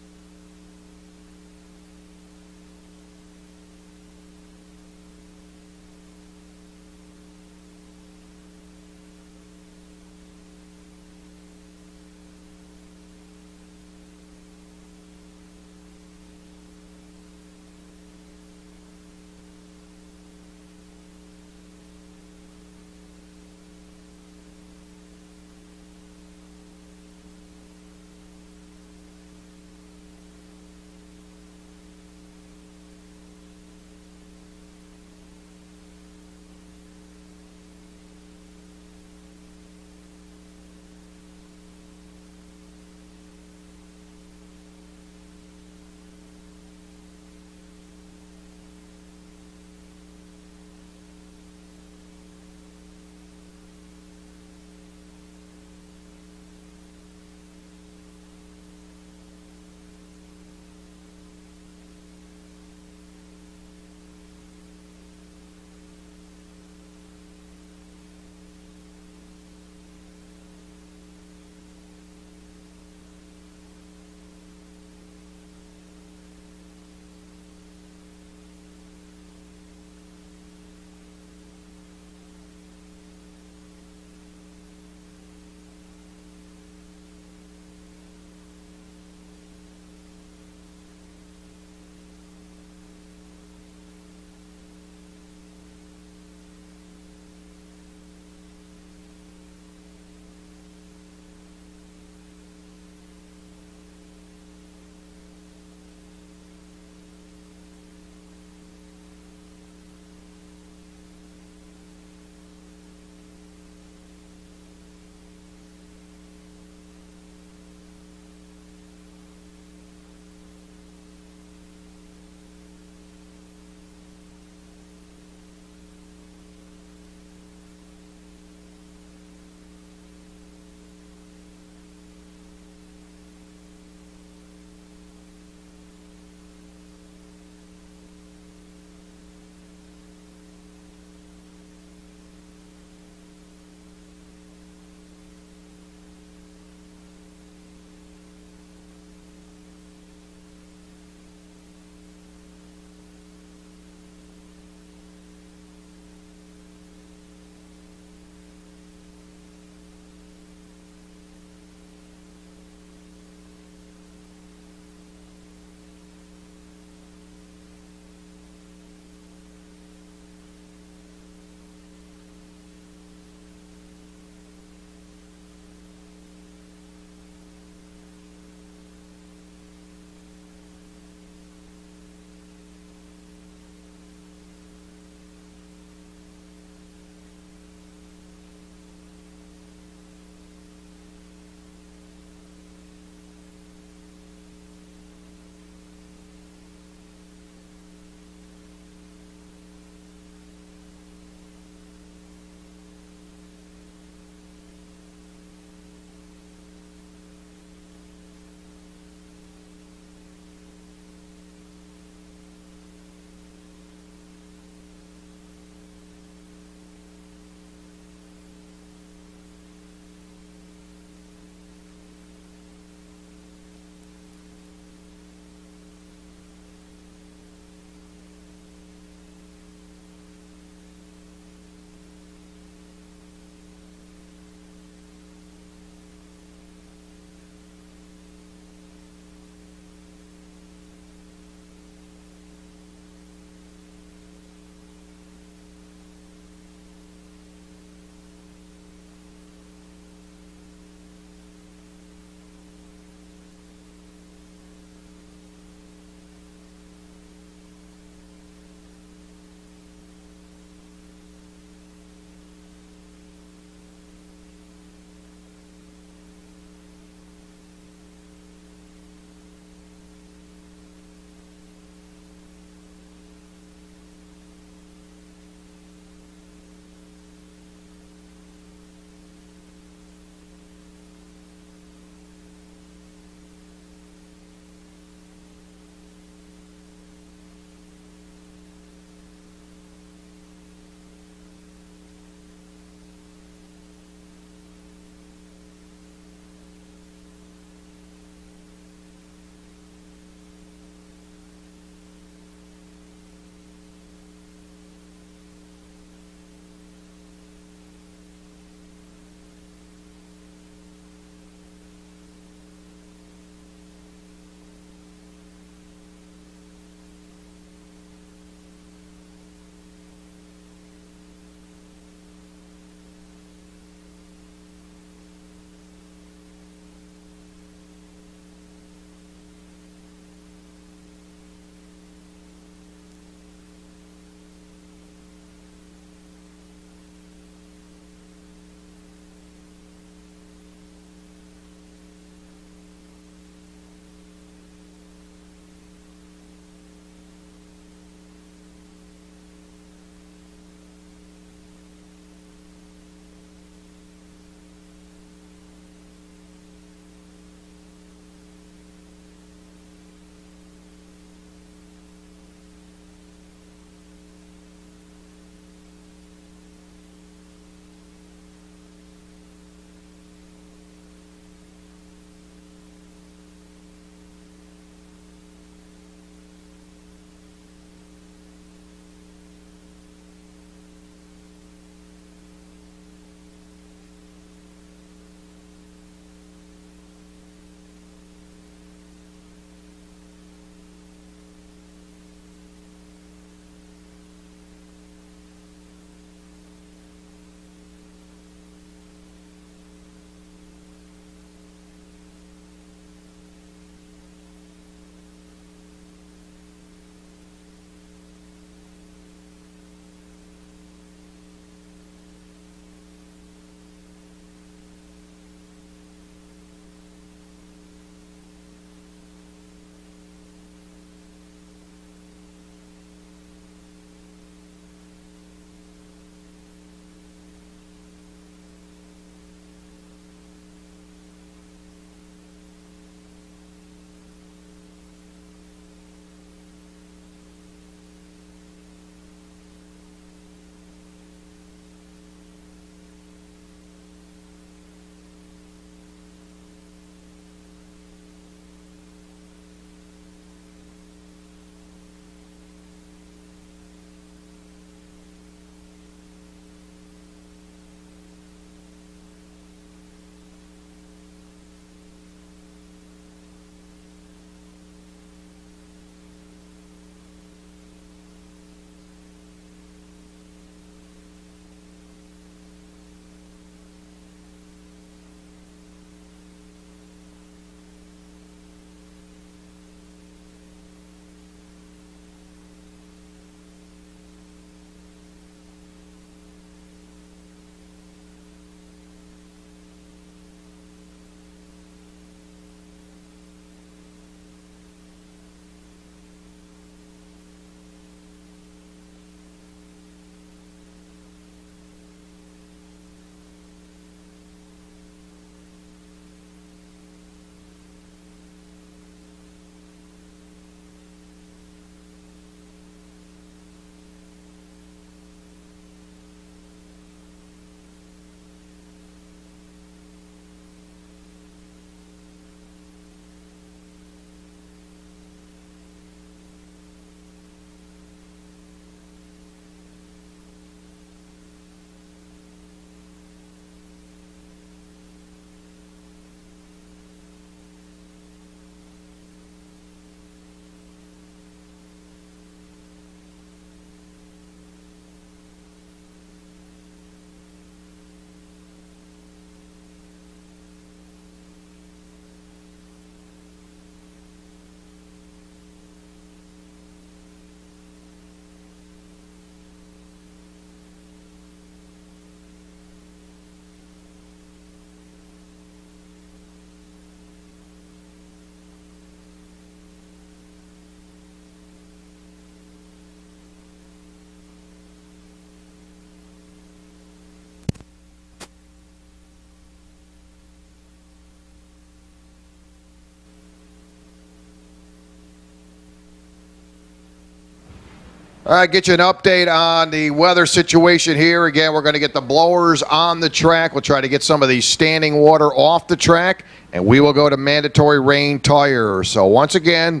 All right, get you an update on the weather situation here. Again, we're going to get the blowers on the track. We'll try to get some of the standing water off the track, and we will go to mandatory rain tires. So once again,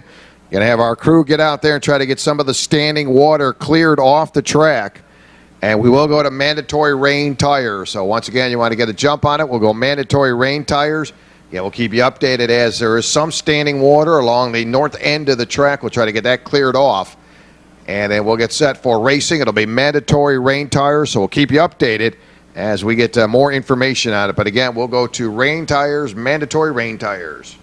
going to have our crew get out there and try to get some of the standing water cleared off the track, and we will go to mandatory rain tires. So once again, you want to get a jump on it, we'll go mandatory rain tires. Yeah, we'll keep you updated as there is some standing water along the north end of the track. We'll try to get that cleared off. And then we'll get set for racing. It'll be mandatory rain tires, so we'll keep you updated as we get more information on it. But again, we'll go to rain tires, mandatory rain tires.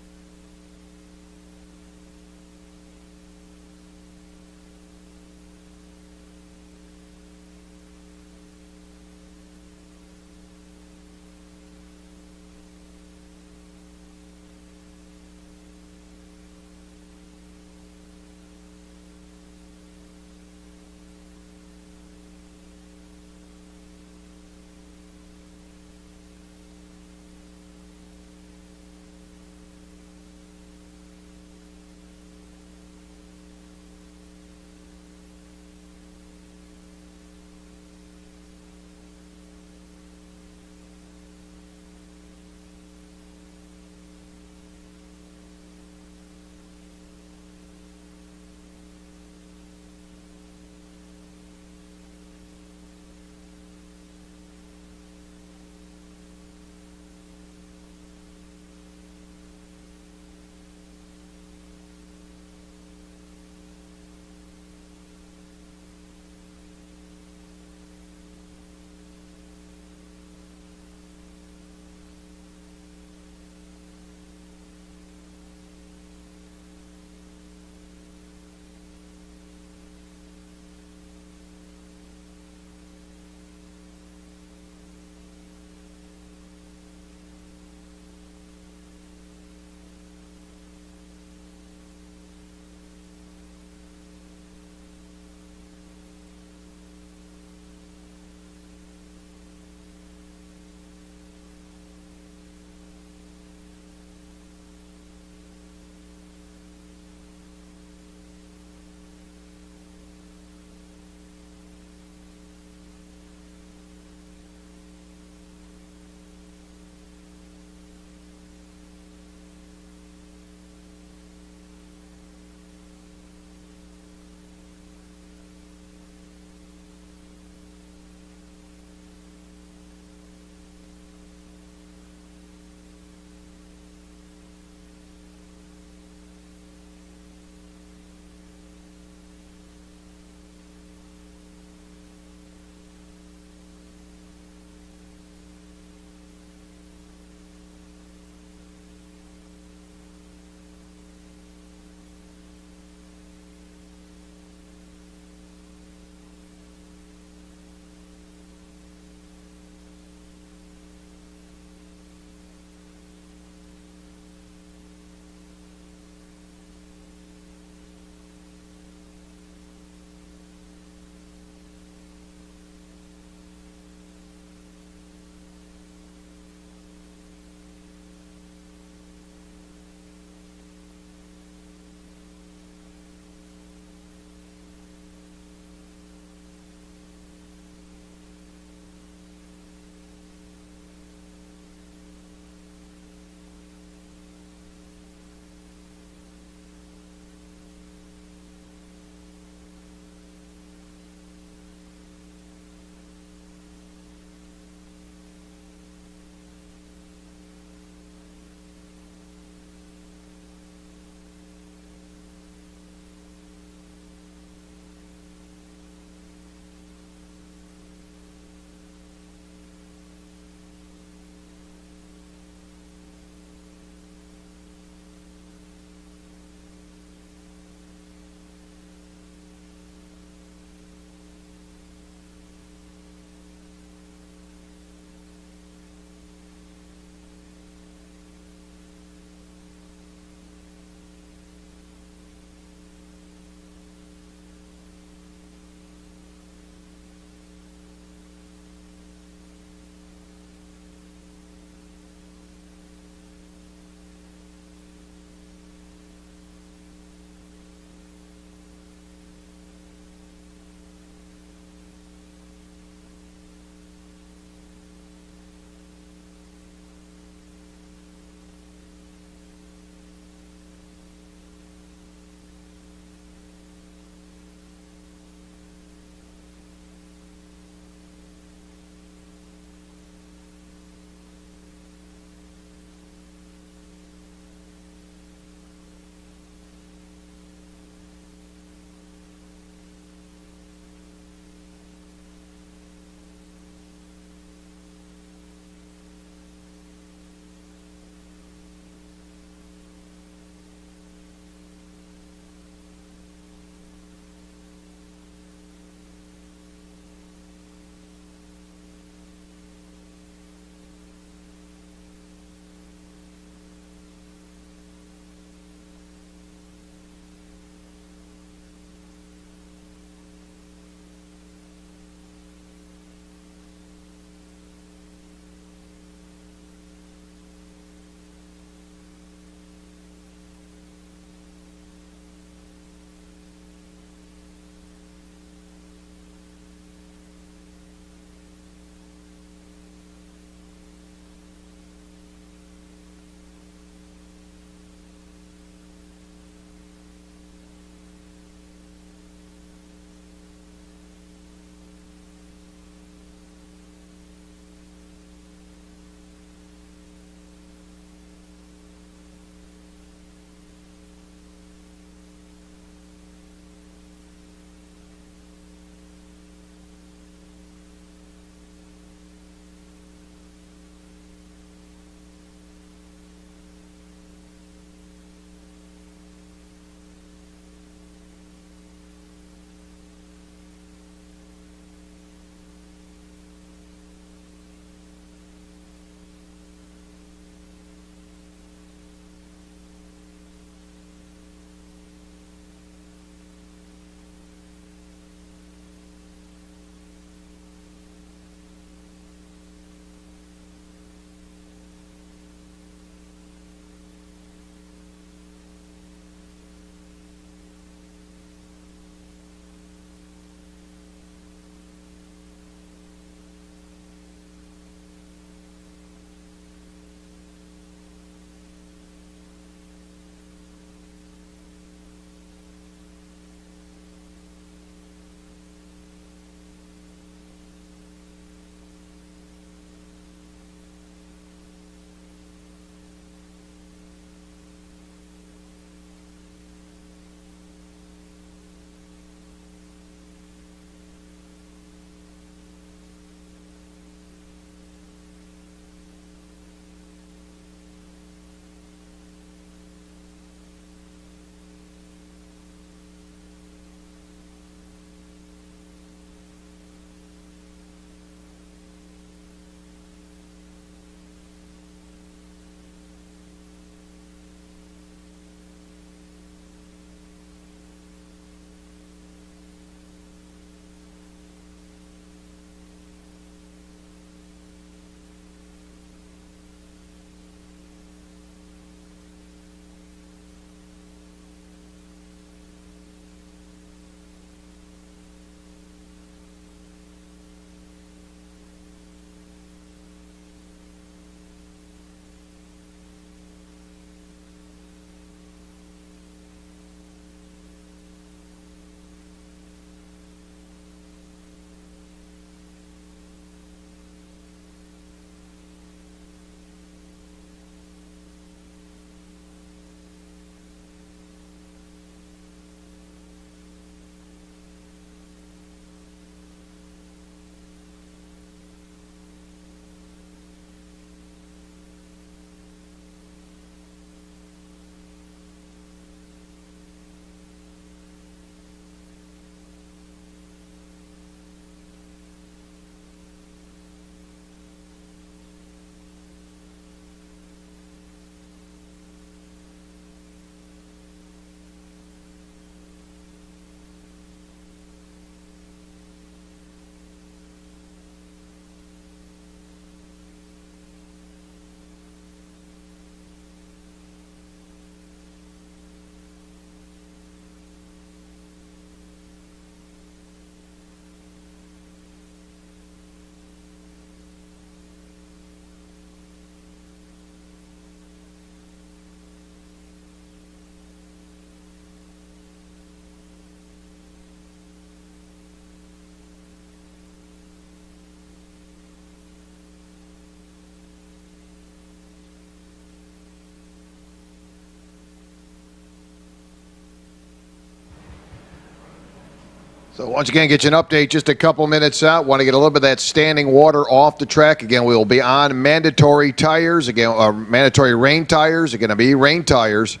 So once again, get you an update just a couple minutes out. Want to get a little bit of that standing water off the track. Again, we will be on mandatory tires. Again, mandatory rain tires are going to be rain tires.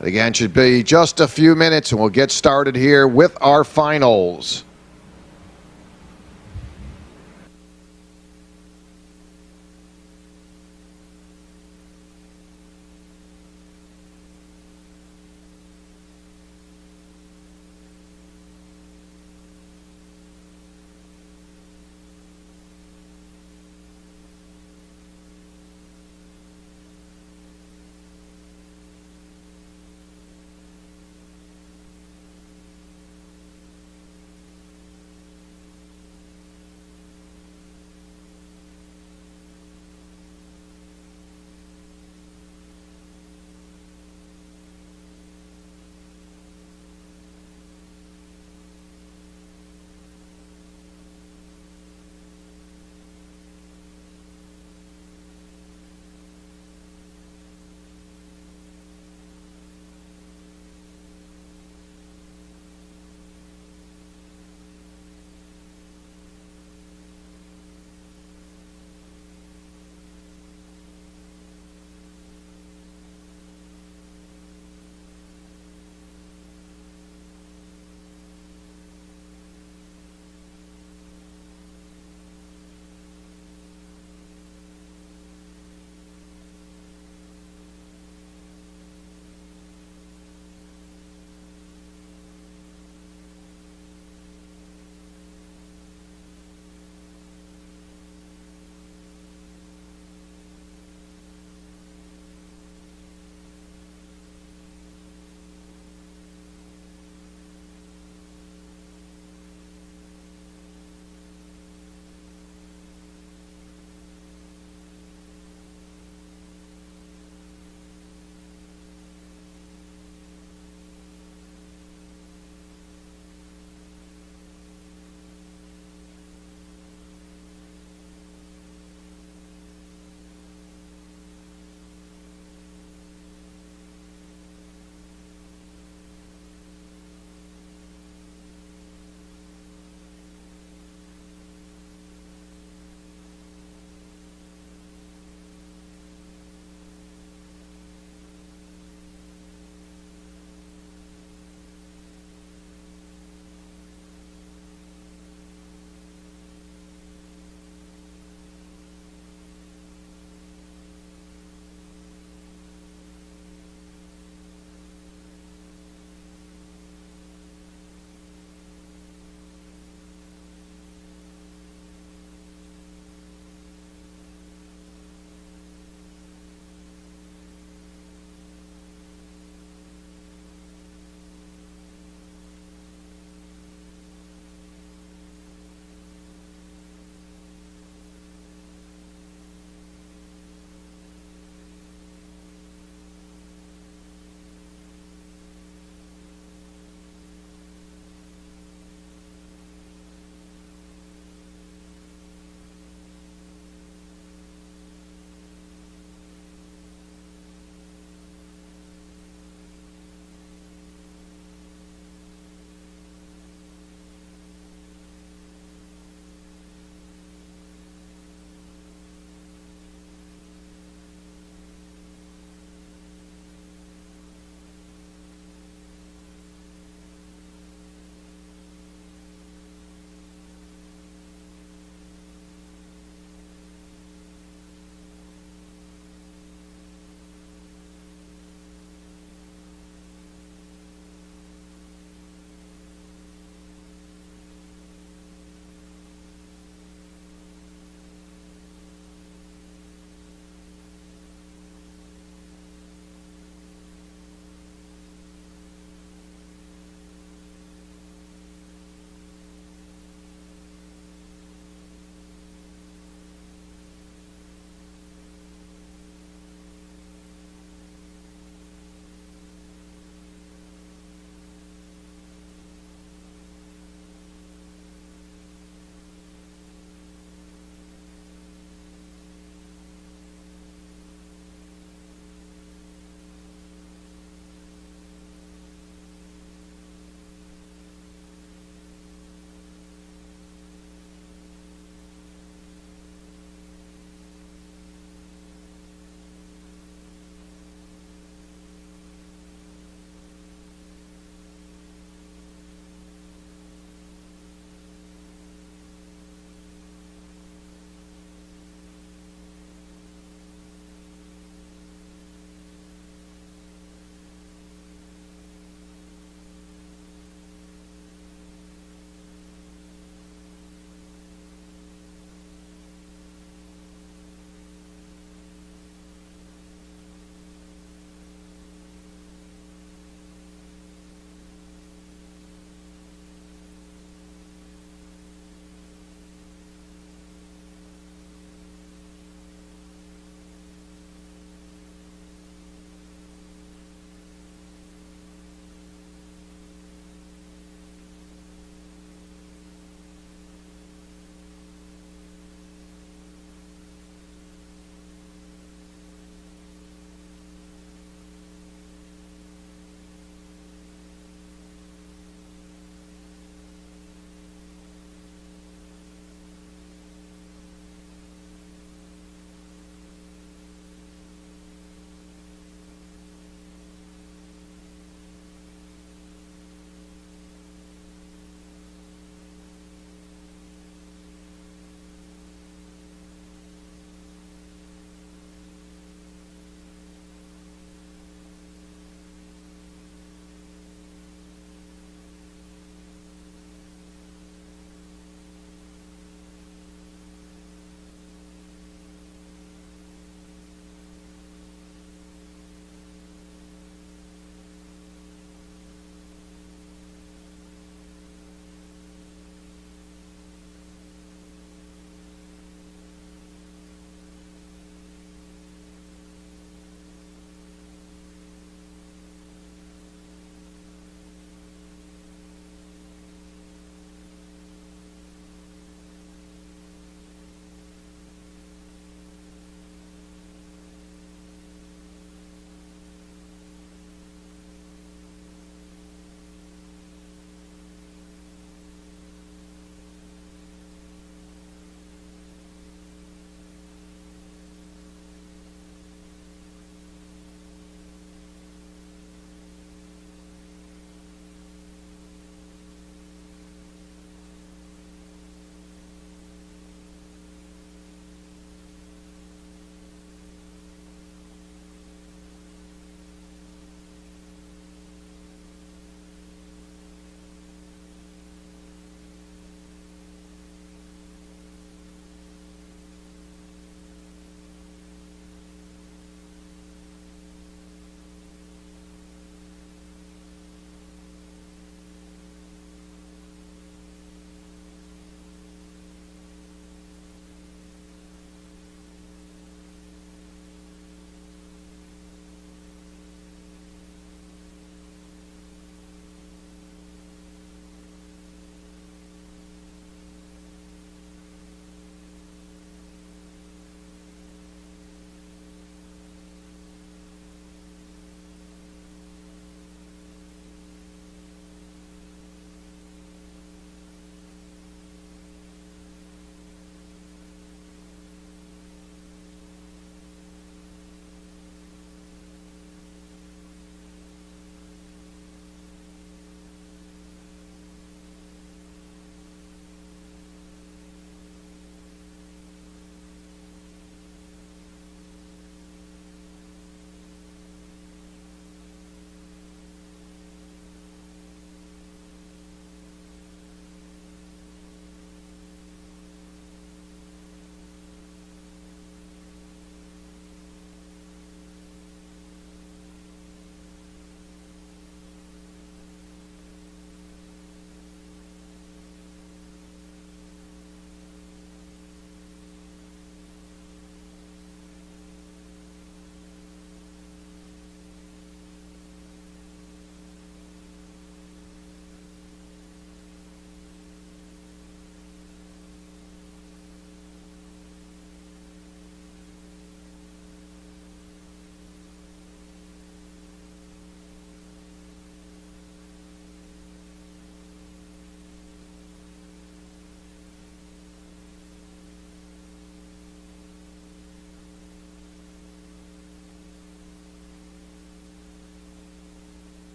Again, should be just a few minutes, and we'll get started here with our finals.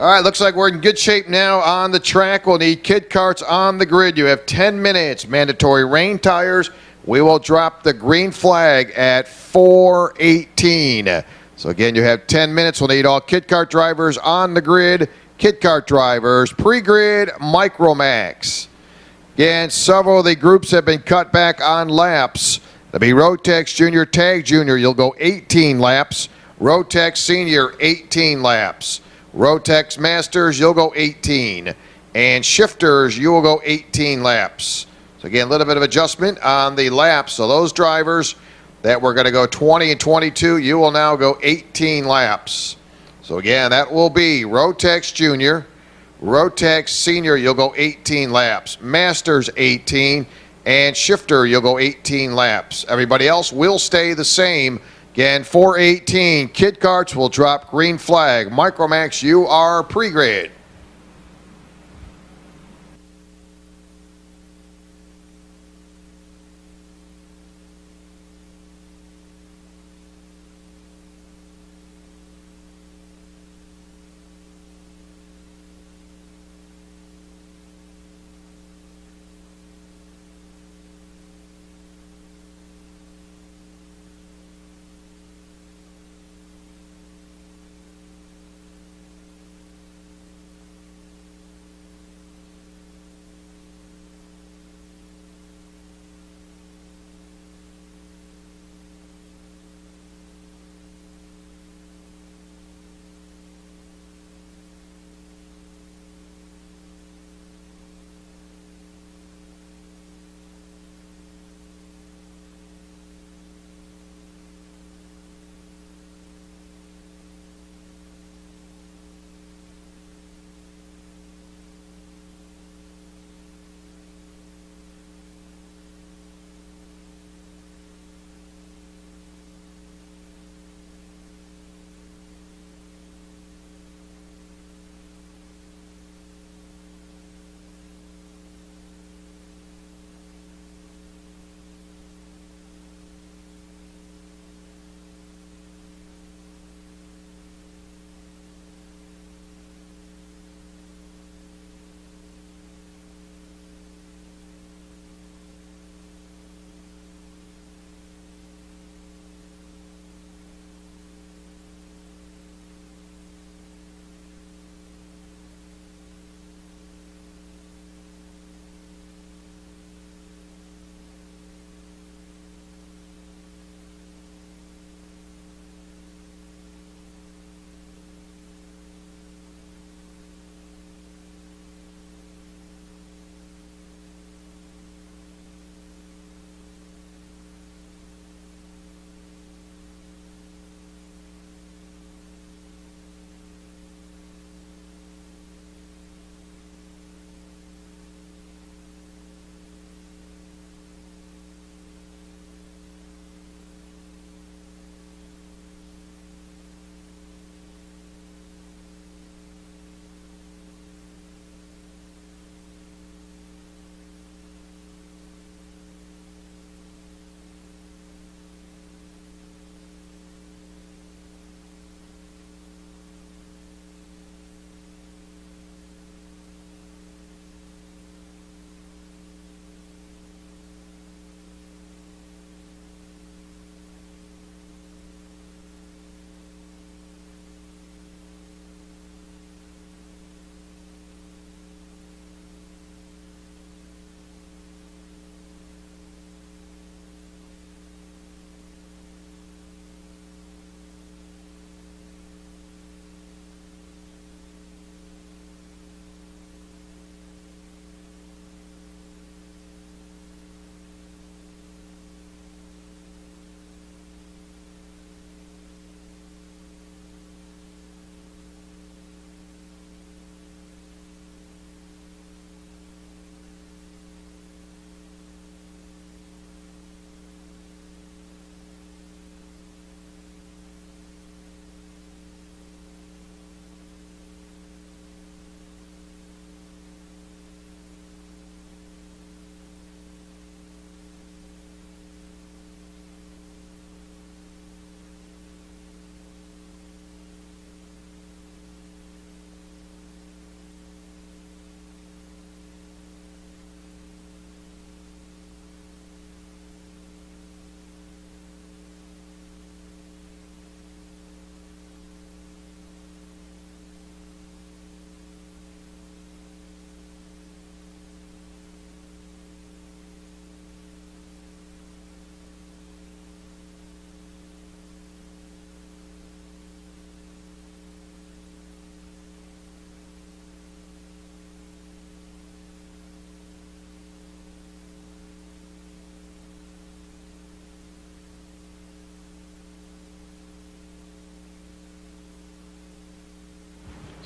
All right, looks like we're in good shape now on the track. We'll need kid carts on the grid. You have 10 minutes. Mandatory rain tires. We will drop the green flag at 4:18. So again, you have 10 minutes. We'll need all kid cart drivers on the grid. Kid cart drivers, pre-grid, Micromax. Again, several of the groups have been cut back on laps. There'll be Rotex Junior, Tag Junior. You'll go 18 laps. Rotex Senior, 18 laps. Rotex Masters, you'll go 18. And Shifters, you will go 18 laps. So again, a little bit of adjustment on the laps. So those drivers that were going to go 20 and 22, you will now go 18 laps. So again, that will be Rotex Junior, Rotex Senior, you'll go 18 laps. Masters 18, and Shifter, you'll go 18 laps. Everybody else will stay the same. Again, 4:18, kid carts will drop green flag. Micromax, you are pre-grid.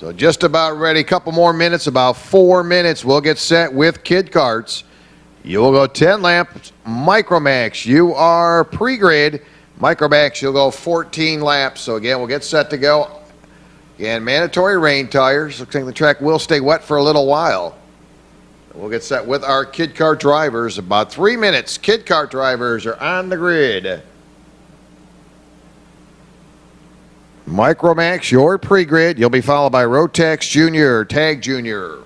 So just about ready. A couple more minutes, about 4 minutes. We'll get set with kid carts. You will go 10 laps. Micromax, you are pre-grid. Micromax, you'll go 14 laps. So again, we'll get set to go. Again, mandatory rain tires. Looks like the track will stay wet for a little while. We'll get set with our kid kart drivers. About 3 minutes. Kid kart drivers are on the grid. Micromax, your pre-grid. You'll be followed by Rotex Junior, Tag Junior.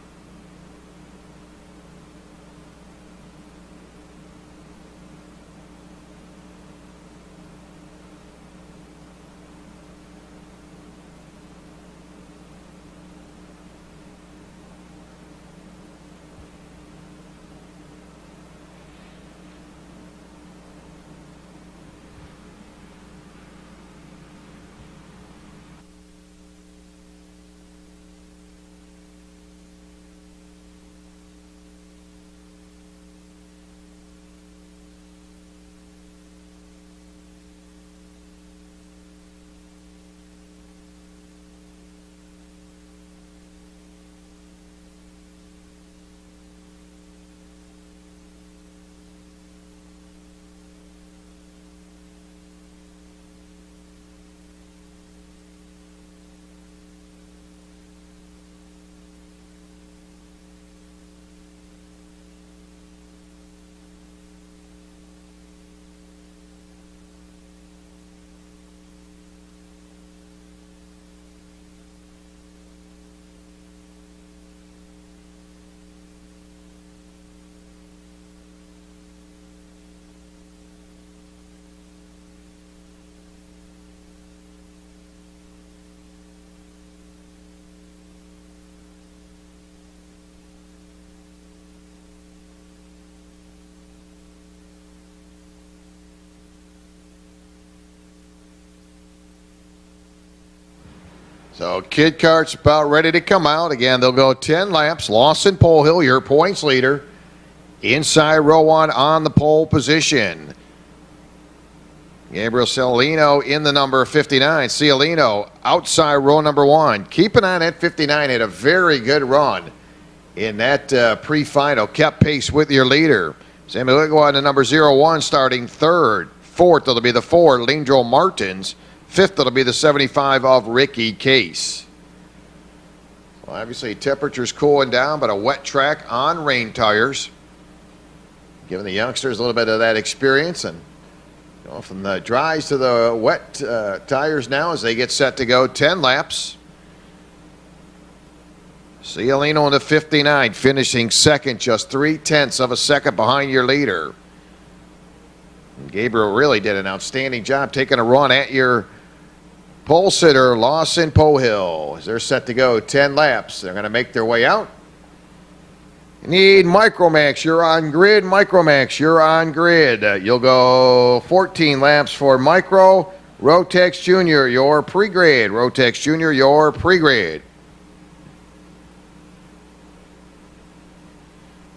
So kid karts about ready to come out. Again, they'll go 10 laps. Lawson Polehill, your points leader. Inside row one on the pole position. Gabriel Cialino in the number 59. Cialino outside row number one. Keeping on at 59, had a very good run in that pre-final. Kept pace with your leader. Samuel Igua to number 01 starting third. Fourth, it'll be the 4, Lindro Martins. Fifth, it'll be the 75 of Ricky Case. Well, obviously, temperature's cooling down, but a wet track on rain tires. Giving the youngsters a little bit of that experience. And from the dries to the wet tires now as they get set to go 10 laps. Cialino in the 59, finishing second, just 0.3 of a second behind your leader. And Gabriel really did an outstanding job taking a run at your pole sitter, Lawson Polehill, as they're set to go 10 laps. They're going to make their way out. You need Micromax, you're on grid. Micromax, you're on grid. You'll go 14 laps for Micro. Rotex Junior, your pre-grid. Rotex Junior, your pre-grid.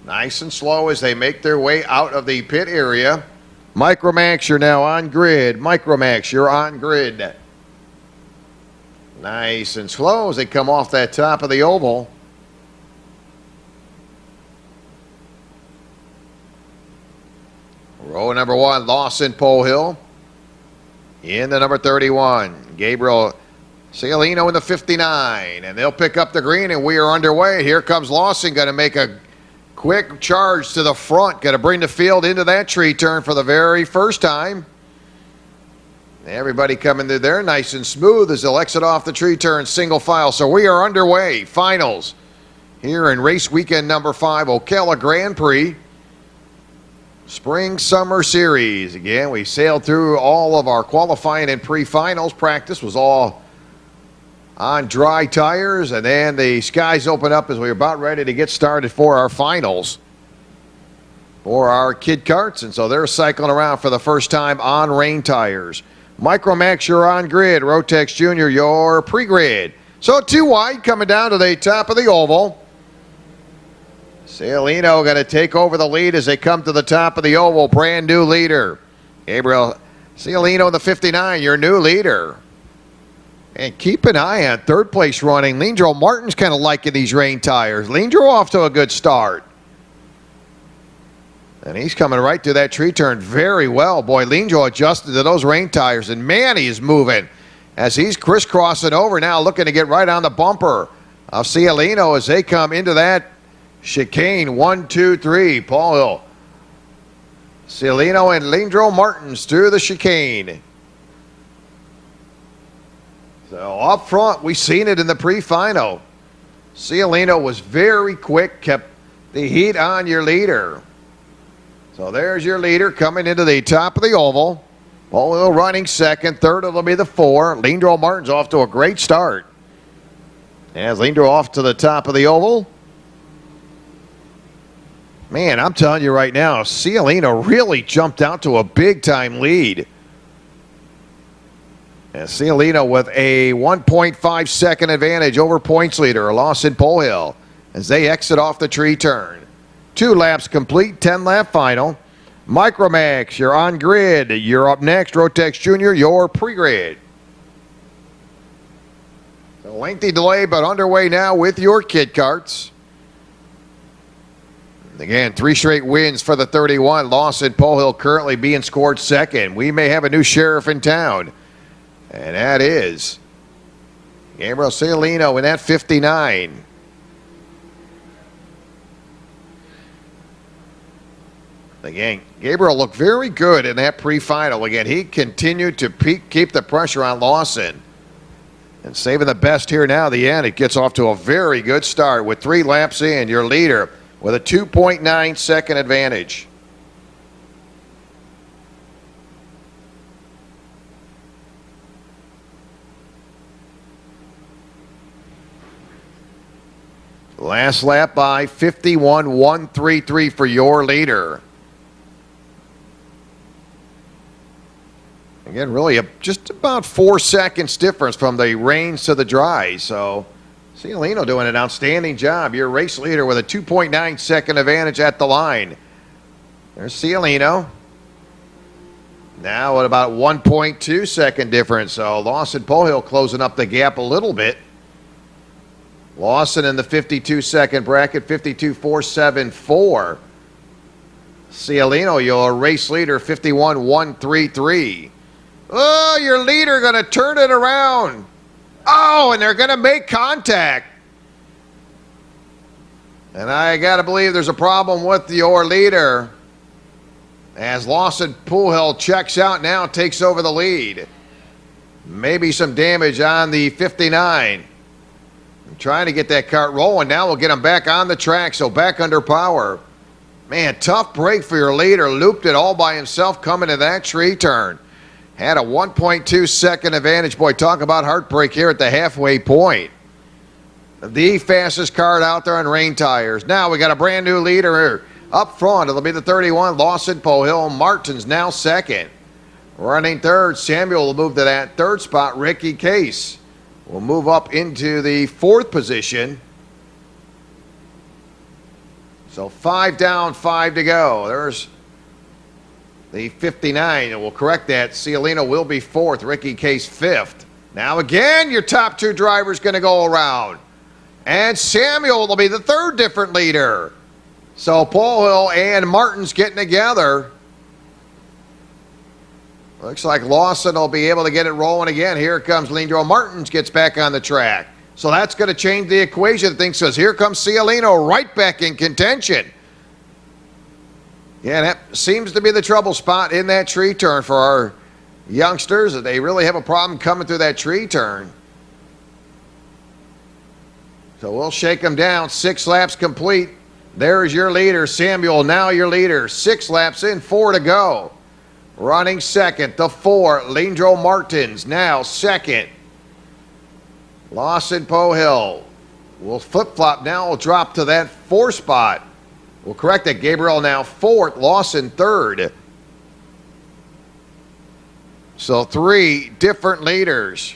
Nice and slow as they make their way out of the pit area. Micromax, you're now on grid. Micromax, you're on grid. Nice and slow as they come off that top of the oval. Row number one, Lawson Polehill. In the number 31, Gabriel Cialino in the 59. And they'll pick up the green, and we are underway. Here comes Lawson, going to make a quick charge to the front. Going to bring the field into that tree turn for the very first time. Everybody coming through there nice and smooth as they'll exit off the tree turn single file. So we are underway. Finals here in race weekend number 5, Ocala Gran Prix. Spring Summer Series. Again, we sailed through all of our qualifying and pre-finals. Practice was all on dry tires, and then the skies open up as we're about ready to get started for our finals for our kid karts. And so they're cycling around for the first time on rain tires. Micromax, you're on grid. Rotex Junior, your pre-grid. So 2 wide coming down to the top of the oval. Cialino going to take over the lead as they come to the top of the oval. Brand new leader. Gabriel Cialino in the 59, your new leader. And keep an eye on third place running. Lindro Martin's kind of liking these rain tires. Lindro off to a good start. And he's coming right to that tree turn very well. Boy, Lindro adjusted to those rain tires, and man, he is moving as he's crisscrossing over now, looking to get right on the bumper of Cialino as they come into that chicane. 1, 2, 3. Paul Hill, Cialino, and Lindro Martins through the chicane. So up front, we've seen it in the pre-final. Cialino was very quick, kept the heat on your leader. So there's your leader coming into the top of the oval. Paul Hill running second. Third, it'll be the 4. Lindro Martin's off to a great start. As Lindro off to the top of the oval. Man, I'm telling you right now, Cialino really jumped out to a big-time lead. And Cialino with a 1.5 second advantage over points leader Lawson Pohill as they exit off the tree turn. 2 laps complete, 10-lap final. Micromax, you're on grid. You're up next. Rotex Jr., your pre-grid. A lengthy delay, but underway now with your kid carts. Again, 3 straight wins for the 31. Lawson Pohill currently being scored second. We may have a new sheriff in town. And that is Gabriel Cialino in that 59. Again, Gabriel looked very good in that pre-final. Again, he continued to keep the pressure on Lawson. And saving the best here now at the end. It gets off to a very good start with 3 laps in. Your leader with a 2.9 second advantage. Last lap by 51.133 for your leader. Again, really just about 4 seconds difference from the rains to the dry. So Cialino doing an outstanding job. Your race leader with a 2.9 second advantage at the line. There's Cialino. Now at about 1.2 second difference. So Lawson Pohill closing up the gap a little bit. Lawson in the 52-second bracket, 52.474. Cialino, your race leader, 51.133. Oh, your leader going to turn it around. Oh, and they're going to make contact. And I got to believe there's a problem with your leader. As Lawson Pohill checks out now, takes over the lead. Maybe some damage on the 59. Trying to get that kart rolling. Now we'll get him back on the track, so back under power. Man, tough break for your leader. Looped it all by himself coming to that tree turn. Had a 1.2 second advantage. Boy, talk about heartbreak here at the halfway point. The fastest kart out there on rain tires. Now we got a brand new leader here. Up front, it'll be the 31, Lawson Pohill. Martin's now second. Running third, Samuel will move to that third spot. Ricky Case will move up into the 4th position. So 5 down, 5 to go. There's the 59, and we'll correct that. Cialino will be 4th, Ricky Case 5th. Now again, your top 2 drivers going to go around. And Samuel will be the 3rd different leader. So Pohill and Martin's getting together. Looks like Lawson will be able to get it rolling again. Here comes Lindro Martins, gets back on the track. So that's going to change the equation. Things says here comes Cialino right back in contention. Yeah, that seems to be the trouble spot in that tree turn for our youngsters. They really have a problem coming through that tree turn. So we'll shake them down. 6 laps complete. There's your leader, Samuel, now your leader. 6 laps in, 4 to go. Running second, the 4, Lindro Martins, now second. Lawson Pohill will flip-flop now, will drop to that 4 spot. We'll correct that. Gabriel now 4th, Lawson 3rd. So 3 different leaders.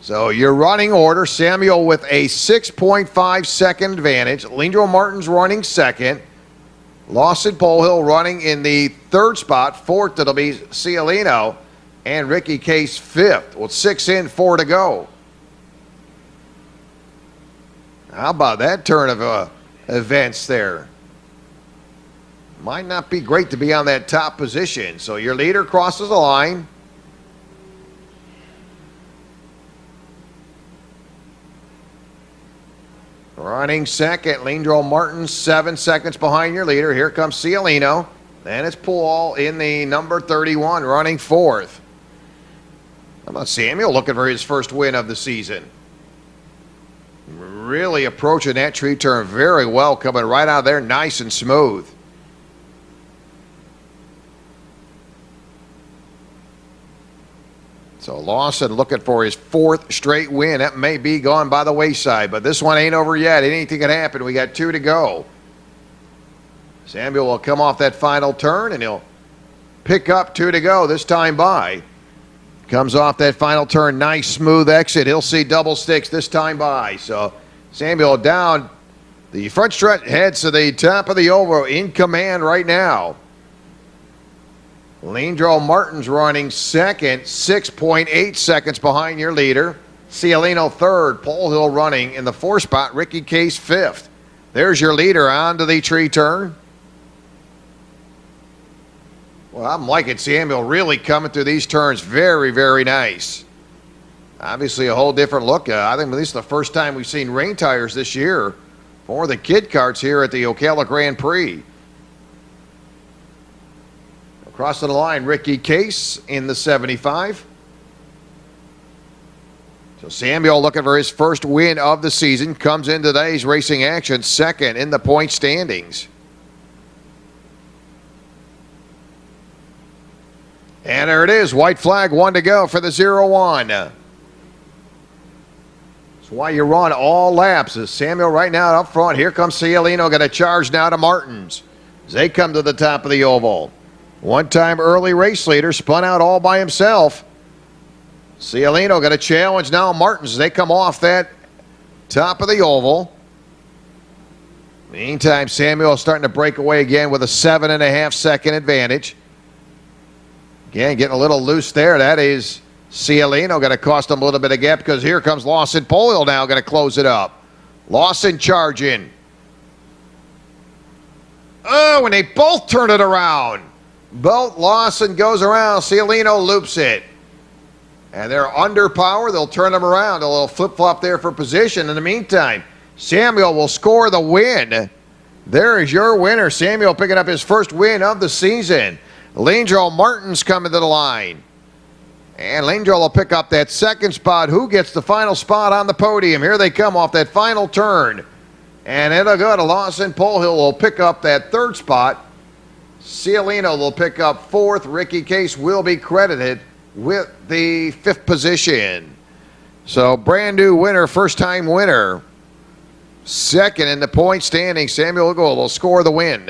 So your running order, Samuel with a 6.5 second advantage. Lindro Martins running second. Lawson Pohill running in the 3rd spot. 4th, it'll be Cialino. and Ricky Case 5th. Well, 6 in, 4 to go. How about that turn of events there? Might not be great to be on that top position. So your leader crosses the line. Running second, Lindro Martin, 7 seconds behind your leader. Here comes Cialino. And it's Paul in the number 31, running 4th. How about Samuel looking for his first win of the season? Really approaching that tree turn very well, coming right out of there nice and smooth. So Lawson looking for his 4th straight win. That may be gone by the wayside, but this one ain't over yet. Anything can happen. We got 2 to go. Samuel will come off that final turn, and he'll pick up 2 to go this time by. Comes off that final turn, nice smooth exit. He'll see double sticks this time by. So Samuel down the front stretch, heads to the top of the oval, in command right now. Lindro Martin's running second, 6.8 seconds behind your leader. Cialino 3rd, Paul Hill running in the 4th spot, Ricky Case 5th. There's your leader onto the tree turn. Well, I'm liking Samuel really coming through these turns very, very nice. Obviously a whole different look. I think this is the first time we've seen rain tires this year for the kid karts here at the Ocala Gran Prix. Crossing the line, Ricky Case in the 75. So Samuel looking for his first win of the season. Comes in today's racing action second in the point standings. And there it is, white flag, 1 to go for the 0-1. That's why you run all laps. As Samuel right now up front. Here comes Cialino, going to charge now to Martins as they come to the top of the oval. One-time early race leader, spun out all by himself. Cialino got a challenge now. Martins, they come off that top of the oval. Meantime, Samuel starting to break away again with a 7.5 second advantage. Again, getting a little loose there. That is Cialino, going to cost him a little bit of gap because here comes Lawson Polio now going to close it up. Lawson charging. Oh, and they both turn it around. Both Lawson goes around, Cialino loops it. And they're under power. They'll turn them around. A little flip-flop there for position. In the meantime, Samuel will score the win. There is your winner. Samuel picking up his first win of the season. Lindro Martin's coming to the line. And Lindro will pick up that second spot. Who gets the final spot on the podium? Here they come off that final turn. And it'll go to Lawson. Polhill will pick up that 3rd spot. Cialino will pick up 4th. Ricky Case will be credited with the 5th position. So brand new winner, first time winner. Second in the point standing, Samuel Gould will score the win.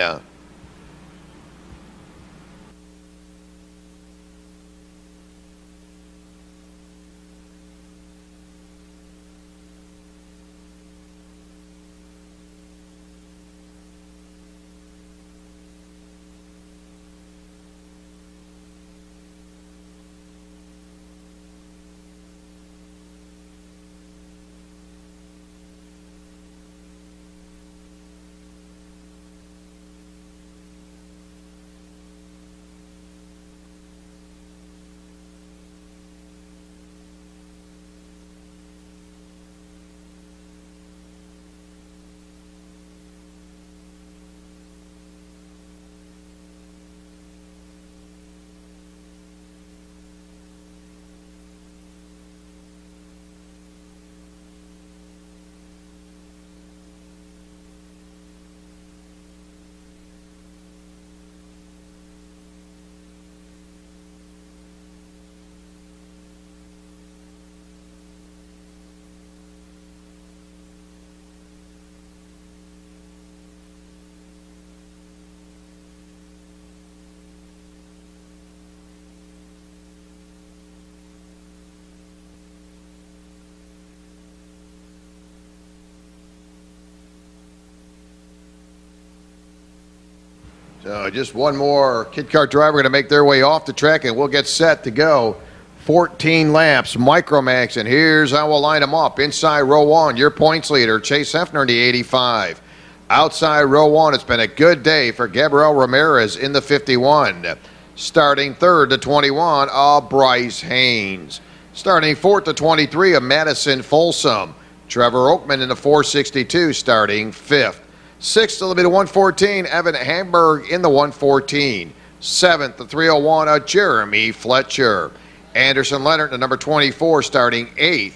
So just one more kid kart driver going to make their way off the track, and we'll get set to go 14 laps, Micromax, and here's how we'll line them up. Inside row one, your points leader, Chase Hefner in the 85. Outside row one, it's been a good day for Gabriel Ramirez in the 51. Starting third to 21, Bryce Haynes. Starting fourth to 23, Madison Folsom. Trevor Oakman in the 462, starting fifth. Sixth to the 114, Evan Hamburg in the 114. Seventh to 301, Jeremy Fletcher. Anderson Leonard, the number 24, starting 8th.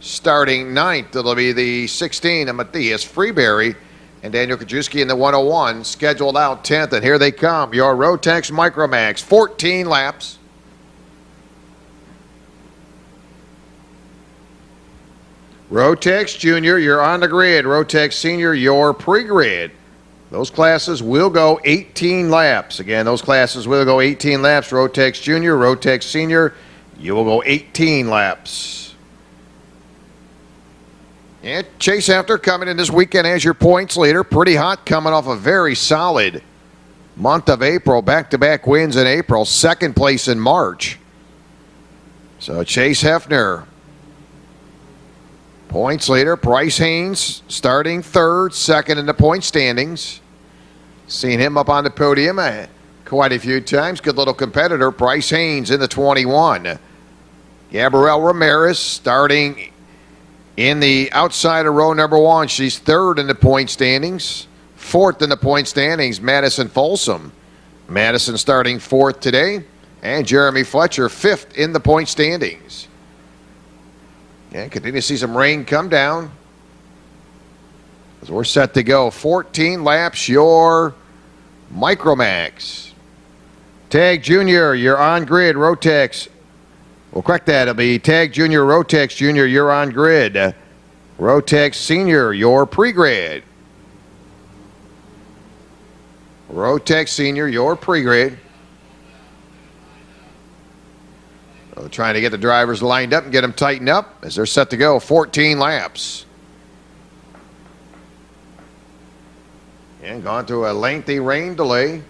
Starting 9th, it'll be the 16, Matthias Freeberry. And Daniel Kajewski in the 101, scheduled out 10th. And here they come, your Rotex Micromax, 14 laps. Rotex Junior, you're on the grid. Rotex Senior, your pre-grid. Those classes will go 18 laps. Again, those classes will go 18 laps. Rotex Junior, Rotex Senior, you will go 18 laps. And Chase Hefner coming in this weekend as your points leader. Pretty hot, coming off a very solid month of April. Back-to-back wins in April. Second place in March. So Chase Hefner, points leader. Bryce Haynes starting third, second in the point standings. Seen him up on the podium quite a few times. Good little competitor. Bryce Haynes in the 21. Gabrielle Ramirez starting in the outside of row number one. She's third in the point standings. Fourth in the point standings, Madison Folsom. Madison starting fourth today. And Jeremy Fletcher fifth in the point standings. And continue to see some rain come down as we're set to go. 14 laps, your Micromax. Tag Junior, you're on grid. Rotex, we'll correct that. It'll be Tag Junior, Rotex Junior, you're on grid. Rotex Senior, your pre-grid. Rotex Senior, your pre-grid. They're trying to get the drivers lined up and get them tightened up as they're set to go. 14 laps. And gone through a lengthy rain delay.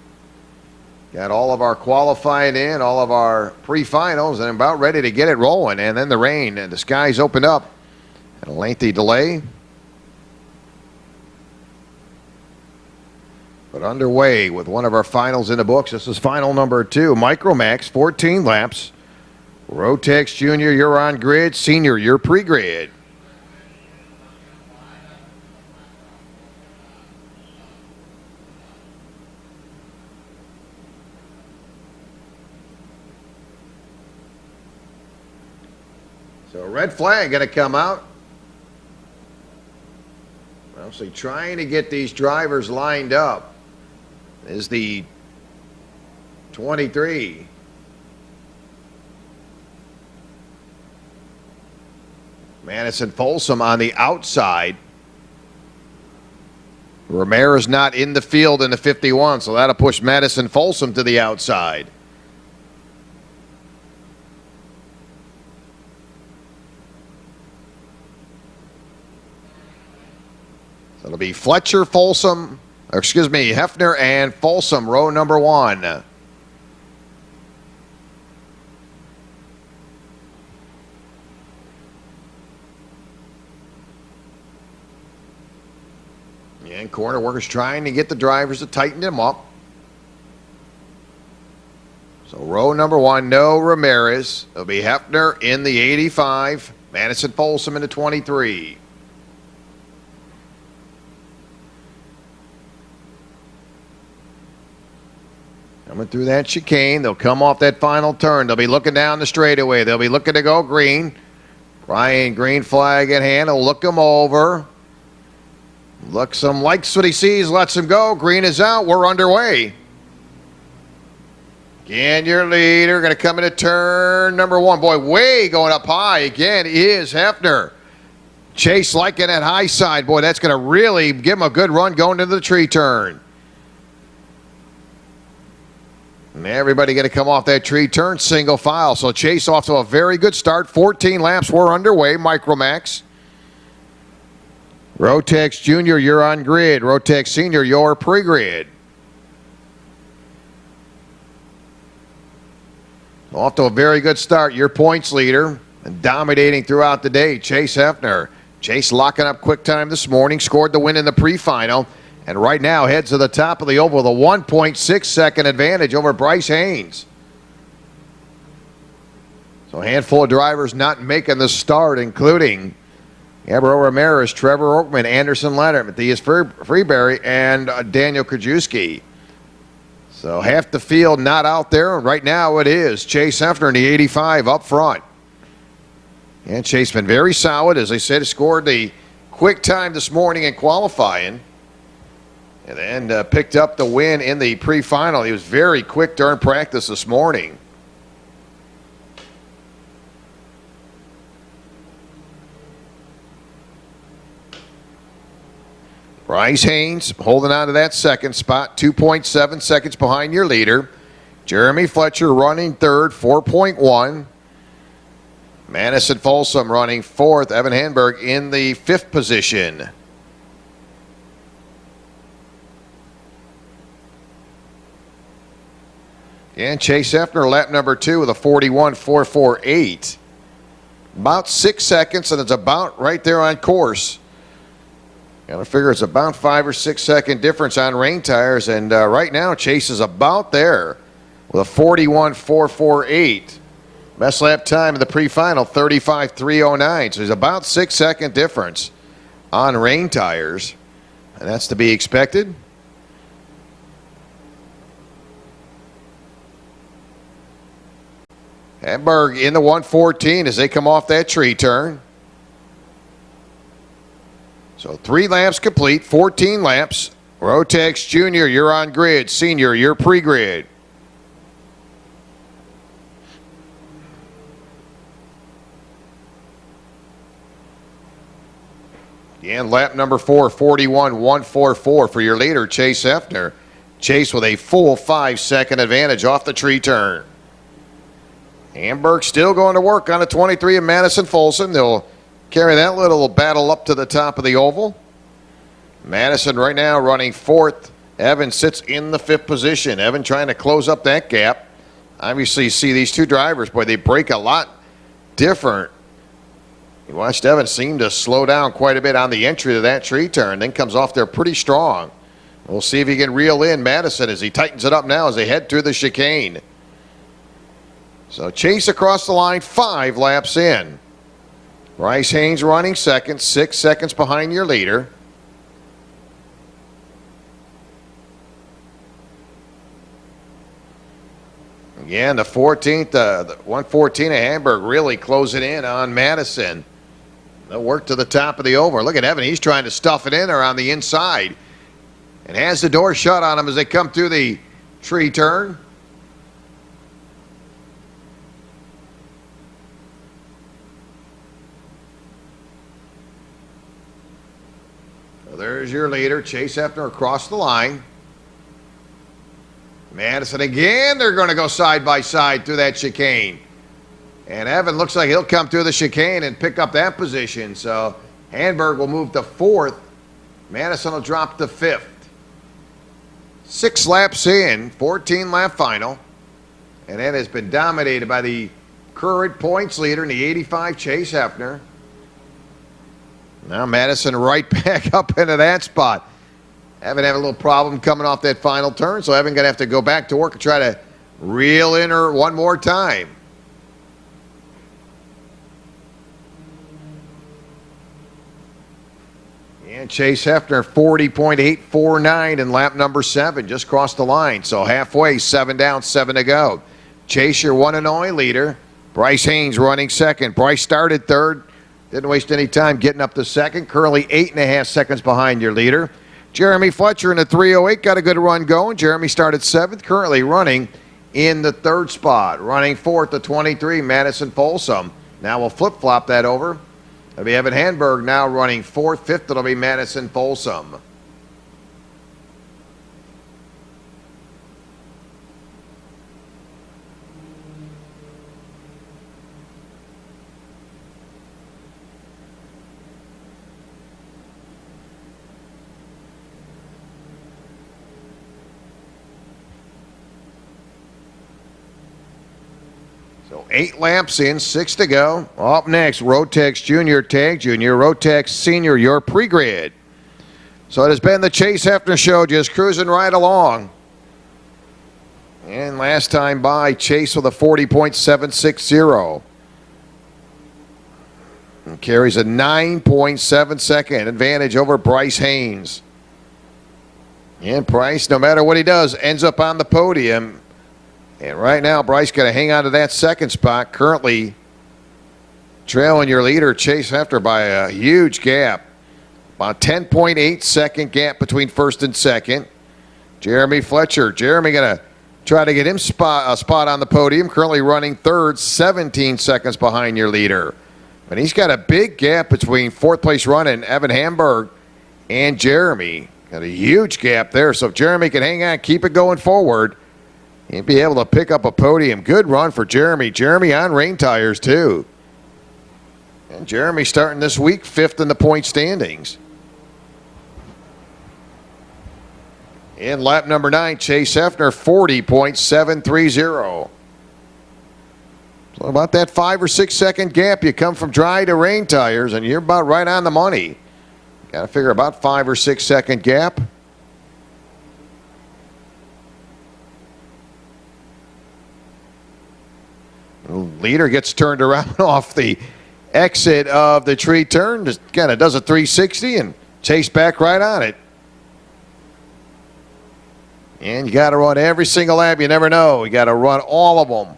Got all of our qualifying in, all of our pre-finals, and about ready to get it rolling. And then the rain and the skies opened up. And a lengthy delay. But underway with one of our finals in the books. This is final number 2. Micromax, 14 laps. Rotex Junior, you're on grid. Senior, you're pre-grid. So red flag going to come out. Obviously trying to get these drivers lined up is the 23. Madison Folsom on the outside. Ramirez not in the field in the 51, so that'll push Madison Folsom to the outside. So it'll be Fletcher, Folsom, or excuse me, Hefner and Folsom, row number 1. And corner workers trying to get the drivers to tighten them up. So row number 1, no Ramirez. It'll be Hefner in the 85, Madison Folsom in the 23. Coming through that chicane, they'll come off that final turn. They'll be looking down the straightaway. They'll be looking to go green. Brian, green flag in hand. He'll look them over. Looks him, likes what he sees, lets him go. Green is out. We're underway. Again, your leader going to come into turn number 1. Boy, way going up high again is Hefner. Chase liking that high side. Boy, that's going to really give him a good run going into the tree turn. And everybody going to come off that tree turn single file. So Chase off to a very good start. 14 laps were underway. Micromax. Rotex Junior, you're on grid. Rotex Senior, you're pre-grid. Off to a very good start. Your points leader and dominating throughout the day, Chase Hefner. Chase locking up quick time this morning, scored the win in the pre-final, and right now heads to the top of the oval with a 1.6 second advantage over Bryce Haynes. So a handful of drivers not making the start, including Gabriel Ramirez, Trevor Oakman, Anderson Leonard, Matthias Freeberry, and Daniel Krajewski. So half the field not out there. Right now it is Chase Hefner in the 85 up front. And Chase been very solid. As I said, scored the quick time this morning in qualifying. And then picked up the win in the pre-final. He was very quick during practice this morning. Bryce Haynes holding on to that second spot, 2.7 seconds behind your leader. Jeremy Fletcher running third, 4.1. Madison Folsom running fourth. Evan Hanberg in the fifth position. And Chase Hefner, lap number 2 with a 41.448. About 6 seconds, and it's about right there on course. Got to figure it's about 5 or 6 second difference on rain tires, and right now Chase is about there with a 41.448. Best lap time in the pre-final, 35.309. So there's about 6 second difference on rain tires, and that's to be expected. Hanberg in the 114 as they come off that tree turn. So 3 laps complete, 14 laps. Rotex Junior, you're on grid. Senior, you're pre-grid. And lap number 4, 41.144 for your leader, Chase Hefner. Chase with a full 5 second advantage off the tree turn. Hanberg still going to work on a 23 of Madison Folsom. They'll carry that little battle up to the top of the oval. Madison right now running fourth. Evan sits in the fifth position. Evan trying to close up that gap. Obviously, you see these two drivers, boy, they break a lot different. You watched Evan seem to slow down quite a bit on the entry to that tree turn, then comes off there pretty strong. We'll see if he can reel in Madison as he tightens it up now as they head through the chicane. So Chase across the line, 5 laps in. Bryce Haynes running second, 6 seconds behind your leader. Again, the 14th, the 114 of Hanberg really closing in on Madison. They'll work to the top of the oval. Look at Evan, he's trying to stuff it in there on the inside. And has the door shut on him as they come through the tree turn. There's your leader, Chase Hefner, across the line. Madison again, they're going to go side by side through that chicane. And Evan looks like he'll come through the chicane and pick up that position. So Hanberg will move to fourth. Madison will drop to fifth. 6 laps in, 14-lap final. And that has been dominated by the current points leader in the 85, Chase Hefner. Now Madison right back up into that spot. Evan having a little problem coming off that final turn, so Evan going to have to go back to work and try to reel in her one more time. And Chase Hefner, 40.849 in lap number 7, just crossed the line. So halfway, 7 down, 7 to go. Chase, your one and only leader. Bryce Haynes running second. Bryce started third. Didn't waste any time getting up to second. Currently 8.5 seconds behind your leader. Jeremy Fletcher in the 308 got a good run going. Jeremy started 7th, currently running in the 3rd spot. Running 4th to 23, Madison Folsom. Now we'll flip-flop that over. It'll be Evan Hanberg now running 4th. 5th, it'll be Madison Folsom. So 8 laps in, 6 to go. Up next, Rotex Junior Tag Junior, Rotex Senior, your pre-grid. So it has been the Chase Hefner Show, just cruising right along. And last time by, Chase with a 40.760. And carries a 9.7 second advantage over Bryce Haynes. And Bryce, no matter what he does, ends up on the podium. And right now, Bryce got to hang on to that second spot. Currently trailing your leader, Chase Hefner, by a huge gap. About 10.8 second gap between first and second. Jeremy Fletcher. Jeremy going to try to get him a spot on the podium. Currently running third, 17 seconds behind your leader. And he's got a big gap between fourth place running Evan Hamburg and Jeremy. Got a huge gap there. So if Jeremy can hang on, keep it going forward, he'll be able to pick up a podium. Good run for Jeremy. Jeremy on rain tires too. And Jeremy starting this week 5th in the point standings. In lap number 9, Chase Hefner, 40.730. So about that 5 or 6 second gap, you come from dry to rain tires, and you're about right on the money. Got to figure about 5 or 6 second gap. Leader gets turned around off the exit of the tree turn. Just kind of does a 360 and chase back right on it. And you got to run every single lap. You never know. You got to run all of them.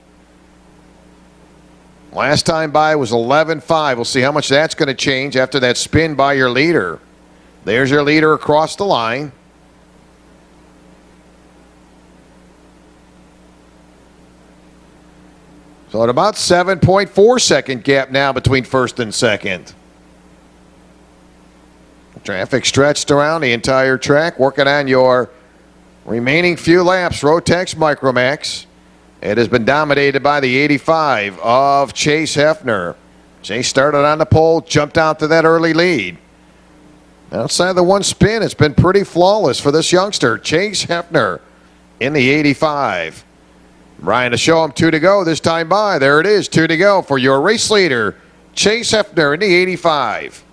Last time by was 11.5. We'll see how much that's going to change after that spin by your leader. There's your leader across the line. So at about 7.4 second gap now between first and second. Traffic stretched around the entire track, working on your remaining few laps. Rotex Micromax. It has been dominated by the 85 of Chase Hefner. Chase started on the pole, jumped out to that early lead. Outside the one spin, it's been pretty flawless for this youngster, Chase Hefner, in the 85. Ryan to show him 2 to go this time by. There it is, 2 to go for your race leader, Chase Hefner, in the 85.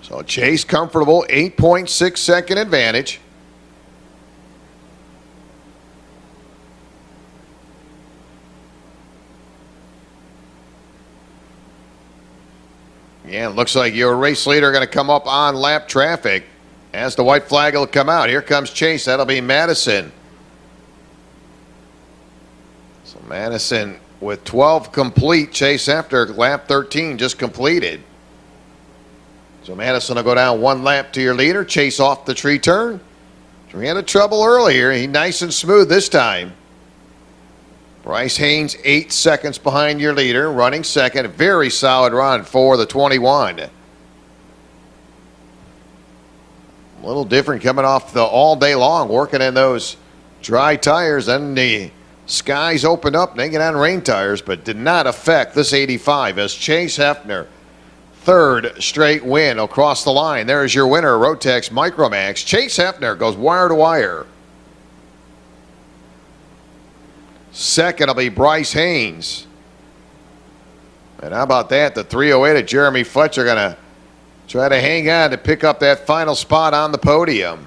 So Chase comfortable, 8.6 second advantage. Yeah, it looks like your race leader going to come up on lap traffic as the white flag will come out. Here comes Chase. That'll be Madison. So Madison with 12 complete. Chase after lap 13 just completed. So Madison will go down 1 lap to your leader. Chase off the tree turn. We had a trouble earlier. He nice and smooth this time. Bryce Haynes 8 seconds behind your leader, running second. A very solid run for the 21. A little different coming off the all day long, working in those dry tires. Then the skies opened up and they get on rain tires, but did not affect this 85 as Chase Hefner, 3rd straight win across the line. There's your winner, Rotex Micromax. Chase Hefner goes wire to wire. Second will be Bryce Haynes. And how about that? The 308 of Jeremy Fletcher going to try to hang on to pick up that final spot on the podium.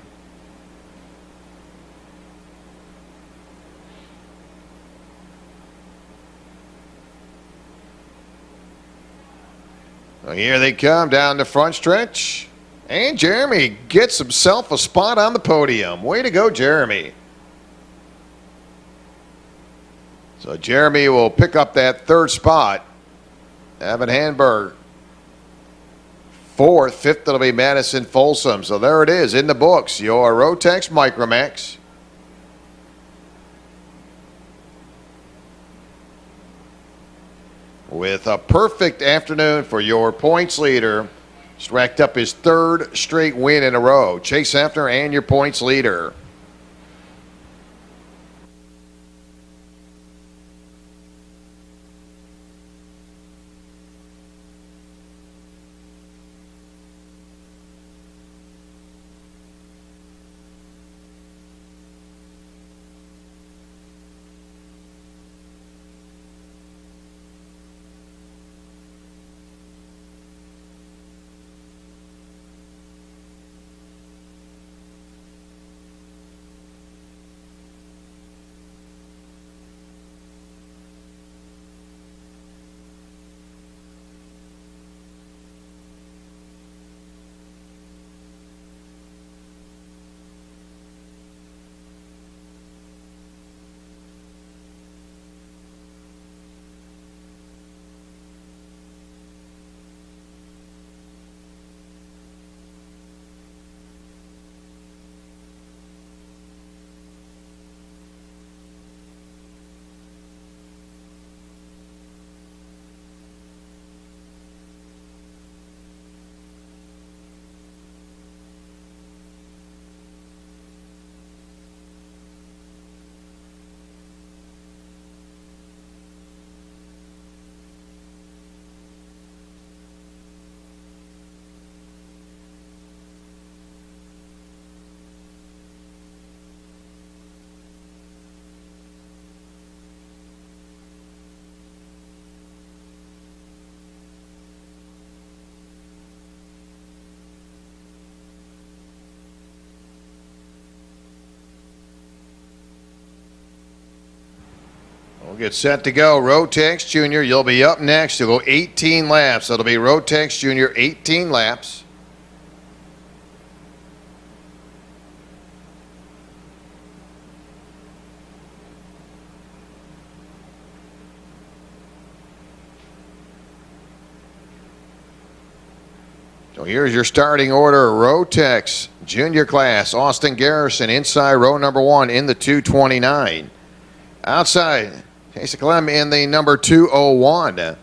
Well, here they come down the front stretch. And Jeremy gets himself a spot on the podium. Way to go, Jeremy. So Jeremy will pick up that 3rd spot. Evan Hamburg 4th. 5th, it'll be Madison Folsom. So there it is in the books. Your Rotex Micromax. With a perfect afternoon for your points leader. Just racked up his 3rd straight win in a row. Chase Hefner and your points leader. We'll get set to go. Rotex Jr., you'll be up next. You'll go 18 laps. That'll be Rotex Jr., 18 laps. So here's your starting order. Rotex Junior class, Austin Garrison inside row number 1 in the 229. Outside, Chase Clem in the number 201.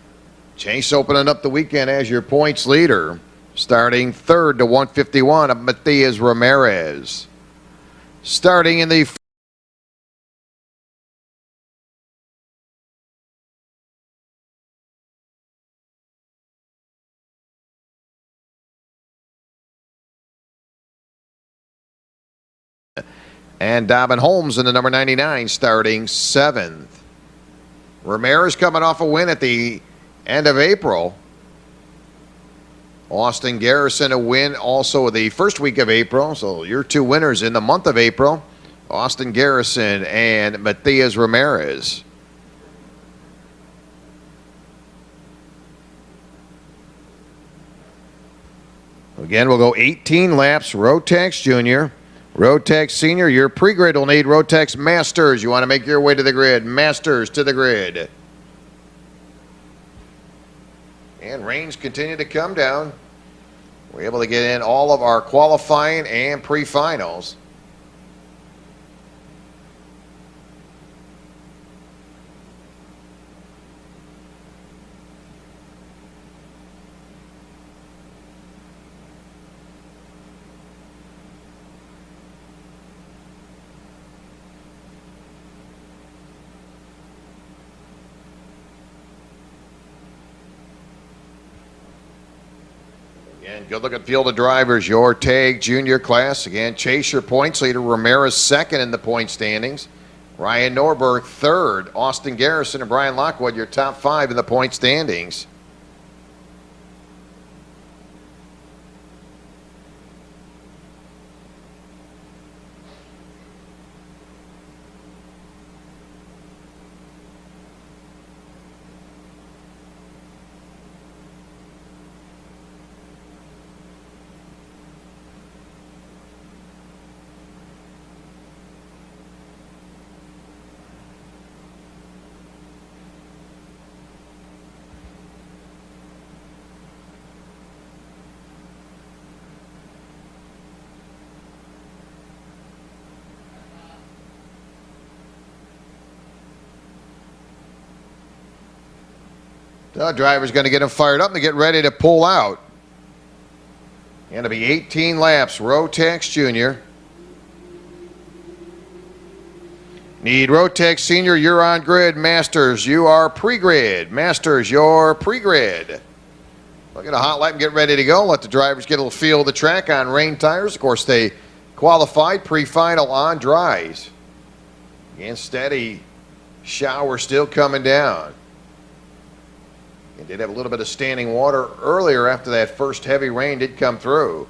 Chase opening up the weekend as your points leader. Starting third to 151, Matias Ramirez. Starting in the and Dobbin Holmes in the number 99 starting 7th. Ramirez coming off a win at the end of April. Austin Garrison a win also the first week of April. So your two winners in the month of April, Austin Garrison and Matias Ramirez. Again, we'll go 18 laps. Rotex Jr., Rotex Senior, your pre-grid will need Rotex Masters. You want to make your way to the grid. Masters to the grid. And rains continue to come down. We're able to get in all of our qualifying and pre-finals. And good looking field of drivers. Your TAG Junior class. Again, Chase your points leader. Ramirez second in the point standings. Ryan Norberg third. Austin Garrison and Brian Lockwood your top 5 in the point standings. The driver's going to get him fired up and get ready to pull out. Going to be 18 laps. Rotex Jr. Need Rotex Senior, you're on grid. Masters, you are pre-grid. Masters, you're pre-grid. Look at a hot lap and get ready to go. Let the drivers get a little feel of the track on rain tires. Of course, they qualified pre-final on dries. Again, steady shower still coming down. It did have a little bit of standing water earlier after that first heavy rain did come through.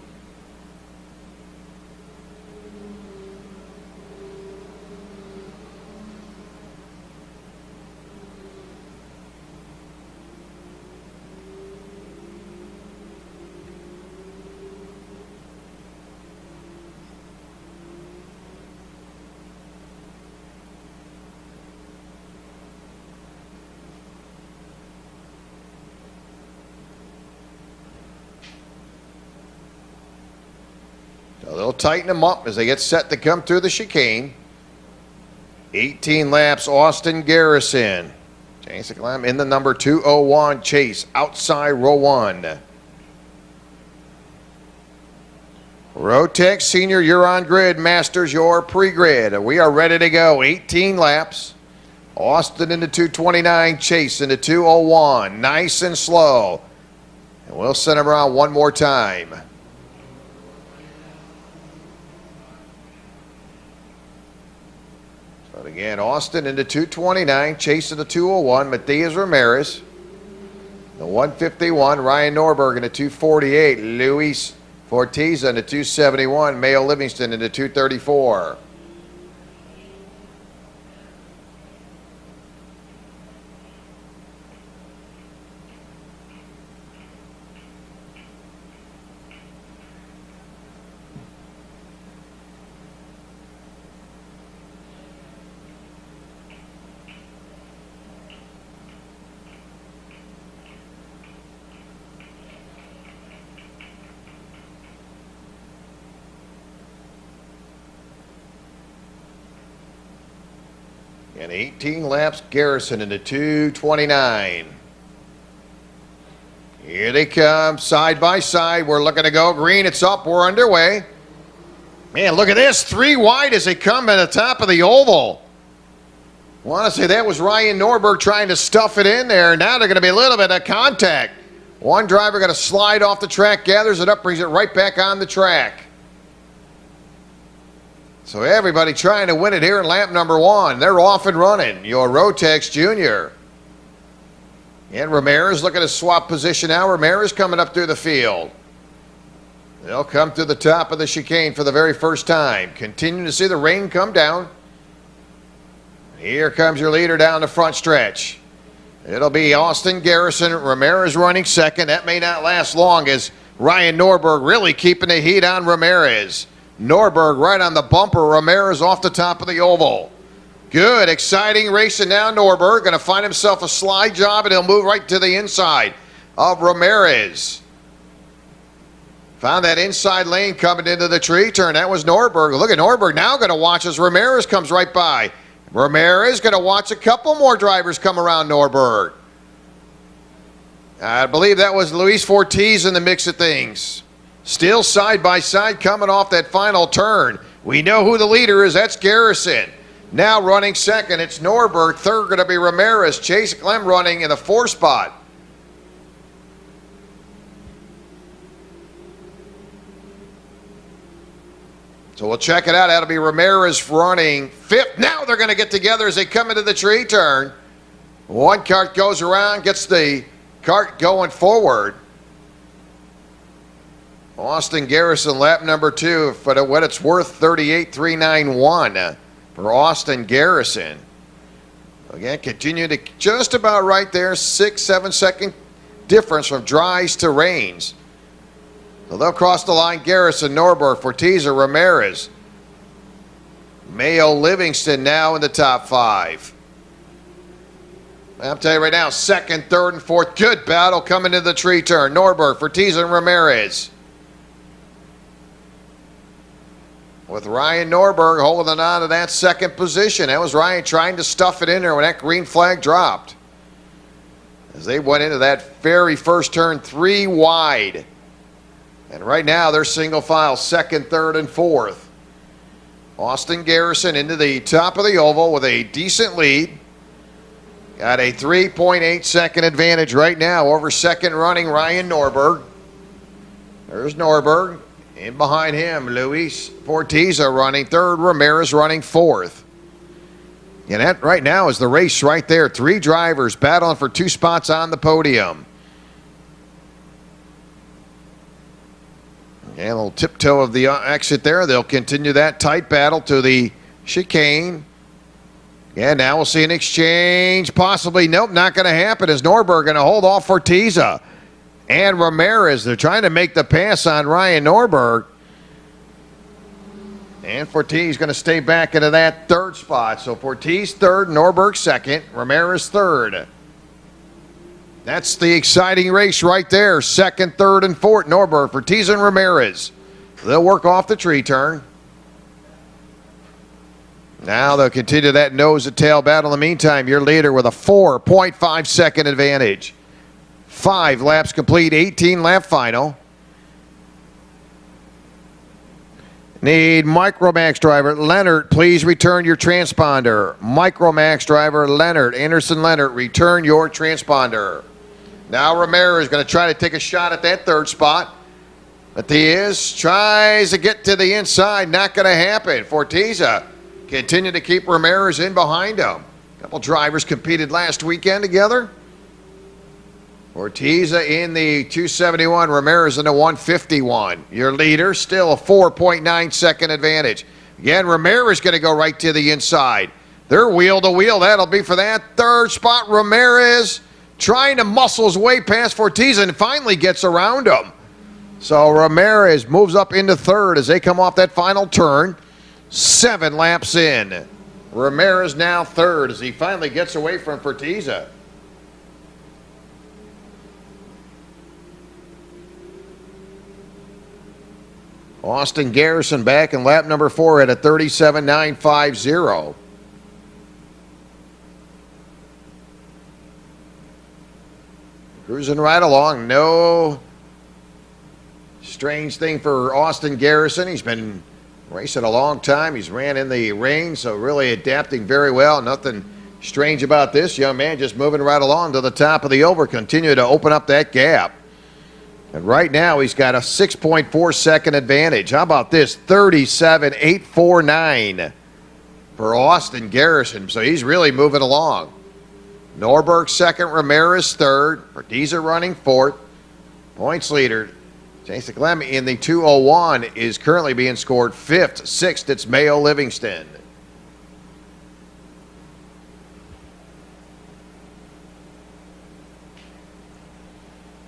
So they'll tighten them up as they get set to come through the chicane. 18 laps, Austin Garrison. Chase Clem in the number 201. Chase outside row 1. Rotex Senior, you're on grid. Masters, you're pre-grid. We are ready to go. 18 laps. Austin into 229. Chase into 201. Nice and slow. And we'll send them around one more time. But again, Austin into 229, Chase into 201, Matias Ramirez. The 151, Ryan Norberg into 248, Luis Fortiza into 271, Mayo Livingston into 234. And 18 laps, Garrison into 2:29. Here they come, side by side. We're looking to go green. It's up. We're underway. Man, look at this. 3 wide as they come at the top of the oval. I want to say that was Ryan Norberg trying to stuff it in there. Now they're going to be a little bit of contact. One driver going to slide off the track, gathers it up, brings it right back on the track. So everybody trying to win it here in lap number 1. They're off and running. Your Rotex Jr. And Ramirez looking to swap position now. Ramirez coming up through the field. They'll come to the top of the chicane for the very first time. Continuing to see the rain come down. Here comes your leader down the front stretch. It'll be Austin Garrison. Ramirez running second. That may not last long as Ryan Norberg really keeping the heat on Ramirez. Norberg right on the bumper. Ramirez off the top of the oval. Good, exciting racing now. Norberg going to find himself a slide job, and he'll move right to the inside of Ramirez. Found that inside lane coming into the tree turn. That was Norberg. Look at Norberg now going to watch as Ramirez comes right by. Ramirez going to watch a couple more drivers come around Norberg. I believe that was Luis Ortiz in the mix of things. Still side by side coming off that final turn. We know who the leader is. That's Garrison. Now running second, it's Norberg. Third going to be Ramirez. Chase Clem running in the 4 spot. So we'll check it out. That'll be Ramirez running 5th. Now they're going to get together as they come into the tree turn. One cart goes around, gets the cart going forward. Austin Garrison, lap number 2, for what it's worth, 38.391 for Austin Garrison. Again, continue to just about right there, 6-7 second difference from dries to rains. So they'll cross the line. Garrison, Norberg, Fortiza, Ramirez. Mayo Livingston now in the top 5. I'll tell you right now, 2nd, 3rd, and 4th. Good battle coming into the tree turn. Norberg, Fortiza, and Ramirez. With Ryan Norberg holding on to that 2nd position. That was Ryan trying to stuff it in there when that green flag dropped. As they went into that very first turn, 3 wide. And right now they're single file, 2nd, 3rd, and 4th. Austin Garrison into the top of the oval with a decent lead. Got a 3.8 second advantage right now over second running Ryan Norberg. There's Norberg. In behind him, Luis Fortiza running 3rd, Ramirez running 4th. And that right now is the race right there. 3 drivers battling for 2 spots on the podium. And a little tiptoe of the exit there. They'll continue that tight battle to the chicane. And now we'll see an exchange. Possibly, nope, not going to happen. Is Norberg going to hold off Fortiza and Ramirez? They're trying to make the pass on Ryan Norberg. And Fortiz going to stay back into that 3rd spot. So Fortiz 3rd, Norberg 2nd, Ramirez 3rd. That's the exciting race right there. 2nd, 3rd, and 4th. Norberg, Fortiz, and Ramirez. They'll work off the tree turn. Now they'll continue that nose-to-tail battle. In the meantime, your leader with a 4.5 second advantage. 5 laps complete, 18-lap final. Need Micromax driver Leonard, please return your transponder. Micromax driver Leonard, Anderson Leonard, return your transponder. Now Ramirez is going to try to take a shot at that 3rd spot. But tries to get to the inside, not going to happen. Fortiza continue to keep Ramirez in behind him. A couple drivers competed last weekend together. Fortiza in the 271, Ramirez in the 151. Your leader, still a 4.9 second advantage. Again, Ramirez going to go right to the inside. They're wheel to wheel. That'll be for that 3rd spot. Ramirez trying to muscle his way past Fortiza and finally gets around him. So Ramirez moves up into 3rd as they come off that final turn. 7 laps in. Ramirez now 3rd as he finally gets away from Fortiza. Austin Garrison back in lap number 4 at a 37.950. Cruising right along. No strange thing for Austin Garrison. He's been racing a long time. He's ran in the rain, so really adapting very well. Nothing strange about this young man, just moving right along to the top of the oval, continue to open up that gap. And right now he's got a 6.4 second advantage. How about this? 37.849 for Austin Garrison. So he's really moving along. Norberg second, Ramirez third. Fortiza running fourth. Points leader Jason Clem in the 201 is currently being scored fifth. Sixth, it's Mayo Livingston.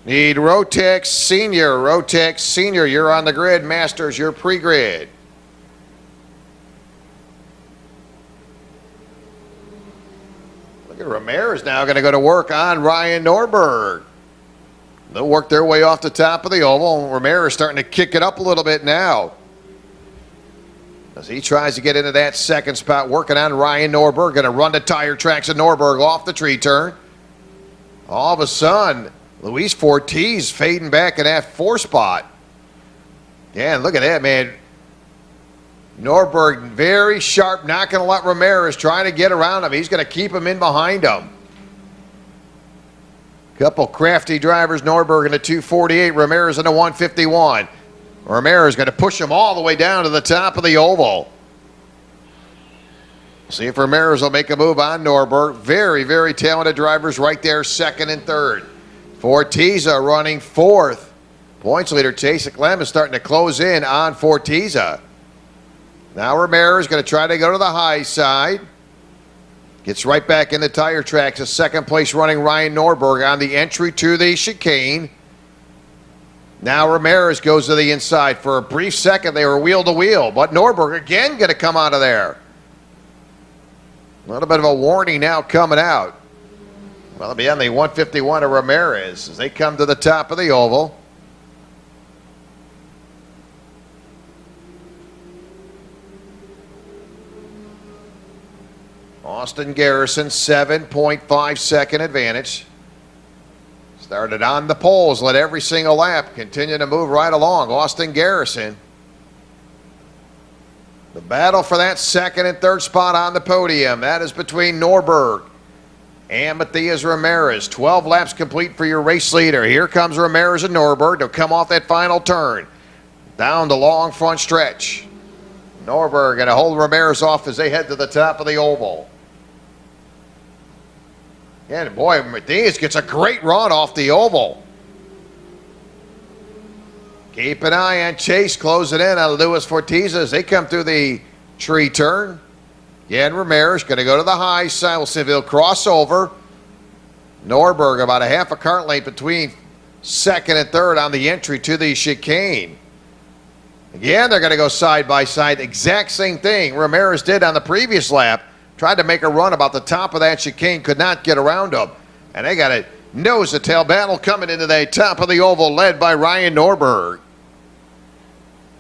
Need Rotex Senior. Rotex Senior, you're on the grid. Masters, you're pre-grid. Look at Ramirez now going to go to work on Ryan Norberg. They'll work their way off the top of the oval. Ramirez starting to kick it up a little bit now as he tries to get into that second spot, working on Ryan Norberg. Going to run the tire tracks of Norberg off the tree turn. All of a sudden, Luis Ortiz fading back in that four spot. Yeah, look at that, man. Norberg very sharp, not going to let Ramirez trying to get around him. He's going to keep him in behind him. Couple crafty drivers, Norberg in the 248, Ramirez in the 151. Ramirez going to push him all the way down to the top of the oval. See if Ramirez will make a move on Norberg. Very, very talented drivers right there, second and third. Fortiza running fourth. Points leader Chase Clem is starting to close in on Fortiza. Now Ramirez going to try to go to the high side. Gets right back in the tire tracks. A second place running Ryan Norberg on the entry to the chicane. Now Ramirez goes to the inside. For a brief second, they were wheel to wheel, but Norberg again going to come out of there. A little bit of a warning now coming out. Well, it'll be on the 151 of Ramirez as they come to the top of the oval. Austin Garrison, 7.5 second advantage. Started on the poles, led every single lap, continue to move right along. Austin Garrison. The battle for that second and third spot on the podium, that is between Norberg and Matias Ramirez. 12 laps complete for your race leader. Here comes Ramirez and Norberg. They'll come off that final turn. Down the long front stretch. Norberg going to hold Ramirez off as they head to the top of the oval. And boy, Matias gets a great run off the oval. Keep an eye on Chase closing in on Luis Fortiza as they come through the tree turn. Again, Ramirez going to go to the high side. We'll see if he'll cross over. Norberg about a half a cart length between second and third on the entry to the chicane. Again, they're going to go side by side. Exact same thing Ramirez did on the previous lap. Tried to make a run about the top of that chicane, could not get around him. And they got a nose-to-tail battle coming into the top of the oval, led by Ryan Norberg.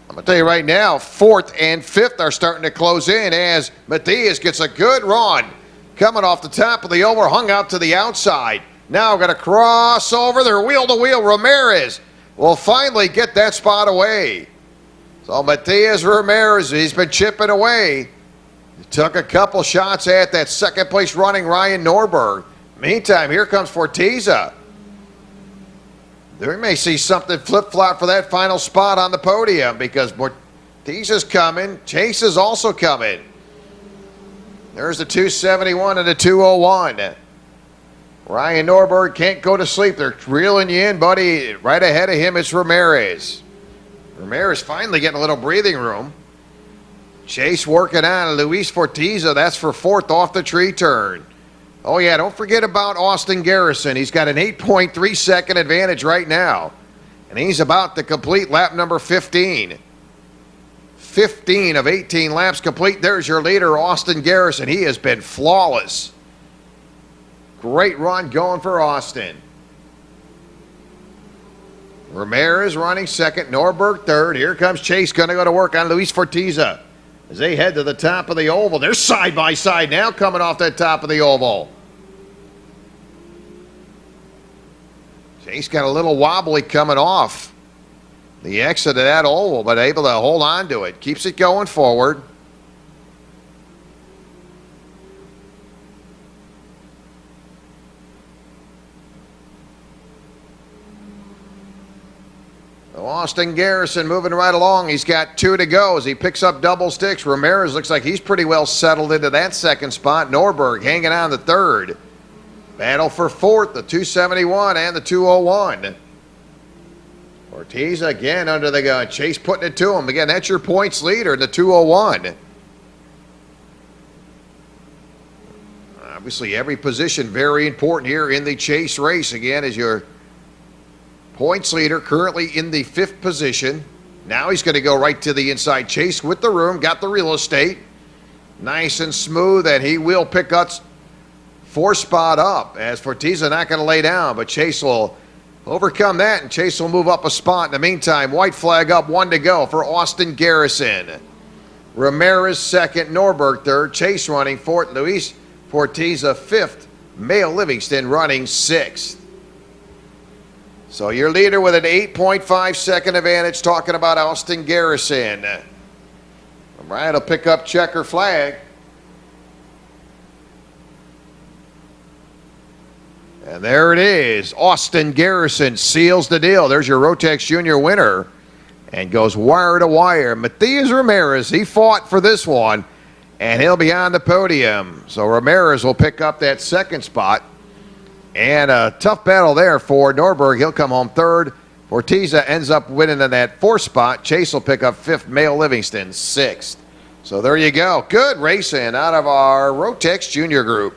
I'm going to tell you right now, fourth and fifth are starting to close in as Matias gets a good run. Coming off the top of the oval, hung out to the outside. Now going to cross over. They're wheel-to-wheel. Ramirez will finally get that spot away. So Matias Ramirez, he's been chipping away. He took a couple shots at that second place running Ryan Norberg. Meantime, here comes Fortiza. We may see something flip-flop for that final spot on the podium because Fortiza's coming. Chase is also coming. There's the 271 and the 201. Ryan Norberg can't go to sleep. They're reeling you in, buddy. Right ahead of him, it's Ramirez. Ramirez finally getting a little breathing room. Chase working on Luis Fortiza. That's for fourth off the tree turn. Oh, yeah, don't forget about Austin Garrison. He's got an 8.3 second advantage right now. And he's about to complete lap number 15. 15 of 18 laps complete. There's your leader, Austin Garrison. He has been flawless. Great run going for Austin. Ramirez running second, Norberg third. Here comes Chase, going to go to work on Luis Fortiza as they head to the top of the oval. They're side by side now coming off that top of the oval. Chase got a little wobbly coming off the exit of that oval, but able to hold on to it. Keeps it going forward. Austin Garrison moving right along. He's got 2 to go as he picks up double sticks. Ramirez looks like he's pretty well settled into that second spot. Norberg hanging on the third. Battle for fourth, the 271 and the 201. Ortiz again under the gun. Chase putting it to him. Again, that's your points leader, the 201. Obviously, every position very important here in the Chase race. Again, as your points leader, currently in the 5th position. Now he's going to go right to the inside. Chase with the room, got the real estate. Nice and smooth, and he will pick up 4 spot up. As Fortiza not going to lay down, but Chase will overcome that, and Chase will move up a spot. In the meantime, white flag up, 1 to go for Austin Garrison. Ramirez second, Norberg third, Chase running fourth, Luis Fortiza fifth, Mayo Livingston running 6th. So your leader with an 8.5 second advantage, talking about Austin Garrison. Ryan will pick up checker flag. And there it is. Austin Garrison seals the deal. There's your Rotex Junior winner. And goes wire to wire. Matias Ramirez, he fought for this one. And he'll be on the podium. So Ramirez will pick up that 2nd spot. And a tough battle there for Norberg. He'll come home 3rd. Fortiza ends up winning in that 4th spot. Chase will pick up 5th. Mayo Livingston 6th. So there you go. Good racing out of our Rotex Junior group.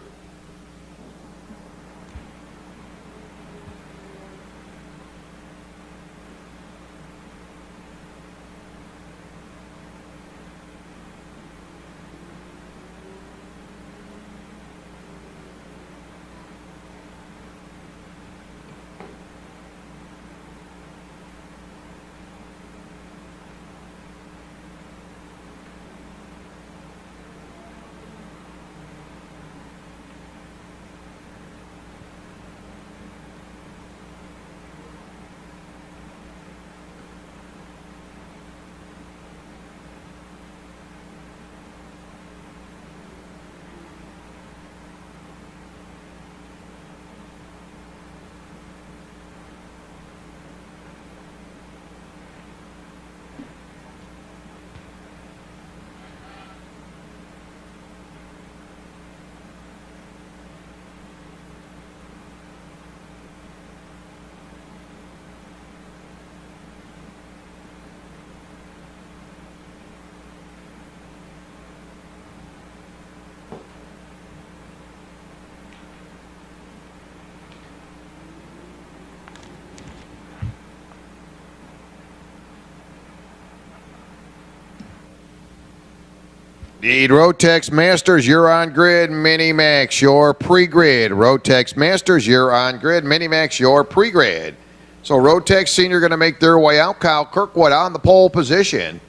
Indeed, Rotex Masters, you're on grid. Minimax, your pre-grid. Rotex Masters, you're on grid. Minimax, your pre-grid. So Rotex Senior going to make their way out. Kyle Kirkwood on the pole position.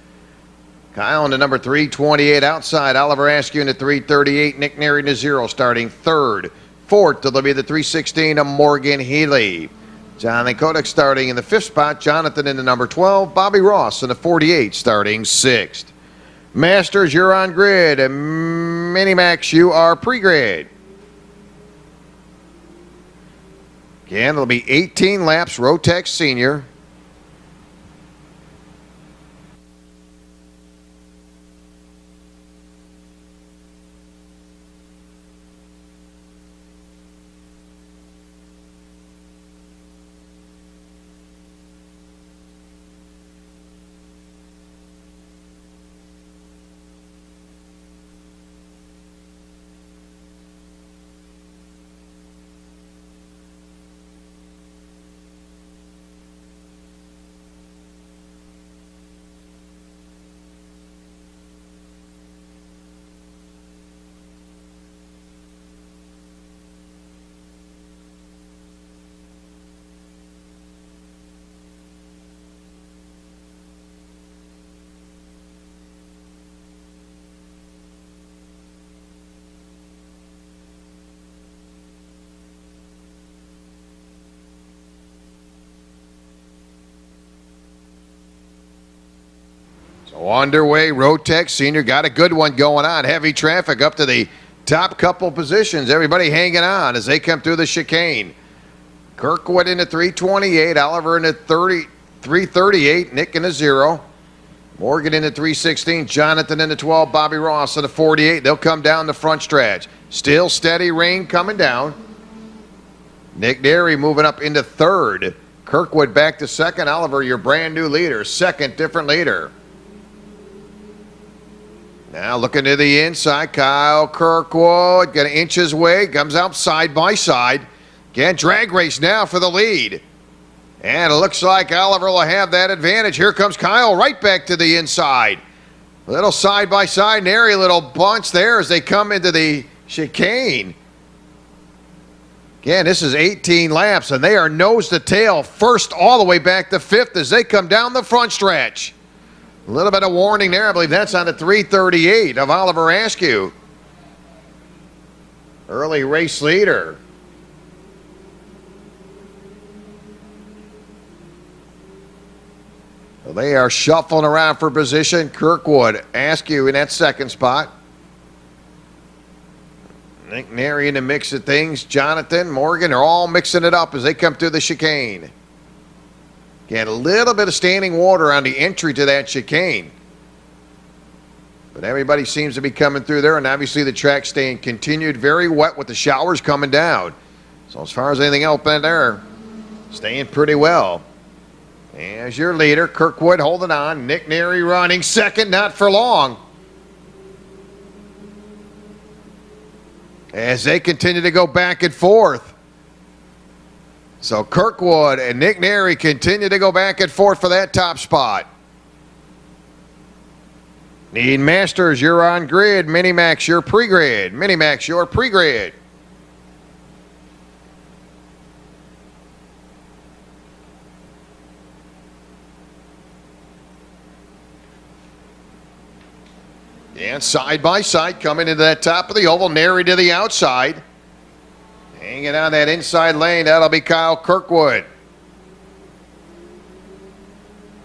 Kyle in the number 328 outside. Oliver Askew in the 338. Nick Neary in the 0 starting 3rd. 4th, it'll be the 316 of Morgan Healy. Jonathan Kodak starting in the 5th spot. Jonathan in the number 12. Bobby Ross in the 48 starting 6th. Masters, you're on grid. Minimax, you are pre-grid. Again, it'll be 18 laps, Rotex Senior. So underway, Rotec Senior got a good one going on. Heavy traffic up to the top couple positions. Everybody hanging on as they come through the chicane. Kirkwood into 328, Oliver into 338, Nick in a 0. Morgan into 316, Jonathan into 12, Bobby Ross into 48. They'll come down the front stretch. Still steady rain coming down. Nick Derry moving up into third. Kirkwood back to second. Oliver, your brand new leader. Second, different leader. Now looking to the inside, Kyle Kirkwood got an inch his way, comes out side by side. Again, drag race now for the lead. And it looks like Oliver will have that advantage. Here comes Kyle right back to the inside. Little side by side, nary little bunch there as they come into the chicane. Again, this is 18 laps, and they are nose to tail, first all the way back to fifth as they come down the front stretch. A little bit of warning there. I believe that's on the 338 of Oliver Askew. Early race leader. Well, they are shuffling around for position. Kirkwood, Askew in that second spot. Nick Nary in the mix of things. Jonathan, Morgan are all mixing it up as they come through the chicane. Again, a little bit of standing water on the entry to that chicane. But everybody seems to be coming through there, and obviously the track staying continued very wet with the showers coming down. So as far as anything else in there, staying pretty well. As your leader, Kirkwood holding on. Nick Nary running second, not for long. As they continue to go back and forth. So Kirkwood and Nick Nary continue to go back and forth for that top spot. Need Masters, you're on grid. Minimax, your pre-grid. Minimax, your pre-grid. And side by side coming into that top of the oval. Nary to the outside. Hanging on that inside lane, that'll be Kyle Kirkwood.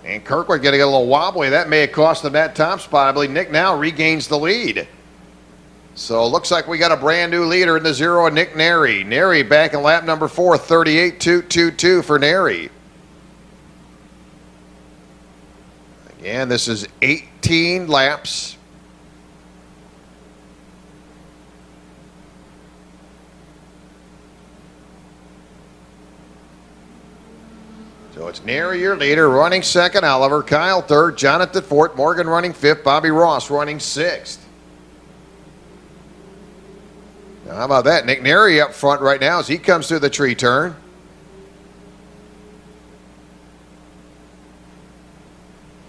And Kirkwood getting a little wobbly. That may have cost him that top spot. I believe Nick now regains the lead. So it looks like we got a brand new leader in the 0 of Nick Nary. Nary back in lap number 4, 38.222 for Nary. Again, this is 18 laps. So it's Nary, your leader, running second. Oliver, Kyle third, Jonathan fourth, Morgan running fifth, Bobby Ross running sixth. Now how about that? Nick Nary up front right now as he comes through the tree turn.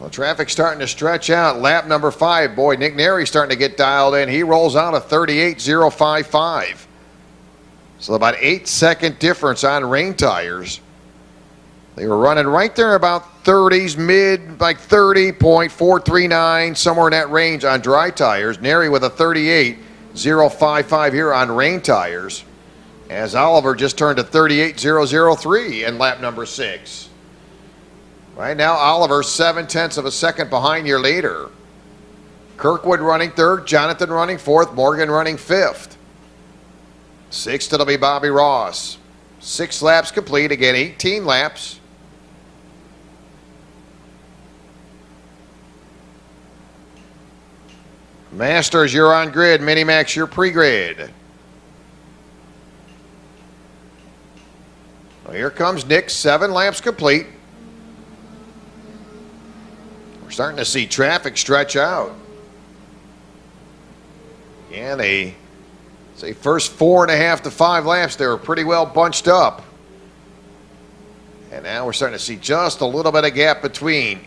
Well, traffic's starting to stretch out. Lap number 5. Boy, Nick Nary starting to get dialed in. He rolls out a 38.055. So about 8-second difference on rain tires. They were running right there about 30s, mid, like 30.439, somewhere in that range on dry tires. Nary with a 38.055 here on rain tires, as Oliver just turned to 38.003 in lap number 6. Right now, Oliver 0.7 of a second behind your leader. Kirkwood running third, Jonathan running fourth, Morgan running fifth. Sixth, it'll be Bobby Ross. 6 laps complete, again 18 laps. Masters, you're on grid. Minimax, you're pre-grid. Well, here comes Nick, 7 laps complete. We're starting to see traffic stretch out. Yeah, they say first 4.5 to 5 laps, they were pretty well bunched up. And now we're starting to see just a little bit of gap between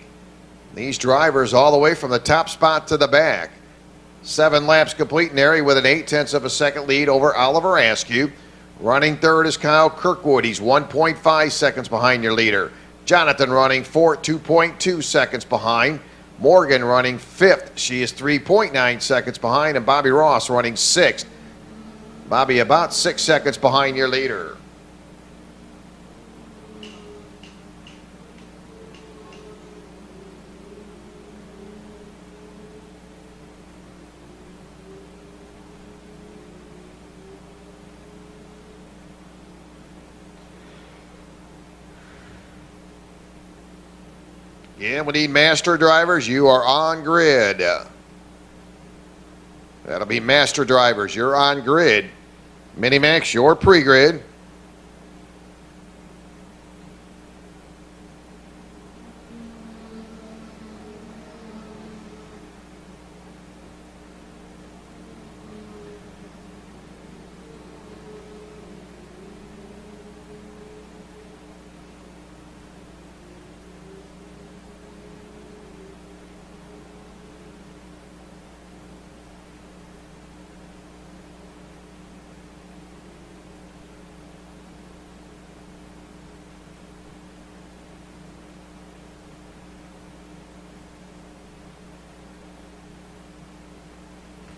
these drivers all the way from the top spot to the back. 7 laps complete. Nary with an 0.8 of a second lead over Oliver Askew. Running third is Kyle Kirkwood. He's 1.5 seconds behind your leader. Jonathan running fourth, 2.2 seconds behind. Morgan running fifth. She is 3.9 seconds behind. And Bobby Ross running sixth. Bobby about 6 seconds behind your leader. Yeah, we need master drivers. You are on grid. That'll be master drivers. You're on grid. Minimax, your pre-grid.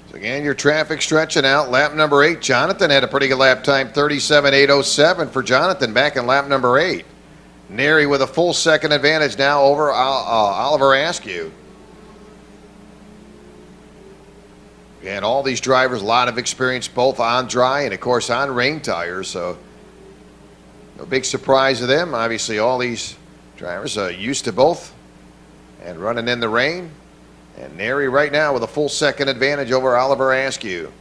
So again, your traffic stretching out. Lap number 8, Jonathan had a pretty good lap time, 37.807 for Jonathan back in lap number 8. Neri with a full second advantage now over Oliver Askew. And all these drivers, a lot of experience both on dry and, of course, on rain tires. So no big surprise to them. Obviously, all these drivers are used to both and running in the rain. And Neri right now with a full second advantage over Oliver Askew.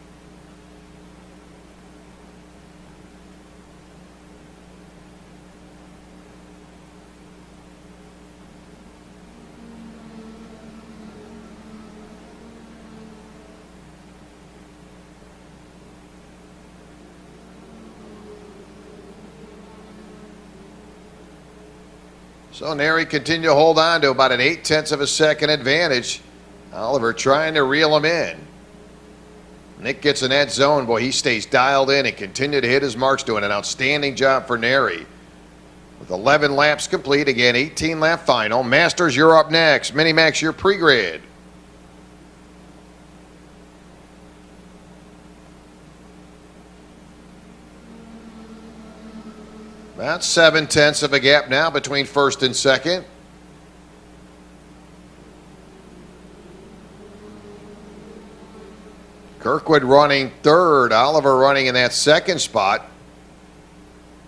So Neri continue to hold on to about an 0.8 of a second advantage. Oliver trying to reel him in. Nick gets in that zone. Boy, he stays dialed in and continue to hit his marks, doing an outstanding job for Neri. With 11 laps complete, again, 18-lap final. Masters, you're up next. Minimax, your pre-grid. About 0.7 of a gap now between first and second. Kirkwood running third. Oliver running in that second spot.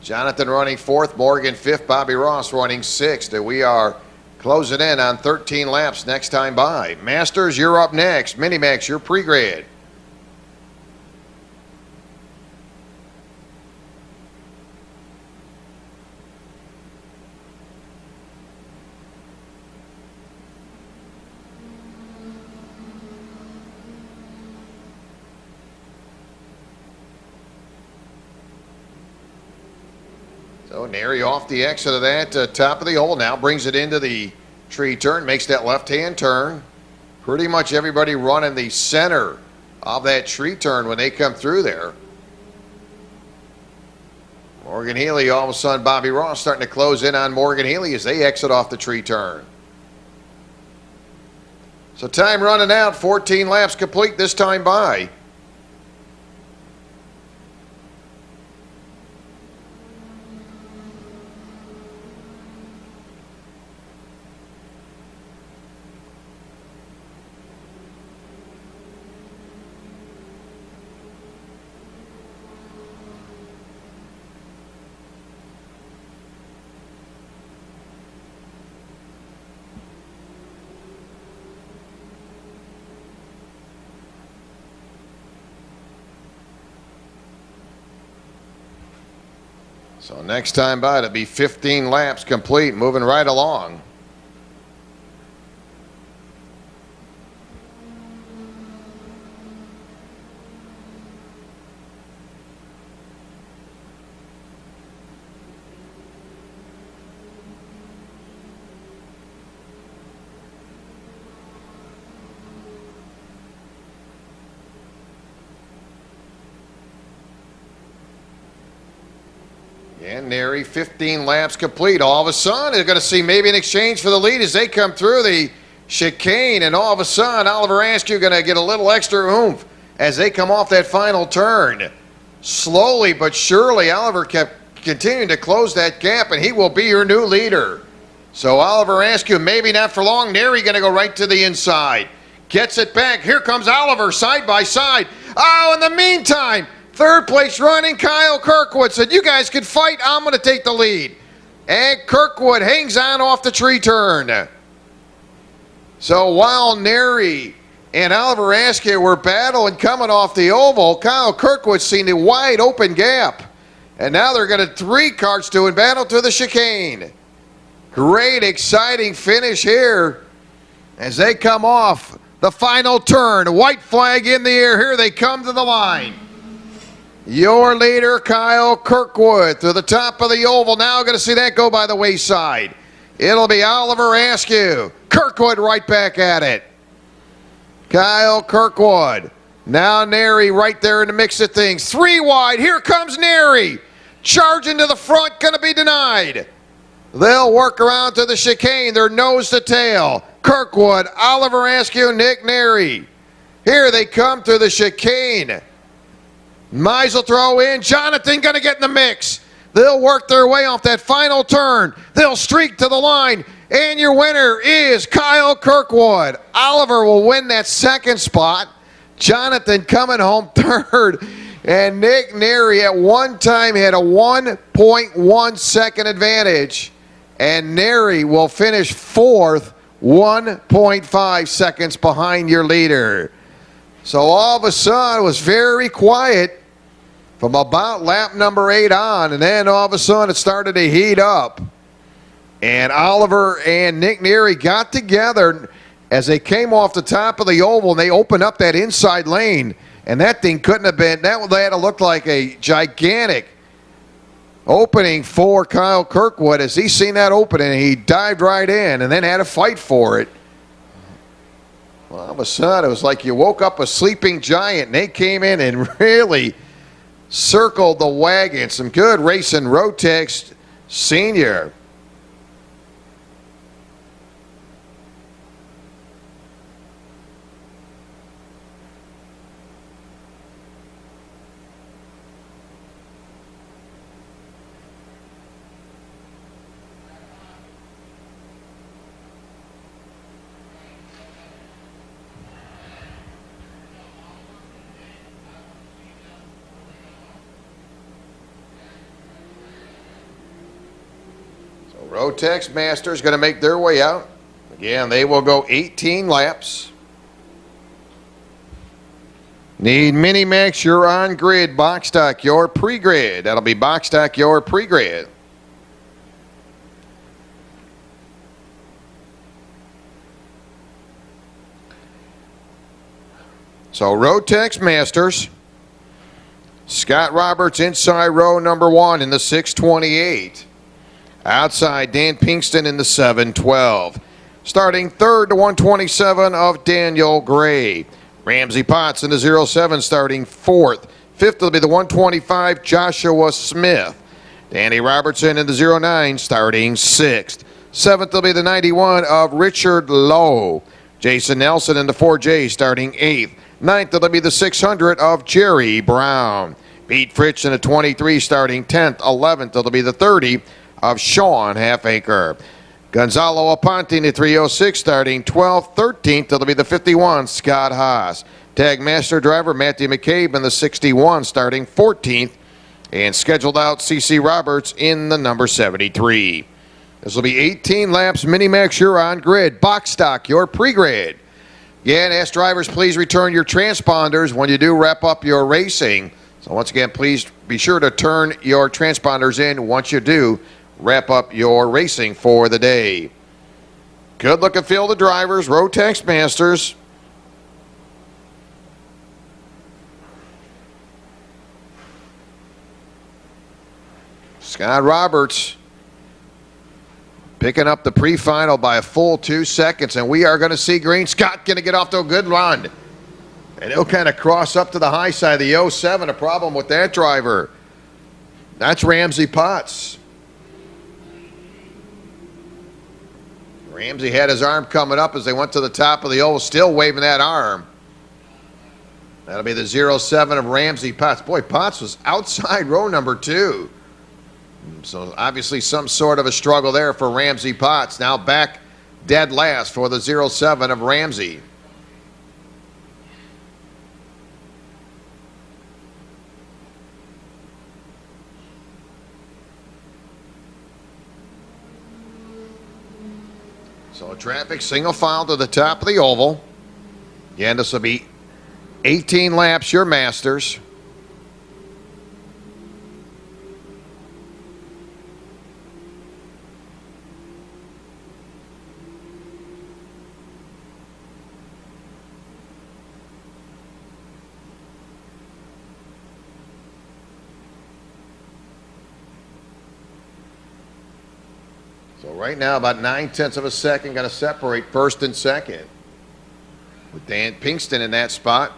Jonathan running fourth. Morgan fifth. Bobby Ross running sixth. And we are closing in on 13 laps next time by. Masters, you're up next. Minimax, your pre-grid. So Neri off the exit of that top of the hole now, brings it into the tree turn, makes that left-hand turn. Pretty much everybody running the center of that tree turn when they come through there. Morgan Healy, all of a sudden Bobby Ross starting to close in on Morgan Healy as they exit off the tree turn. So time running out, 14 laps complete this time by. So next time by, it'll be 15 laps complete, moving right along. And Neri, 15 laps complete. All of a sudden, they're going to see maybe an exchange for the lead as they come through the chicane. And all of a sudden, Oliver Askew going to get a little extra oomph as they come off that final turn. Slowly but surely, Oliver kept continuing to close that gap, and he will be your new leader. So Oliver Askew, maybe not for long. Neri going to go right to the inside. Gets it back. Here comes Oliver side by side. Oh, in the meantime, third place running, Kyle Kirkwood said, you guys can fight, I'm going to take the lead. And Kirkwood hangs on off the tree turn. So while Neri and Oliver Askew were battling coming off the oval, Kyle Kirkwood seen the wide open gap. And now they're going to 3 carts doing battle to the chicane. Great, exciting finish here as they come off the final turn. White flag in the air. Here they come to the line. Your leader, Kyle Kirkwood, to the top of the oval. Now going to see that go by the wayside. It'll be Oliver Askew. Kirkwood right back at it. Kyle Kirkwood. Now Neri right there in the mix of things. 3 wide. Here comes Neri. Charging to the front. Going to be denied. They'll work around to the chicane. They're nose to tail. Kirkwood, Oliver Askew, Nick Neri. Here they come to the chicane. Mize will throw in. Jonathan going to get in the mix. They'll work their way off that final turn. They'll streak to the line. And your winner is Kyle Kirkwood. Oliver will win that second spot. Jonathan coming home third. And Nick Neri at one time had a 1.1 second advantage. And Neri will finish fourth, 1.5 seconds behind your leader. So all of a sudden it was very quiet from about lap number 8 on, and then all of a sudden it started to heat up. And Oliver and Nick Neri got together as they came off the top of the oval, and they opened up that inside lane. And that thing couldn't have been, that had to look like a gigantic opening for Kyle Kirkwood. As he seen that opening, he dived right in and then had to fight for it. Well, all of a sudden, it was like you woke up a sleeping giant, and they came in and really circled the wagon. Some good racing. Rotex Senior. Rotex Masters going to make their way out. Again, they will go 18 laps. Need Minimax, you're on grid. Box stock, your pre-grid. That'll be box stock, your pre-grid. So Rotex Masters. Scott Roberts inside row number 1 in the 628. Outside, Dan Pinkston in the 712. Starting third, the 127 of Daniel Gray. Ramsey Potts in the 07 starting fourth. Fifth will be the 125, Joshua Smith. Danny Robertson in the 09 starting sixth. Seventh will be the 91 of Richard Lowe. Jason Nelson in the 4J starting eighth. Ninth will be the 600 of Jerry Brown. Pete Fritsch in the 23 starting 10th. 11th will be the 30 of Sean Halfacre. Gonzalo Aponte in the 306 starting 12th. 13th will be the 51, Scott Haas. Tag master driver Matthew McCabe in the 61 starting 14th. And scheduled out CC Roberts in the number 73. This will be 18 laps. Minimax, you're on grid. Box stock, your pre-grid. Again, ask drivers, please return your transponders when you do wrap up your racing. So once again, please be sure to turn your transponders in once you do wrap up your racing for the day. Good looking field of drivers, Rotex Masters. Scott Roberts picking up the pre-final by a full 2 seconds, and we are going to see green. Scott going to get off to a good run. And he'll kind of cross up to the high side of the 07. A problem with that driver. That's Ramsey Potts. Ramsey had his arm coming up as they went to the top of the oval, still waving that arm. That'll be the 07 of Ramsey Potts. Boy, Potts was outside row number 2. So obviously some sort of a struggle there for Ramsey Potts. Now back dead last for the 07 of Ramsey. So traffic single file to the top of the oval. Again, this will be 18 laps, your Masters. So right now, about 9/10 of a second, got to separate first and second. With Dan Pinkston in that spot.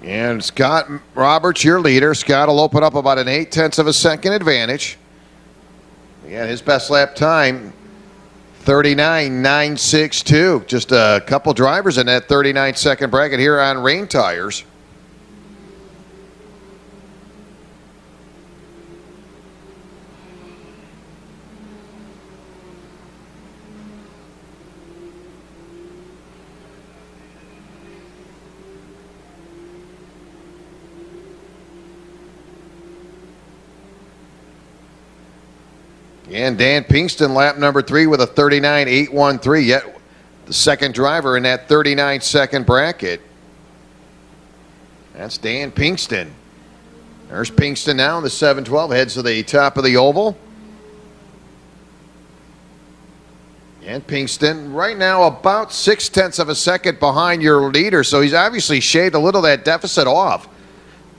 And Scott Roberts, your leader. Scott will open up about an 8/10 of a second advantage. Again, his best lap time, 39.962. Just a couple drivers in that 39-second bracket here on rain tires. And Dan Pinkston, lap number 3 with a 39.813. Yet the second driver in that 39-second bracket. That's Dan Pinkston. There's Pinkston now in the 712. Heads to the top of the oval. And Pinkston right now about 6/10 of a second behind your leader. So he's obviously shaved a little of that deficit off,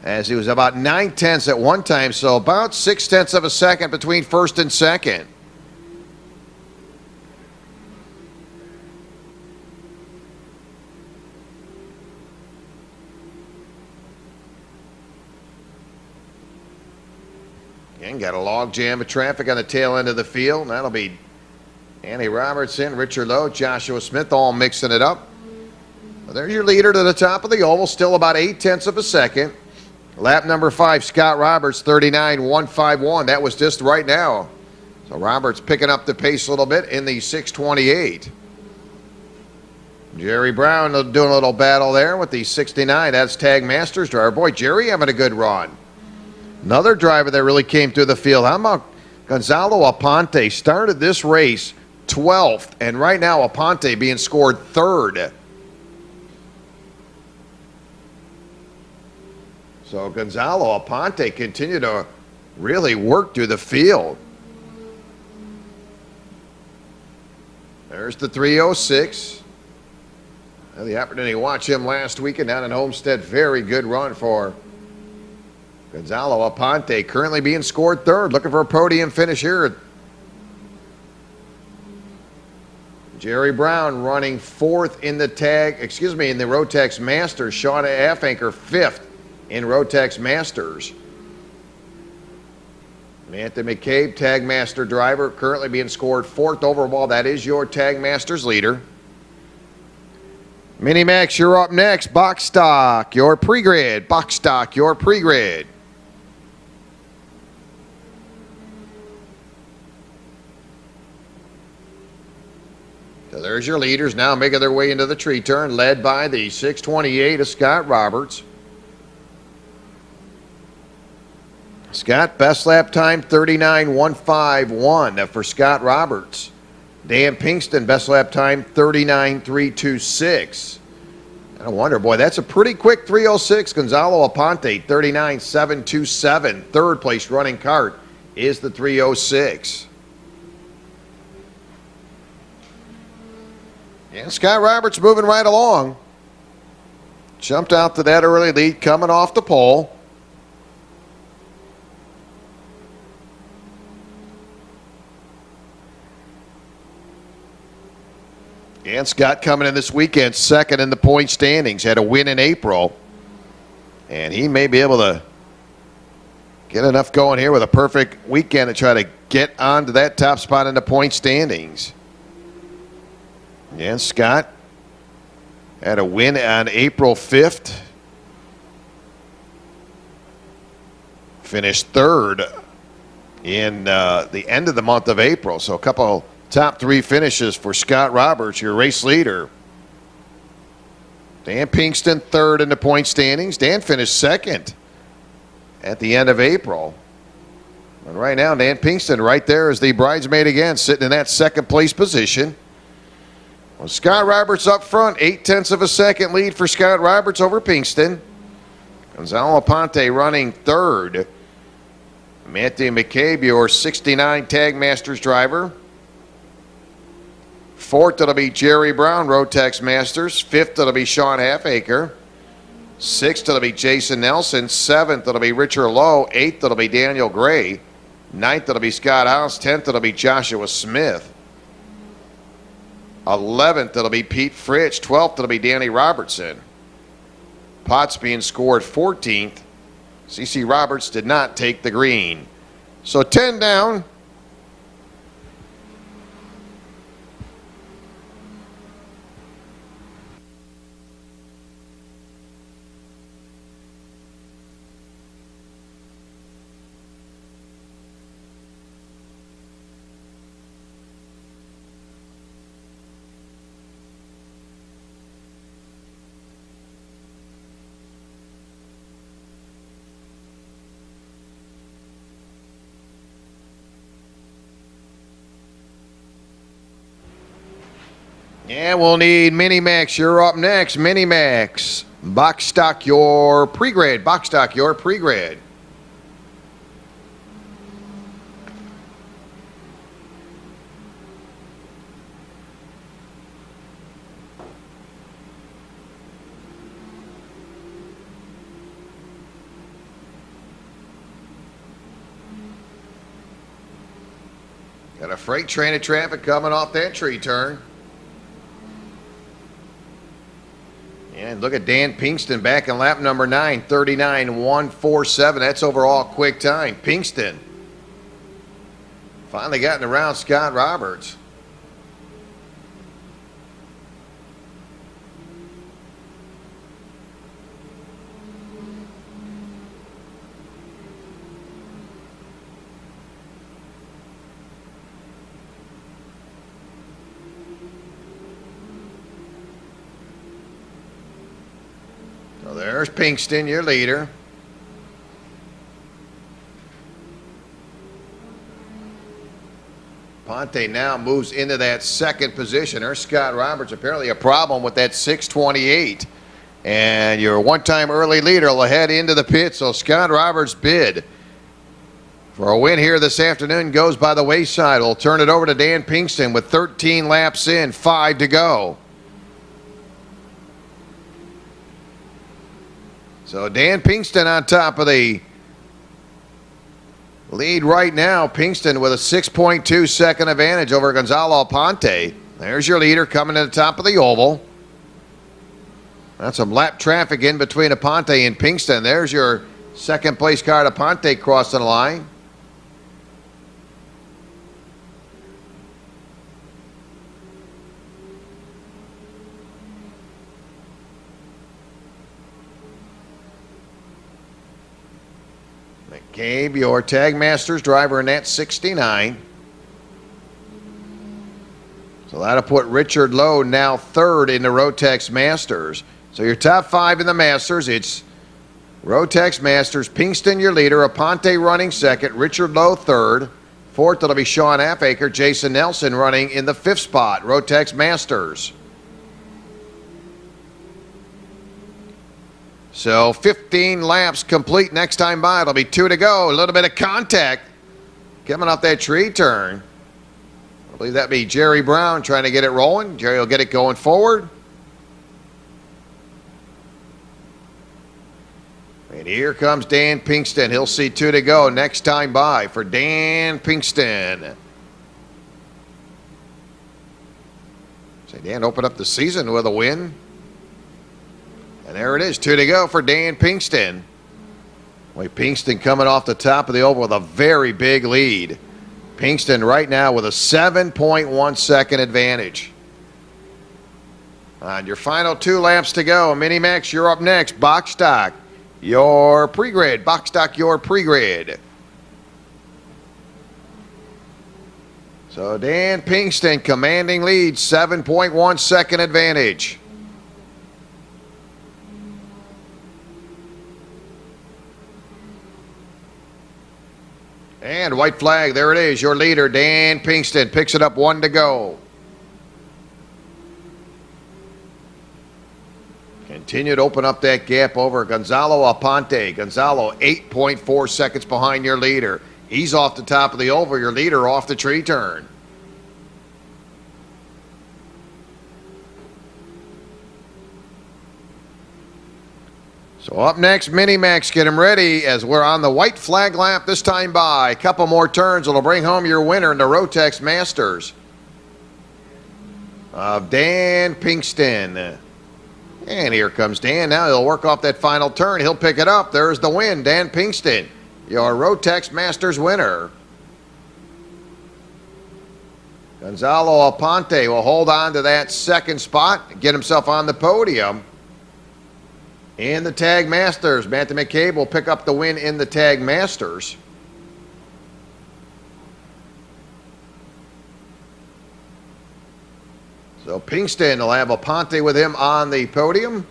as he was about 9/10 at one time, so about 6/10 of a second between first and second. Again, got a log jam of traffic on the tail end of the field. That'll be Andy Robertson, Richard Lowe, Joshua Smith, all mixing it up. Well, there's your leader to the top of the oval, still about 8/10 of a second. Lap number 5, Scott Roberts, 39.151. That was just right now. So Roberts picking up the pace a little bit in the 628. Jerry Brown doing a little battle there with the 69. That's Tag Masters driver. Boy, Jerry having a good run. Another driver that really came through the field. How about Gonzalo Aponte? Started this race 12th, and right now Aponte being scored 3rd. So Gonzalo Aponte continued to really work through the field. There's the 306. Had the opportunity to watch him last weekend down in Homestead. Very good run for Gonzalo Aponte, currently being scored 3rd. Looking for a podium finish here. Jerry Brown running 4th in the in the Rotex Masters. Sean Affanker 5th in Rotex Masters. Anthony McCabe, Tag Master driver, currently being scored 4th overall. That is your Tag Masters leader. Mini Max, you're up next. Box stock, your pre-grid. Box stock, your pre-grid. So there's your leaders now making their way into the tree turn, led by the 628 of Scott Roberts. Scott, best lap time, 39.151 for Scott Roberts. Dan Pinkston, best lap time, 39.326. I don't wonder, boy, that's a pretty quick 306. Gonzalo Aponte, 39.727. Third place running cart is the 306. And Scott Roberts moving right along. Jumped out to that early lead coming off the pole. And Scott coming in this weekend second in the point standings. Had a win in April. And he may be able to get enough going here with a perfect weekend to try to get onto that top spot in the point standings. And Scott had a win on April 5th. Finished third in the end of the month of April. So a couple top three finishes for Scott Roberts, your race leader. Dan Pinkston third in the point standings. Dan finished second at the end of April. And right now, Dan Pinkston right there is the bridesmaid again, sitting in that second place position. Well, Scott Roberts up front, 0.8 of a second lead for Scott Roberts over Pinkston. Gonzalo Aponte running third. Matthew McCabe, your 69 Tag Masters driver. Fourth, it'll be Jerry Brown, Rotex Masters. Fifth, it'll be Sean Halfacre. Sixth, it'll be Jason Nelson. Seventh, it'll be Richard Lowe. Eighth, it'll be Daniel Gray. Ninth, it'll be Scott House. 10th, it'll be Joshua Smith. 11th, it'll be Pete Fritsch. 12th, it'll be Danny Robertson. Pots being scored 14th. CC Roberts did not take the green. So 10 down. Yeah, we'll need Mini Max. You're up next. Mini Max. Box stock your pre-grade. Box stock your pre-grade. Got a freight train of traffic coming off that tree turn. And look at Dan Pinkston back in lap number 9, 39.147. That's overall quick time. Pinkston finally gotten around Scott Roberts. So there's Pinkston, your leader. Ponte now moves into that second position. There's Scott Roberts. Apparently a problem with that 628. And your one-time early leader will head into the pit. So Scott Roberts' bid for a win here this afternoon goes by the wayside. We'll turn it over to Dan Pinkston with 13 laps in, 5 to go. So Dan Pinkston on top of the lead right now. Pinkston with a 6.2 second advantage over Gonzalo Aponte. There's your leader coming to the top of the oval. That's some lap traffic in between Aponte and Pinkston. There's your second place car, Aponte, crossing the line. McCabe, your Tag Masters driver in that 69. So that'll put Richard Lowe now third in the Rotex Masters. So your top 5 in the Masters, it's Rotex Masters, Pinkston your leader, Aponte running second, Richard Lowe third. Fourth, it'll be Sean Halfacre, Jason Nelson running in the 5th spot, Rotex Masters. So 15 laps complete. Next time by, it'll be 2 to go. A little bit of contact coming off that tree turn. I believe that'd be Jerry Brown trying to get it rolling. Jerry will get it going forward. And here comes Dan Pinkston. He'll see 2 to go next time by for Dan Pinkston. Say Dan opened up the season with a win. And there it is, 2 to go for Dan Pinkston. Pinkston coming off the top of the oval with a very big lead. Pinkston right now with a 7.1 second advantage. On your final 2 laps to go, Mini-Max, you're up next. Box stock, your pre-grid. Box stock, your pre-grid. So Dan Pinkston commanding lead, 7.1 second advantage. And white flag, there it is. Your leader, Dan Pinkston, picks it up, 1 to go. Continue to open up that gap over Gonzalo Aponte. Gonzalo, 8.4 seconds behind your leader. He's off the top of the oval. Your leader off the tree turn. So up next, Mini-Max, get him ready as we're on the white flag lap this time by. A couple more turns will bring home your winner in the Rotex Masters of Dan Pinkston. And here comes Dan. Now he'll work off that final turn. He'll pick it up. There's the win. Dan Pinkston, your Rotex Masters winner. Gonzalo Aponte will hold on to that second spot and get himself on the podium. In the Tag Masters, Matthew McCabe will pick up the win in the Tag Masters. So Pinkston will have Aponte with him on the podium.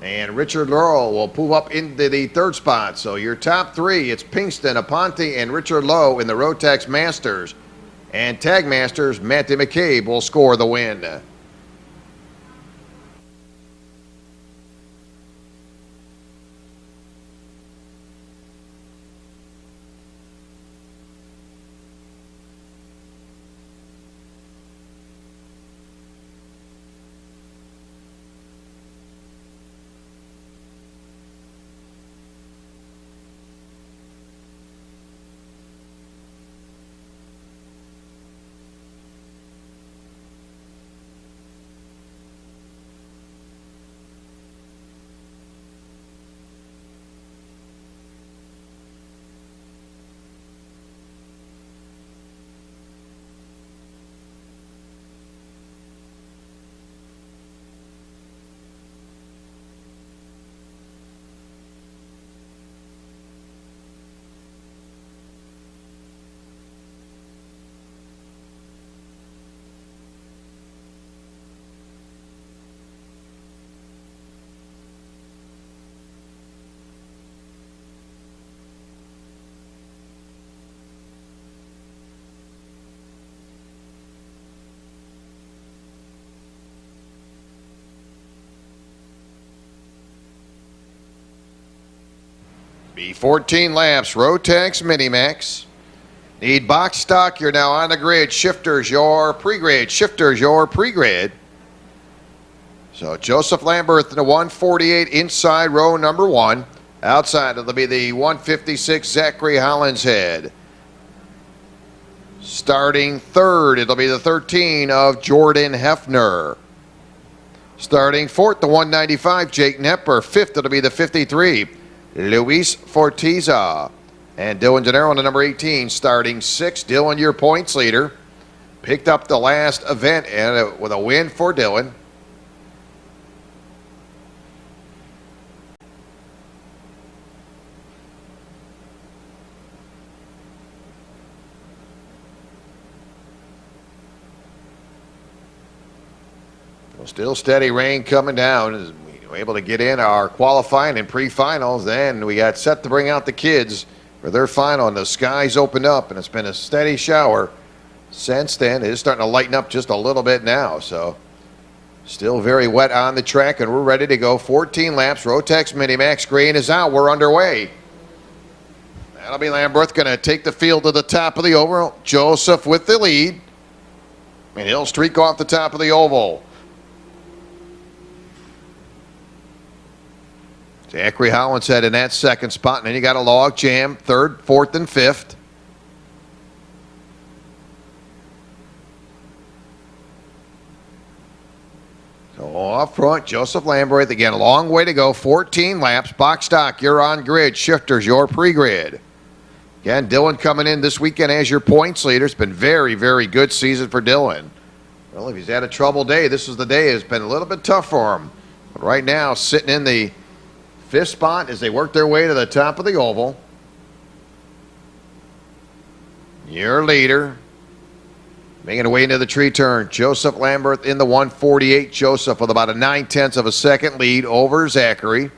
And Richard Lowe will move up into the 3rd spot. So your top 3, it's Pinkston, Aponte, and Richard Lowe in the Rotex Masters. And Tag Masters, Matthew McCabe will score the win. Be 14 laps, Rotex Mini-Max. Need box stock, you're now on the grid. Shifters, your pre-grid. Shifters, your pre-grid. So Joseph Lamberth in the 148 inside row number 1. Outside, it'll be the 156 Zachary Hollinshead. Starting 3rd, it'll be the 13 of Jordan Hefner. Starting 4th, the 195 Jake Nepper. 5th, it'll be the 53 Luis Fortiza. And Dylan Gennaro on the number 18, starting 6th. Dylan, your points leader. Picked up the last event and with a win for Dylan. Well, still steady rain coming down. As we were able to get in our qualifying and pre-finals. Then we got set to bring out the kids for their final, and the skies opened up, and it's been a steady shower since then. It is starting to lighten up just a little bit now, so still very wet on the track, and we're ready to go. 14 laps. Rotex Mini-Max green is out. We're underway. That'll be Lamberth going to take the field to the top of the oval. Joseph with the lead, and he'll streak off the top of the oval. Zachary Hollinshead in that 2nd spot, and then you got a log jam, 3rd, 4th, and 5th. So Oh, up front, Joseph Lambert. Again, a long way to go. 14 laps. Box stock, you're on grid. Shifters, your pre-grid. Again, Dylan coming in this weekend as your points leader. It's been very, very good season for Dylan. Well, if he's had a trouble day, this is the day. It's been a little bit tough for him. But right now, sitting in the 5th spot as they work their way to the top of the oval. Your leader. Making her way into the tree turn, Joseph Lambert in the 148. Joseph with about a 9/10 of a second lead over Zachary.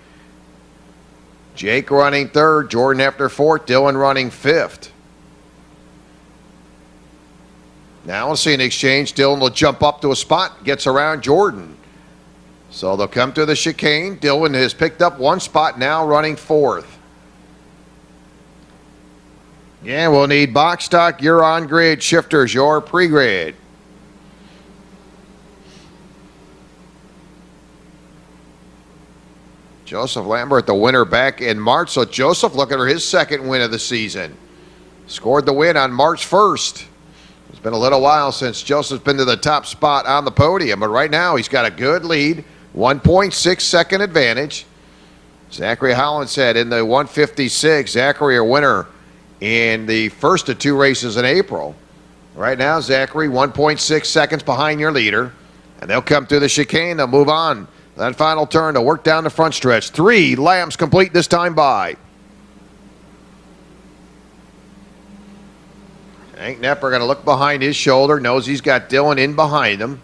Jake running 3rd, Jordan after 4th, Dylan running 5th. Now we'll see an exchange. Dylan will jump up to a spot, gets around Jordan. So they'll come to the chicane. Dylan has picked up 1 spot, now running 4th. Yeah, we'll need box stock, you're on grid. Shifters, your pre-grid. Joseph Lambert, the winner back in March. So Joseph looking for his 2nd win of the season. Scored the win on March 1st. It's been a little while since Joseph's been to the top spot on the podium, but right now he's got a good lead, 1.6 second advantage. Zachary Holland said in the 156, Zachary a winner in the first of 2 races in April. Right now, Zachary 1.6 seconds behind your leader, and they'll come through the chicane. They'll move on that final turn to work down the front stretch. 3 laps complete this time by. Hank Knepper going to look behind his shoulder, knows he's got Dylan in behind him.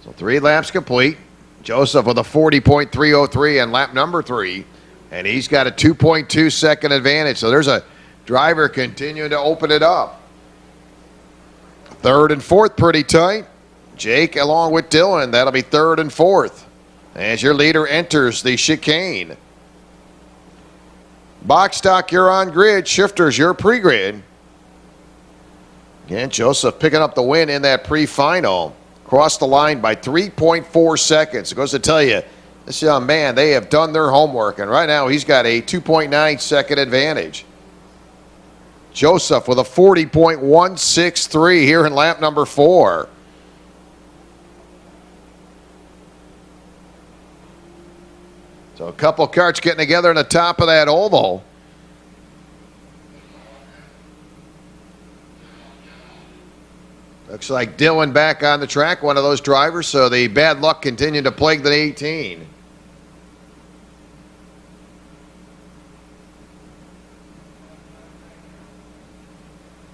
So 3 laps complete. Joseph with a 40.303 on lap number 3, and he's got a 2.2 second advantage. So there's a driver continuing to open it up. 3rd and 4th pretty tight. Jake along with Dylan, that'll be 3rd and 4th as your leader enters the chicane. Box stock, you're on grid. Shifters, your pre-grid. Again, Joseph picking up the win in that pre-final. Crossed the line by 3.4 seconds. It goes to tell you, this young man, they have done their homework, and right now he's got a 2.9 second advantage. Joseph with a 40.163 here in lap number 4. So a couple karts getting together on the top of that oval. Looks like Dylan back on the track, one of those drivers, so the bad luck continued to plague the 18.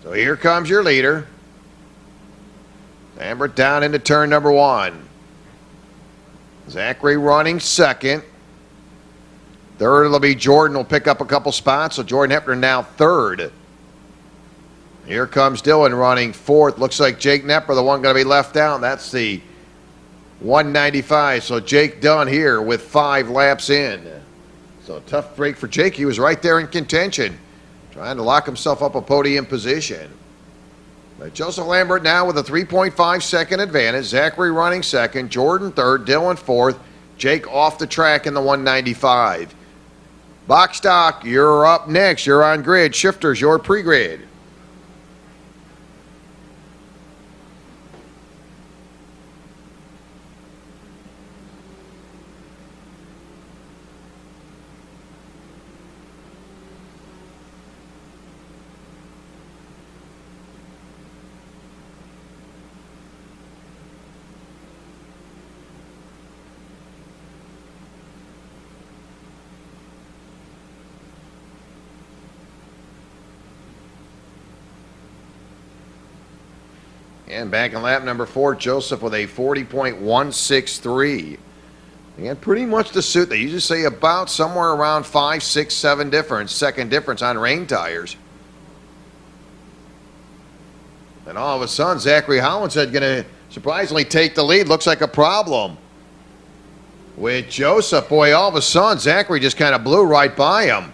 So here comes your leader. Lambert down into turn number 1. Zachary running 2nd. 3rd will be Jordan, will pick up a couple spots. So Jordan Hepner now 3rd. Here comes Dylan running 4th. Looks like Jake Knepper, the one going to be left down. That's the 195. So Jake done here with 5 laps in. So a tough break for Jake. He was right there in contention, trying to lock himself up a podium position. But Joseph Lambert now with a 3.5 second advantage. Zachary running 2nd. Jordan 3rd. Dylan 4th. Jake off the track in the 195. Box stock, you're up next. You're on grid. Shifters, your pre-grid. And back in lap number 4, Joseph with a 40.163. Again, pretty much the suit. They usually say about somewhere around 5, 6, 7 second difference on rain tires. And all of a sudden, Zachary Hollinshead going to surprisingly take the lead. Looks like a problem with Joseph. Boy, all of a sudden, Zachary just kind of blew right by him.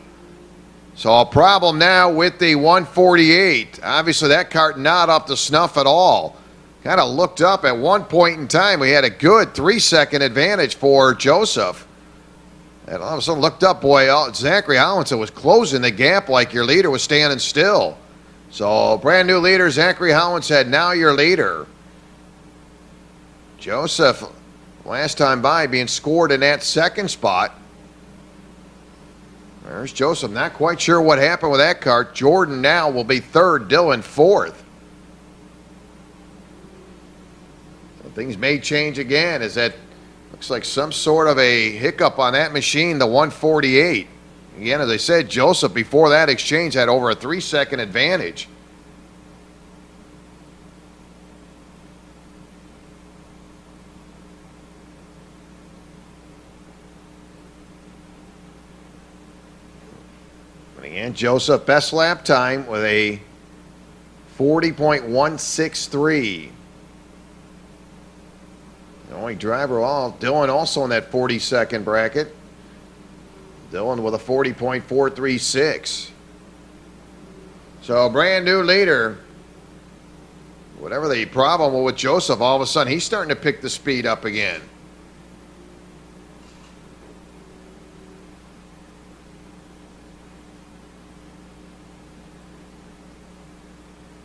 So a problem now with the 148. Obviously, that kart not up to snuff at all. Kind of looked up at one point in time. We had a good 3-second advantage for Joseph. And all of a sudden looked up, boy, Zachary Hollinson was closing the gap like your leader was standing still. So brand new leader, Zachary Hollinson, now your leader. Joseph Last time by being scored in that second spot. There's Joseph. Not quite sure what happened with that car. Jordan now will be third. Dylan fourth. So things may change again as that looks like some sort of a hiccup on that machine, the 148. Again, as I said, Joseph before that exchange had over a 3-second advantage. And Joseph, best lap time with a 40.163. The only driver, Dylan also in that 40-second bracket. Dylan with a 40.436. So brand new leader. Whatever the problem with Joseph, all of a sudden he's starting to pick the speed up again.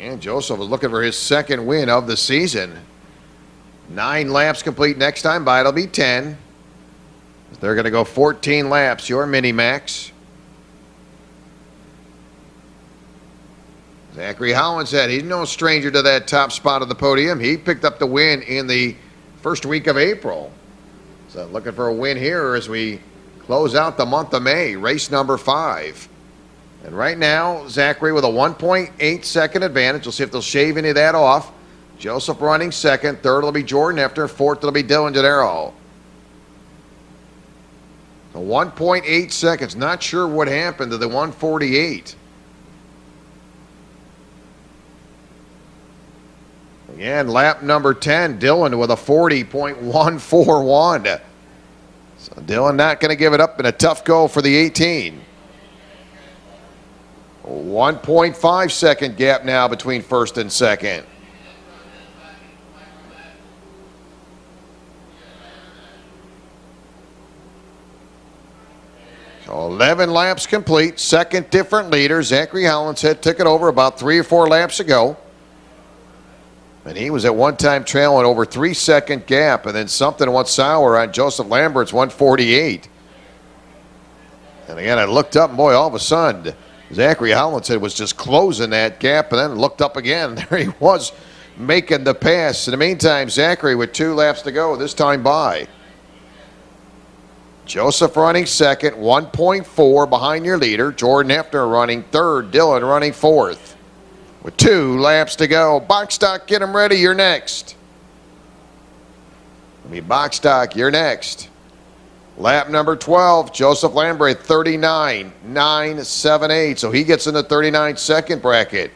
And Joseph is looking for his second win of the season. 9 laps complete next time by. It'll be 10. They're going to go 14 laps, your mini-max. Zachary Hollinshead, he's no stranger to that top spot of the podium. He picked up the win in the first week of April. So looking for a win here as we close out the month of May, race number 5. And right now, Zachary with a 1.8 second advantage. We'll see if they'll shave any of that off. Joseph running second. Third will be Jordan Efner. Fourth will be Dylan Gennaro. So 1.8 seconds. Not sure what happened to the 148. Again, lap number 10. Dylan with a 40.141. So Dylan not going to give it up in a tough go for the 18. 1.5 second gap now between first and second. So 11 laps complete. Second different leader. Zachary Hollinshead took it over about 3 or 4 laps ago. And he was at one time trailing over 3-second gap, and then something went sour on Joseph Lambert's 148. And again, I looked up, and boy, all of a sudden, Zachary Hollinshead was just closing that gap, and then looked up again. There he was making the pass. In the meantime, Zachary with 2 laps to go, this time by. Joseph running second, 1.4 behind your leader. Jordan Efner running third. Dylan running fourth. With 2 laps to go. Box stock, get them ready. You're next. Box stock, you're next. Lap number 12, Joseph Lambert, 39.978. So he gets in the 39-second bracket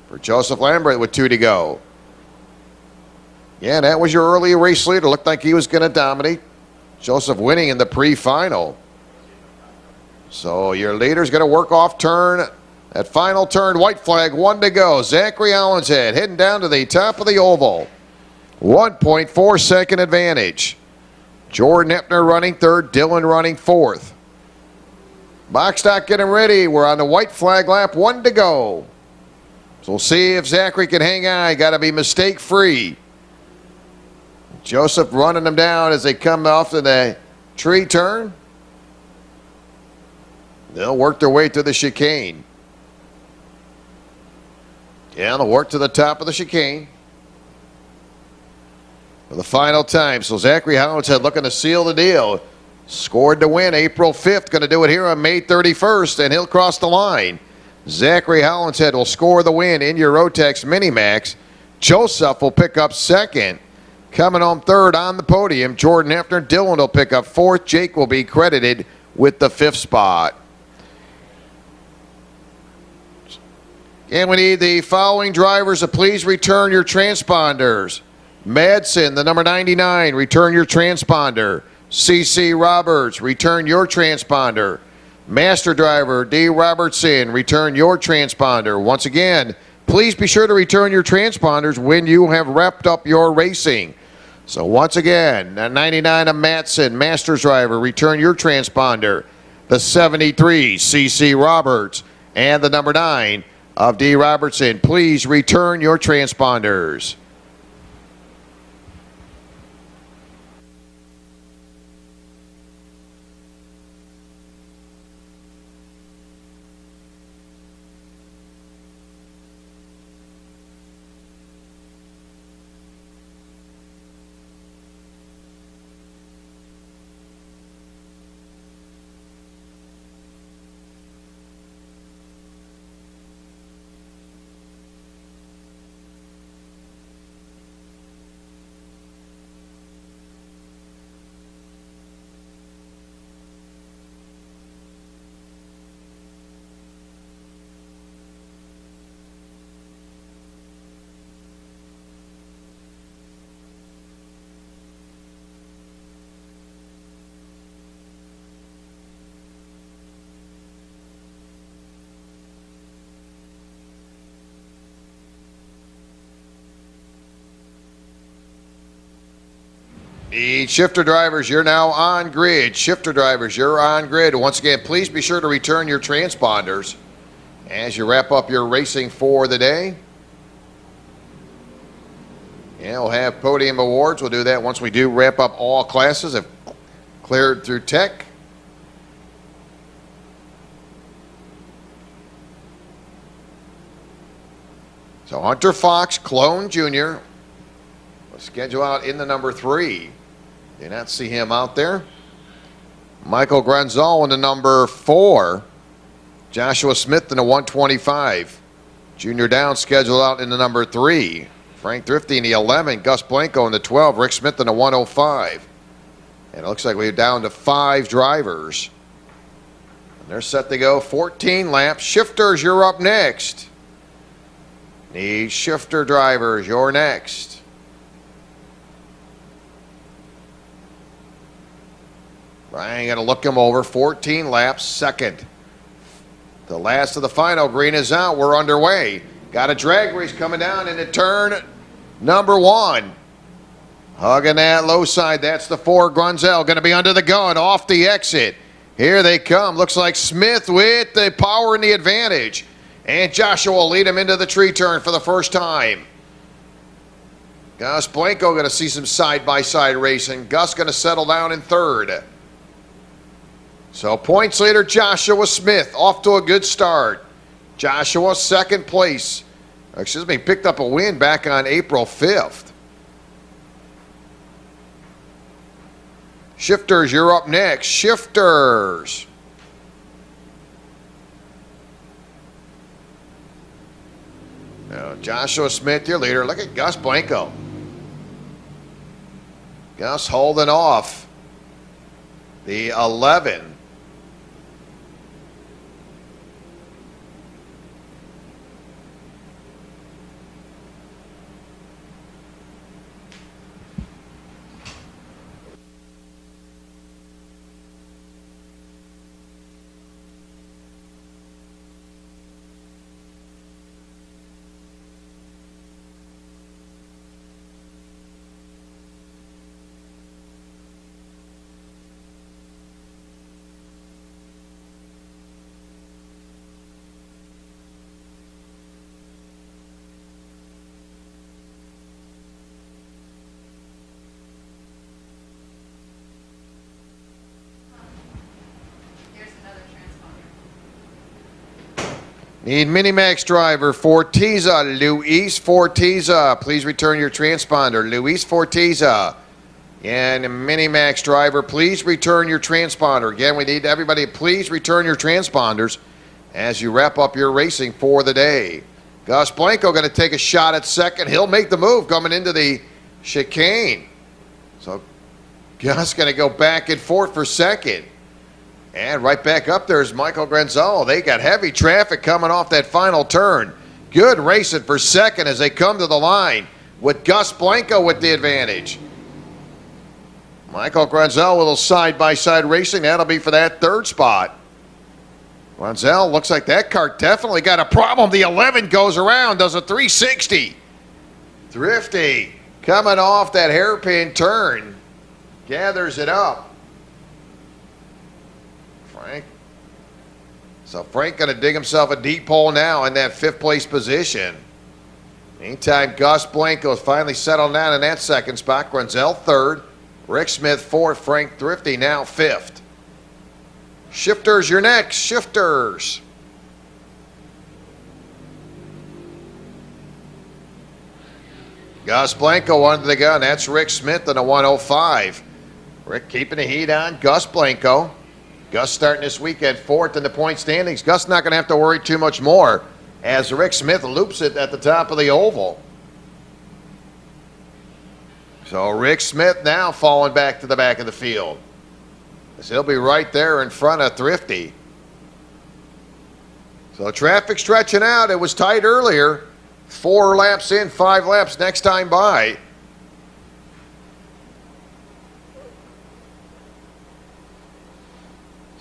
for Joseph Lambert with 2 to go. Yeah, that was your early race leader. Looked like he was going to dominate. Joseph winning in the pre-final. So your leader's going to work off turn. That final turn, white flag, 1 to go. Zachary Hollinshead heading down to the top of the oval. 1.4 second advantage. Jordan Efner running third, Dylan running fourth. Box stock getting ready. We're on the white flag lap, 1 to go. So we'll see if Zachary can hang on. Got to be mistake-free. Joseph running them down as they come off to the tree turn. They'll work their way to the chicane. Yeah, they'll work to the top of the chicane for the final time. So Zachary Hollinshead looking to seal the deal. Scored to win April 5th. Going to do it here on May 31st, and he'll cross the line. Zachary Hollinshead will score the win in your Rotex Minimax. Joseph will pick up second. Coming home third on the podium, Jordan Efner. Dylan will pick up fourth. Jake will be credited with the 5th spot. And we need the following drivers to please return your transponders. Madsen, the number 99, return your transponder. C.C. Roberts, return your transponder. Master driver D. Robertson, return your transponder. Once again, please be sure to return your transponders when you have wrapped up your racing. So once again, the 99 of Madsen, Master's driver, return your transponder. The 73, C.C. Roberts, and the number 9 of D. Robertson, please return your transponders. Need shifter drivers, you're now on grid. Shifter drivers, you're on grid. Once again, please be sure to return your transponders as you wrap up your racing for the day. Yeah, we'll have podium awards. We'll do that once we do wrap up all classes have cleared through tech. So Hunter Fox, Clone Jr., will schedule out in the number 3. Did not see him out there. Michael Granzal in the number 4. Joshua Smith in the 125. Junior Down scheduled out in the number 3. Frank Thrifty in the 11. Gus Blanco in the 12. Rick Smith in the 105. And it looks like we're down to 5 drivers. And they're set to go 14 laps. Shifters, you're up next. Need shifter drivers, you're next. Ryan going to look him over. 14 laps, second. The last of the final green is out. We're underway. Got a drag race coming down into turn number 1. Hugging that low side. That's the 4. Grunzel going to be under the gun off the exit. Here they come. Looks like Smith with the power and the advantage. And Joshua will lead him into the tree turn for the first time. Gus Blanco going to see some side-by-side racing. Gus going to settle down in third. So points leader Joshua Smith off to a good start. Joshua second place. Picked up a win back on April 5th. Shifters, you're up next. Shifters. Now, Joshua Smith, your leader. Look at Gus Blanco. Gus holding off the 11. Need Minimax driver Fortiza, Luis Fortiza. Please return your transponder, Luis Fortiza. And Minimax driver, please return your transponder. Again, we need everybody, please return your transponders as you wrap up your racing for the day. Gus Blanco going to take a shot at second. He'll make the move coming into the chicane. So Gus going to go back and forth for second. And right back up there is Michael Granzal. They got heavy traffic coming off that final turn. Good racing for second as they come to the line with Gus Blanco with the advantage. Michael Granzal with a little side-by-side racing. That'll be for that third spot. Granzal looks like that car definitely got a problem. The 11 goes around, does a 360. Thrifty coming off that hairpin turn. Gathers it up. Frank going to dig himself a deep hole now in that 5th place position. Meantime, Gus Blanco has finally settled down in that second spot. Granzal 3rd. Rick Smith 4th. Frank Thrifty now 5th. Shifters, you're next. Shifters. Gus Blanco under the gun. That's Rick Smith in a 105. Rick keeping the heat on Gus Blanco. Gus starting this week at 4th in the point standings. Gus not going to have to worry too much more as Rick Smith loops it at the top of the oval. So Rick Smith now falling back to the back of the field. He'll be right there in front of Thrifty. So traffic stretching out. It was tight earlier. 4 laps in, 5 laps next time by.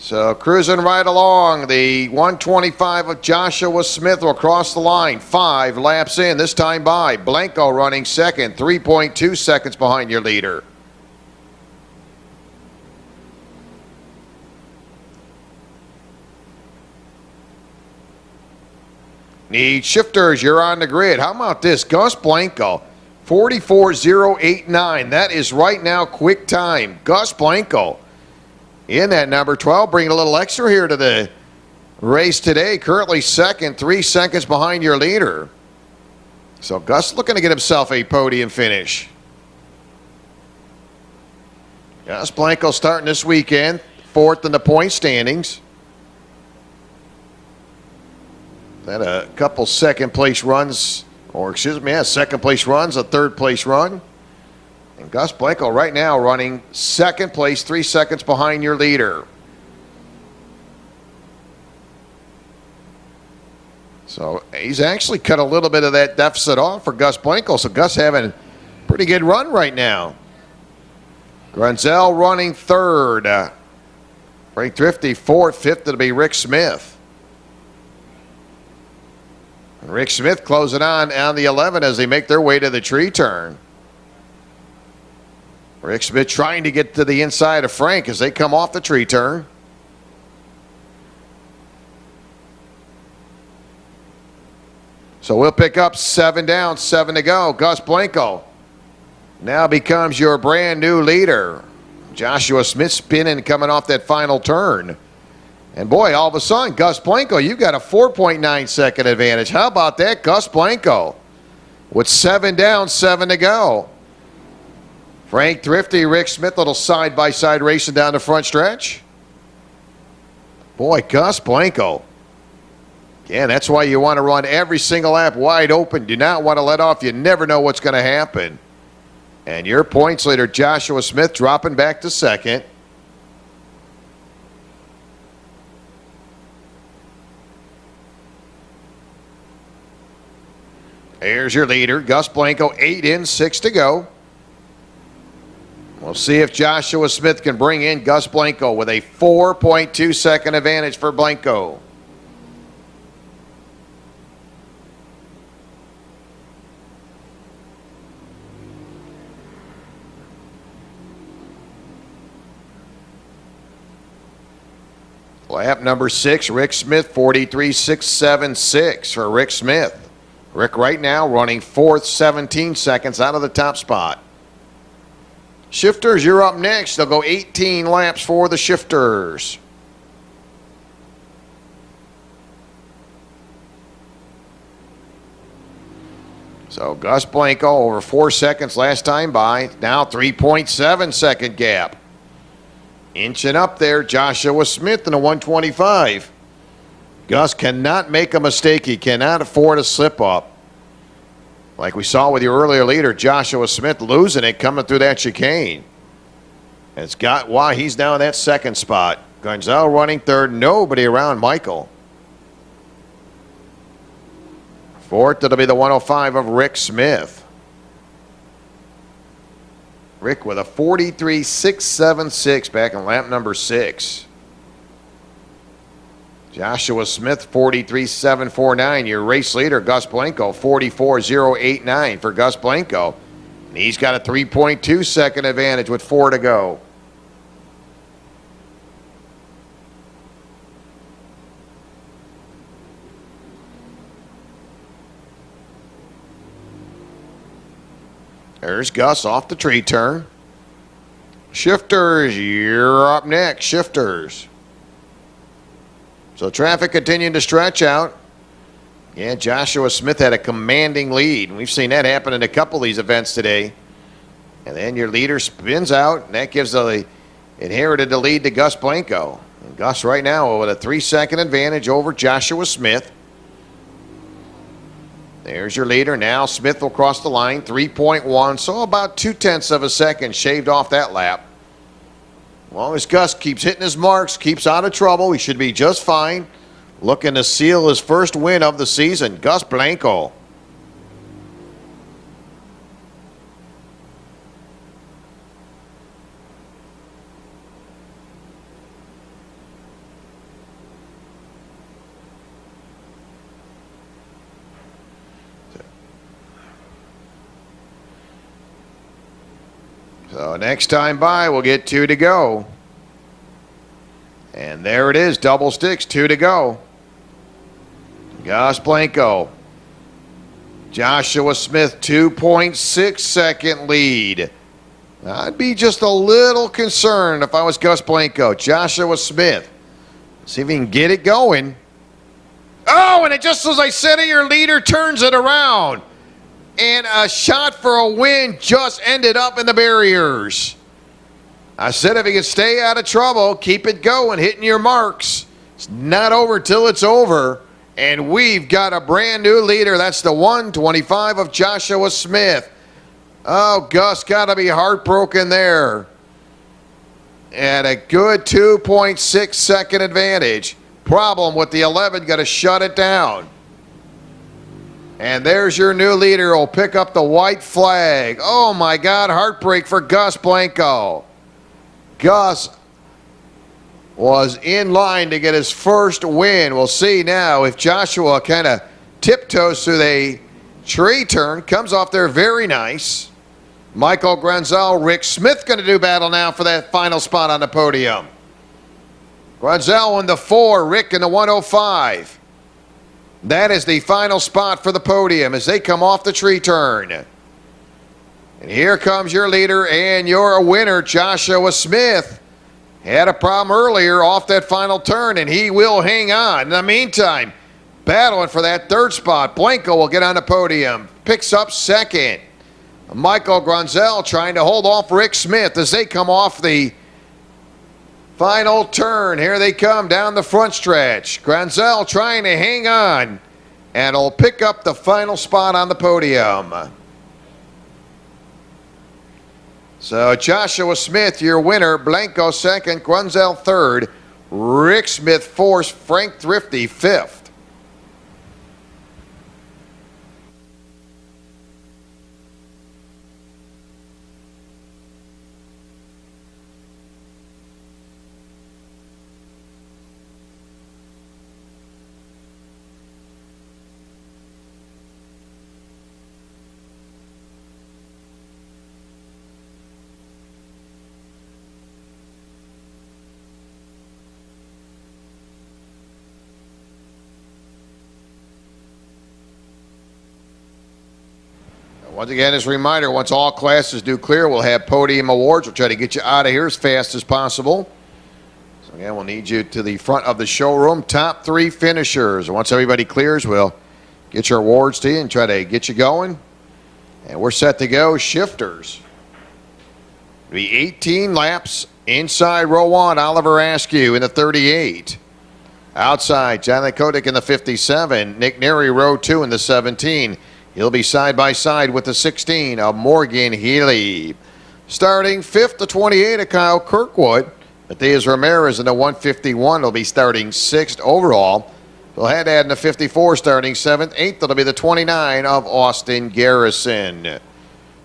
So cruising right along, the 125 of Joshua Smith will cross the line. 5 laps in, this time by. Blanco running second, 3.2 seconds behind your leader. Need shifters. You're on the grid. How about this? Gus Blanco, 44.089. That is right now quick time. Gus Blanco in that number 12. Bringing a little extra here to the race today. Currently second, 3 seconds behind your leader. So Gus looking to get himself a podium finish. Gus Blanco starting this weekend, fourth in the point standings. Had a couple second place runs, second place runs, a third place run. And Gus Blanco right now running second place, 3 seconds behind your leader. So he's actually cut a little bit of that deficit off for Gus Blanco. So Gus having a pretty good run right now. Grunzel running third. Frank Thrifty fourth. Fifth it'll be Rick Smith. And Rick Smith closing on the 11 as they make their way to the tree turn. Rick Smith trying to get to the inside of Frank as they come off the tree turn. So we'll pick up 7 down, 7 to go. Gus Blanco now becomes your brand new leader. Joshua Smith spinning coming off that final turn. And boy, all of a sudden, Gus Blanco, you've got a 4.9 second advantage. How about that, Gus Blanco? With 7 down, 7 to go. Frank Thrifty, Rick Smith, little side-by-side racing down the front stretch. Boy, Gus Blanco. Yeah, that's why you want to run every single lap wide open. Do not want to let off. You never know what's going to happen. And your points leader, Joshua Smith, dropping back to second. There's your leader, Gus Blanco, 8 in, 6 to go. We'll see if Joshua Smith can bring in Gus Blanco with a 4.2 second advantage for Blanco. Lap number 6, Rick Smith, 43.676 for Rick Smith. Rick right now running fourth, 17 seconds out of the top spot. Shifters, you're up next. They'll go 18 laps for the shifters. So Gus Blanco over 4 seconds last time by. Now 3.7 second gap. Inching up there, Joshua Smith in a 125. Gus cannot make a mistake. He cannot afford a slip up. Like we saw with your earlier leader, Joshua Smith losing it coming through that chicane. It's got why he's now in that second spot. Gonzalo running third, nobody around Michael. Fourth, it'll be the 105 of Rick Smith. Rick with a 43.676 back in lap number 6. Joshua Smith, 43.749. Your race leader, Gus Blanco, 44.089 for Gus Blanco. And he's got a 3.2 second advantage with 4 to go. There's Gus off the tree turn. Shifters, you're up next. Shifters. So traffic continuing to stretch out. Yeah, Joshua Smith had a commanding lead. We've seen that happen in a couple of these events today. And then your leader spins out, and that gives the inherited the lead to Gus Blanco. And Gus right now with a 3 second advantage over Joshua Smith. There's your leader. Now Smith will cross the line, 3.1, so about 0.2 of a second shaved off that lap. As long as Gus keeps hitting his marks, keeps out of trouble, he should be just fine. Looking to seal his first win of the season, Gus Blanco. So next time by, we'll get 2 to go. And there it is, double sticks, 2 to go. Gus Blanco. Joshua Smith, 2.6 second lead. I'd be just a little concerned if I was Gus Blanco. Joshua Smith. See if he can get it going. Oh, and it just as I said it, your leader turns it around. And a shot for a win just ended up in the barriers. I said if he could stay out of trouble, keep it going, hitting your marks. It's not over till it's over. And we've got a brand new leader. That's the 125 of Joshua Smith. Oh, Gus got to be heartbroken there. And a good 2.6 second advantage. Problem with the 11, got to shut it down. And there's your new leader. Will pick up the white flag. Oh my God, heartbreak for Gus Blanco. Gus was in line to get his first win. We'll see now if Joshua kind of tiptoes through the tree turn. Comes off there very nice. Michael Granzel, Rick Smith going to do battle now for that final spot on the podium. Granzel in the 4, Rick in the 105. That is the final spot for the podium as they come off the tree turn. And here comes your leader and your winner, Joshua Smith. Had a problem earlier off that final turn, and he will hang on. In the meantime, battling for that third spot. Blanco will get on the podium. Picks up second. Michael Granzel trying to hold off Rick Smith as they come off the final turn. Here they come down the front stretch. Granzel trying to hang on, and will pick up the final spot on the podium. So Joshua Smith, your winner. Blanco second, Granzel third, Rick Smith fourth, Frank Thrifty fifth. Once again, as a reminder, once all classes do clear, we'll have podium awards. We'll try to get you out of here as fast as possible. So again, we'll need you to the front of the showroom. Top 3 finishers. Once everybody clears, we'll get your awards to you and try to get you going. And we're set to go. Shifters. It'll be 18 laps. Inside row 1, Oliver Askew in the 38. Outside, Jonathan Kotick in the 57. Nick Neary, row 2 in the 17. He'll be side by side with the 16 of Morgan Healy. Starting 5th to 28 of Kyle Kirkwood. Matthias Ramirez in the 151 will be starting 6th overall. Phil Haddad in the 54 starting 7th. 8th will be the 29 of Austin Garrison.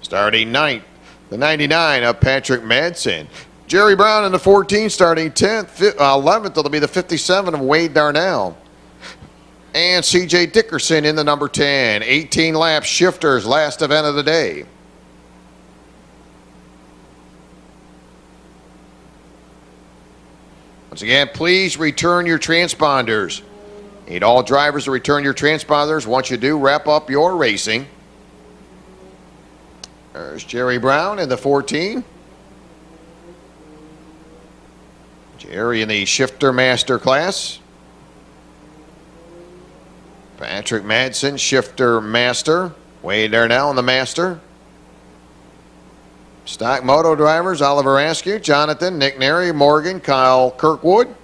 Starting 9th, the 99 of Patrick Madsen. Jerry Brown in the 14 starting 10th. 11th will be the 57 of Wade Darnell. And C.J. Dickerson in the number 10. 18 laps, shifters, last event of the day. Once again, please return your transponders. Need all drivers to return your transponders. Once you do, wrap up your racing. There's Jerry Brown in the 14. Jerry in the shifter master class. Patrick Madsen, shifter master. Wade Darnell in the master. Stock moto drivers, Oliver Askew, Jonathan, Nick Neary, Morgan, Kyle Kirkwood,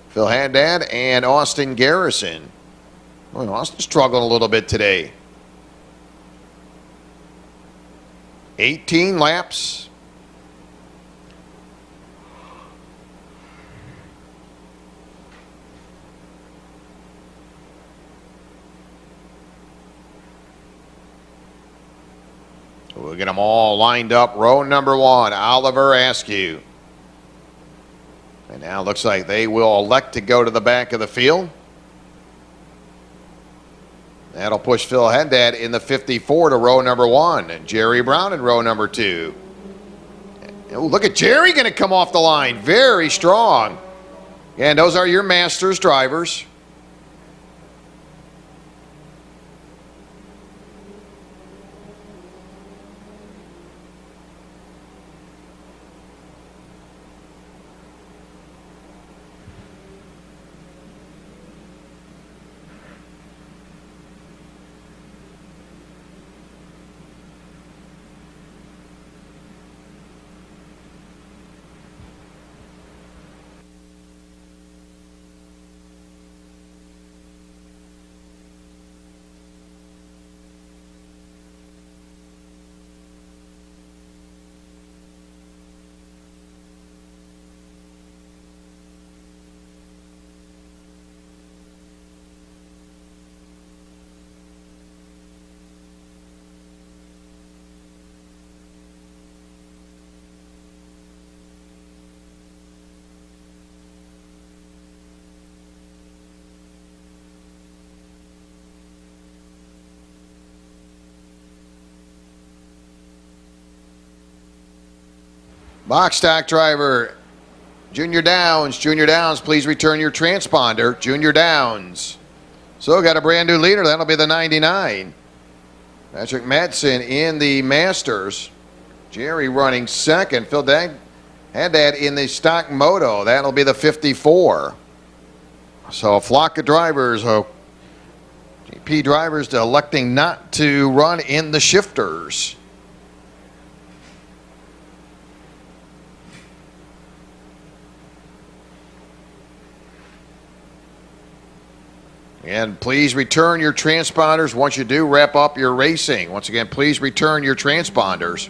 Phil Haddad, and Austin Garrison. Well, Austin struggled a little bit today. 18 laps. We'll get them all lined up. Row number 1, Oliver Askew. And now it looks like they will elect to go to the back of the field. That'll push Phil Haddad in the 54 to row number 1. And Jerry Brown in row number 2. Oh, look at Jerry going to come off the line. Very strong. And those are your Masters drivers. Box stock driver, Junior Downs. Junior Downs, please return your transponder. Junior Downs. So got a brand new leader. That'll be the 99. Patrick Madsen in the Masters. Jerry running second. Phil Dag had that in the stock moto. That'll be the 54. So a flock of drivers, GP drivers electing not to run in the shifters. And please return your transponders once you do wrap up your racing. Once again, please return your transponders.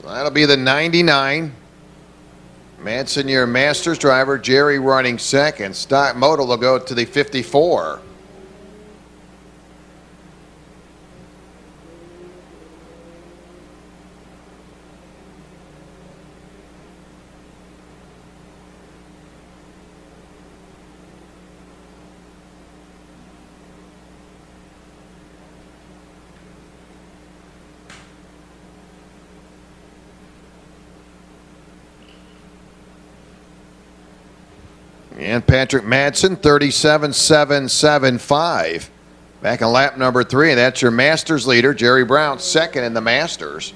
That'll be the 99. Madsen, your Masters driver. Jerry running second. Stock moto will go to the 54. And Patrick Madsen, 37.775. Back in lap number 3, and that's your Masters leader. Jerry Brown, second in the Masters.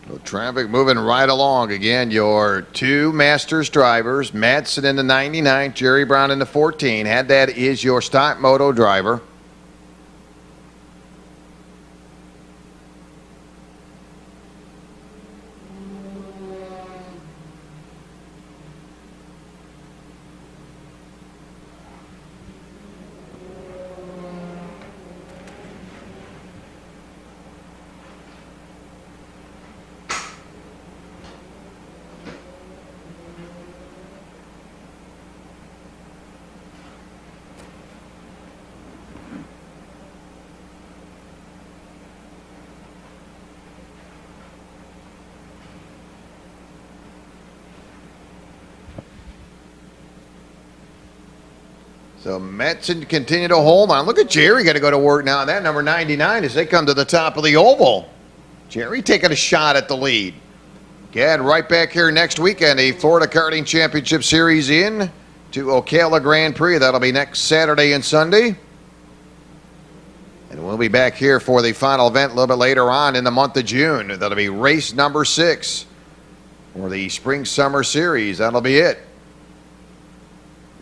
So traffic moving right along. Again, your two Masters drivers, Madsen in the 99, Jerry Brown in the 14. Haddad is your stock moto driver. So Madsen continue to hold on. Look at Jerry got to go to work now. That number 99 as they come to the top of the oval. Jerry taking a shot at the lead. Again, right back here next weekend, a Florida Karting Championship Series in to Ocala Gran Prix. That'll be next Saturday and Sunday. And we'll be back here for the final event a little bit later on in the month of June. That'll be race number 6 for the Spring Summer Series. That'll be it.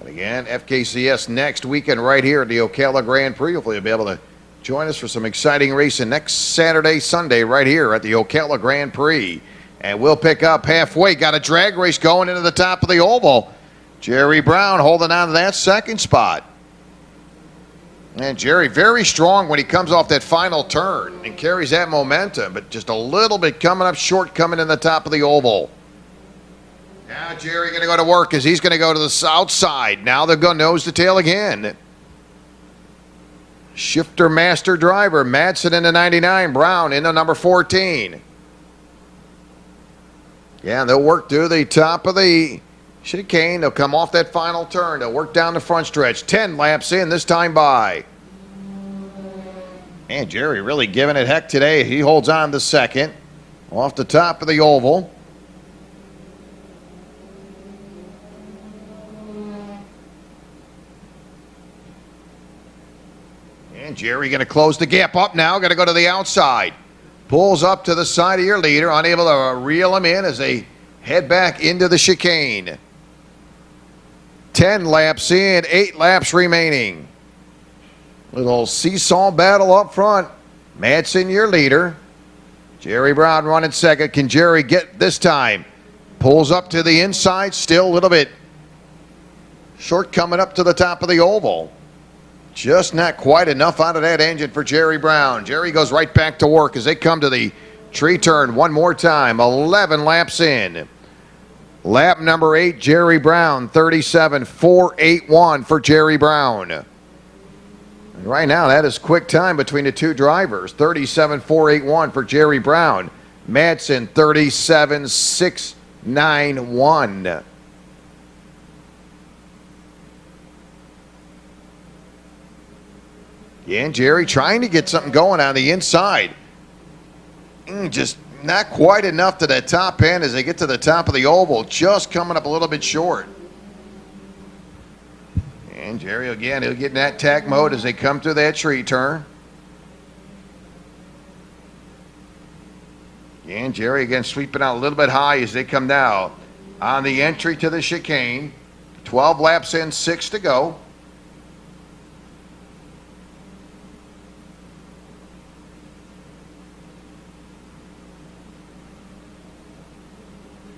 And again, FKCS next weekend right here at the Ocala Grand Prix. Hopefully you'll be able to join us for some exciting racing next Saturday, Sunday right here at the Ocala Grand Prix. And we'll pick up halfway. Got a drag race going into the top of the oval. Jerry Brown holding on to that second spot. And Jerry very strong when he comes off that final turn and carries that momentum, but just a little bit coming up short coming in the top of the oval. Now Jerry going to go to work as he's going to go to the south side. Now they're going nose to tail again. Shifter master driver, Madsen in the 99, Brown in the number 14. Yeah, they'll work through the top of the chicane. They'll come off that final turn. They'll work down the front stretch. 10 laps in this time by. And Jerry really giving it heck today. He holds on to second off the top of the oval. And Jerry going to close the gap up now. Going to go to the outside. Pulls up to the side of your leader. Unable to reel him in as they head back into the chicane. 10 laps in, 8 laps remaining. Little seesaw battle up front. Madsen, your leader. Jerry Brown running second. Can Jerry get this time? Pulls up to the inside. Still a little bit short coming up to the top of the oval. Just not quite enough out of that engine for Jerry Brown. Jerry goes right back to work as they come to the tree turn one more time. 11 laps in. Lap number 8, Jerry Brown, 37.481 for Jerry Brown. And right now, that is quick time between the two drivers. 37.481 for Jerry Brown. Madsen, 37.691. Yeah, and Jerry trying to get something going on the inside. Just not quite enough to that top end as they get to the top of the oval. Just coming up a little bit short. And Jerry, again, he'll get in that tack mode as they come through that tree turn. And Jerry, again, sweeping out a little bit high as they come down on the entry to the chicane. 12 laps in, 6 to go.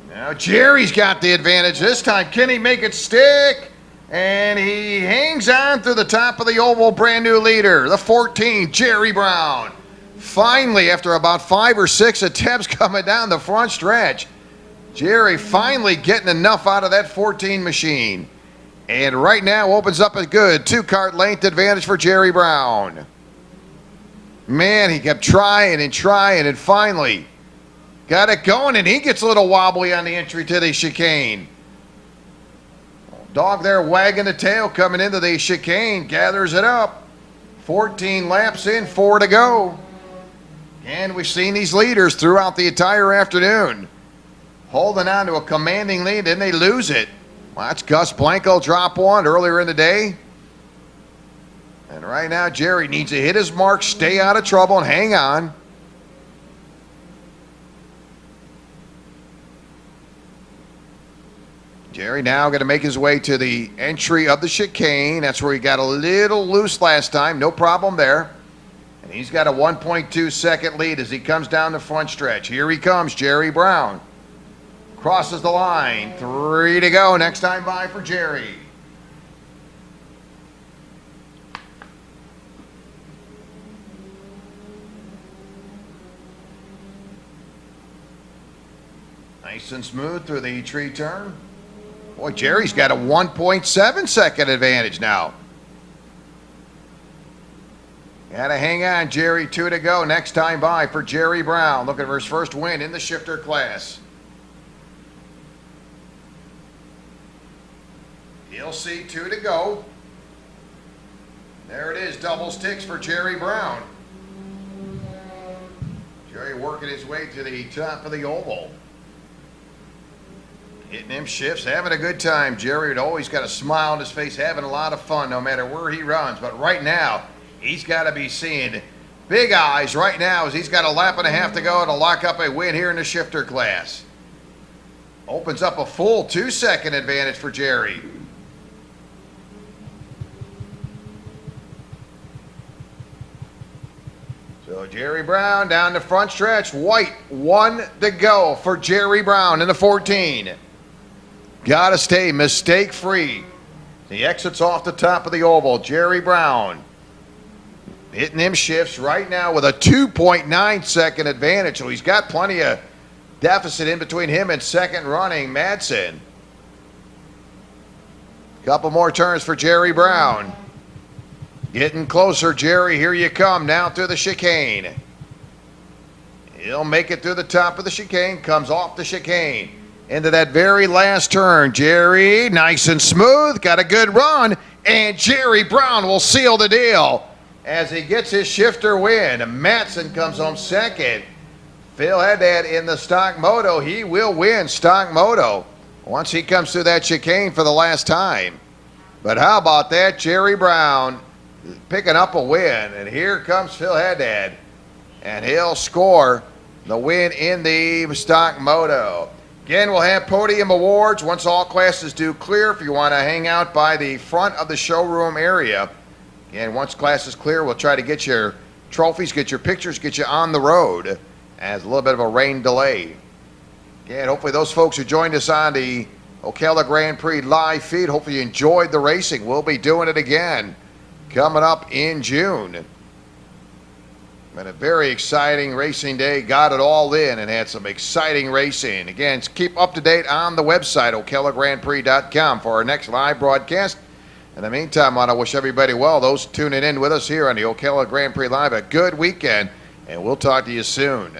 Now Jerry's got the advantage this time. Can he make it stick? And he hangs on through the top of the oval, brand new leader, the 14, Jerry Brown. Finally, after about 5 or 6 attempts coming down the front stretch, Jerry finally getting enough out of that 14 machine. And right now opens up a good 2-cart length advantage for Jerry Brown. Man, he kept trying and finally got it going, and he gets a little wobbly on the entry to the chicane. Dog there wagging the tail coming into the chicane, gathers it up. 14 laps in, 4 to go. And we've seen these leaders throughout the entire afternoon holding on to a commanding lead, then they lose it. Watch Gus Blanco drop one earlier in the day. And right now, Jerry needs to hit his mark, stay out of trouble, and hang on. Jerry now going to make his way to the entry of the chicane. That's where he got a little loose last time. No problem there. And he's got a 1.2 second lead as he comes down the front stretch. Here he comes, Jerry Brown. Crosses the line. 3 to go. Next time by for Jerry. Nice and smooth through the tree turn. Boy, Jerry's got a 1.7 second advantage now. Got to hang on, Jerry. 2 to go. Next time by for Jerry Brown. Looking for his first win in the shifter class. He'll see 2 to go. There it is. Double sticks for Jerry Brown. Jerry working his way to the top of the oval. Hitting them shifts, having a good time. Jerry had always got a smile on his face, having a lot of fun no matter where he runs. But right now, he's got to be seeing big eyes right now as he's got a lap and a half to go to lock up a win here in the shifter class. Opens up a full 2 second advantage for Jerry. So Jerry Brown down the front stretch. White, 1 to go for Jerry Brown in the 14. Got to stay mistake-free. He exits off the top of the oval. Jerry Brown hitting them shifts right now with a 2.9 second advantage. So he's got plenty of deficit in between him and second running Madsen. Couple more turns for Jerry Brown. Getting closer, Jerry. Here you come now through the chicane. He'll make it through the top of the chicane, comes off the chicane. Into that very last turn. Jerry, nice and smooth, got a good run, and Jerry Brown will seal the deal as he gets his shifter win. Matson comes home second. Phil Haddad in the stock moto. He will win stock moto once he comes through that chicane for the last time. But how about that? Jerry Brown picking up a win. And here comes Phil Haddad. And he'll score the win in the stock moto. Again, we'll have podium awards once all classes do clear. If you want to hang out by the front of the showroom area. Again, once classes clear, we'll try to get your trophies, get your pictures, get you on the road. As a little bit of a rain delay. Again, hopefully those folks who joined us on the Ocala Grand Prix live feed, hopefully you enjoyed the racing. We'll be doing it again coming up in June. Been a very exciting racing day. Got it all in and had some exciting racing. Again, keep up to date on the website, ocalagrandprix.com, for our next live broadcast. In the meantime, I want to wish everybody well, those tuning in with us here on the Ocala Grand Prix Live, a good weekend, and we'll talk to you soon.